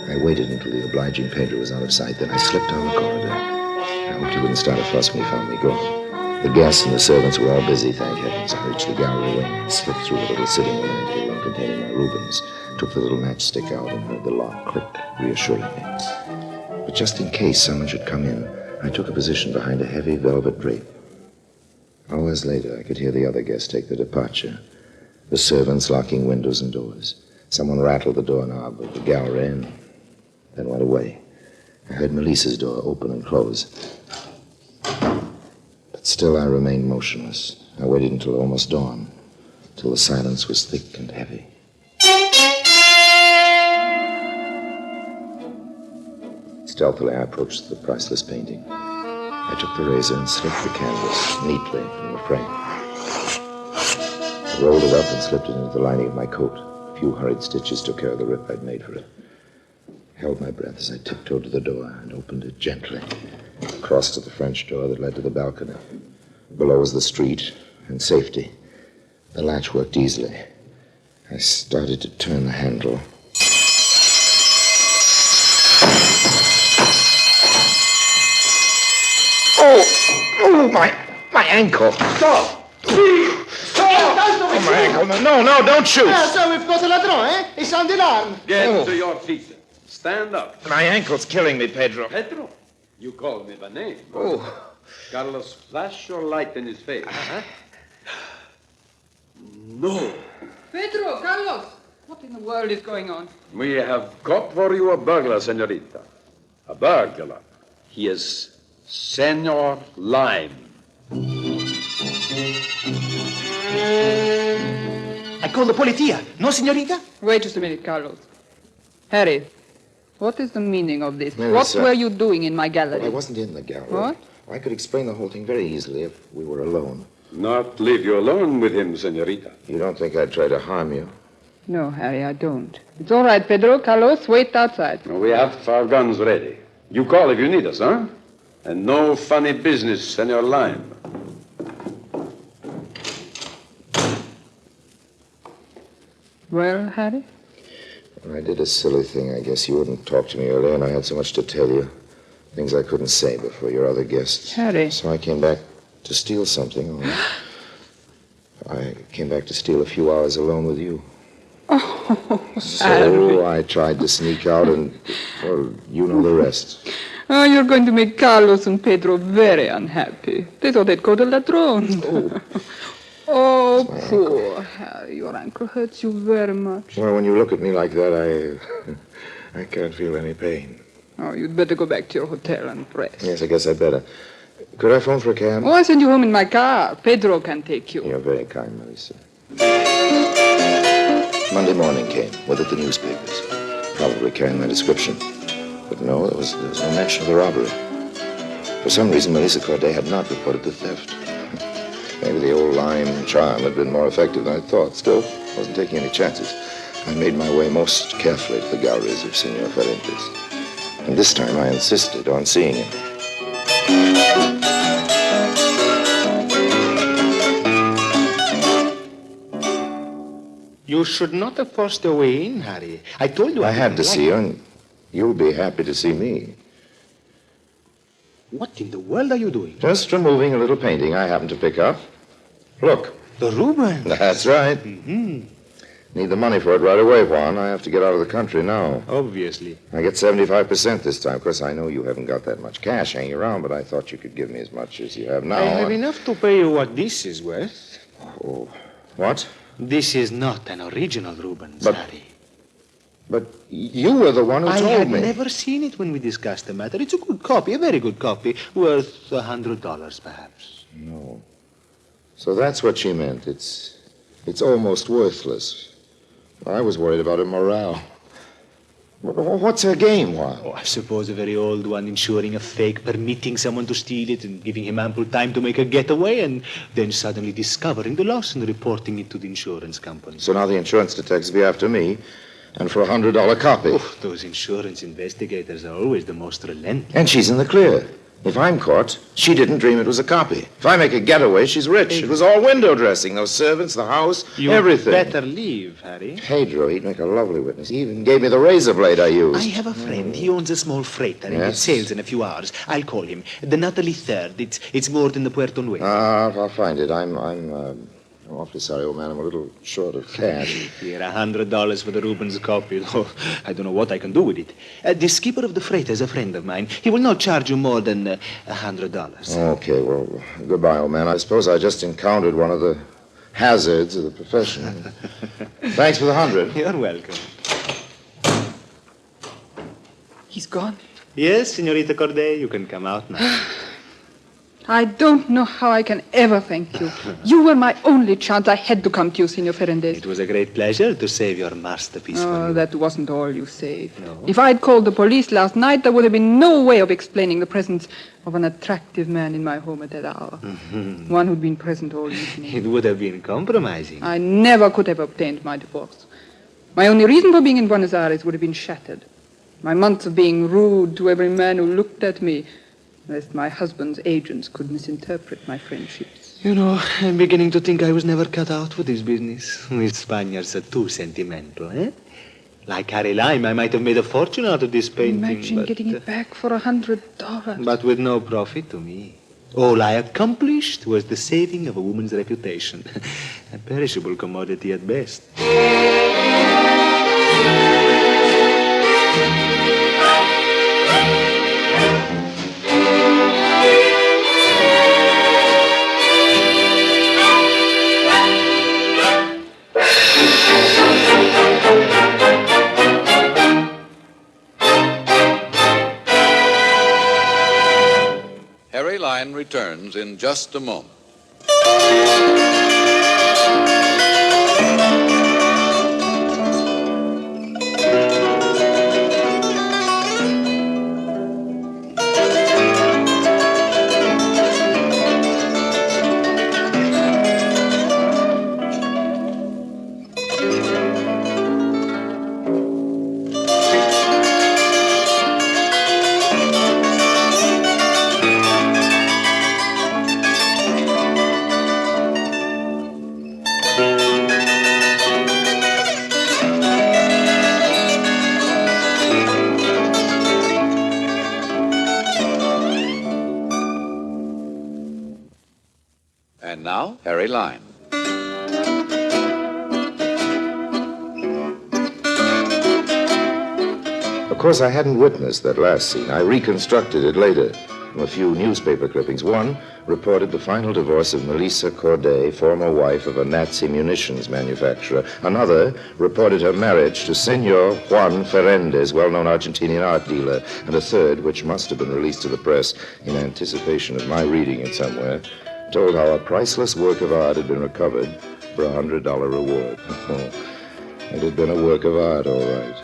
I waited until the obliging Pedro was out of sight, then I slipped down the corridor. I hoped he wouldn't start a fuss when he found me gone. The guests and the servants were all busy, thank heavens. I reached the gallery wing and slipped through the little sitting room into the room containing my Rubens, took the little matchstick out and heard the lock click reassuringly. But just in case someone should come in, I took a position behind a heavy velvet drape. Hours later, I could hear the other guests take their departure. The servants locking windows and doors. Someone rattled the doorknob of the gallery and then went away. I heard Melissa's door open and close. But still I remained motionless. I waited until almost dawn, till the silence was thick and heavy. Stealthily, I approached the priceless painting. I took the razor and slipped the canvas neatly from the frame. I rolled it up and slipped it into the lining of my coat. A few hurried stitches took care of the rip I'd made for it. I held my breath as I tiptoed to the door and opened it gently. Crossed to the French door that led to the balcony. Below was the street and safety. The latch worked easily. I started to turn the handle. Oh, my ankle. Stop! Oh, my ankle. No, don't shoot. So we've got a ladron, eh? It's on the alarm. Get to your feet. Stand up. My ankle's killing me, Pedro. Pedro? You call me by name. Oh. Carlos, flash your light in his face. No. Pedro, Carlos, what in the world is going on? We have caught for you a burglar, senorita. A burglar. He is Senor Lime. I call the policia. No, senorita? Wait just a minute, Carlos. Harry, what is the meaning of this? Melissa. What were you doing in my gallery? Well, I wasn't in the gallery. What? I could explain the whole thing very easily if we were alone. Not leave you alone with him, senorita. You don't think I'd try to harm you? No, Harry, I don't. It's all right, Pedro. Carlos, wait outside. We have our guns ready. You call if you need us, huh? And no funny business, Senor Lime. Well, Harry? I did a silly thing. I guess you wouldn't talk to me earlier, and I had so much to tell you. Things I couldn't say before your other guests. Harry. So I came back to steal something. I came back to steal a few hours alone with you. Oh, So I tried to sneak out, and, well, you know the rest. Oh, you're going to make Carlos and Pedro very unhappy. They thought they'd go to Ladrone. Oh, poor Harry. Your ankle hurts you very much. Well, when you look at me like that, I can't feel any pain. Oh, you'd better go back to your hotel and rest. Yes, I guess I'd better. Could I phone for a cab? Oh, I'll send you home in my car. Pedro can take you. You're very kind, Melissa. Monday morning came, with it the newspapers, probably carrying my description. But no, there was no mention of the robbery. For some reason, Melissa Corday had not reported the theft. Maybe the old lime charm had been more effective than I thought. Still, wasn't taking any chances. I made my way most carefully to the galleries of Senor Ferentes. And this time I insisted on seeing him. You should not have forced your way in, Harry. I told you I had to see you, and you'll be happy to see me. What in the world are you doing? Just removing a little painting I happened to pick up. Look. The Rubens. That's right. Mm-hmm. Need the money for it right away, Juan. I have to get out of the country now. Obviously. I get 75% this time. Of course, I know you haven't got that much cash hanging around, but I thought you could give me as much as you have now. I have enough to pay you what this is worth. Oh, what? This is not an original Rubens, Harry. But you were the one who told me. I had never seen it when we discussed the matter. It's a good copy, a very good copy, worth $100 perhaps. No. So that's what she meant. It's almost worthless. I was worried about her morale. What's her game, Juan? Oh, I suppose a very old one, insuring a fake, permitting someone to steal it and giving him ample time to make a getaway, and then suddenly discovering the loss and reporting it to the insurance company. So now the insurance detectives will be after me, and for a $100 copy. Oh, those insurance investigators are always the most relentless. And she's in the clear. If I'm caught, she didn't dream it was a copy. If I make a getaway, she's rich. It was all window dressing, those servants, the house, everything. You better leave, Harry. Pedro, he'd make a lovely witness. He even gave me the razor blade I used. I have a friend. He owns a small freighter, and it sails in a few hours. I'll call him. The Natalie Third. It's moored in the Puerto Nuevo. I'll find it. I'm awfully sorry, old man. I'm a little short of cash. Here, $100 for the Rubens copy. Oh, I don't know what I can do with it. The skipper of the freighter is a friend of mine. He will not charge you more than $100. Okay, well, goodbye, old man. I suppose I just encountered one of the hazards of the profession. Thanks for the 100. You're welcome. He's gone. Yes, Senorita Corday, you can come out now. I don't know how I can ever thank you. You were my only chance. I had to come to you, Senor Ferendes. It was a great pleasure to save your masterpiece for Oh, you. that wasn't all you saved. No? If I'd called the police last night, there would have been no way of explaining the presence of an attractive man in my home at that hour. Mm-hmm. One who'd been present all evening. It would have been compromising. I never could have obtained my divorce. My only reason for being in Buenos Aires would have been shattered. My months of being rude to every man who looked at me, lest my husband's agents could misinterpret my friendships. You know, I'm beginning to think I was never cut out for this business. We Spaniards are too sentimental, eh? Like Harry Lime, I might have made a fortune out of this painting. Imagine getting it back for $100. But with no profit to me. All I accomplished was the saving of a woman's reputation. A perishable commodity at best. Harry Lime returns in just a moment. And now, Harry Lime. Of course, I hadn't witnessed that last scene. I reconstructed it later from a few newspaper clippings. One reported the final divorce of Melissa Corday, former wife of a Nazi munitions manufacturer. Another reported her marriage to Senor Juan Ferrandez, well-known Argentinian art dealer. And a third, which must have been released to the press in anticipation of my reading it somewhere, told how a priceless work of art had been recovered for a $100 reward. It had been a work of art, all right.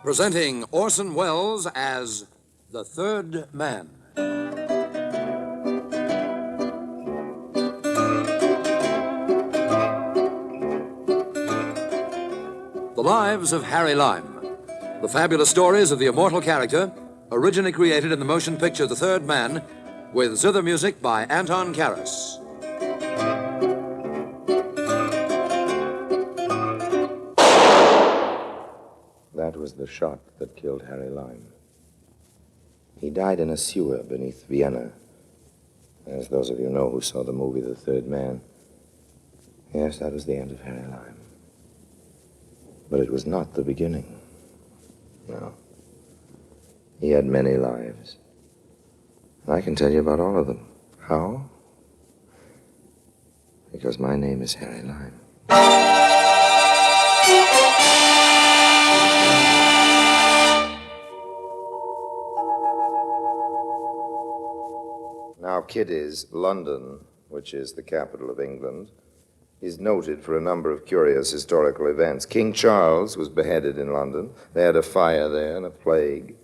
Presenting Orson Welles as the Third Man. The Lives of Harry Lime. The fabulous stories of the immortal character, originally created in the motion picture The Third Man, with zither music by Anton Karas. That was the shot that killed Harry Lime. He died in a sewer beneath Vienna. As those of you know who saw the movie The Third Man. Yes, that was the end of Harry Lime. But it was not the beginning. No. He had many lives. And I can tell you about all of them. How? Because my name is Harry Lime. Now, Kiddies, London, which is the capital of England, is noted for a number of curious historical events. King Charles was beheaded in London. They had a fire there and a plague.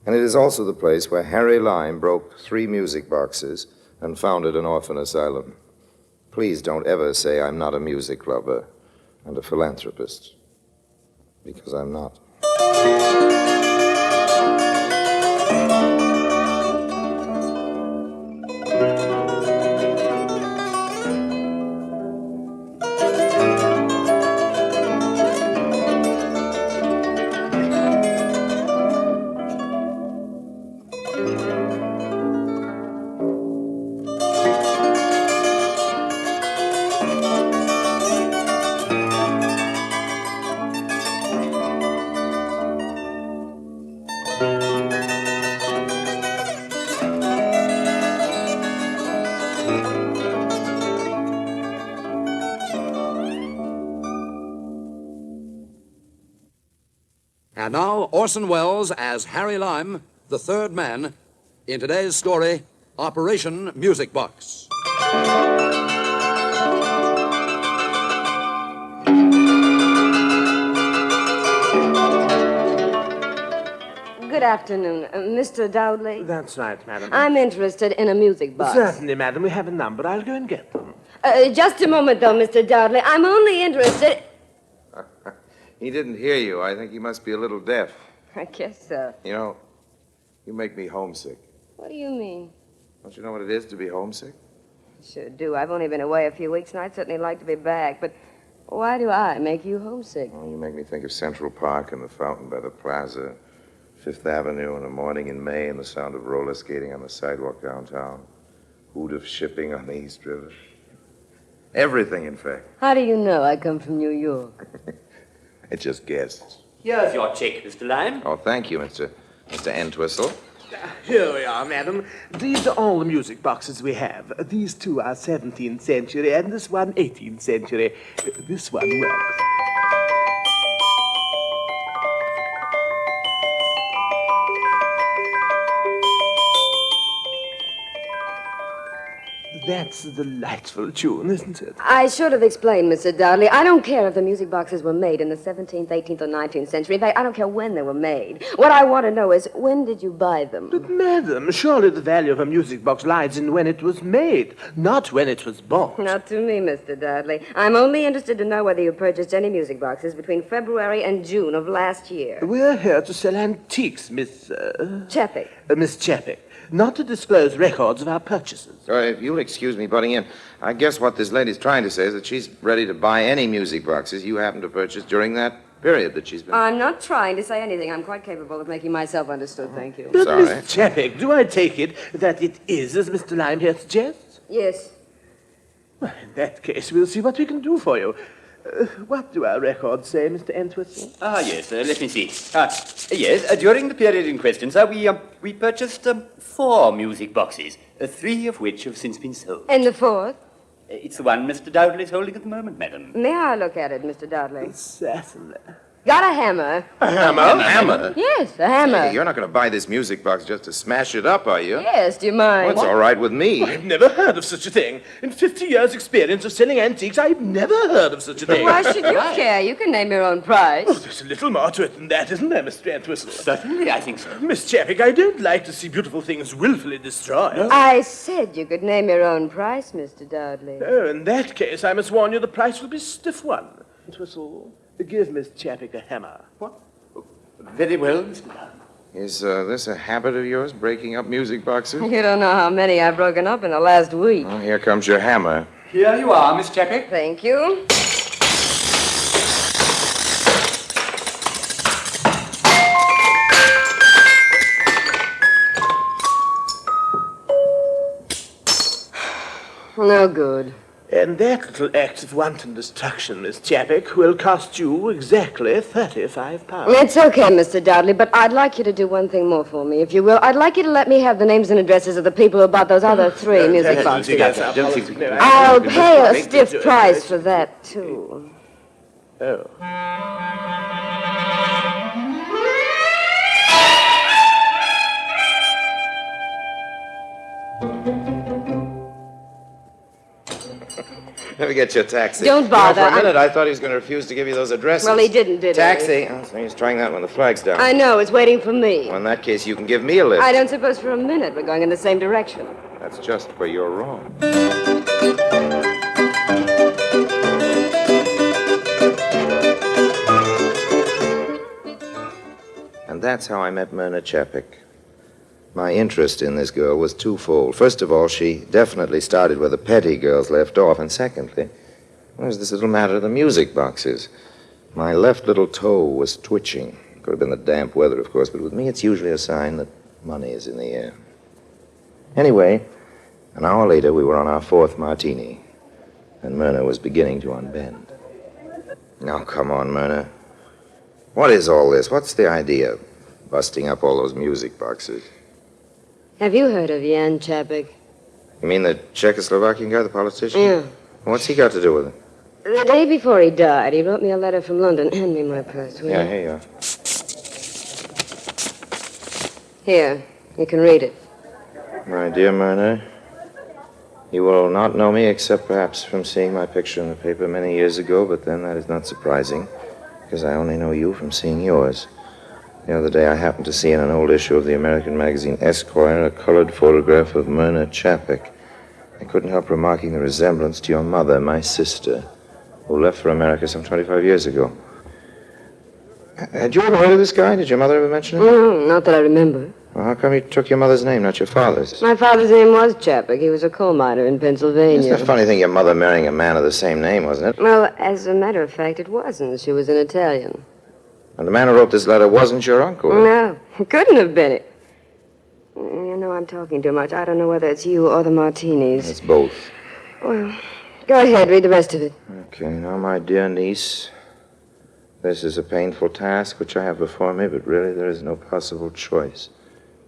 And it is also the place where Harry Lime broke 3 music boxes and founded an orphan asylum. Please don't ever say I'm not a music lover and a philanthropist, because I'm not. And now, Orson Welles as Harry Lime, the third man, in today's story, Operation Music Box. Good afternoon. Mr. Dowdley? That's right, madam. I'm interested in a music box. Certainly, madam. We have a number. I'll go and get them. Just a moment, though, Mr. Dowdley. I'm only interested... He didn't hear you. I think he must be a little deaf. I guess so. You know, you make me homesick. What do you mean? Don't you know what it is to be homesick? Sure do. I've only been away a few weeks, and I'd certainly like to be back. But why do I make you homesick? Well, you make me think of Central Park and the fountain by the plaza, Fifth Avenue in the morning in May, and the sound of roller skating on the sidewalk downtown, hoot of shipping on the East River. Everything, in fact. How do you know I come from New York? I just guessed. Here's your check, Mr. Lime. Oh, thank you, Mr. Entwistle. Here we are, madam. These are all the music boxes we have. These two are 17th century, and this one 18th century. This one works. That's a delightful tune, isn't it? I should have explained, Mr. Dudley. I don't care if the music boxes were made in the 17th, 18th, or 19th century. In fact, I don't care when they were made. What I want to know is, when did you buy them? But, madam, surely the value of a music box lies in when it was made, not when it was bought. Not to me, Mr. Dudley. I'm only interested to know whether you purchased any music boxes between February and June of last year. We're here to sell antiques, Miss... Chappick. Miss Chappick. Not to disclose records of our purchases. If you'll excuse me butting in, I guess what this lady's trying to say is that she's ready to buy any music boxes you happen to purchase during that period that she's been... I'm not trying to say anything. I'm quite capable of making myself understood, thank you. But, Miss Chappick, do I take it that it is as Mr. Lime here suggests? Yes. Well, in that case, we'll see what we can do for you. What do our records say, Mr. Entwistle? Yes, let me see. Yes, during the period in question, sir, we purchased 4 music boxes, 3 of which have since been sold. And the fourth? It's the one Mr. Dowdley is holding at the moment, madam. May I look at it, Mr. Dudley? Certainly. Got a hammer. A hammer? Hammer? Yes, a hammer. Hey, you're not going to buy this music box just to smash it up, are you? Yes, do you mind? Well, it's all right with me. I've never heard of such a thing. In 50 years' experience of selling antiques, I've never heard of such a thing. Why should you care? You can name your own price. Oh, there's a little more to it than that, isn't there, Mr. Entwistle? Certainly, I think so. Miss Chappick, I don't like to see beautiful things willfully destroyed. No? I said you could name your own price, Mr. Dudley. Oh, in that case, I must warn you the price will be a stiff one. Entwistle, give Miss Chappick a hammer. What? Very well, Mr. Lime. Is this a habit of yours, breaking up music boxes? You don't know how many I've broken up in the last week. Well, here comes your hammer. Here you are, Miss Chappick. Thank you. No good. And that little act of wanton destruction, Miss Chappick, will cost you exactly £35. It's okay, Mr. Dudley, but I'd like you to do one thing more for me, if you will. I'd like you to let me have the names and addresses of the people who bought those other 3 music boxes. I'll pay a stiff price for that, too. Oh. Let me get you a taxi. Don't bother. You know, for a minute, I thought he was going to refuse to give you those addresses. Well, he didn't, did he? Taxi. Oh, so he's trying that when the flag's down. I know, it's waiting for me. Well, in that case, you can give me a lift. I don't suppose for a minute we're going in the same direction. That's just where you're wrong. And that's how I met Myrna Chappick. My interest in this girl was twofold. First of all, she definitely started where the petty girls left off. And secondly, there's this little matter of the music boxes. My left little toe was twitching. Could have been the damp weather, of course, but with me it's usually a sign that money is in the air. Anyway, an hour later, we were on our 4th martini, and Myrna was beginning to unbend. Now, come on, Myrna. What is all this? What's the idea? Busting up all those music boxes. Have you heard of Jan Chappick? You mean the Czechoslovakian guy, the politician? Yeah. What's he got to do with it? The day before he died, he wrote me a letter from London. Hand me my purse, will Yeah, you? here you are. Here, you can read it. My dear Myrna, you will not know me except perhaps from seeing my picture in the paper many years ago, but then that is not surprising, because I only know you from seeing yours. The other day I happened to see in an old issue of the American magazine Esquire a colored photograph of Myrna Chapek. I couldn't help remarking the resemblance to your mother, my sister, who left for America some 25 years ago. Had you ever heard of this guy? Did your mother ever mention him? No, not that I remember. Well, how come you took your mother's name, not your father's? My father's name was Chapek. He was a coal miner in Pennsylvania. It's a funny thing, your mother marrying a man of the same name, wasn't it? Well, as a matter of fact, it wasn't. She was an Italian. And the man who wrote this letter wasn't your uncle? No, it couldn't have been it. You know, I'm talking too much. I don't know whether it's you or the martinis. It's both. Well, go ahead, read the rest of it. Okay, now, my dear niece, this is a painful task which I have before me, but really there is no possible choice.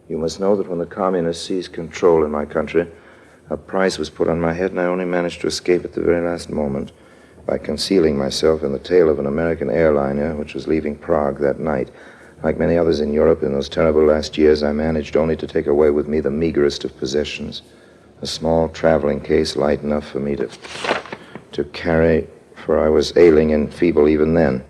You must know that when the communists seized control in my country, a price was put on my head, and I only managed to escape at the very last moment by concealing myself in the tail of an American airliner which was leaving Prague that night. Like many others in Europe in those terrible last years, I managed only to take away with me the meagerest of possessions, a small traveling case light enough for me to carry, for I was ailing and feeble even then.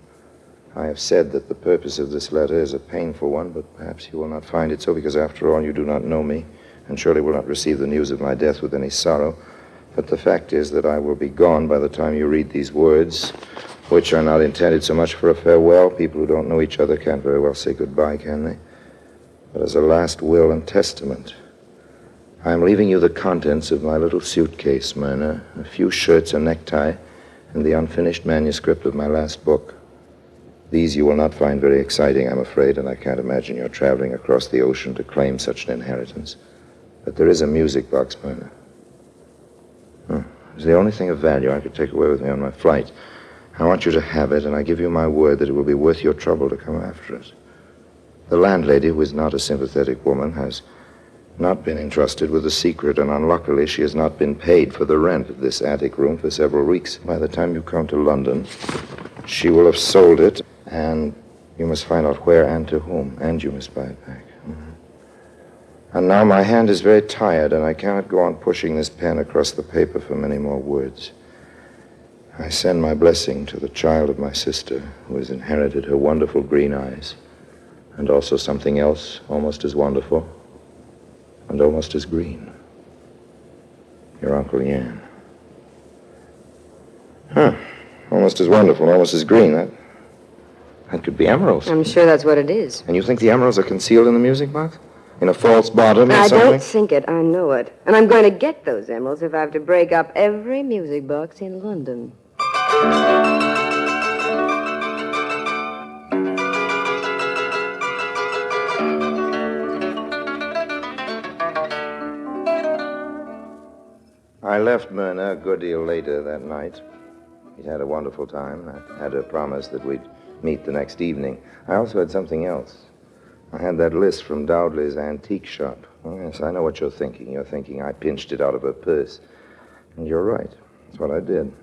I have said that the purpose of this letter is a painful one, but perhaps you will not find it so, because after all you do not know me, and surely will not receive the news of my death with any sorrow. But the fact is that I will be gone by the time you read these words, which are not intended so much for a farewell. People who don't know each other can't very well say goodbye, can they? But as a last will and testament, I am leaving you the contents of my little suitcase, Myrna, a few shirts, a necktie, and the unfinished manuscript of my last book. These you will not find very exciting, I'm afraid, and I can't imagine you're traveling across the ocean to claim such an inheritance. But there is a music box, Myrna. It's the only thing of value I could take away with me on my flight. I want you to have it, and I give you my word that it will be worth your trouble to come after it. The landlady, who is not a sympathetic woman, has not been entrusted with the secret, and unluckily she has not been paid for the rent of this attic room for several weeks. By the time you come to London, she will have sold it, and you must find out where and to whom, and you must buy it back. And now my hand is very tired, and I cannot go on pushing this pen across the paper for many more words. I send my blessing to the child of my sister, who has inherited her wonderful green eyes, and also something else almost as wonderful and almost as green. Your Uncle Yan. Almost as wonderful, almost as green. That could be emeralds. I'm sure that's what it is. And you think the emeralds are concealed in the music box? In a false bottom or something? I don't think it. I know it. And I'm going to get those emeralds if I have to break up every music box in London. I left Myrna a good deal later that night. We'd had a wonderful time. I had her promise that we'd meet the next evening. I also had something else. I had that list from Dowdley's antique shop. Oh, yes, I know what you're thinking. You're thinking I pinched it out of her purse. And you're right. That's what I did.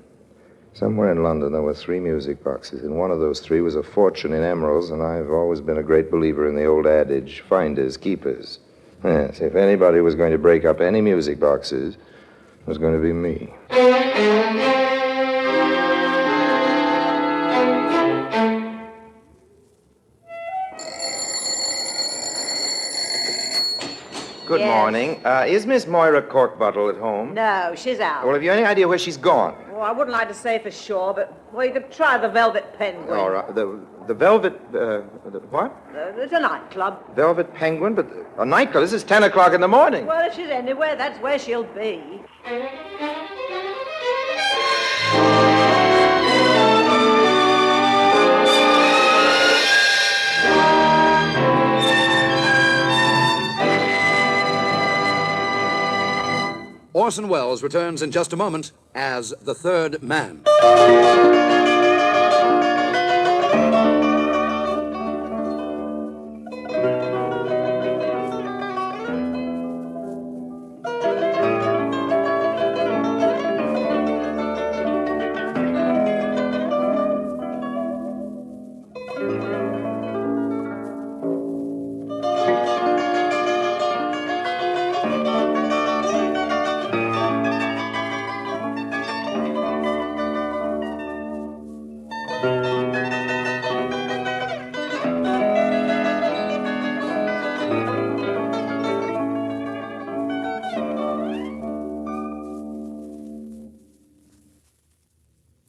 Somewhere in London, there were 3 music boxes. In one of those 3 was a fortune in emeralds, and I've always been a great believer in the old adage, finders, keepers. Yes, if anybody was going to break up any music boxes, it was going to be me. Good morning. Is Miss Moira Corkbottle at home? No, she's out. Well, have you any idea where she's gone? Oh, I wouldn't like to say for sure, but, well, you could try the Velvet Penguin. All right. The Velvet, the what? It's a nightclub. Velvet Penguin? But a nightclub? This is 10 o'clock in the morning. Well, if she's anywhere, that's where she'll be. Orson Welles returns in just a moment as the third man.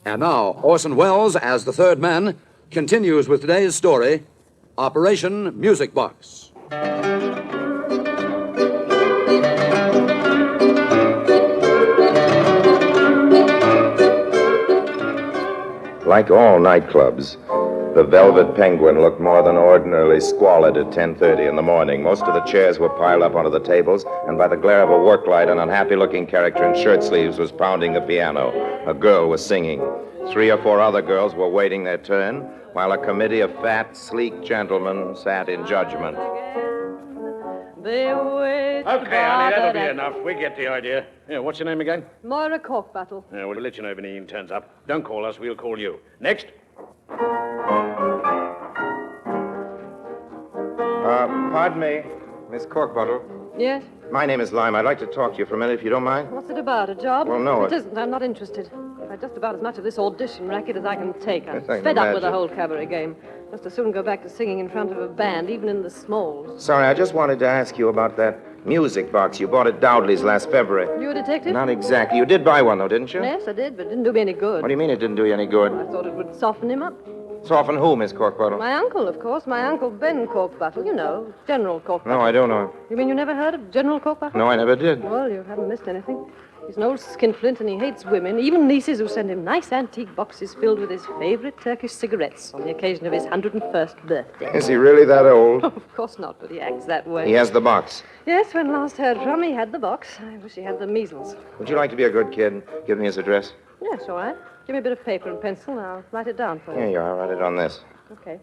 And now, Orson Welles, as the third man, continues with today's story, Operation Music Box. Like all nightclubs, the Velvet Penguin looked more than ordinarily squalid at 10:30 in the morning. Most of the chairs were piled up onto the tables, and by the glare of a work light, an unhappy-looking character in shirt sleeves was pounding the piano. A girl was singing. 3 or 4 other girls were waiting their turn, while a committee of fat, sleek gentlemen sat in judgment. Okay, honey, that'll be enough. We get the idea. Yeah, what's your name again? Moira Corkbattle. Yeah, we'll let you know if anything turns up. Don't call us, we'll call you. Next. Pardon me, Miss Corkbottle. Yes? My name is Lime. I'd like to talk to you for a minute, if you don't mind. What's it about, a job? Well, no, It isn't. I'm not interested. I've had just about as much of this audition racket as I can take. I'm Yes, I can fed up with the imagine. whole cabaret game. Just as soon go back to singing in front of a band, even in the smalls. Sorry, I just wanted to ask you about that music box. You bought at Dowdley's last February. You a detective? Not exactly. You did buy one, though, didn't you? Yes, I did, but it didn't do me any good. What do you mean it didn't do you any good? I thought it would soften him up. Soften who, Miss Corkbottle? My uncle, of course. My uncle Ben Corkbattle. You know, General Corkbattle. No, I don't know. You mean you never heard of General Corkbattle? No, I never did. Well, you haven't missed anything. He's an old skinflint and he hates women, even nieces who send him nice antique boxes filled with his favorite Turkish cigarettes on the occasion of his 101st birthday. Is he really that old? Of course not, but he acts that way. He has the box. Yes, when last heard from, he had the box. I wish he had the measles. Would you like to be a good kid and give me his address? Yes, all right. Give me a bit of paper and pencil, and I'll write it down for you. Here you are. I'll write it on this. Okay.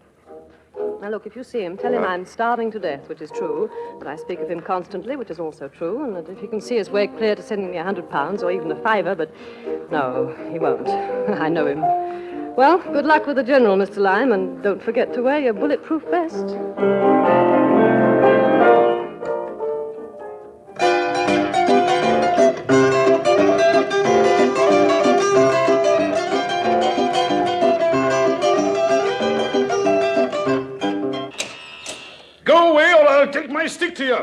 Now, look, if you see him, tell him I'm starving to death, which is true, that I speak of him constantly, which is also true, and that if he can see his way clear to sending me £100 or even a fiver, but no, he won't. I know him. Well, good luck with the General, Mr. Lime, and don't forget to wear your bulletproof vest. Go away or I'll take my stick to you.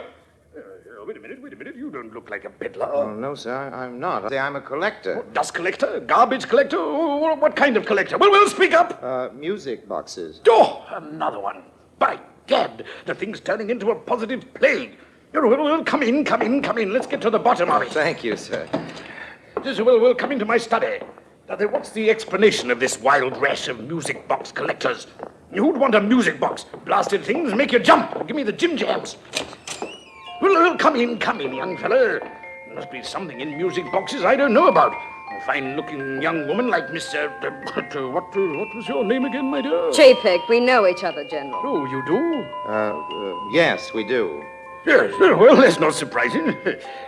Wait a minute. You don't look like a peddler. Oh, no, sir, I'm not. I'm a collector. Dust collector? Garbage collector? What kind of collector? Well, speak up. Music boxes. Oh, another one. By gad, the thing's turning into a positive plague. Well, come in. Let's get to the bottom of it. Thank you, sir. We'll come into my study. Now, then, what's the explanation of this wild rash of music box collectors? Who'd want a music box? Blasted things make you jump. Give me the jim jams. Well, come in, young fellow. There must be something in music boxes I don't know about. A fine-looking young woman like Miss... what was your name again, my dear? Chapek, we know each other, General. Oh, you do? Yes, we do. Yes, well, that's not surprising.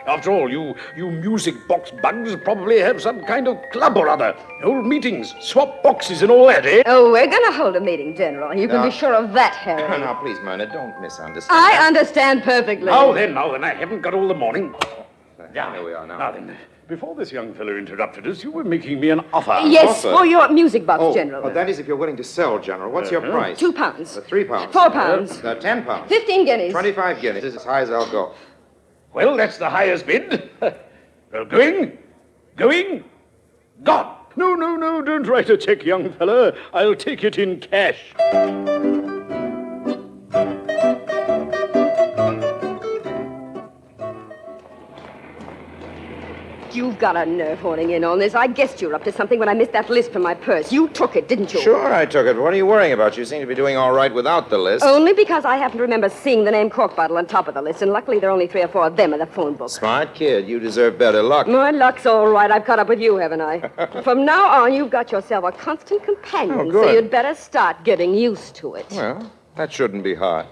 After all, you music box bugs probably have some kind of club or other. Old meetings, swap boxes and all that, eh? Oh, we're going to hold a meeting, General. You can be sure of that, Harry. Now, please, Myrna, don't misunderstand. I understand perfectly. Now then, I haven't got all the morning. Here we are now. Now then, before this young fellow interrupted us, you were making me an offer. Yes, for your music box, General. Oh, that is if you're willing to sell, General. What's your price? £2. £3. £4. £10. 15 guineas. 25 guineas. This is as high as I'll go. Well, that's the highest bid. Well, going? Gone. No, don't write a check, young fella. I'll take it in cash. You've got a nerve horning in on this. I guessed you were up to something when I missed that list from my purse. You took it, didn't you? Sure, I took it. What are you worrying about? You seem to be doing all right without the list. Only because I happen to remember seeing the name Corkbottle on top of the list, and luckily there are only 3 or 4 of them in the phone book. Smart kid. You deserve better luck. My luck's all right. I've caught up with you, haven't I? From now on, you've got yourself a constant companion, Oh, good. so you'd better start getting used to it. Well, that shouldn't be hard.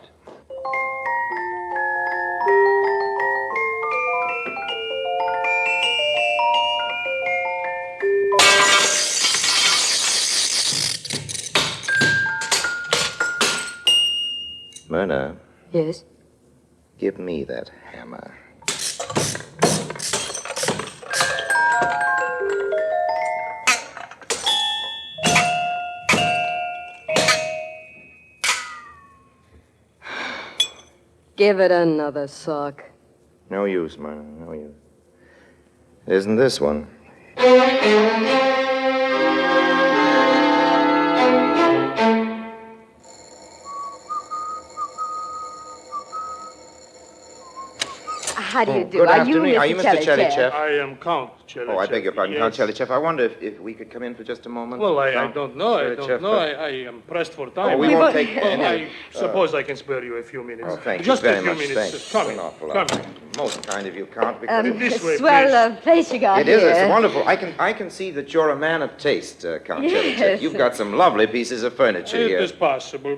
Myrna, Yes? give me that hammer. Give it another suck. No use, Myrna, no use. Isn't this one? How do you do? Good Are afternoon. you Are you Mr. Chelychev? I am Count Chelychev. Oh, I beg your pardon, yes. Count Chelychev. I wonder if we could come in for just a moment. Well, I Count don't know. I Chelychev, am pressed for time. Oh, we won't take... Well, no. I suppose I can spare you a few minutes. Oh, thank just you very a few much. minutes. Thanks. Come in. An awful Come lot. in. Most kind of you, Count. Because This way, Swell place you got It is. here. It's wonderful. I can see that you're a man of taste, Count Yes. Chelychev. You've got some lovely pieces of furniture It here. is possible.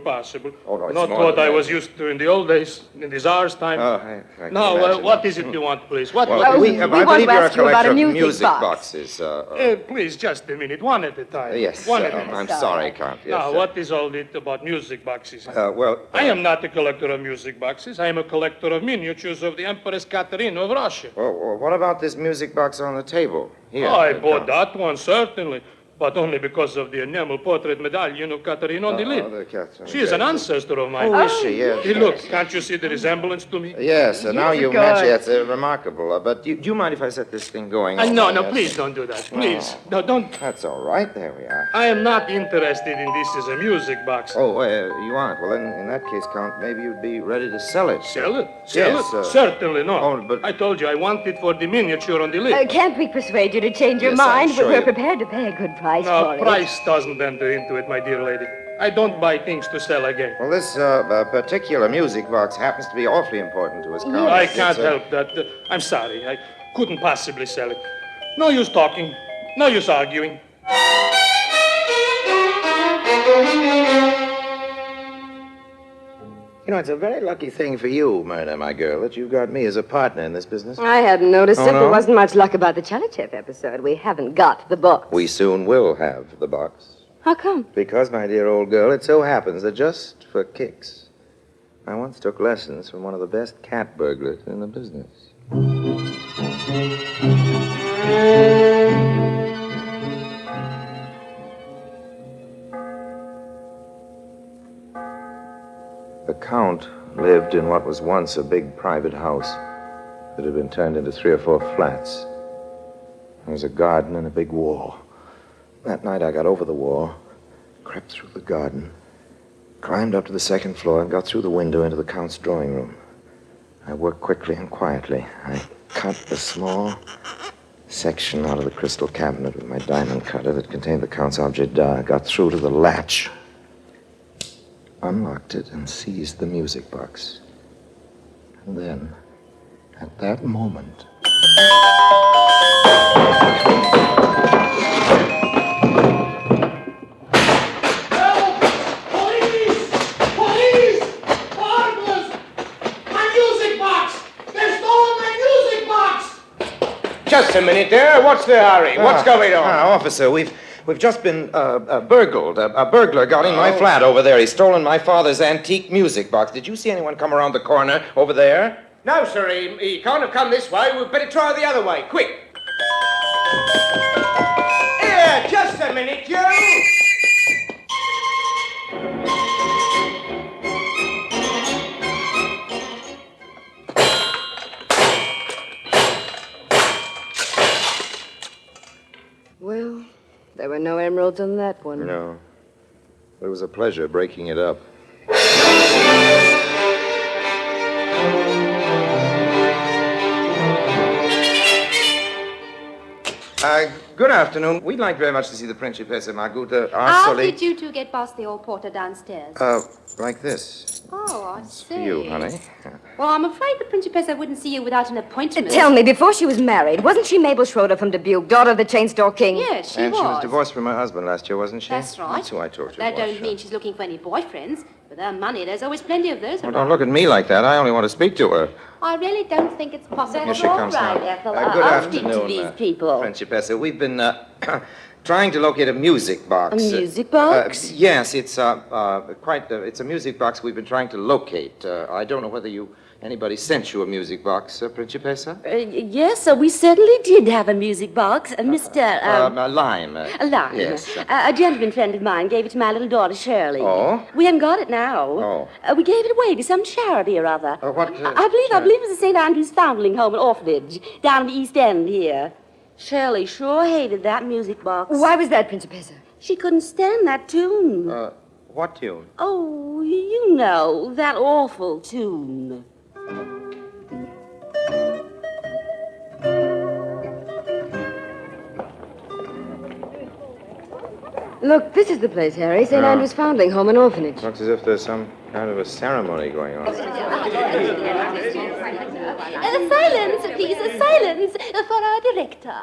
Oh, no, it's Not more what than I that. was used to in the old days, in the Tsar's time. Oh, I can Now, imagine what that. is it you want, please? Well, What I we believe want to you're a ask you about collector a of music music box. boxes. Please, just a minute. One at a time. Yes, One at a time. I'm sorry, Count. Yes, Now, what is all it about music boxes? well... I am not a collector of music boxes. I am a collector of miniatures of the Empress Catherine of Russia. Well, what about this music box on the table? Here. I bought that one, certainly, but only because of the enamel portrait medallion of Catherine on the lid. the Catherine. She is an ancestor of mine. Oh, is she? Yes. Hey, look, can't you see the resemblance to me? Yes, now you of mention course. it's remarkable. But do you mind if I set this thing going? No, Yes. please don't do that. Please. No, don't. That's all right. There we are. I am not interested in this as a music box. Oh, you aren't? Well, in that case, Count, maybe you'd be ready to sell it. Sell it? Yes, Sell it? Certainly not. Oh, but... I told you I want it for the miniature on the lid. Can't we persuade you to change your Yes, I'm mind? sure We're you- prepared to pay a good price No, for it. price doesn't enter into it, my dear lady. I don't buy things to sell again. Well, this particular music box happens to be awfully important to us, Count. I It's, can't help that. I'm sorry. I couldn't possibly sell it. No use talking. No use arguing. You know, it's a very lucky thing for you, Myrna, my girl, that you've got me as a partner in this business. I hadn't noticed Oh, it. no? There wasn't much luck about the Chelychev episode. We haven't got the book. We soon will have the box. How come? Because, my dear old girl, it so happens that just for kicks, I once took lessons from one of the best cat burglars in the business. The Count lived in what was once a big private house that had been turned into 3 or 4 flats. There was a garden and a big wall. That night I got over the wall, crept through the garden, climbed up to the 2nd floor, and got through the window into the Count's drawing room. I worked quickly and quietly. I cut a small section out of the crystal cabinet with my diamond cutter that contained the Count's objet d'art, got through to the latch, unlocked it, and seized the music box. And then, at that moment... Police! Burglars! My music box! They've stolen my music box! Just a minute there. What's the hurry? What's going on? Officer, we've just been burgled. A burglar got in my flat over there. He's stolen my father's antique music box. Did you see anyone come around the corner over there? No, sir. He can't have come this way. We'd better try the other way. Quick. Here, just a minute, you. Well, there were no emeralds on that one. No. It was a pleasure breaking it up. Good afternoon. We'd like very much to see the Principessa Marguta How Arsoli. did you two get past the old porter downstairs? Like this. Oh, I see. For you, honey. Well, I'm afraid the Principessa wouldn't see you without an appointment. Tell me, before she was married, wasn't she Mabel Schroeder from Dubuque, daughter of the chain store king? Yes, she And was. she was divorced from her husband last year, wasn't she? That's right. That's who I told you. That it was, don't mean she's looking for any boyfriends. With her money, there's always plenty of those Well, around. don't look at me like that. I only want to speak to her. I really don't think it's possible. Here she comes now. Ethel. Good I'll speak to afternoon, these people. Principessa. We've been trying to locate a music box. A music box? Yes, it's it's a music box we've been trying to locate. I don't know whether you Anybody sent you a music box, Principessa? Yes, we certainly did have a music box. Mr. Lime. Lime. Yes. A gentleman friend of mine gave it to my little daughter, Shirley. Oh? We haven't got it now. Oh. We gave it away to some charity or other. What? I believe it was the St. Andrew's Foundling Home and Orphanage down in the East End here. Shirley sure hated that music box. Why was that, Principessa? She couldn't stand that tune. What tune? Oh, you know, that awful tune. Look, this is the place, Harry. St. Andrew's Foundling Home and Orphanage. Looks as if there's some kind of a ceremony going on. Silence, please. Silence for our director.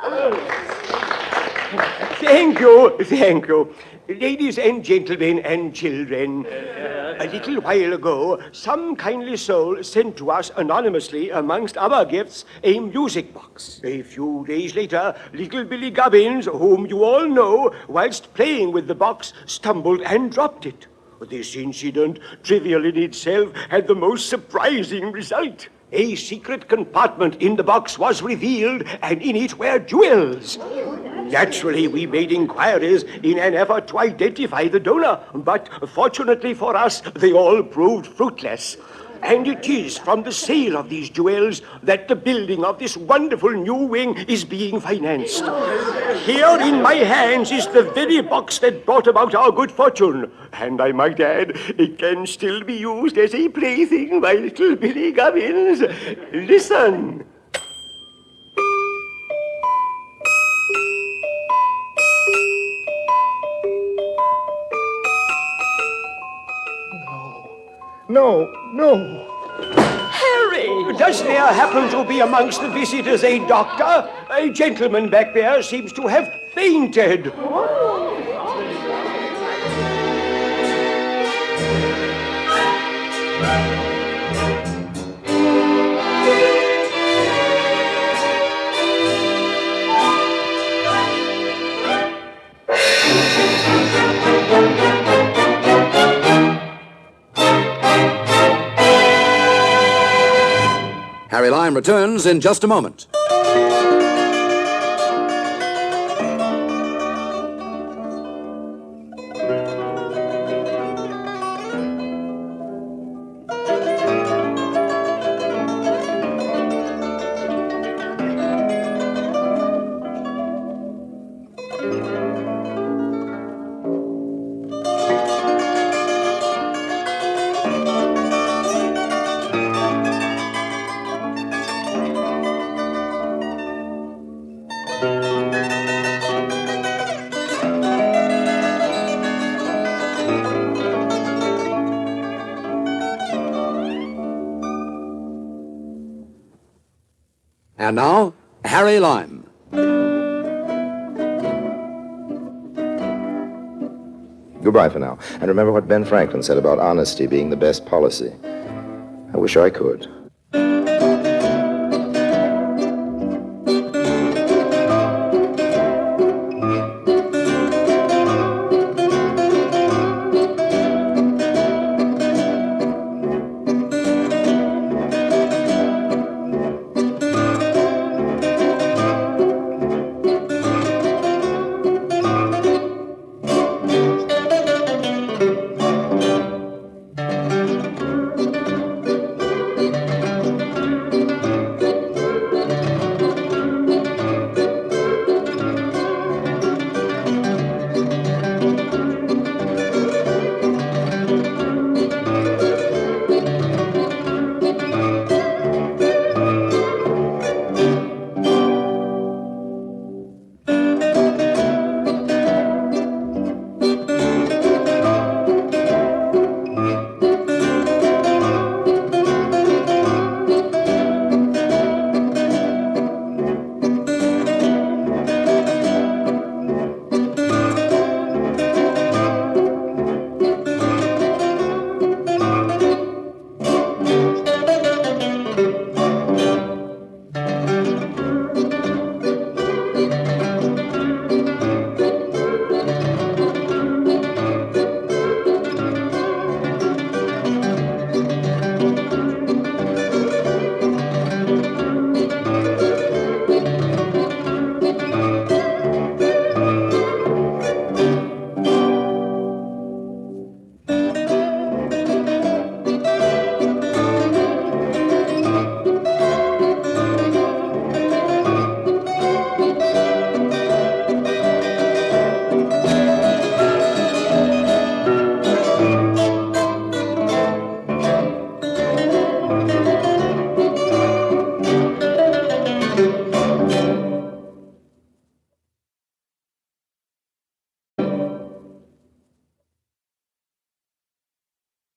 Thank you, thank you. Ladies and gentlemen and children, a little while ago, some kindly soul sent to us anonymously, amongst other gifts, a music box. A few days later, little Billy Gubbins, whom you all know, whilst playing with the box, stumbled and dropped it. This incident, trivial in itself, had the most surprising result. A secret compartment in the box was revealed, and in it were jewels. Naturally, we made inquiries in an effort to identify the donor, but fortunately for us, they all proved fruitless. And it is from the sale of these jewels that the building of this wonderful new wing is being financed. Here in my hands is the very box that brought about our good fortune. And I might add, it can still be used as a plaything by little Billy Gubbins. Listen. No. Harry! Does there happen to be amongst the visitors a doctor? A gentleman back there seems to have fainted. Harry Lime returns in just a moment. And now, Harry Lime. Goodbye for now. And remember what Ben Franklin said about honesty being the best policy. I wish I could.